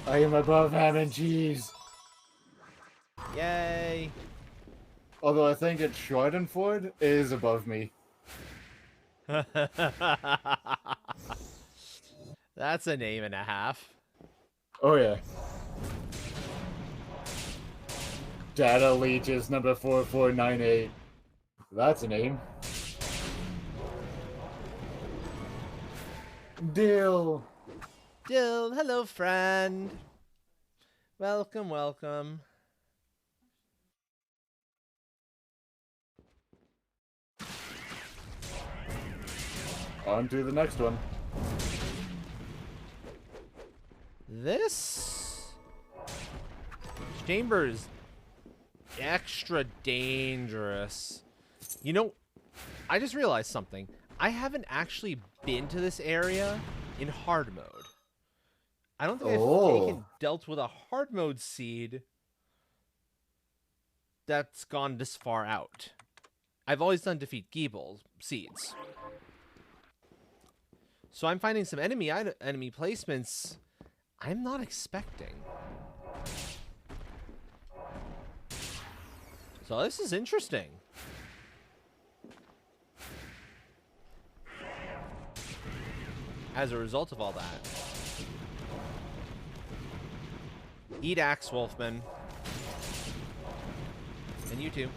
I am above ham and cheese. Yay. Although I think that Schadenfreude is above me. That's a name and a half. Oh yeah. Data leeches number 4498. That's a name. Dill. Dill, hello friend. Welcome, welcome. On to the next one. This chamber is extra dangerous. You know, I just realized something. I haven't actually been to this area in hard mode. I don't think I've taken dealt with a hard mode seed that's gone this far out. I've always done defeat Geeble seeds. So I'm finding some enemy placements I'm not expecting. So this is interesting. As a result of all that. Eat axe, Wolfman. And you too.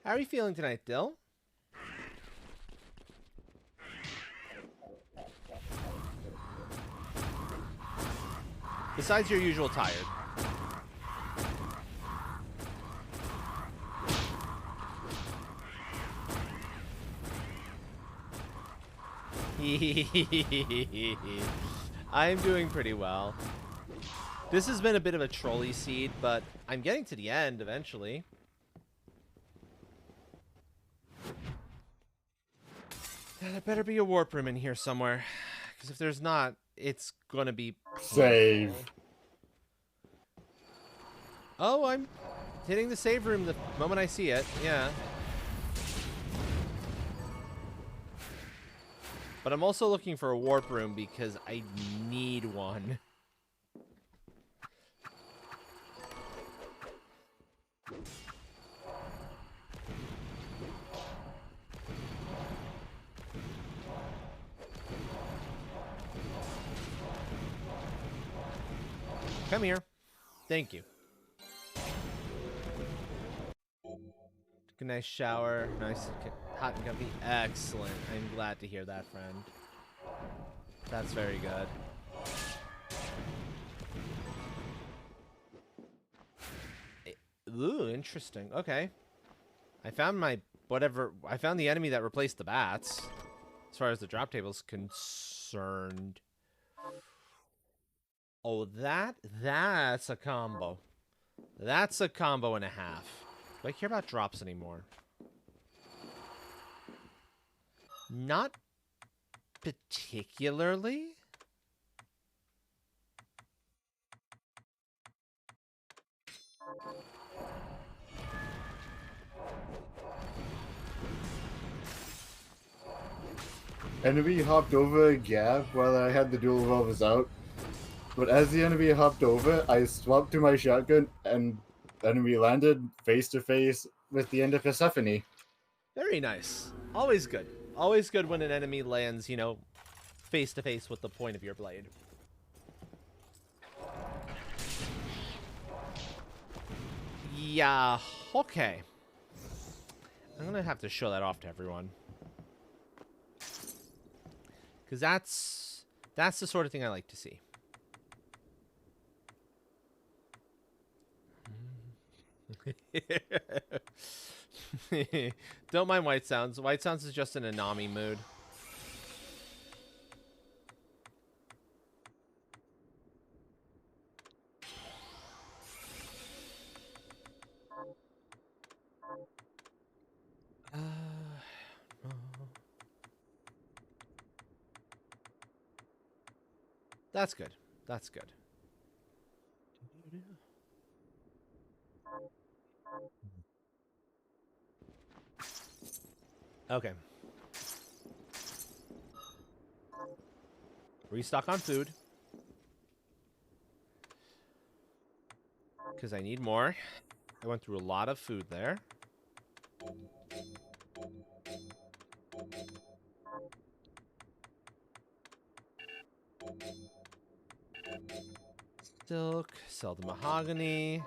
How are you feeling tonight, Dill? Besides your usual tired. I'm doing pretty well. This has been a bit of a trolley seed, but I'm getting to the end eventually. There better be a warp room in here somewhere. Because if there's not, it's gonna be Save. painful. Oh, I'm hitting the save room the moment I see it. Yeah. But I'm also looking for a warp room because I need one. Come here. Thank you. Took a nice shower. Nice, hot and comfy. Excellent. I'm glad to hear that, friend. That's very good. Ooh, interesting. Okay. I found my whatever. I found the enemy that replaced the bats. As far as the drop table is concerned. Oh, that's a combo. That's a combo and a half. Do I care about drops anymore? Not particularly. Enemy hopped over a gap while I had the dual revolvers out. But as the enemy hopped over, I swapped to my shotgun and the enemy landed face to face with the end of Persephone. Very nice. Always good. Always good when an enemy lands, you know, face to face with the point of your blade. Yeah, okay. I'm gonna have to show that off to everyone. Because that's the sort of thing I like to see. Don't mind White Sounds. White Sounds is just in a Nami mood. That's good. That's good. Okay. Restock on food. Because I need more. I went through a lot of food there. Silk. Sell the mahogany.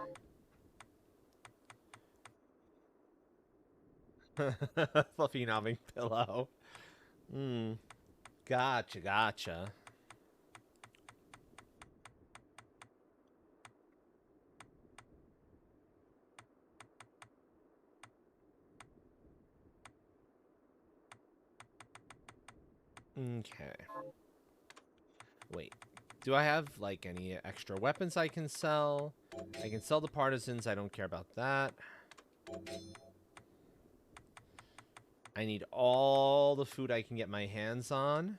Fluffy nobbing pillow. Gotcha, gotcha. Okay. Wait. Do I have, like, any extra weapons I can sell? I can sell the partisans. I don't care about that. I need all the food I can get my hands on.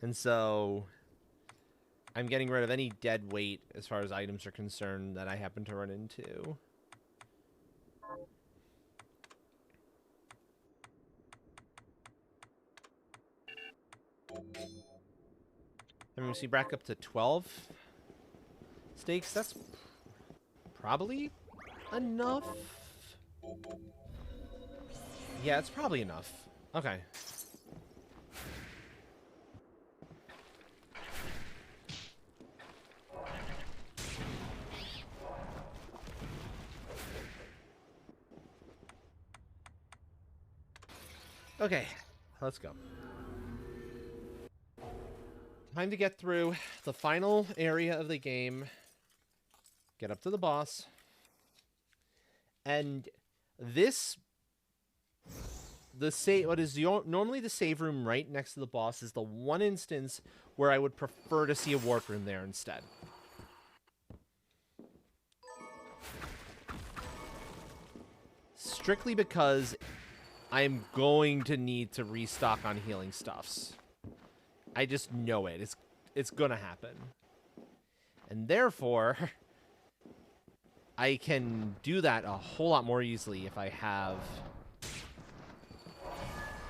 And so I'm getting rid of any dead weight as far as items are concerned that I happen to run into. I mean, we see back up to 12 steaks. That's probably enough. Yeah, it's probably enough. Okay. Okay, let's go. Time to get through the final area of the game. Get up to the boss. And this what is normally the save room right next to the boss is the one instance where I would prefer to see a warp room there instead. Strictly because I'm going to need to restock on healing stuffs. I just know it. It's gonna happen. And therefore, I can do that a whole lot more easily if I have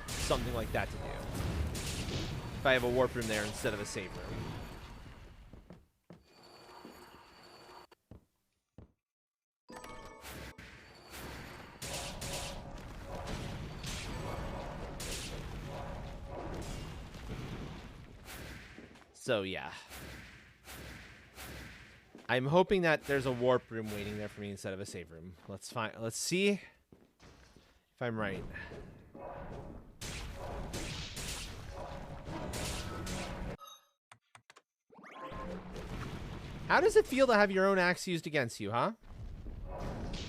something like that to do. If I have a warp room there instead of a save room. So yeah. I'm hoping that there's a warp room waiting there for me instead of a save room. Let's see if I'm right. How does it feel to have your own axe used against you, huh?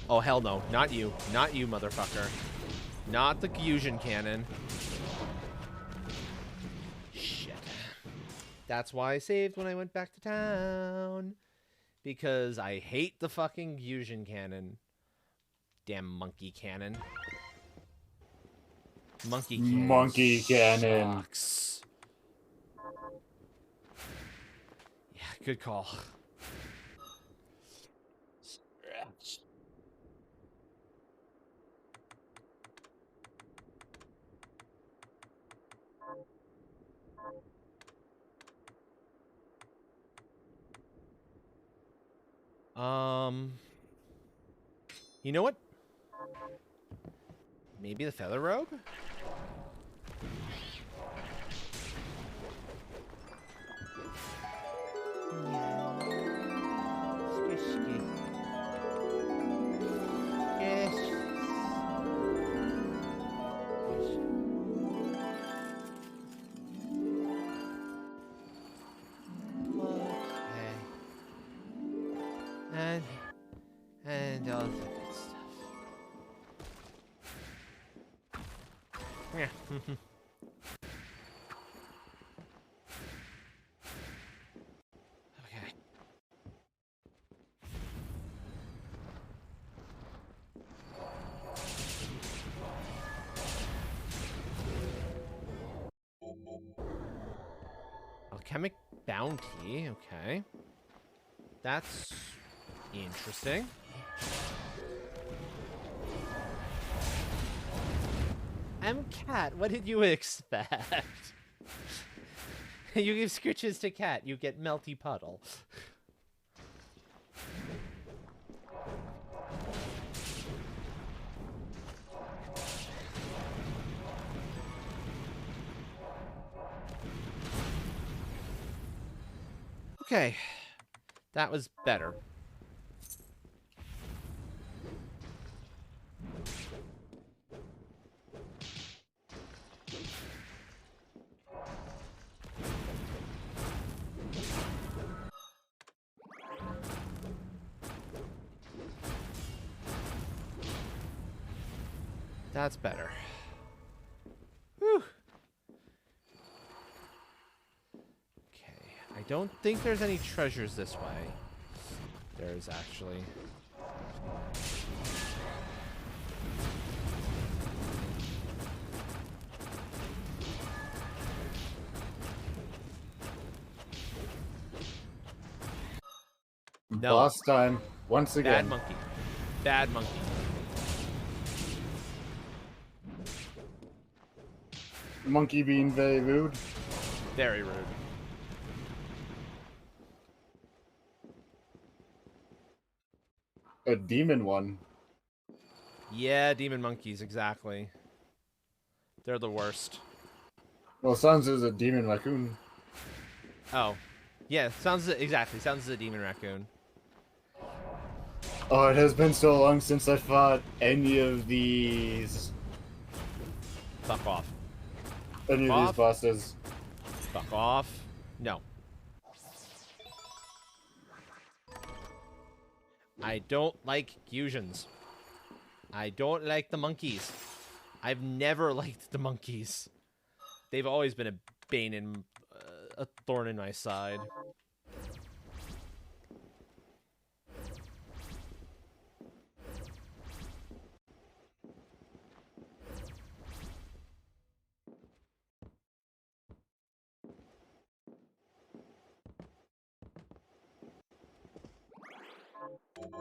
Oh, hell no. Not you. Not you, motherfucker. Not the fusion cannon. Shit. That's why I saved when I went back to town. Because I hate the fucking fusion cannon. Damn monkey cannon. Monkey cannon sucks. Yeah, good call. You know what? Maybe the feather robe? Squishy. Yes. Okay. And all the good stuff. Yeah. Okay. Alchemic bounty. Okay. That's interesting. Cat, what did you expect? You give scritches to Cat, you get melty puddle. Okay, that was better. That's better. Whew. Okay, I don't think there's any treasures this way. There's actually. No. Boss time. Once again. Bad monkey. Bad monkey. Monkey being very rude. Very rude. A demon one. Yeah, demon monkeys, exactly. They're the worst. Well, sounds as a demon raccoon. Oh. Yeah, sounds exactly. Sounds as a demon raccoon. Oh, it has been so long since I fought any of these. Fuck off. Any of these bosses. Fuck off. No. I don't like fusions. I don't like the monkeys. I've never liked the monkeys. They've always been a bane in a thorn in my side.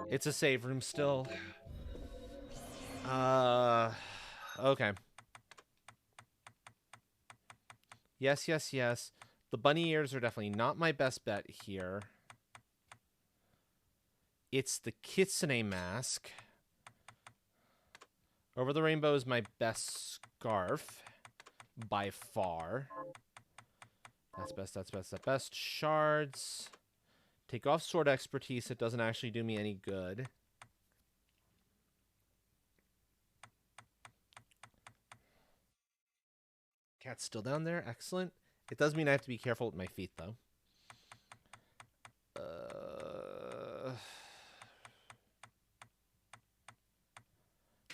It's a save room still. Okay. Yes, yes, yes. The bunny ears are definitely not my best bet here. It's the Kitsune mask. Over the Rainbow is my best scarf. By far. That's best, that's best, that's best. Shards. Take off sword expertise. It doesn't actually do me any good. Cat's still down there. Excellent. It does mean I have to be careful with my feet, though.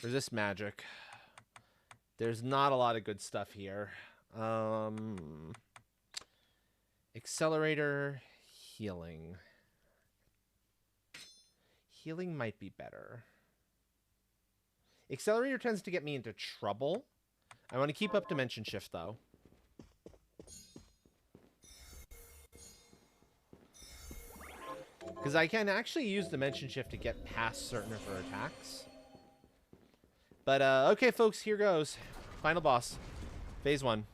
Resist magic. There's not a lot of good stuff here. Accelerator, healing. Healing might be better. Accelerator tends to get me into trouble. I want to keep up Dimension Shift, though. Because I can actually use Dimension Shift to get past certain of her attacks. But, okay, folks, here goes. Final boss. Phase 1.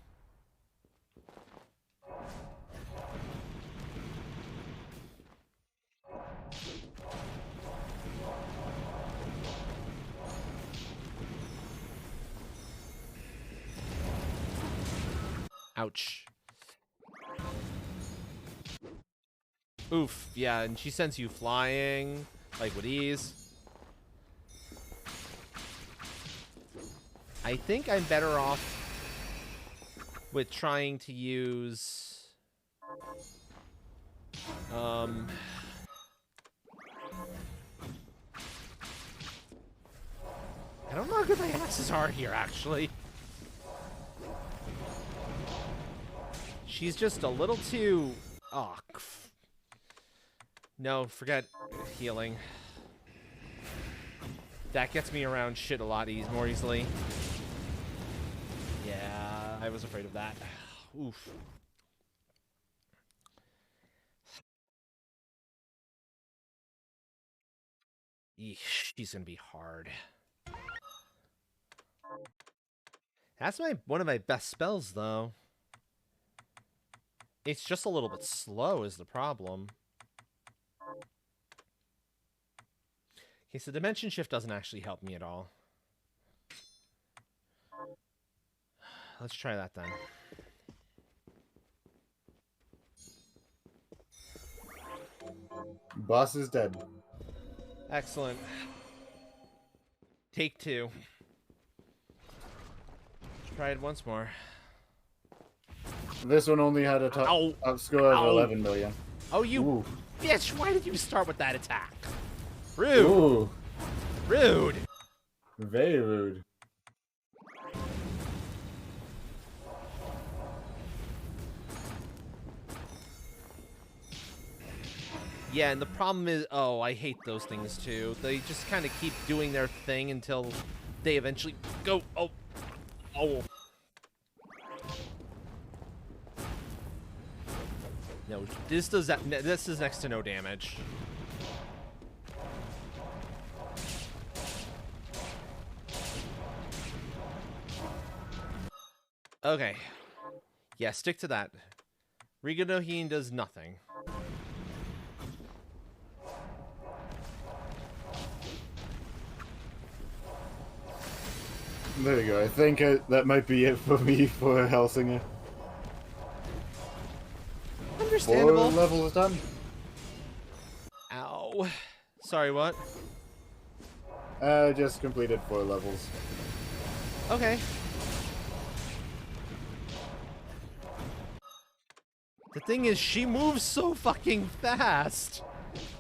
Ouch. Oof, yeah, and she sends you flying, like with ease. I think I'm better off with trying to use... I don't know how good my axes are here, actually. She's just a little too... Oh, no, forget healing. That gets me around shit a lot more easily. Yeah, I was afraid of that. Oof. Eesh, she's gonna be hard. That's one of my best spells, though. It's just a little bit slow is the problem. Okay, so Dimension Shift doesn't actually help me at all. Let's try that then. Boss is dead. Excellent. Take 2. Let's try it once more. This one only had a top score of 11 million. Oh, you Ooh. bitch! Why did you start with that attack? Rude. Ooh. Rude. Very rude. Yeah, and the problem is, oh, I hate those things too. They just kind of keep doing their thing until they eventually go. Oh. No, this does that. This is next to no damage. Okay. Yeah, stick to that. Riganohine does nothing. There you go. I think that might be it for me for Hellsinger. Understandable. 4 levels done. Ow. Sorry, what? Just completed 4 levels. Okay. The thing is, she moves so fucking fast.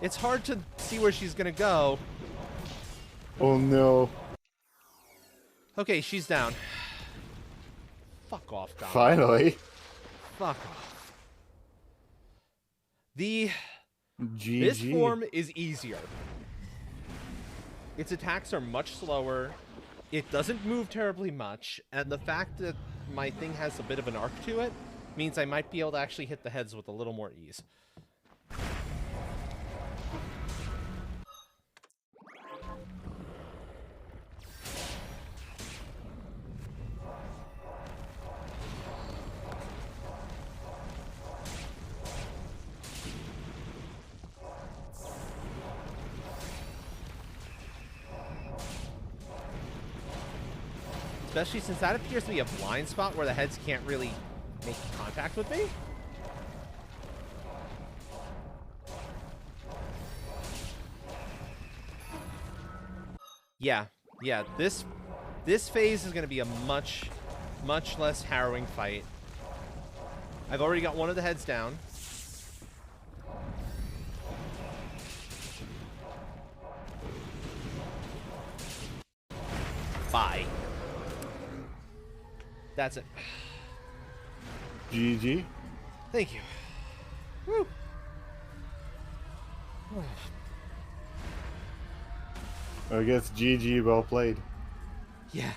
It's hard to see where she's gonna go. Oh no. Okay, she's down. Fuck off, Dom. Finally. Fuck off. This GG. form is easier. Its attacks are much slower. It doesn't move terribly much, and the fact that my thing has a bit of an arc to it means I might be able to actually hit the heads with a little more ease. Especially since that appears to be a blind spot where the heads can't really make contact with me. Yeah, this phase is going to be a much less harrowing fight. I've already got one of the heads down. Bye. That's it. GG. Thank you. Woo. I guess GG, well played. Yeah.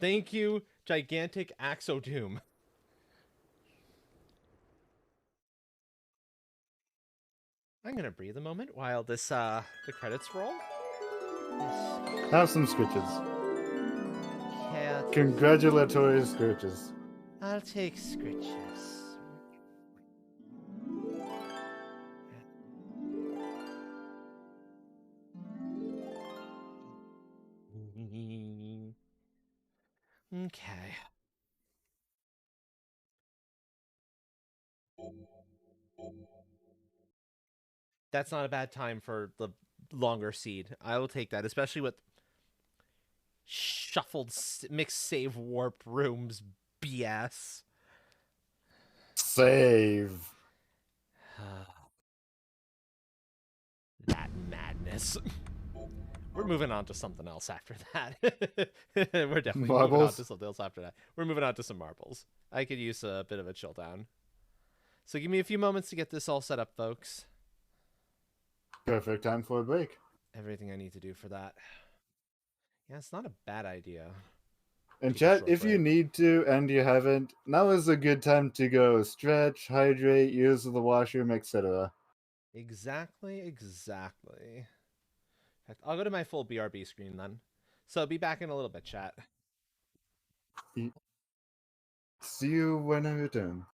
Thank you, gigantic Axodoom. I'm gonna breathe a moment while this the credits roll. Have some scritches. Yeah, Congratulatory scritches. I'll take scritches. Okay. That's not a bad time for the longer seed. I will take that, especially with shuffled mixed save warp rooms BS. Save. That madness. We're moving on to something else after that. We're definitely moving on Marbles? to something else after that. We're moving on to some marbles. I could use a bit of a chill down. So give me a few moments to get this all set up, folks. Perfect time for a break. Everything I need to do for that. Yeah, it's not a bad idea. And Take a chat, short if you break. need to and you haven't, now is a good time to go stretch, hydrate, use the washroom, etc. Exactly. In fact, I'll go to my full BRB screen then. So be back in a little bit, chat. See you when I return.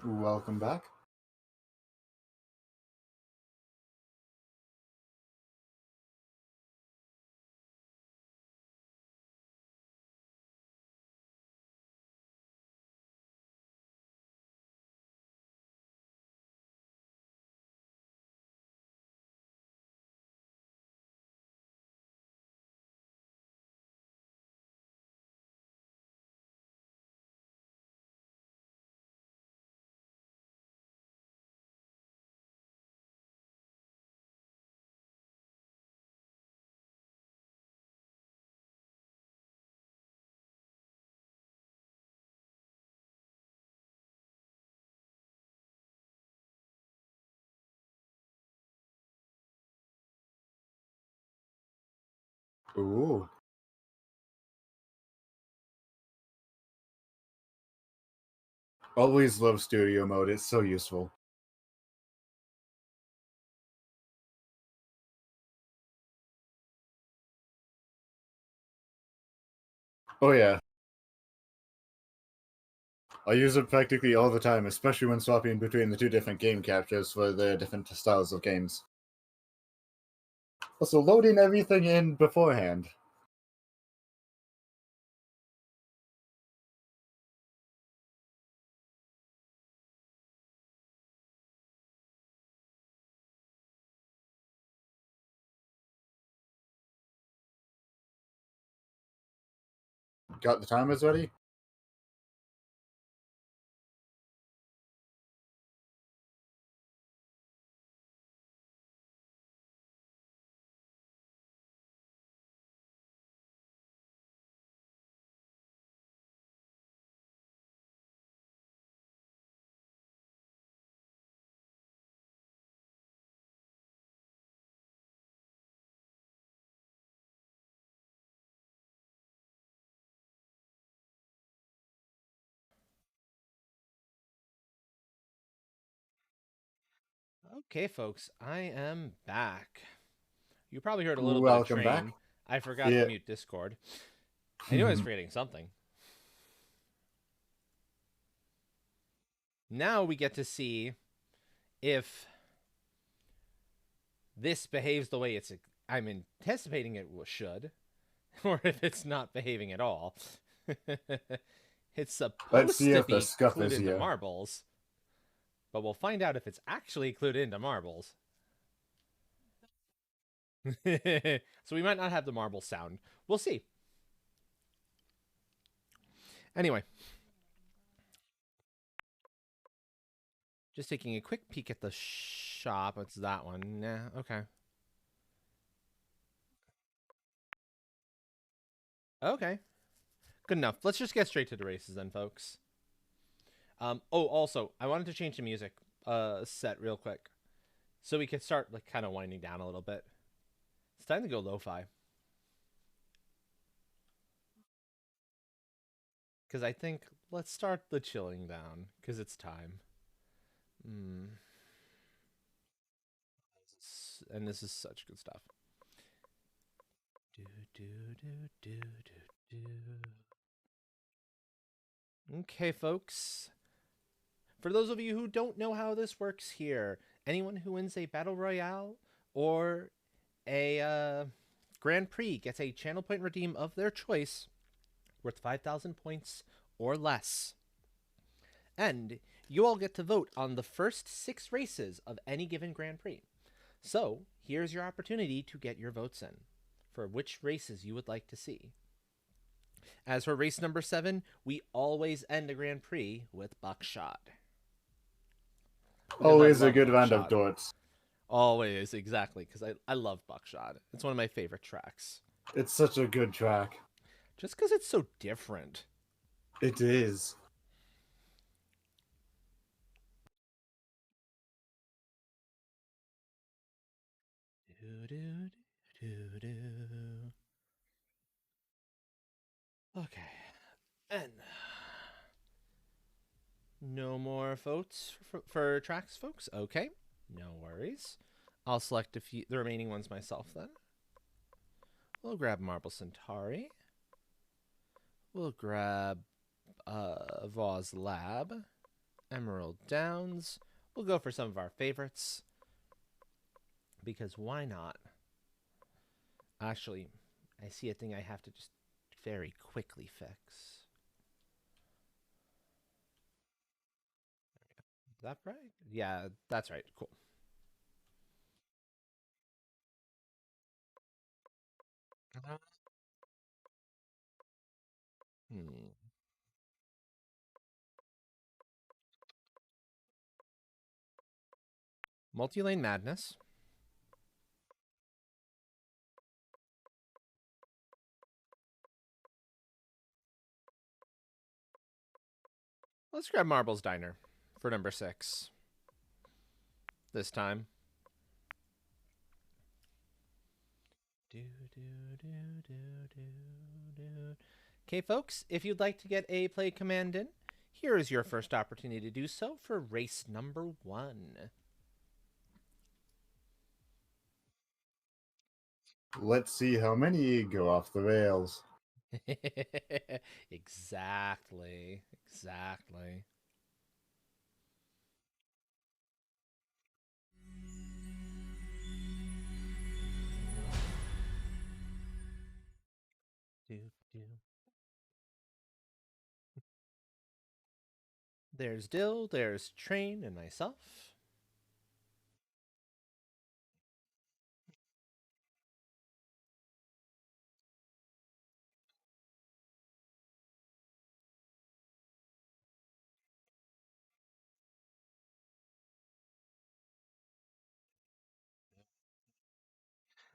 Welcome back. Ooh. Always love studio mode. It's so useful. Oh yeah. I use it practically all the time, especially when swapping between the two different game captures for the different styles of games. Also, loading everything in beforehand. Got the timers ready? Okay, folks, I am back. You probably heard a little bit of Welcome back. train. I forgot to Yeah. mute Discord. I knew I was forgetting something. Now we get to see if this behaves the way I'm anticipating it should, or if it's not behaving at all. It's Let's supposed see to if the be scuff clued is into here. marbles, but we'll find out if it's actually clued into marbles. So we might not have the marble sound. We'll see. Anyway, just taking a quick peek at the shop. It's that one. Nah, okay. Okay. Good enough. Let's just get straight to the races then, folks. Oh, also, I wanted to change the music set real quick, so we could start like kind of winding down a little bit. It's time to go lo-fi, because I think let's start the chilling down because it's time. And this is such good stuff. Do do do do do do. Okay, folks. For those of you who don't know how this works here, anyone who wins a battle royale or a Grand Prix gets a channel point redeem of their choice worth 5,000 points or less. And you all get to vote on the first 6 races of any given Grand Prix. So here's your opportunity to get your votes in for which races you would like to see. As for race number 7, we always end a Grand Prix with Buckshot. Always a good round of darts. Always, exactly, because I love Buckshot. It's one of my favorite tracks. It's such a good track. Just because it's so different. It is. Okay. And no more votes for tracks, folks. Okay. No worries. I'll select the remaining ones myself then. We'll grab Marble Centauri. We'll grab Voz Lab. Emerald Downs. We'll go for some of our favorites. Because why not? Actually, I see a thing I have to just very quickly fix. Is that right? Yeah, that's right. Cool. Multi-lane madness. Let's grab Marble's Diner for number 6. This time. Okay, folks, if you'd like to get a play command in, here is your first opportunity to do so for race number 1. Let's see how many go off the rails. Exactly. Exactly. There's Dill, there's Train, and myself.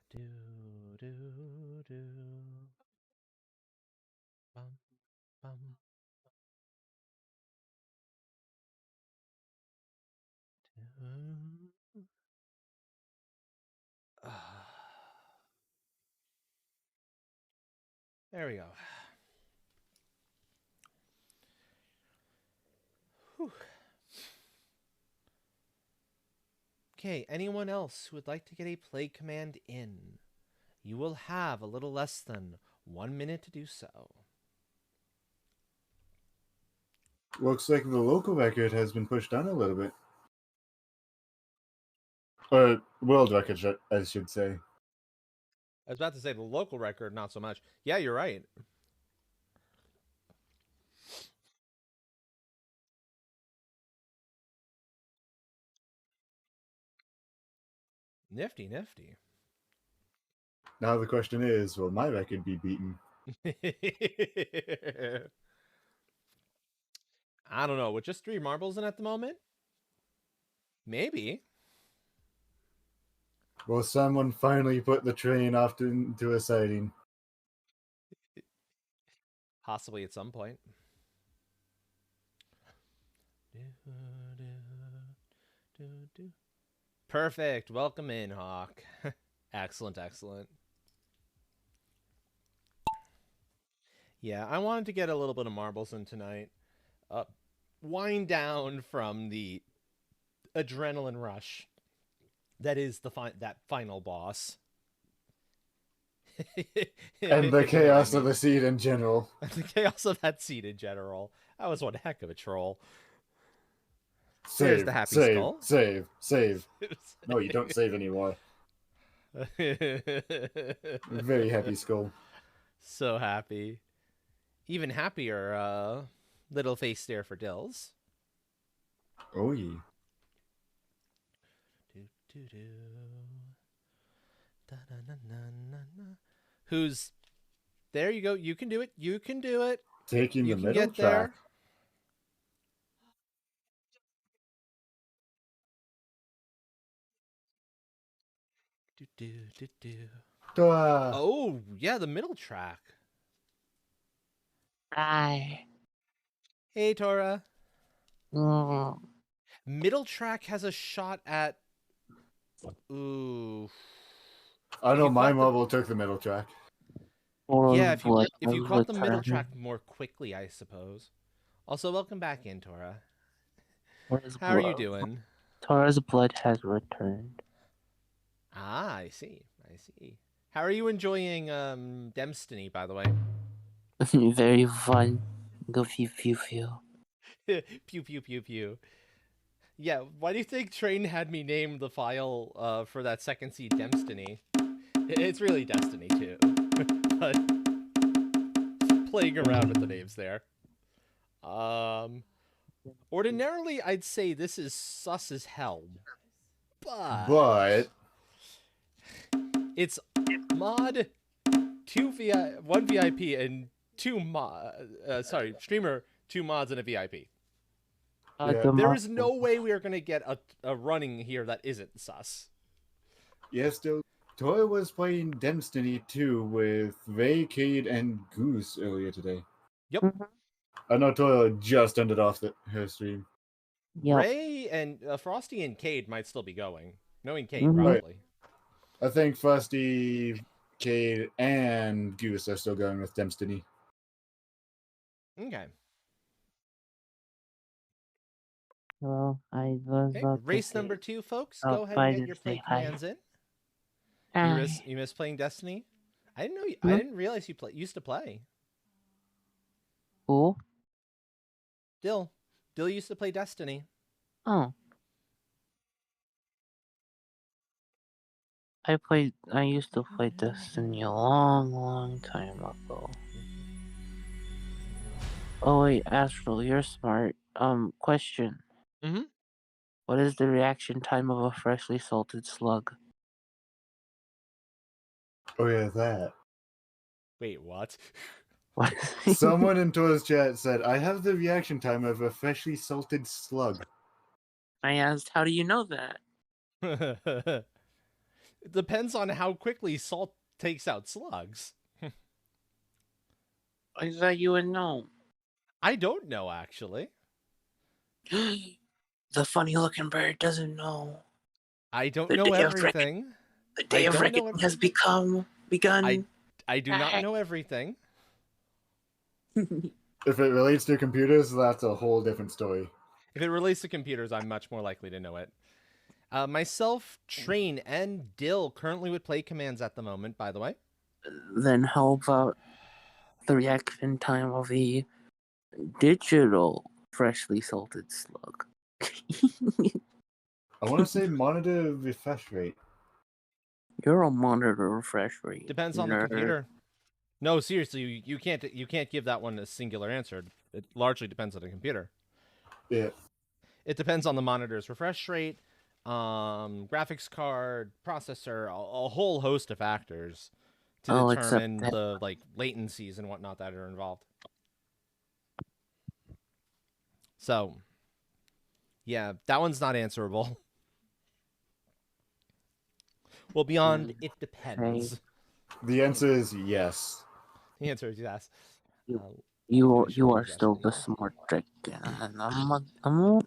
Do, do, do. Bum, bum. Do. There we go. Whew. Okay, anyone else who would like to get a play command in? You will have a little less than 1 minute to do so. Looks like the local record has been pushed down a little bit. World record, I should say. I was about to say the local record, not so much. Yeah, you're right. Nifty, nifty. Now the question is, will my record be beaten? I don't know. With just 3 marbles in at the moment? Maybe. Will someone finally put the train off into a siding? Possibly at some point. Perfect. Welcome in, Hawk. Excellent, excellent. Yeah, I wanted to get a little bit of marbles in tonight. Wind down from the adrenaline rush that is that final boss. And the chaos of the seed in general. The chaos of that seed in general. That was one heck of a troll. Save, the happy save, skull. Save. No, you don't save anymore. Very happy skull. So happy. Even happier, little face stare for Dills. Oh, yeah. Who's there? You go. You can do it. You can do it. Taking You the can middle get there. Oh, yeah, the middle track. Hi. Hey, Tora. Mm. Middle track has a shot at. Ooh. I know you my caught the- marble took the middle track. Yeah, if you Has caught the middle returned. track more quickly, I suppose. Also, welcome back in, Tora. Tora's How are you blood- doing? Tora's blood has returned. Ah, I see. I see. How are you enjoying Destiny, by the way? Very fun. Go pew pew pew. Pew pew pew pew. Yeah, why do you think Train had me name the file for that second seed Destiny? It's really Destiny too, but playing around with the names there. Ordinarily I'd say this is sus as hell, But it's mod 1 VIP and streamer 2 mods and a VIP. Yeah. There is no way we are going to get a running here that isn't sus. yes, still, Toy was playing Destiny 2 with Ray, Cade, and Goose earlier today. Yep. I know Toy just ended off her stream. Yep. Ray and Frosty and Cade might still be going. Knowing Cade, Mhm. probably. I think Frosty, Cade, and Goose are still going with Destiny. Okay. Well, I was Okay. about to Race say- number 2, folks. Oh, Go ahead bye and get to your say play hi. commands in. Hi. You miss playing Destiny? I didn't know. Hmm? I didn't realize you used to play. Who? Dill used to play Destiny. Oh. I used to play Destiny a long time ago. Oh wait, Astral, you're smart. Question. Mhm. What is the reaction time of a freshly salted slug? Oh yeah, that. Wait, what? What? Someone in Toy's chat said, I have the reaction time of a freshly salted slug. I asked, how do you know that? It depends on how quickly salt takes out slugs. I thought you would know. I don't know, actually. The funny looking bird doesn't know. I don't The know day of everything. The day I of don't know reckoning every- has begun. I do not know everything. If it relates to computers, that's a whole different story. If it relates to computers, I'm much more likely to know it. Myself, Train, and Dill currently would play commands at the moment, by the way. Then how about the reaction time of a digital freshly salted slug? I want to say monitor refresh rate. You're a monitor refresh rate. Depends on the nerd. computer. No, seriously, you can't give that one a singular answer. It largely depends on the computer. Yeah. It depends on the monitor's refresh rate, graphics card, processor, a whole host of factors to Oh, except determine that- the latencies and whatnot that are involved. So, yeah, that one's not answerable. Well, beyond it depends. The answer is yes. The answer is yes. You- Uh, You Pretty sure are it's still the Destiny. smart trick. And I'm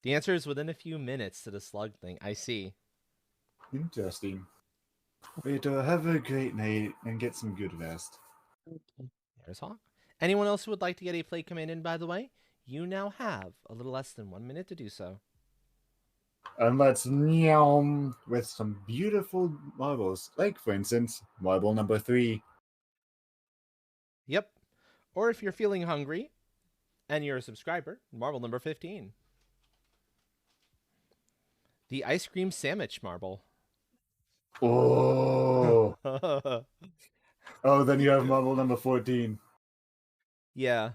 The answer is within a few minutes to the slug thing. I see. Interesting. Wait, have a great night and get some good rest. There's Hawk. Anyone else who would like to get a play command in, by the way, you now have a little less than 1 minute to do so. And let's meow with some beautiful marbles. Like, for instance, marble number 3. Yep. Or if you're feeling hungry and you're a subscriber, marble number 15. The ice cream sandwich marble. Oh. Oh, then you have marble number 14. Yeah.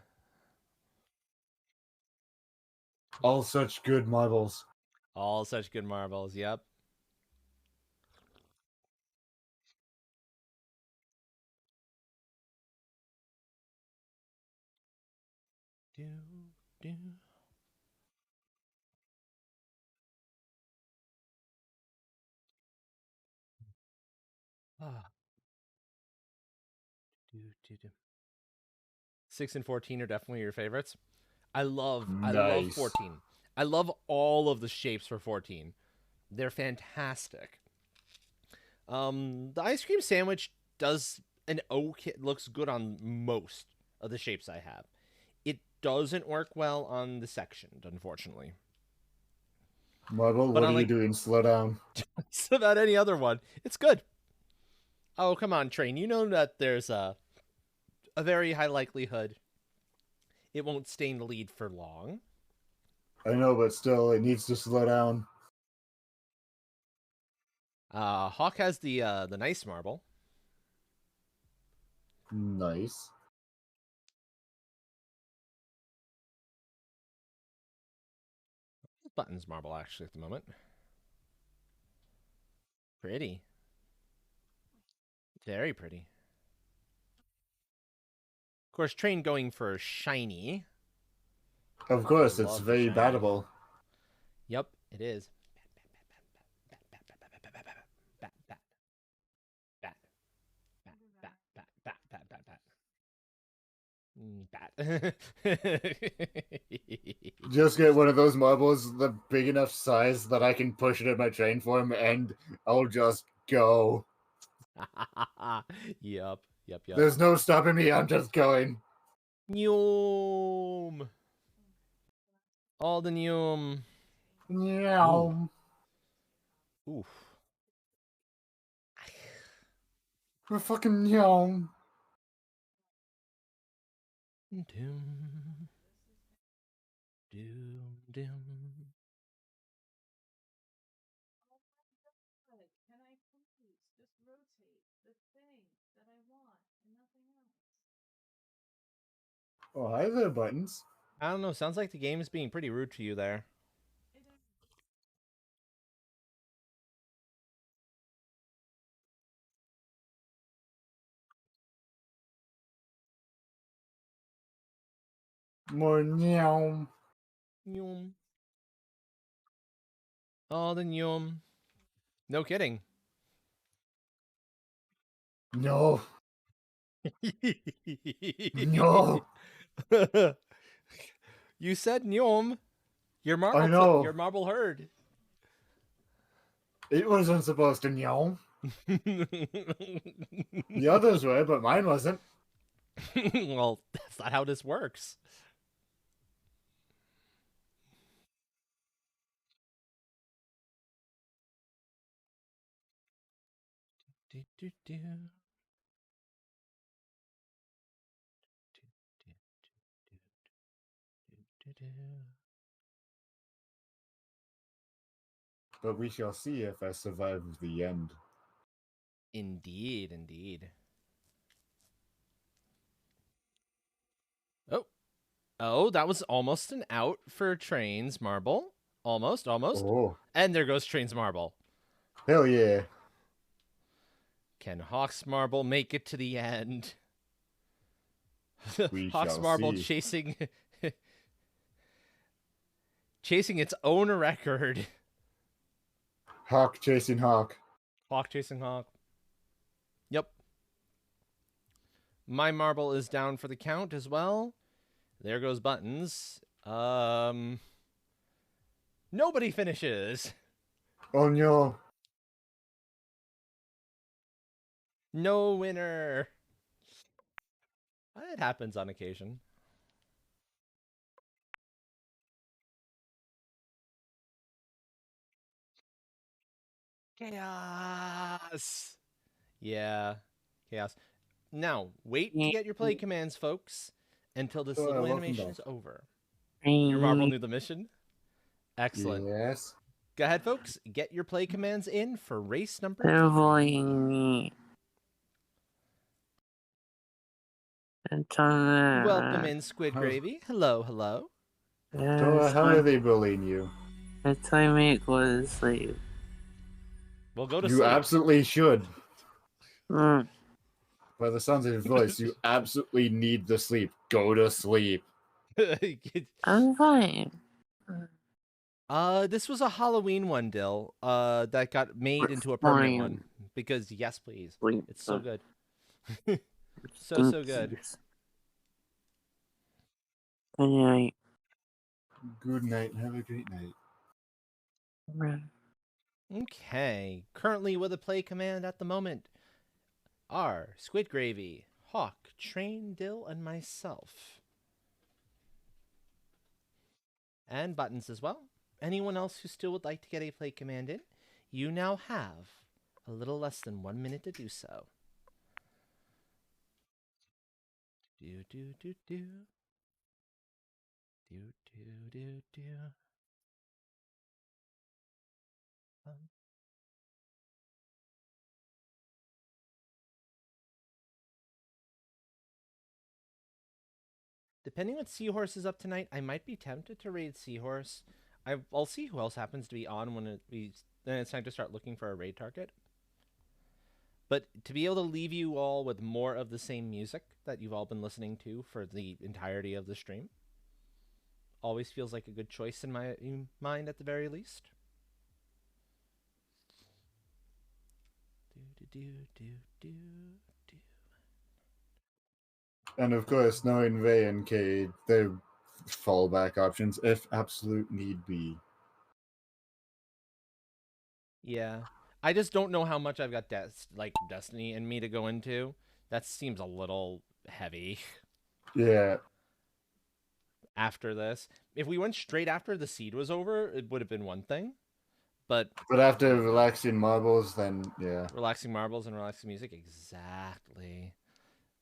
All such good marbles. All such good marbles. Yep. Do, do. Ah. Do, do, do. 6 and 14 are definitely your favorites. I love Nice. 14. I love all of the shapes for 14. They're fantastic. The ice cream sandwich does an okay, looks good on most of the shapes I have. It doesn't work well on the sectioned, unfortunately. Marble, But what I are you like- doing? Slow down. It's about any other one. It's good. Oh, come on, Train. You know that there's a a very high likelihood it won't stay in the lead for long. I know, but still, it needs to slow down. Hawk has the nice marble. Nice. Buttons marble actually at the moment. Pretty. Very pretty. Of course, Train going for shiny. Of course, it's Love the very shiny. battable. Yep, it is. Bat. Just get one of those marbles, the big enough size that I can push it in my train form, and I'll just go. Yep. There's no stopping me, I'm just going. Nyom. All the Nyom. Meow. Oof. We're fucking meow. Doom. Doom. Can I please just rotate the thing that I want and nothing else? Oh, hi there, Buttons. I don't know. Sounds like the game is being pretty rude to you there. It is. More meow. Nyom. All the Nyom. No kidding. No. No. You said Nyom. Your marble. I know. Your marble heard. It wasn't supposed to meow. The others were, but mine wasn't. Well, that's not how this works. Do, do, do. Do, do, do, do, do. But we shall see if I survive the end. Indeed. Oh, that was almost an out for Train's marble. Almost. Oh, And there goes Train's marble. hell yeah. Can Hawk's marble make it to the end? We Hawk's shall marble see. chasing its own record. Hawk chasing Hawk. Hawk chasing Hawk. Yep. My marble is down for the count as well. There goes Buttons. Nobody finishes. Oh no. No winner. It happens on occasion. Chaos. Yeah. Chaos. Now, wait to get your play commands, folks, until this little welcome animation back. is over. Your marble knew the mission? Excellent. Yes. Go ahead, folks. Get your play commands in for race number They're 2. bullying me. Welcome in, Squid how's- Gravy. Hello. So, how are they bullying you? The teammate was asleep. We'll go to You sleep. absolutely should. Mm. By the sounds of your voice, you absolutely need the sleep. Go to sleep. I'm fine. This was a Halloween one, Dill. That got made into a permanent Fine. one. Because yes, please. Sleep. It's so good. So good. Good night. Good night. Have a great night. Okay. Currently with a play command at the moment are Squid Gravy, Hawk, Train, Dill, and myself. And Buttons as well. Anyone else who still would like to get a play command in, you now have a little less than 1 minute to do so. Do do do do. Do do do do. Um, Depending what Seahorse is up tonight, I might be tempted to raid Seahorse. I'll see who else happens to be on when then it's time to start looking for a raid target. But to be able to leave you all with more of the same music that you've all been listening to for the entirety of the stream always feels like a good choice in my mind at the very least. Do do do do do. And of course, knowing Ray and Cade, they're fallback options if absolute need be. Yeah. I just don't know how much I've got Destiny in me to go into. That seems a little heavy Yeah. after this. If we went straight after the seed was over, it would have been one thing. But But after relaxing marbles, then yeah. relaxing marbles and relaxing music, exactly.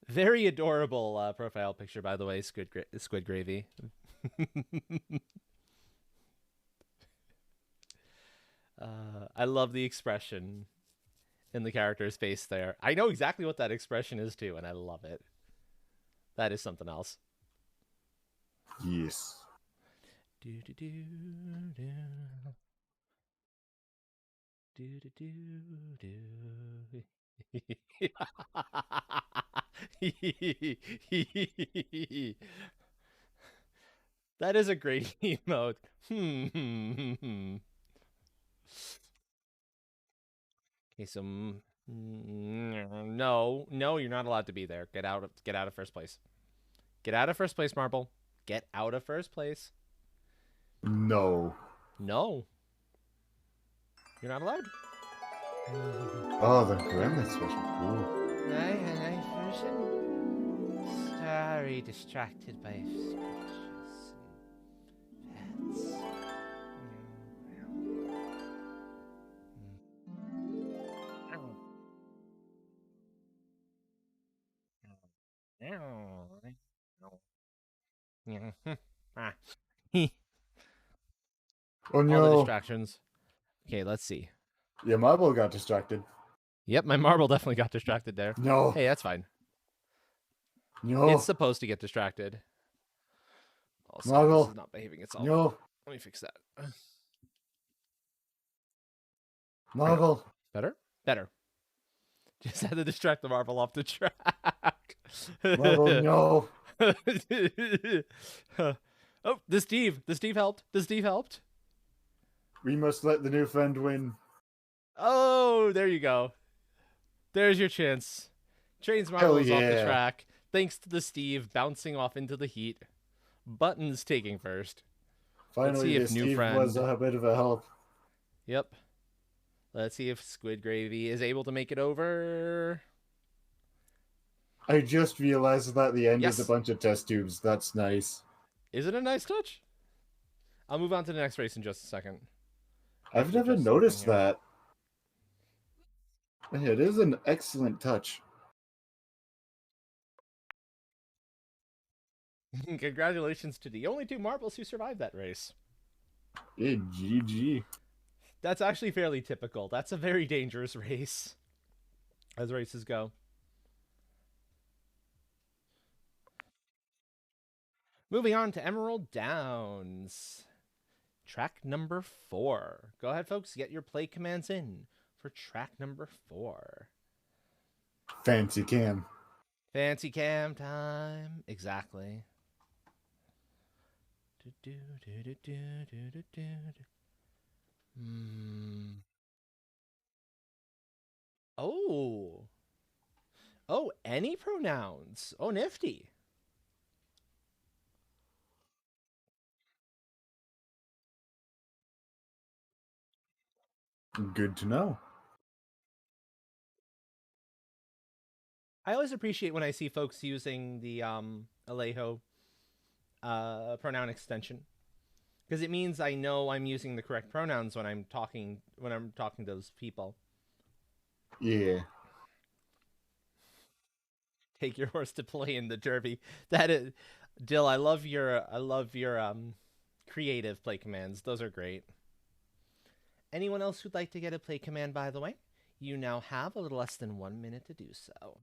Very adorable profile picture, by the way, Squid Gravy. I love the expression in the character's face there. I know exactly what that expression is too, and I love it. That is something else. Yes. Do do do do. Do do do do. That is a great emote. Okay, so no, you're not allowed to be there. Get out of first place. Get out of first place, Marble. Get out of first place. No. No. You're not allowed. Oh, the Gremlin special. Ooh. Sorry, distracted by scratches and pets. Oh All the no. distractions. Okay, let's see. Yeah, marble got distracted. Yep, my marble definitely got distracted there. No. Hey, that's fine. No. It's supposed to get distracted. Also, Marble. this is not behaving itself. No. Let me fix that. Marble. Better? Better. Just had to distract the marble off the track. Marble, no. Oh, the Steve helped. The Steve helped. We must let the new friend win. Oh, there you go. There's your chance. Train's marble is off the yeah. track. Thanks to the Steve bouncing off into the heat. Buttons taking first. Let's see Finally, if the new Steve friend- was a bit of a help. Yep. Let's see if Squid Gravy is able to make it over. I just realized that the end Yes. is a bunch of test tubes. That's nice. Is it a nice touch? I'll move on to the next race in just a second. I've to never adjust noticed something that. It is an excellent touch. Congratulations to the only two marbles who survived that race. Yeah, GG. That's actually fairly typical. That's a very dangerous race, as races go. Moving on to Emerald Downs. Track number 4. Go ahead, folks. Get your play commands in for track number 4. Fancy cam. Fancy cam time. Exactly. Oh. Oh, any pronouns. Oh, nifty. Good to know. I always appreciate when I see folks using the Alejo pronoun extension, because it means I know I'm using the correct pronouns when I'm talking to those people. Yeah. take your horse to play in the Derby. That is, Dill. I love your creative play commands. Those are great. Anyone else who'd like to get a play command, by the way, you now have a little less than 1 minute to do so.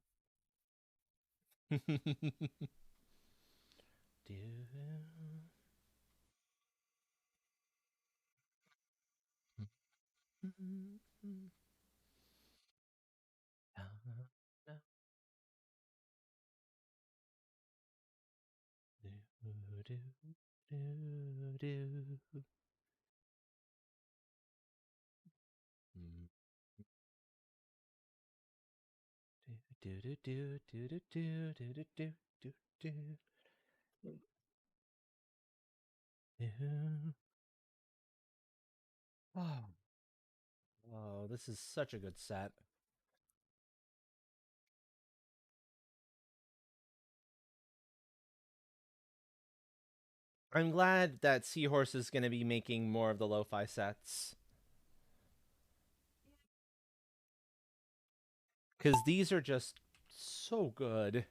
Oh, this is such a good set. I'm glad that Seahorse is going to be making more of the lo-fi sets. Because these are just so good.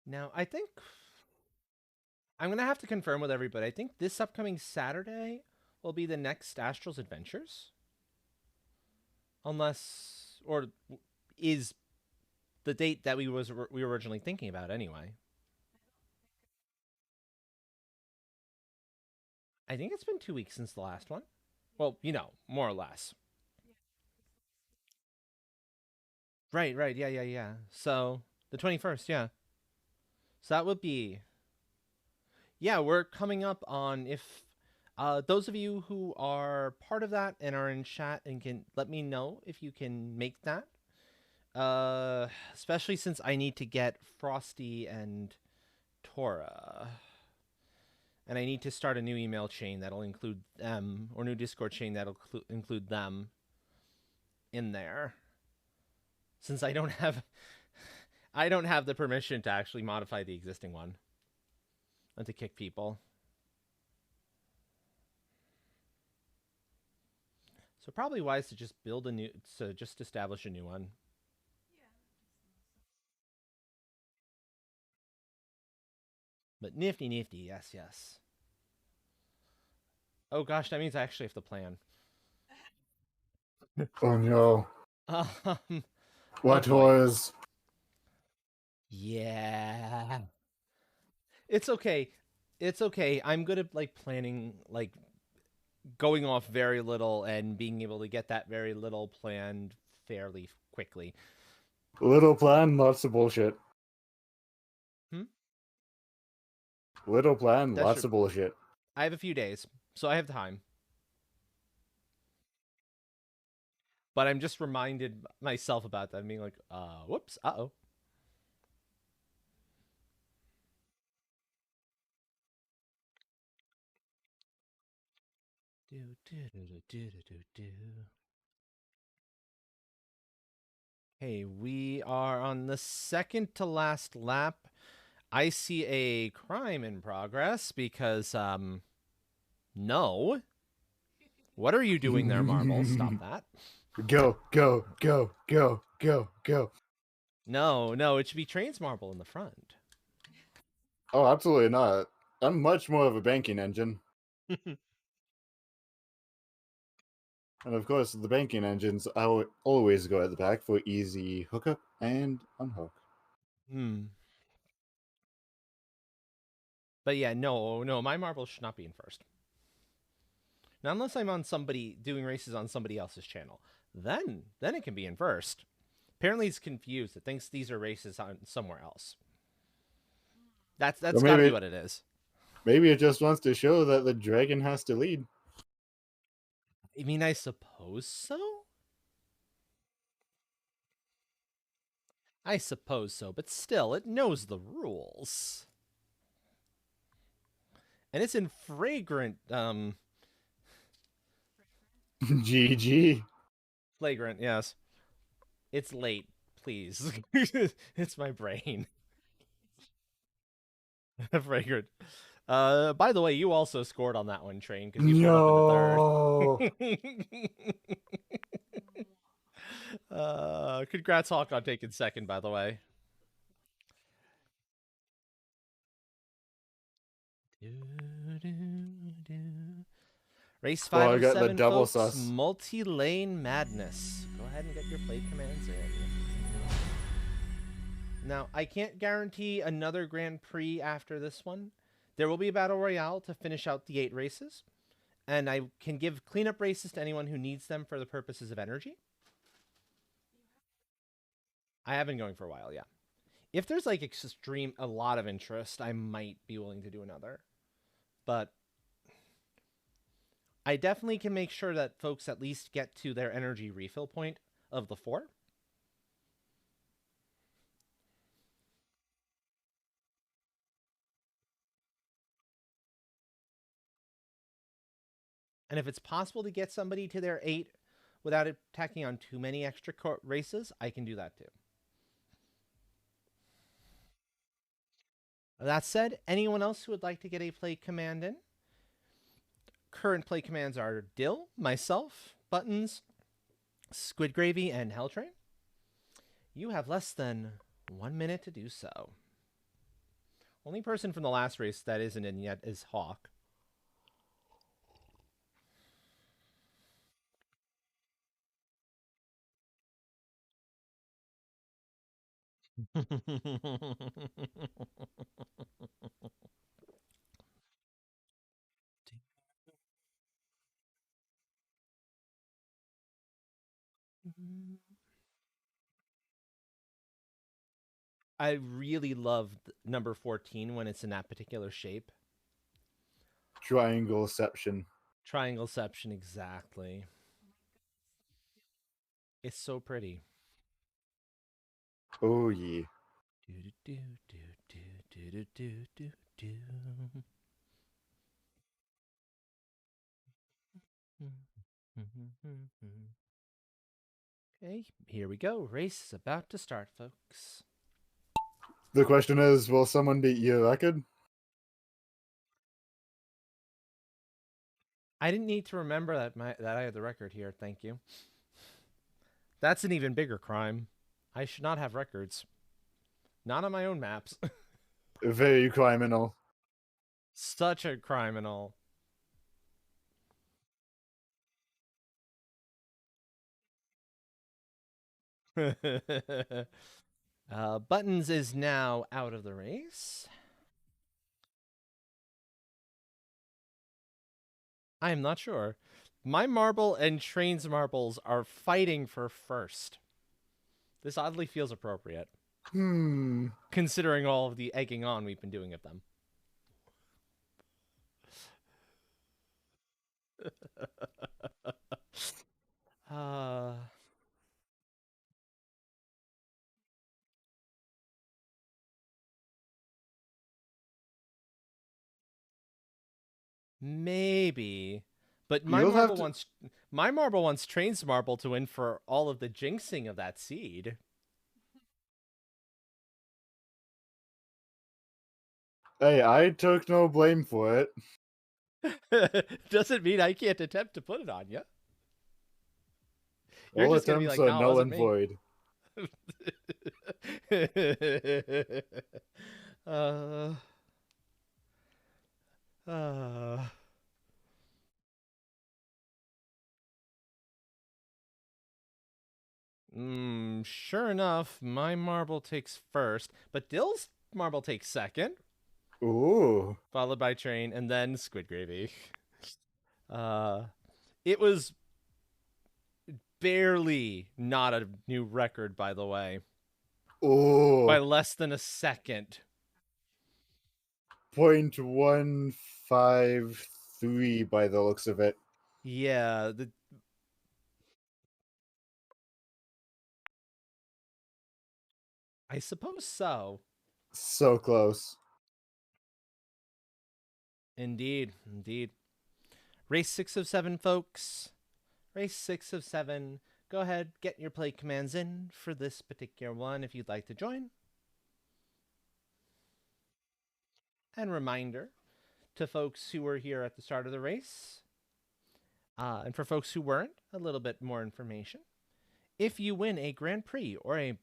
Now, I think I'm going to have to confirm with everybody. I think this upcoming Saturday will be the next Astral's Adventures. Unless, or is the date that we were originally thinking about anyway. I think it's been 2 weeks since the last one. Well, you know, more or less. Right, yeah. So, the 21st, yeah. So that would be... Yeah, we're coming up on, if those of you who are part of that and are in chat and can let me know if you can make that. Especially since I need to get Frosty and Tora. And I need to start a new email chain that'll include them, or new Discord chain that'll include them in there. Since I don't have the permission to actually modify the existing one and to kick people. So probably wise to just build a new, so just establish a new one. But nifty, yes. Oh gosh, that means I actually have to plan. Oh no. What boy. was? Yeah. It's okay. I'm good at like planning, like going off very little and being able to get that very little planned fairly quickly. Little plan, lots of bullshit. Little plan, That's lots true. of bullshit. I have a few days, so I have time. But I'm just reminded myself about that. I'm being like, whoops, uh-oh. Hey, we are on the second to last lap. I see a crime in progress because, no. What are you doing there, Marble? Stop that. Go. No, it should be Train's Marble in the front. Oh, absolutely not. I'm much more of a banking engine. And of course, the banking engines, I will always go at the back for easy hookup and unhook. But yeah, no, my marble should not be in first. Now, unless I'm on doing races on somebody else's channel, then it can be in first. Apparently, it's confused. It thinks these are races on somewhere else. That's gotta be what it is. Maybe it just wants to show that the dragon has to lead. I mean, I suppose so. I suppose so, but still, it knows the rules. And it's in fragrant, GG. flagrant, yes. It's late, please. It's my brain. Fragrant. By the way, you also scored on that one, Train, because you pulled No. up into third. Congrats, Hawk, on taking second, by the way. Race Oh, I got the 507, double folks. sus. Multi-lane madness. Go ahead and get your play commands in. Now, I can't guarantee another Grand Prix after this one. There will be a Battle Royale to finish out the 8 races. And I can give cleanup races to anyone who needs them for the purposes of energy. I have been going for a while, yeah. If there's like a lot of interest, I might be willing to do another. But I definitely can make sure that folks at least get to their energy refill point of the 4. And if it's possible to get somebody to their 8 without it tacking on too many extra races, I can do that too. That said, anyone else who would like to get a play command in? Current play commands are Dill, myself, Buttons, Squid Gravy, and Helltrain. You have less than 1 minute to do so. Only person from the last race that isn't in yet is Hawk. I really love number 14 when it's in that particular shape. Triangleception. Triangleception, exactly. It's so pretty. Oh, yeah. Okay, here we go. Race is about to start, folks. The question is, will someone beat your record? I didn't need to remember that I had the record here. Thank you. That's an even bigger crime. I should not have records. Not on my own maps. Very criminal. Such a criminal. Buttons is now out of the race. I am not sure. My marble and Train's marbles are fighting for first. This oddly feels appropriate, considering all of the egging on we've been doing of them. Maybe. But my marble wants Train's marble to win for all of the jinxing of that seed. Hey, I took no blame for it. Doesn't mean I can't attempt to put it on you. All attempts are null and void. Sure enough, my marble takes first, but Dill's marble takes second. Ooh. Followed by Train, and then Squid Gravy. It was barely not a new record, by the way. Ooh. By less than a second. 0.153 by the looks of it. Yeah, I suppose so. So close. Indeed, indeed. Race 6 of 7, folks. Race 6 of 7. Go ahead, get your play commands in for this particular one if you'd like to join. And reminder to folks who were here at the start of the race, and for folks who weren't, a little bit more information. If you win a Grand Prix or a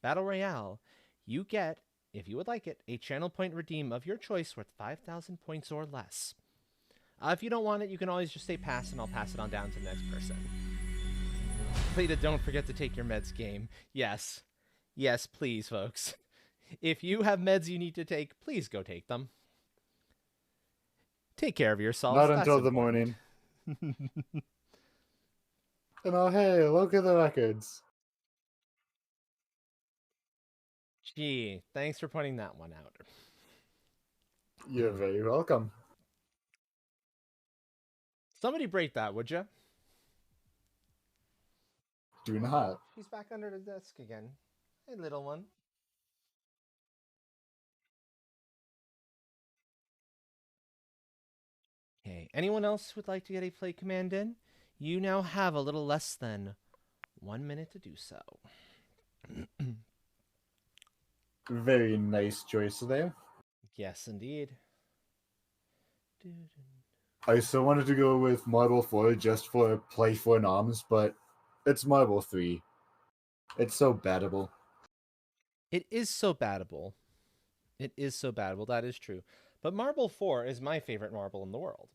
Battle Royale, you get, if you would like it, a channel point redeem of your choice worth 5,000 points or less. If you don't want it, you can always just say pass, and I'll pass it on down to the next person. Play don't forget to take your meds game. Yes. Yes, please, folks. If you have meds you need to take, please go take them. Take care of yourselves. Not That's until the important. morning. And oh, hey, look at the records. Gee, thanks for pointing that one out. You're very welcome. Somebody break that, would you? Do not. She's back under the desk again. Hey, little one. Okay, anyone else would like to get a play command in? You now have a little less than 1 minute to do so. Very nice choice there. Yes, indeed. I still wanted to go with Marble 4 just for play 4 noms, but it's Marble 3. It's so battable. It is so battable. It is so battable, that is true. But Marble 4 is my favorite marble in the world.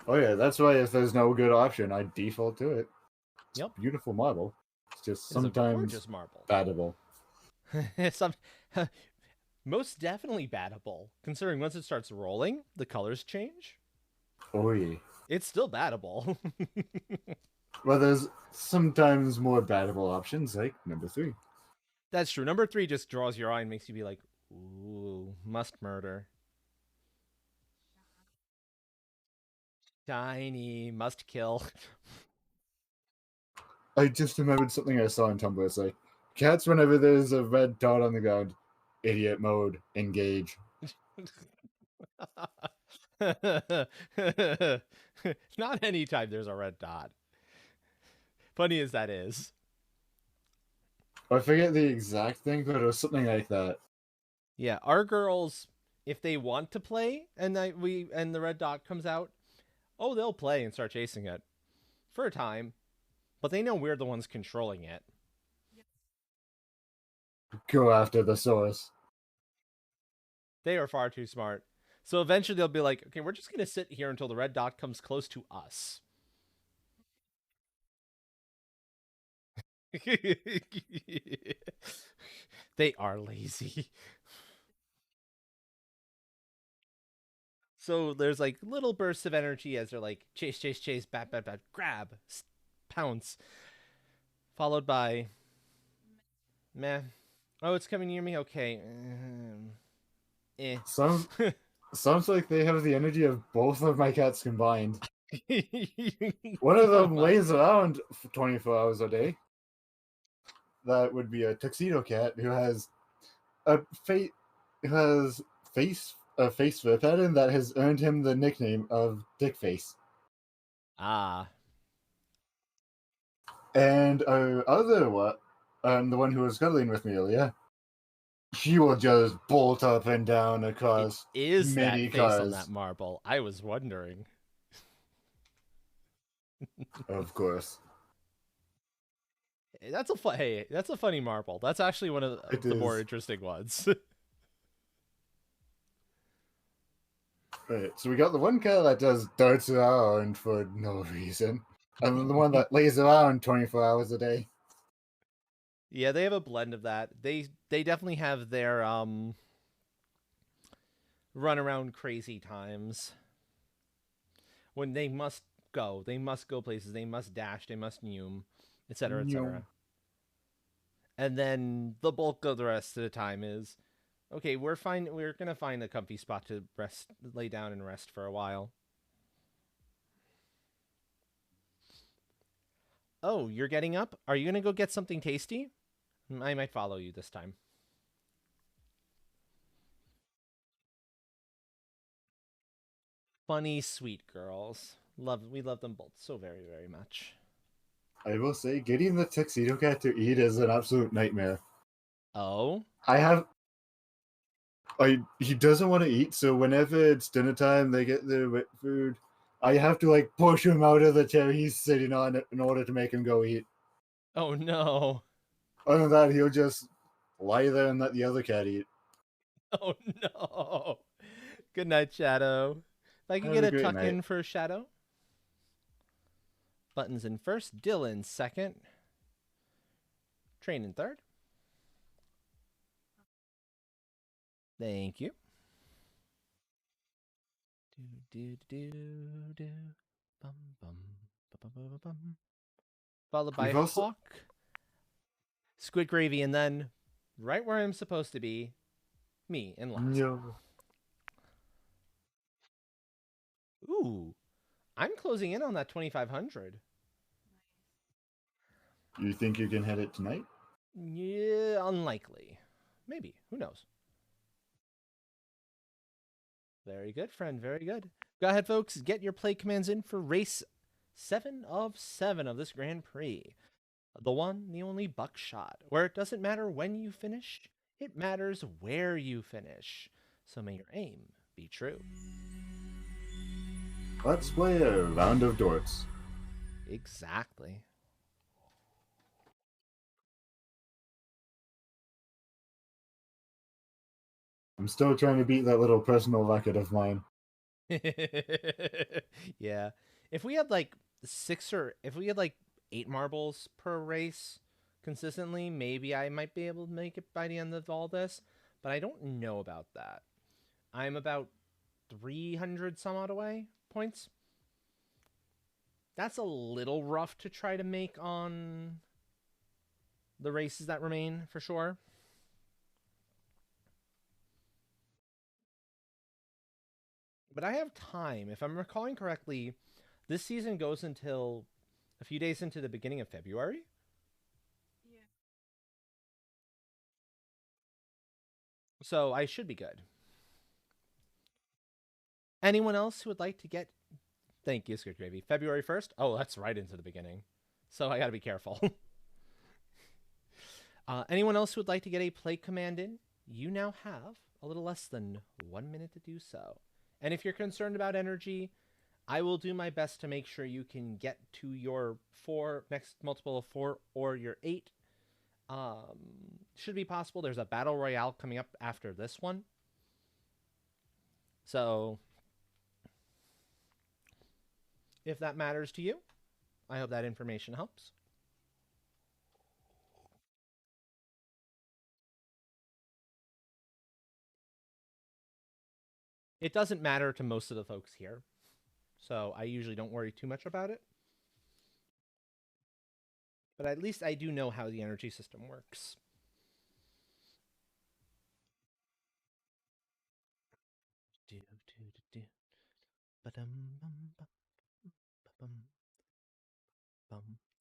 Oh yeah, that's why if there's no good option, I default to it. It's Yep. a beautiful marble. It's just It's a sometimes gorgeous marble. battable. Most definitely battable, considering once it starts rolling, the colors change. Oh yeah. It's still battable. Well, there's sometimes more battable options, like number 3. That's true. Number 3 just draws your eye and makes you be like, ooh, must murder. Shiny, must kill. I just remembered something I saw on Tumblr. It's like, cats whenever there's a red dot on the ground, idiot mode, engage. Not anytime there's a red dot. Funny as that is. I forget the exact thing, but it was something like that. Yeah, our girls, if they want to play and the red dot comes out, oh, they'll play and start chasing it for a time, but they know we're the ones controlling it. Go after the source. They are far too smart. So eventually they'll be like, okay, we're just going to sit here until the red dot comes close to us. They are lazy. So there's like little bursts of energy as they're like chase, chase, chase, bat, bat, bat, grab, pounce, followed by meh. Oh, it's coming near me. Okay. Sounds like they have the energy of both of my cats combined. One of them lays around for 24 hours a day. That would be a tuxedo cat who has a face fur pattern that has earned him the nickname of Dick Face. Ah. And our other one, the one who was cuddling with me earlier, she will just bolt up and down across It is that many face cars. on that marble. I was wondering. Of course. That's a funny marble. That's actually one of It the more is. interesting ones. Right, so we got the one cat that just darts around for no reason, and then the one that lays around 24 hours a day. Yeah, they have a blend of that. They definitely have their run around crazy times when they must go. They must go places. They must dash. They must neum, etc., etc. Neum. And then the bulk of the rest of the time is, okay, we're fine. We're gonna find a comfy spot to rest, lay down and rest for a while. Oh, you're getting up? Are you gonna go get something tasty? I might follow you this time. Funny, sweet girls. We love them both so very, very much. I will say, getting the tuxedo cat to eat is an absolute nightmare. Oh? He doesn't want to eat, so whenever it's dinner time, they get their wet food. I have to like push him out of the chair he's sitting on in order to make him go eat. Oh no. Other than that, he'll just lie there and let the other cat eat. Oh no. Good night, Shadow. If I could Have get a a great tuck night. in for Shadow. Buttons in first, Dylan second. Train in third. Thank you. Do. Bum bum. Bum bum bum bum. Followed by We've also- Hawk, Squid Gravy, and then right where I'm supposed to be, me in last. No. Ooh, I'm closing in on that 2,500. You think you can hit it tonight? Yeah, unlikely. Maybe. Who knows? Very good, friend. Very good. Go ahead, folks. Get your play commands in for race 7 of 7 of this Grand Prix. The one, the only Buckshot, where it doesn't matter when you finish, it matters where you finish. So may your aim be true. Let's play a round of dorts. Exactly. I'm still trying to beat that little personal record of mine. Yeah. If we had like 8 marbles per race consistently, maybe I might be able to make it by the end of all this, but I don't know about that. I'm about 300 some odd away points. That's a little rough to try to make on the races that remain, for sure. But I have time. If I'm recalling correctly, this season goes until a few days into the beginning of February. Yeah. So I should be good. Anyone else who would like to get... Thank you, Squid Gravy. February 1st? Oh, that's right into the beginning. So I gotta be careful. Anyone else who would like to get a play command in, you now have a little less than 1 minute to do so. And if you're concerned about energy, I will do my best to make sure you can get to your 4, next multiple of 4, or your 8. Should be possible. There's a battle royale coming up after this one. So if that matters to you, I hope that information helps. It doesn't matter to most of the folks here, so I usually don't worry too much about it. But at least I do know how the energy system works.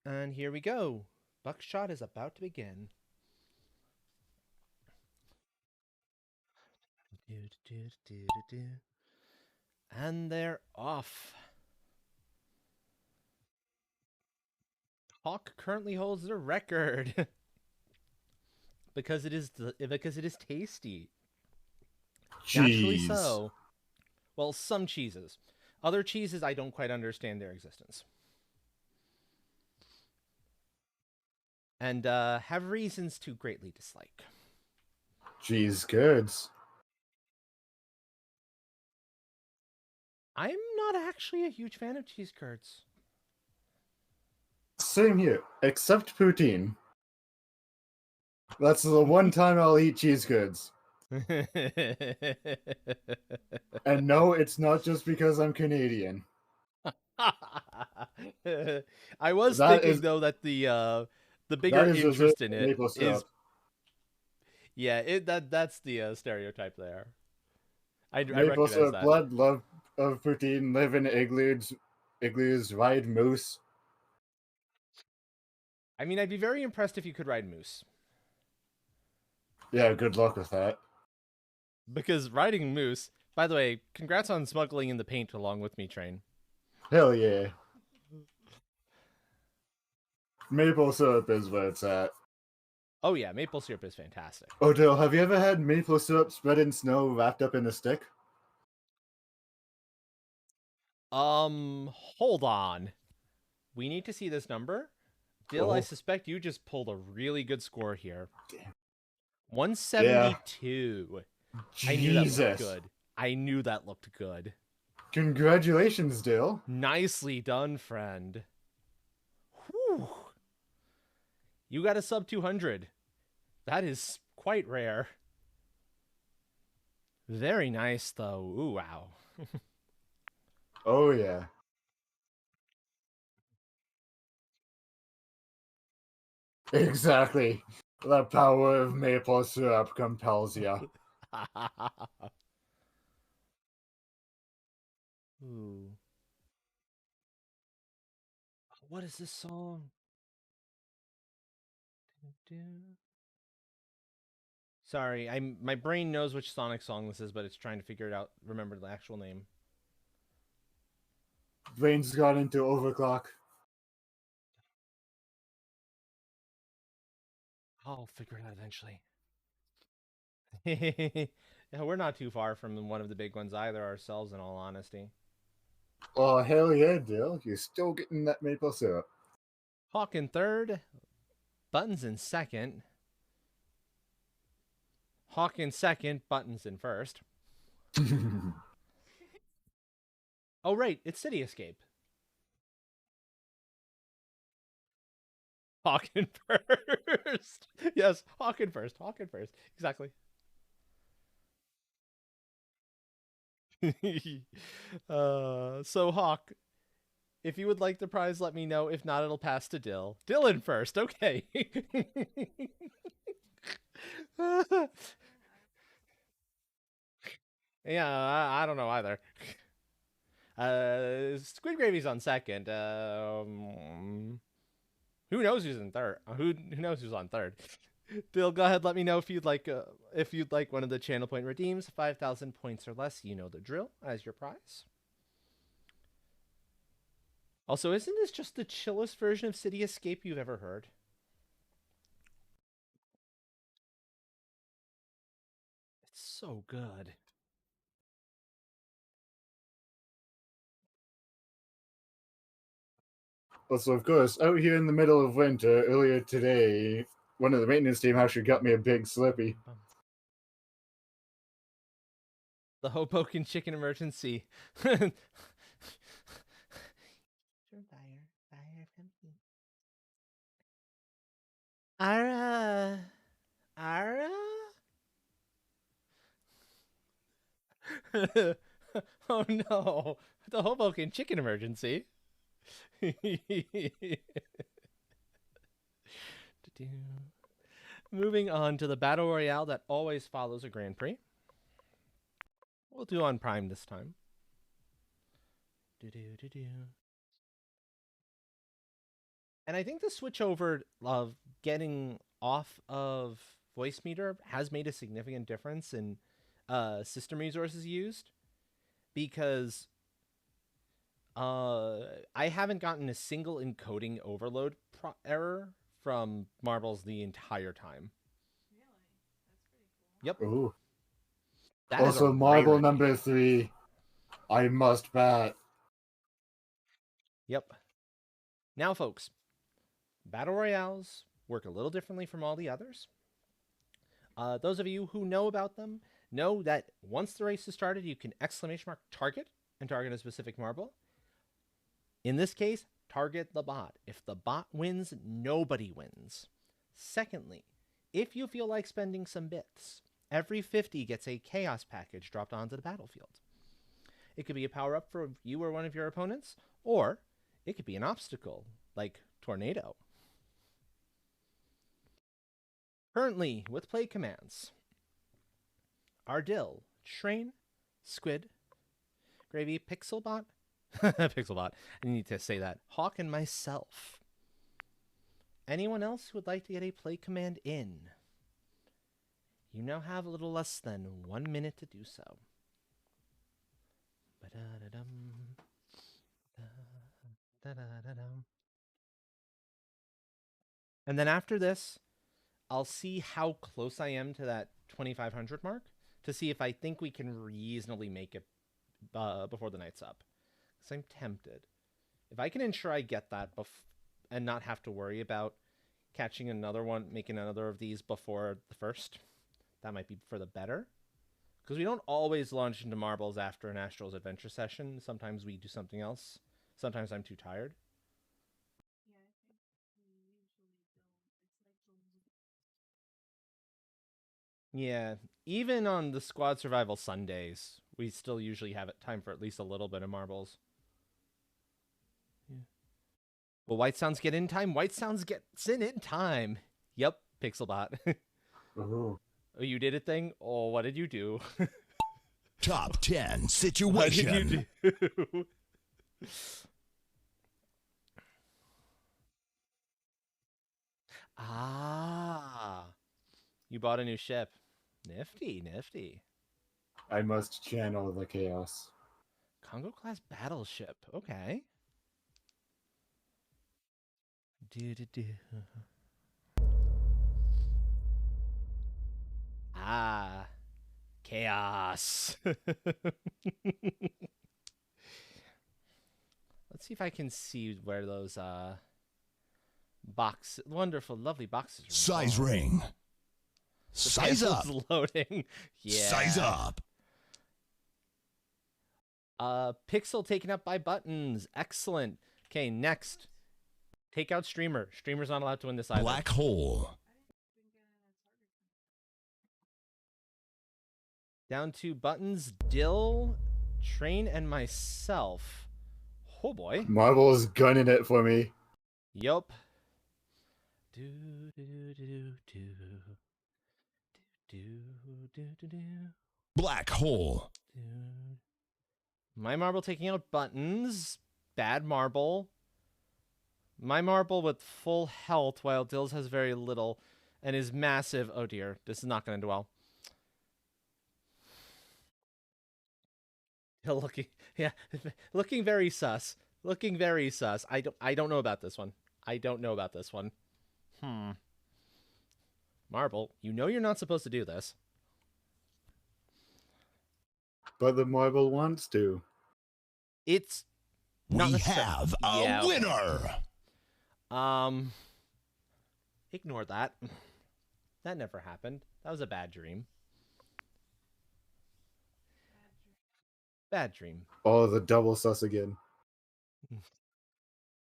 And here we go. Buckshot is about to begin. And they're off. Hawk currently holds the record because it is tasty. Naturally Jeez. so. Well, some cheeses. Other cheeses, I don't quite understand their existence. And have reasons to greatly dislike. Cheese goods. I'm not actually a huge fan of cheese curds. Same here, except poutine. That's the one time I'll eat cheese goods. And no, it's not just because I'm Canadian. I was That thinking is- though that the bigger That is interest reserved in for it maple is syrup. that's the stereotype there. I Maple recognize syrup, that. blood, love of poutine, live in igloos, ride moose. I mean, I'd be very impressed if you could ride moose. Yeah, good luck with that. Because riding moose. By the way, congrats on smuggling in the paint along with me, Train. Hell yeah. Maple syrup is where it's at. Oh yeah, maple syrup is fantastic. Odell, have you ever had maple syrup spread in snow wrapped up in a stick? Hold on. We need to see this number. Dill, I Oh. suspect you just pulled a really good score here. Damn. 172. I knew that looked Jesus. good. I knew that looked good. Congratulations, Dill. Nicely done, friend. Whew. You got a sub 200. That is quite rare. Very nice, though. Ooh, wow. Oh, yeah. Exactly. The power of maple syrup compels you. Ooh. What is this song? Sorry, my brain knows which Sonic song this is, but it's trying to figure it out. Remember the actual name. Brain's got into overclock. I'll figure it out eventually. Yeah, we're not too far from one of the big ones either ourselves, in all honesty. Oh, hell yeah, Dill. You're still getting that maple syrup. Hawk in third. Buttons in second. Hawk in second. Buttons in first. Oh, right. It's City Escape. Hawk in first. Yes, Hawk in first. Hawk in first. Exactly. So Hawk, if you would like the prize, let me know. If not, it'll pass to Dill. Dylan first. Okay. Yeah, I don't know either. Squid Gravy's on second. Who knows who's in third? Who knows who's on third? Dill, go ahead. Let me know if you'd like one of the channel point redeems. 5,000 points or less. You know the drill. As your prize. Also, isn't this just the chillest version of City Escape you've ever heard? It's so good. Also, of course, out here in the middle of winter, earlier today, one of the maintenance team actually got me a big Slippy. The Hoboken Chicken Emergency. Ara. Ara? Oh no. The Hoboken Chicken Emergency. Moving on to the Battle Royale that always follows a Grand Prix. We'll do on Prime this time. And I think the switch over of getting off of voice meter has made a significant difference in system resources used, because I haven't gotten a single encoding overload error from Marbles the entire time. Really? That's pretty cool. Yep. Ooh. That is Also, a marble rarity. number 3. I must bat. Yep. Now, folks, Battle Royales work a little differently from all the others. Those of you who know about them know that once the race is started, you can !target and target a specific marble. In this case, target the bot. If the bot wins, nobody wins. Secondly, if you feel like spending some bits, every 50 gets a chaos package dropped onto the battlefield. It could be a power-up for you or one of your opponents, or it could be an obstacle, like Tornado. Currently, with play commands, Ardil, Train, Squid, Gravy, Pixelbot, Pixelbot, I need to say that, Hawk, and myself. Anyone else who would like to get a play command in? You now have a little less than 1 minute to do so. Ba-da-da-dum, da-da-da-dum. And then after this, I'll see how close I am to that 2,500 mark to see if I think we can reasonably make it before the night's up. Because I'm tempted. If I can ensure I get that and not have to worry about catching another one, making another of these before the first, that might be for the better. Because we don't always launch into marbles after an Astral's Adventure session. Sometimes we do something else. Sometimes I'm too tired. Yeah, I think we usually don't. It's like Yeah, even on the Squad Survival Sundays, we still usually have time for at least a little bit of marbles. Yeah. Will White Sounds get in time? White Sounds gets in time. Yep, Pixelbot. Ooh. Oh, you did a thing? Oh, what did you do? Top 10 What situation. did you do? Ah, you bought a new ship. Nifty, nifty. I must channel the chaos. Congo class battleship. Okay. Do. Ah, chaos. Let's see if I can see where those wonderful, lovely boxes are. Size involved. ring. The Size up. panel's loading. Yeah. Size up. Pixel taken up by buttons. Excellent. Okay, next. Take out streamer. Streamer's not allowed to win this either. Black hole. Down to buttons, Dill, Train, and myself. Oh boy. Marvel is gunning it for me. Yup. Do do do do do do do do Black hole. do. My marble taking out buttons. Bad marble. My marble with full health, while Dill's has very little, and is massive. Oh dear, this is not going to end well. Looking very sus. Looking very sus. I don't know about this one. I don't know about this one. Marble, you know you're not supposed to do this. But the Marvel wants to. It's not We necessar- have a Yeah, okay. winner. Ignore that. That never happened. That was a bad dream. Bad dream. Oh, the double sus again.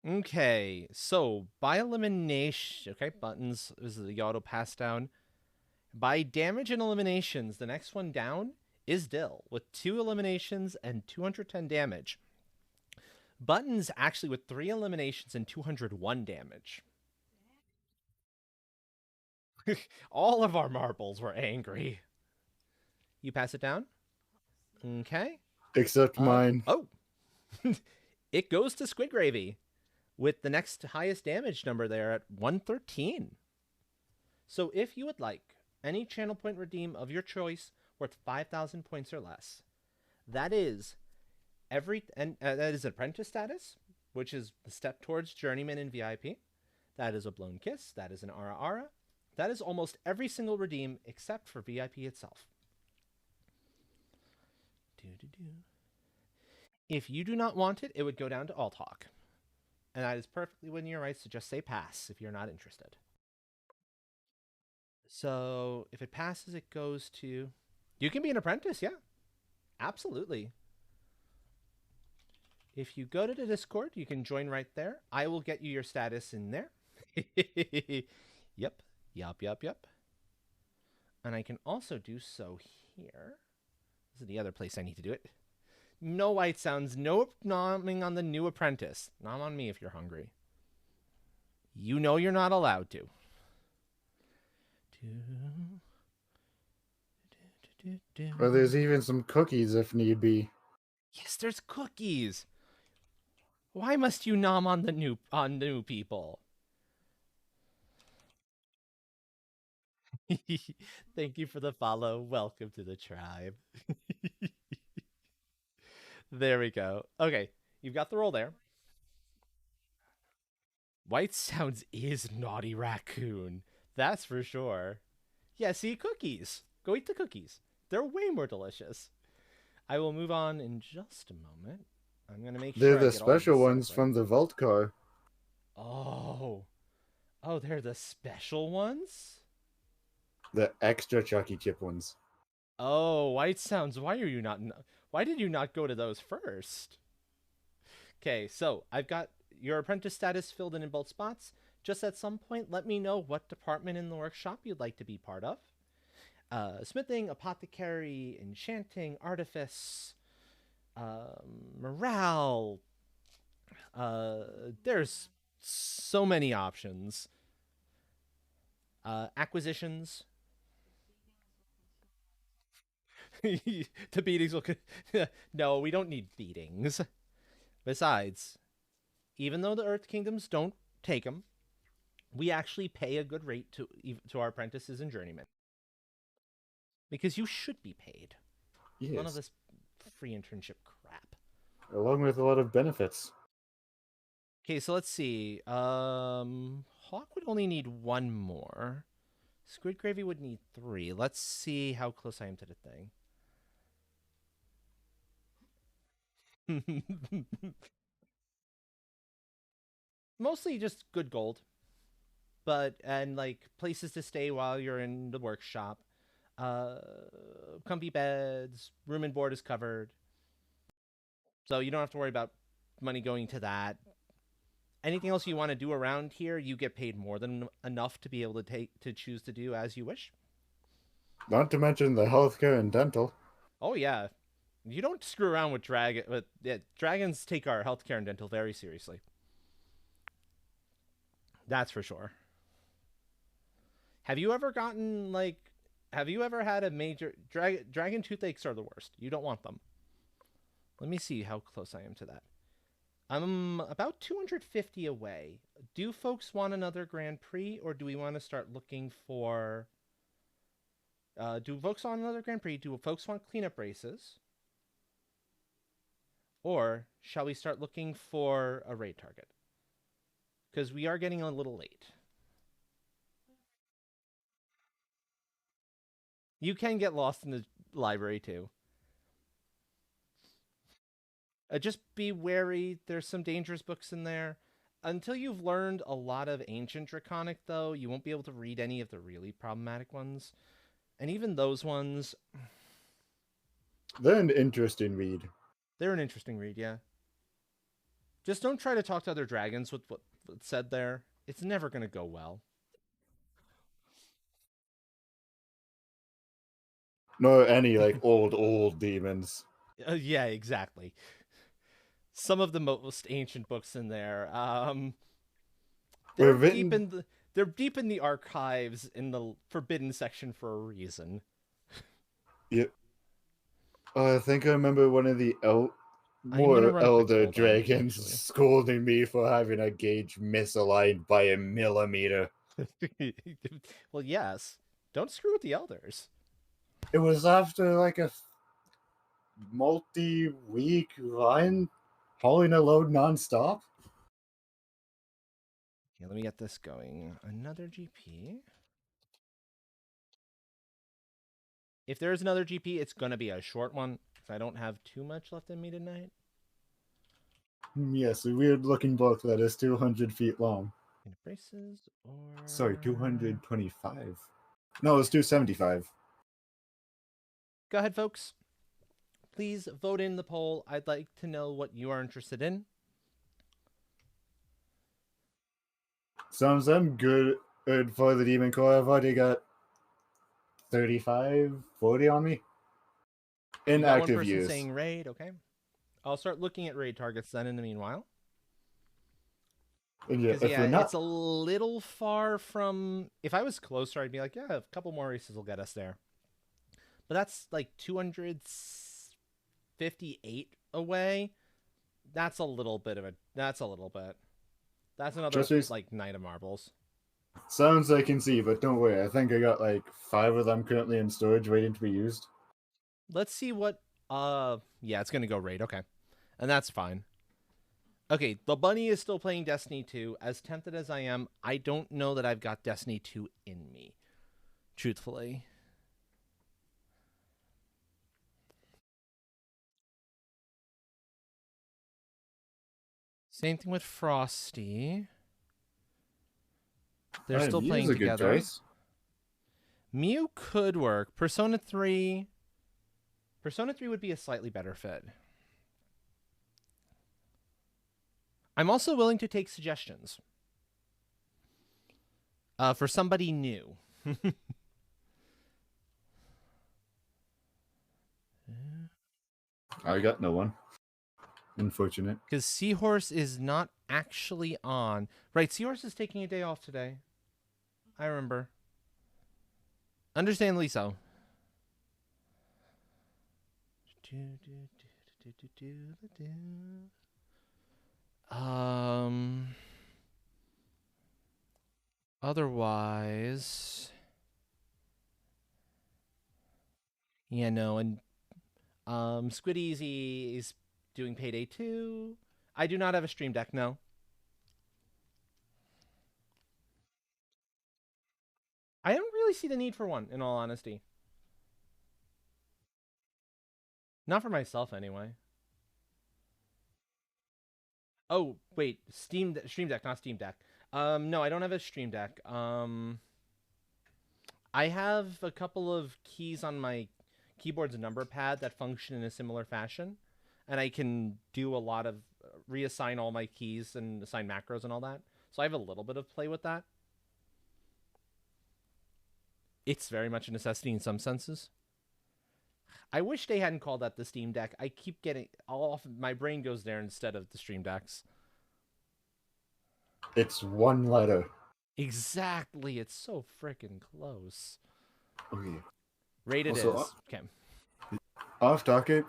Okay, so by elimination, okay, buttons is the auto pass down. By damage and eliminations, the next one down is Dill with 2 eliminations and 210 damage. Buttons actually with 3 eliminations and 201 damage. All of our marbles were angry. You pass it down? Okay. Except mine. Oh, it goes to Squid Gravy with the next highest damage number there at 113. So if you would like any channel point redeem of your choice worth 5,000 points or less, that is that is apprentice status, which is the step towards journeyman in VIP. That is a blown kiss. That is an ara ara. That is almost every single redeem except for VIP itself. If you do not want it, it would go down to Alt Hawk. And that is perfectly within your rights to just say pass if you're not interested. So if it passes, it goes to... You can be an apprentice, yeah. Absolutely. If you go to the Discord, you can join right there. I will get you your status in there. Yep. And I can also do so here. This is the other place I need to do it. No White Sounds, no nomming on the new apprentice. Nom on me if you're hungry. You know you're not allowed to. Or there's even some cookies if need be. Yes, there's cookies. Why must you nom on the new people? Thank you for the follow. Welcome to the tribe. There we go. Okay, you've got the roll there. White Sounds is naughty raccoon. That's for sure. Yeah, see, cookies. Go eat the cookies. They're way more delicious. I will move on in just a moment. I'm gonna make They're sure I the get all of special this set ones up from right. the vault car. Oh, they're the special ones. The extra Chucky Chip ones. Oh, White Sounds. Why are you not? Why did you not go to those first? Okay, so I've got your apprentice status filled in both spots. Just at some point, let me know what department in the workshop you'd like to be part of. Smithing, apothecary, enchanting, artifice, morale. There's so many options. Acquisitions. The beatings will. No, we don't need beatings. Besides, even though the Earth Kingdoms don't take them, we actually pay a good rate to our apprentices and journeymen. Because you should be paid. Yes. None of this free internship crap. Along with a lot of benefits. Okay, so let's see. Hawk would only need one more. Squid Gravy would need 3. Let's see how close I am to the thing. Mostly just good gold. And like places to stay while you're in the workshop. Comfy beds, room and board is covered. So you don't have to worry about money going to that. Anything else you want to do around here, you get paid more than enough to be able to choose to do as you wish. Not to mention the healthcare and dental. Oh yeah. You don't screw around with dragons take our healthcare and dental very seriously. That's for sure. Have you ever had a major dragon toothaches are the worst. You don't want them. Let me see how close I am to that. I'm about 250 away. Do folks want another Grand Prix, or do we want to start looking for... do folks want another Grand Prix? Do folks want cleanup races? Or shall we start looking for a raid target? Because we are getting a little late. You can get lost in the library, too. Just be wary. There's some dangerous books in there. Until you've learned a lot of Ancient Draconic, though, you won't be able to read any of the really problematic ones. And even those ones... They're an interesting read. They're an interesting read, yeah. Just don't try to talk to other dragons with what's said there. It's never going to go well. Nor any, like, old demons. Yeah, exactly. Some of the most ancient books in there. They're deep in the archives in the forbidden section for a reason. Yep. I think I remember one of the gonna more run a quick elder roll down, dragons actually. scolding me for having a gauge misaligned by a millimeter. Well, yes. Don't screw with the elders. It was after like a multi-week run, hauling a load nonstop. Okay, let me get this going. Another GP. If there's another GP, it's going to be a short one, because I don't have too much left in me tonight. Yes, a weird-looking book that is 200 feet long. Braces or... Sorry, 225. No, it's 275. Go ahead, folks. Please vote in the poll. I'd like to know what you are interested in. Sounds I'm good for the Demon Core. I've already got 35, 40 on me. In You got active one person use. saying raid, okay. I'll start looking at raid targets then in the meanwhile. And yeah, Because, if you're not... it's a little far from... If I was closer, I'd be like, yeah, a couple more races will get us there. But that's like 258 away. That's a little bit of a... That's a little bit. That's another, like, Knight of Marbles. Sounds I can see, but don't worry. I think I got like 5 of them currently in storage waiting to be used. Let's see what. Yeah, it's gonna go raid. Okay, and that's fine. Okay, the bunny is still playing Destiny 2. As tempted as I am, I don't know that I've got Destiny 2 in me. Truthfully. Same thing with Frosty. They're Alright, still Mew's playing a good together. choice. Mew could work. Persona 3 would be a slightly better fit. I'm also willing to take suggestions. For somebody new. I got no one. Unfortunate. Because Seahorse is not actually on. Right, Seahorse is taking a day off today. I remember. Understandably so. Otherwise, yeah, no, and Squid Easy is doing Payday 2. I do not have a Stream Deck, no. I don't really see the need for one, in all honesty. Not for myself, anyway. Oh, wait, Stream Deck, not Steam Deck. No, I don't have a Stream Deck. I have a couple of keys on my keyboard's number pad that function in a similar fashion, and I can do a lot of reassign all my keys and assign macros and all that. So I have a little bit of play with that. It's very much a necessity in some senses. I wish they hadn't called that the Steam Deck. I keep getting all off. My brain goes there instead of the Stream Decks. It's one letter. Exactly. It's so freaking close. Okay. Rated Also, is okay. Off topic,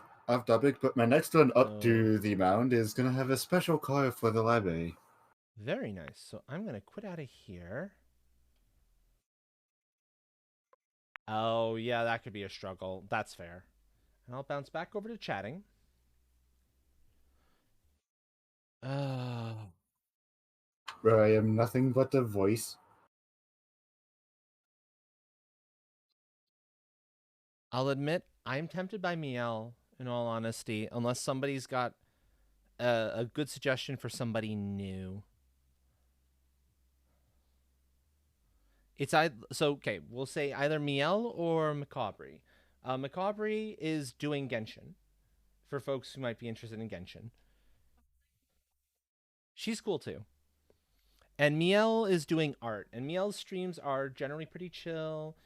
but my next one up to the mound is gonna have a special car for the library. Very nice. So I'm gonna quit out of here. Oh yeah, that could be a struggle. That's fair. And I'll bounce back over to chatting. Where I am nothing but a voice. I'll admit I'm tempted by Miel, in all honesty, unless somebody's got a good suggestion for somebody new. It's okay. We'll say either Miel or Macabre. Macabre is doing Genshin for folks who might be interested in Genshin. She's cool too. And Miel is doing art, and Miel's streams are generally pretty chill.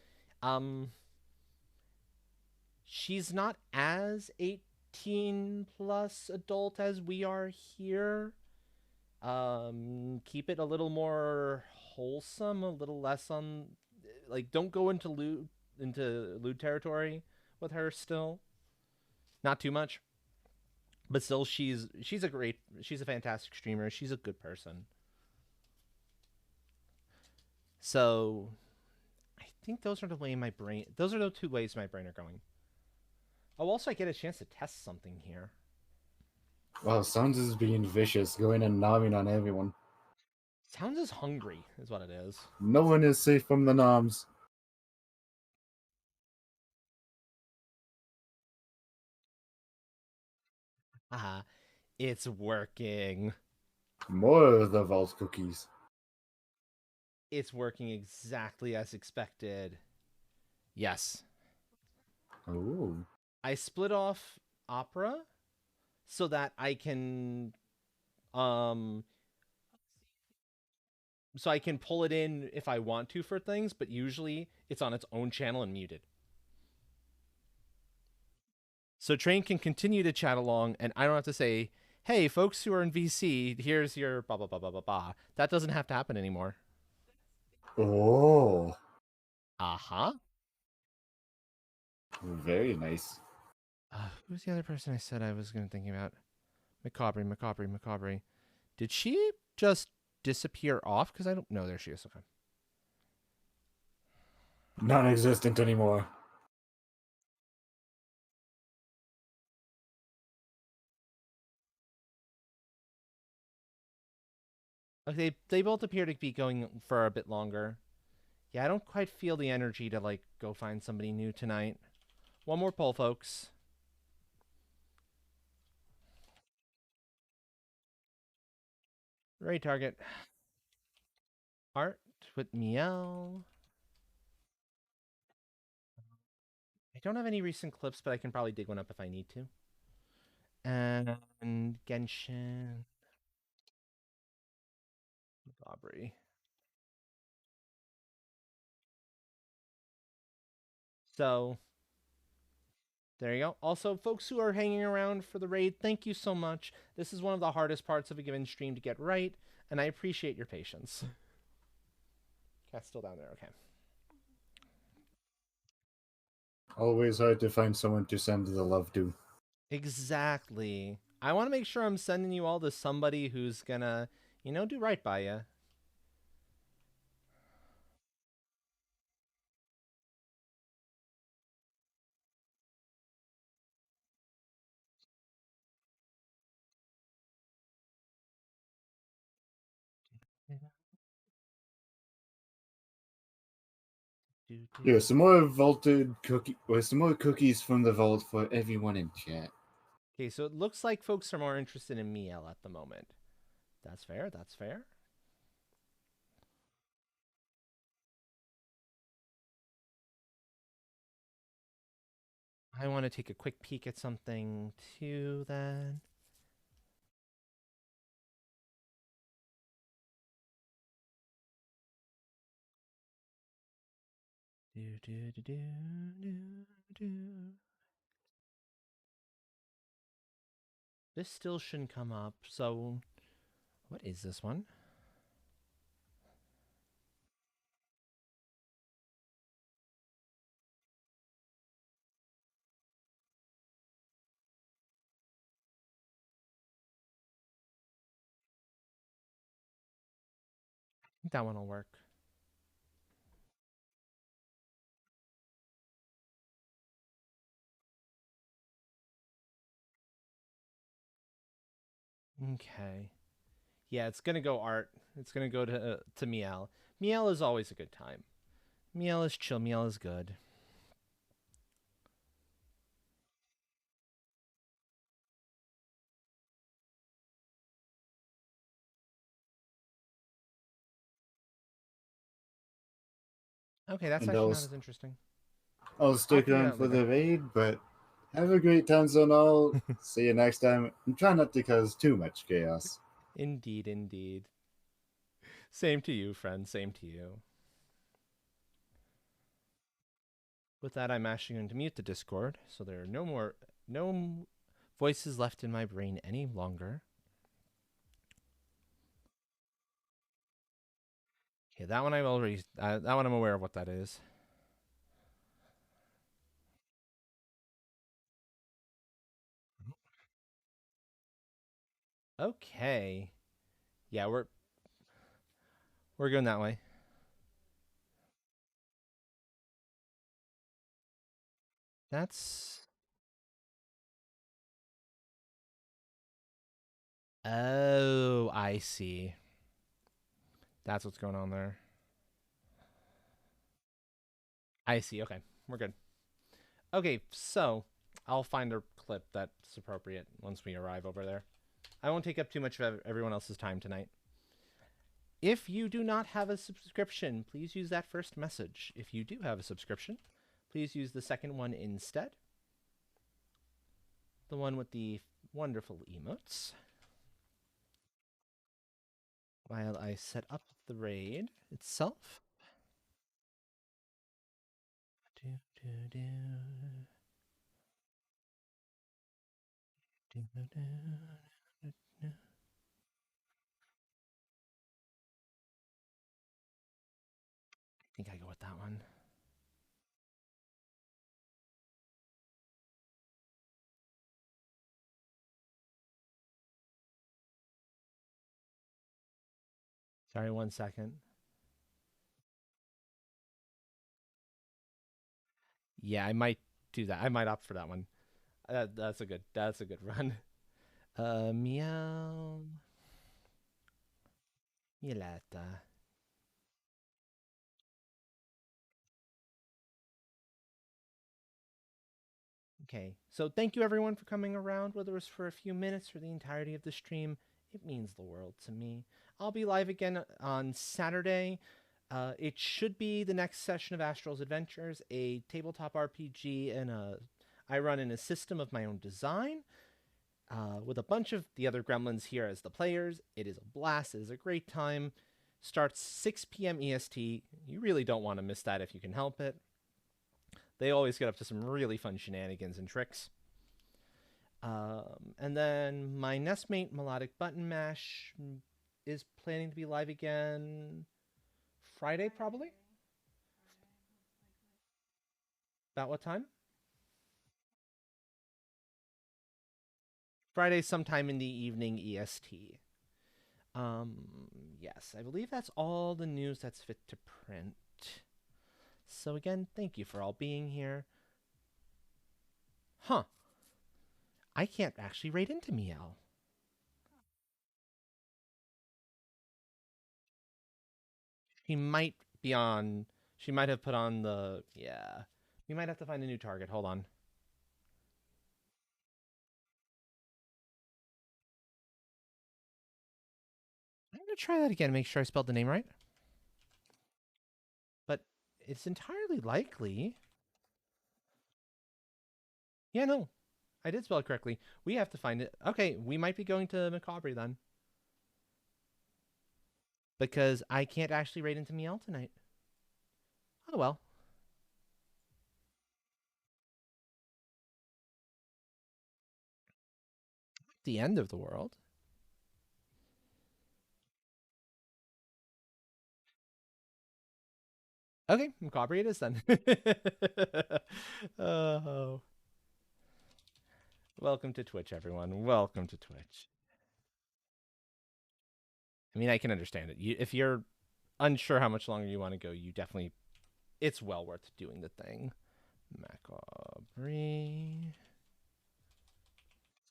She's not as 18 plus adult as we are here. Keep it a little more wholesome, a little less on, like, don't go into lewd territory with her still. Not too much. But still, she's a fantastic streamer. She's a good person. So, I think those are the two ways my brain are going. Oh, also, I get a chance to test something here. Wow, Sounds is being vicious, going and nomming on everyone. Sounds is hungry, is what it is. No one is safe from the noms. Haha, it's working. More of the vault cookies. It's working exactly as expected. Yes. Oh. I split off Opera so that I can so I can pull it in if I want to for things, but usually it's on its own channel and muted. So Train can continue to chat along and I don't have to say, hey, folks who are in VC, here's your blah, blah, blah, blah, blah, blah. That doesn't have to happen anymore. Oh. Uh-huh. Very nice. Who's the other person I said I was going to think about? Macabre. Did she just disappear off? Because I don't know. There she is. Okay. non-existent anymore. Okay, they both appear to be going for a bit longer. Yeah, I don't quite feel the energy to like go find somebody new tonight. One more poll, folks. Right target. Art with Miel. I don't have any recent clips, but I can probably dig one up if I need to. And Genshin. Aubrey. So there you go. Also, folks who are hanging around for the raid, thank you so much. This is one of the hardest parts of a given stream to get right, and I appreciate your patience. Cat's still down there. Okay. Always hard to find someone to send the love to. Exactly. I want to make sure I'm sending you all to somebody who's gonna, do right by you. Yeah, some more vaulted cookie, or some more cookies from the vault for everyone in chat. Okay, so it looks like folks are more interested in Miel at the moment. That's fair. That's fair. I want to take a quick peek at something too then. Do, do, do, do, do, do. This still shouldn't come up. So, what is this one? I think that one will work. Okay. Yeah, it's gonna go art. It's gonna go to Miel. Miel is always a good time. Miel is chill. Miel is good. Okay, that's And actually not as interesting. I'll stick figure it around out for later. the raid, but have a great time, zone all. See you next time, and try not to cause too much chaos. Indeed, indeed. Same to you, friend. Same to you. With that, I'm actually going to mute the Discord, so there are no voices left in my brain any longer. Okay, that one that one I'm aware of what that is. Okay. Yeah, we're going that way. That's Oh, I see. That's what's going on there. I see. Okay, we're good. Okay, so I'll find a clip that's appropriate once we arrive over there. I won't take up too much of everyone else's time tonight. If you do not have a subscription, please use that first message. If you do have a subscription, please use the second one instead. The one with the wonderful emotes. While I set up the raid itself. Do, do, do. Do, do, do, do, do. I think I go with that one. Sorry, 1 second. Yeah, I might do that. I might opt for that one. That's a good run. Meow. Mielata. Okay, so thank you everyone for coming around, whether it was for a few minutes or the entirety of the stream. It means the world to me. I'll be live again on Saturday. It should be the next session of Astral's Adventures, a tabletop RPG, and I run in a system of my own design with a bunch of the other gremlins here as the players. It is a blast. It is a great time. Starts 6 p.m. EST. You really don't want to miss that if you can help it. They always get up to some really fun shenanigans and tricks. And then my nestmate Melodic Button Mash is planning to be live again Friday, probably? About what time? Friday sometime in the evening EST. Yes, I believe that's all the news that's fit to print. So again, thank you for all being here. Huh. I can't actually rate into Miel. She might be on... She might have put on the... Yeah. We might have to find a new target. Hold on. I'm going to try that again, make sure I spelled the name right. But it's entirely likely... Yeah, no. I did spell it correctly. We have to find it. Okay, we might be going to Macabre then. Because I can't actually rate into Miel tonight. Oh well. The end of the world. Okay, Macabre it is then. Oh. Welcome to Twitch, everyone. Welcome to Twitch. I mean, I can understand it. If you're unsure how much longer you want to go, you definitely... It's well worth doing the thing. Macabre.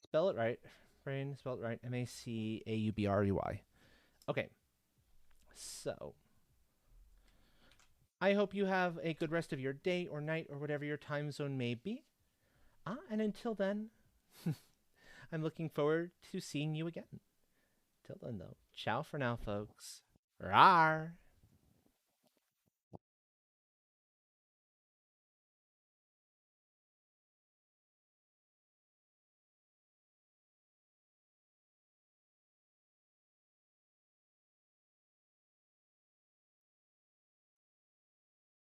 Spell it right. Brain, spell it right. M-A-C-A-U-B-R-E-Y. Okay. So... I hope you have a good rest of your day or night or whatever your time zone may be. And until then, I'm looking forward to seeing you again. Till then, though, ciao for now, folks. Rawr.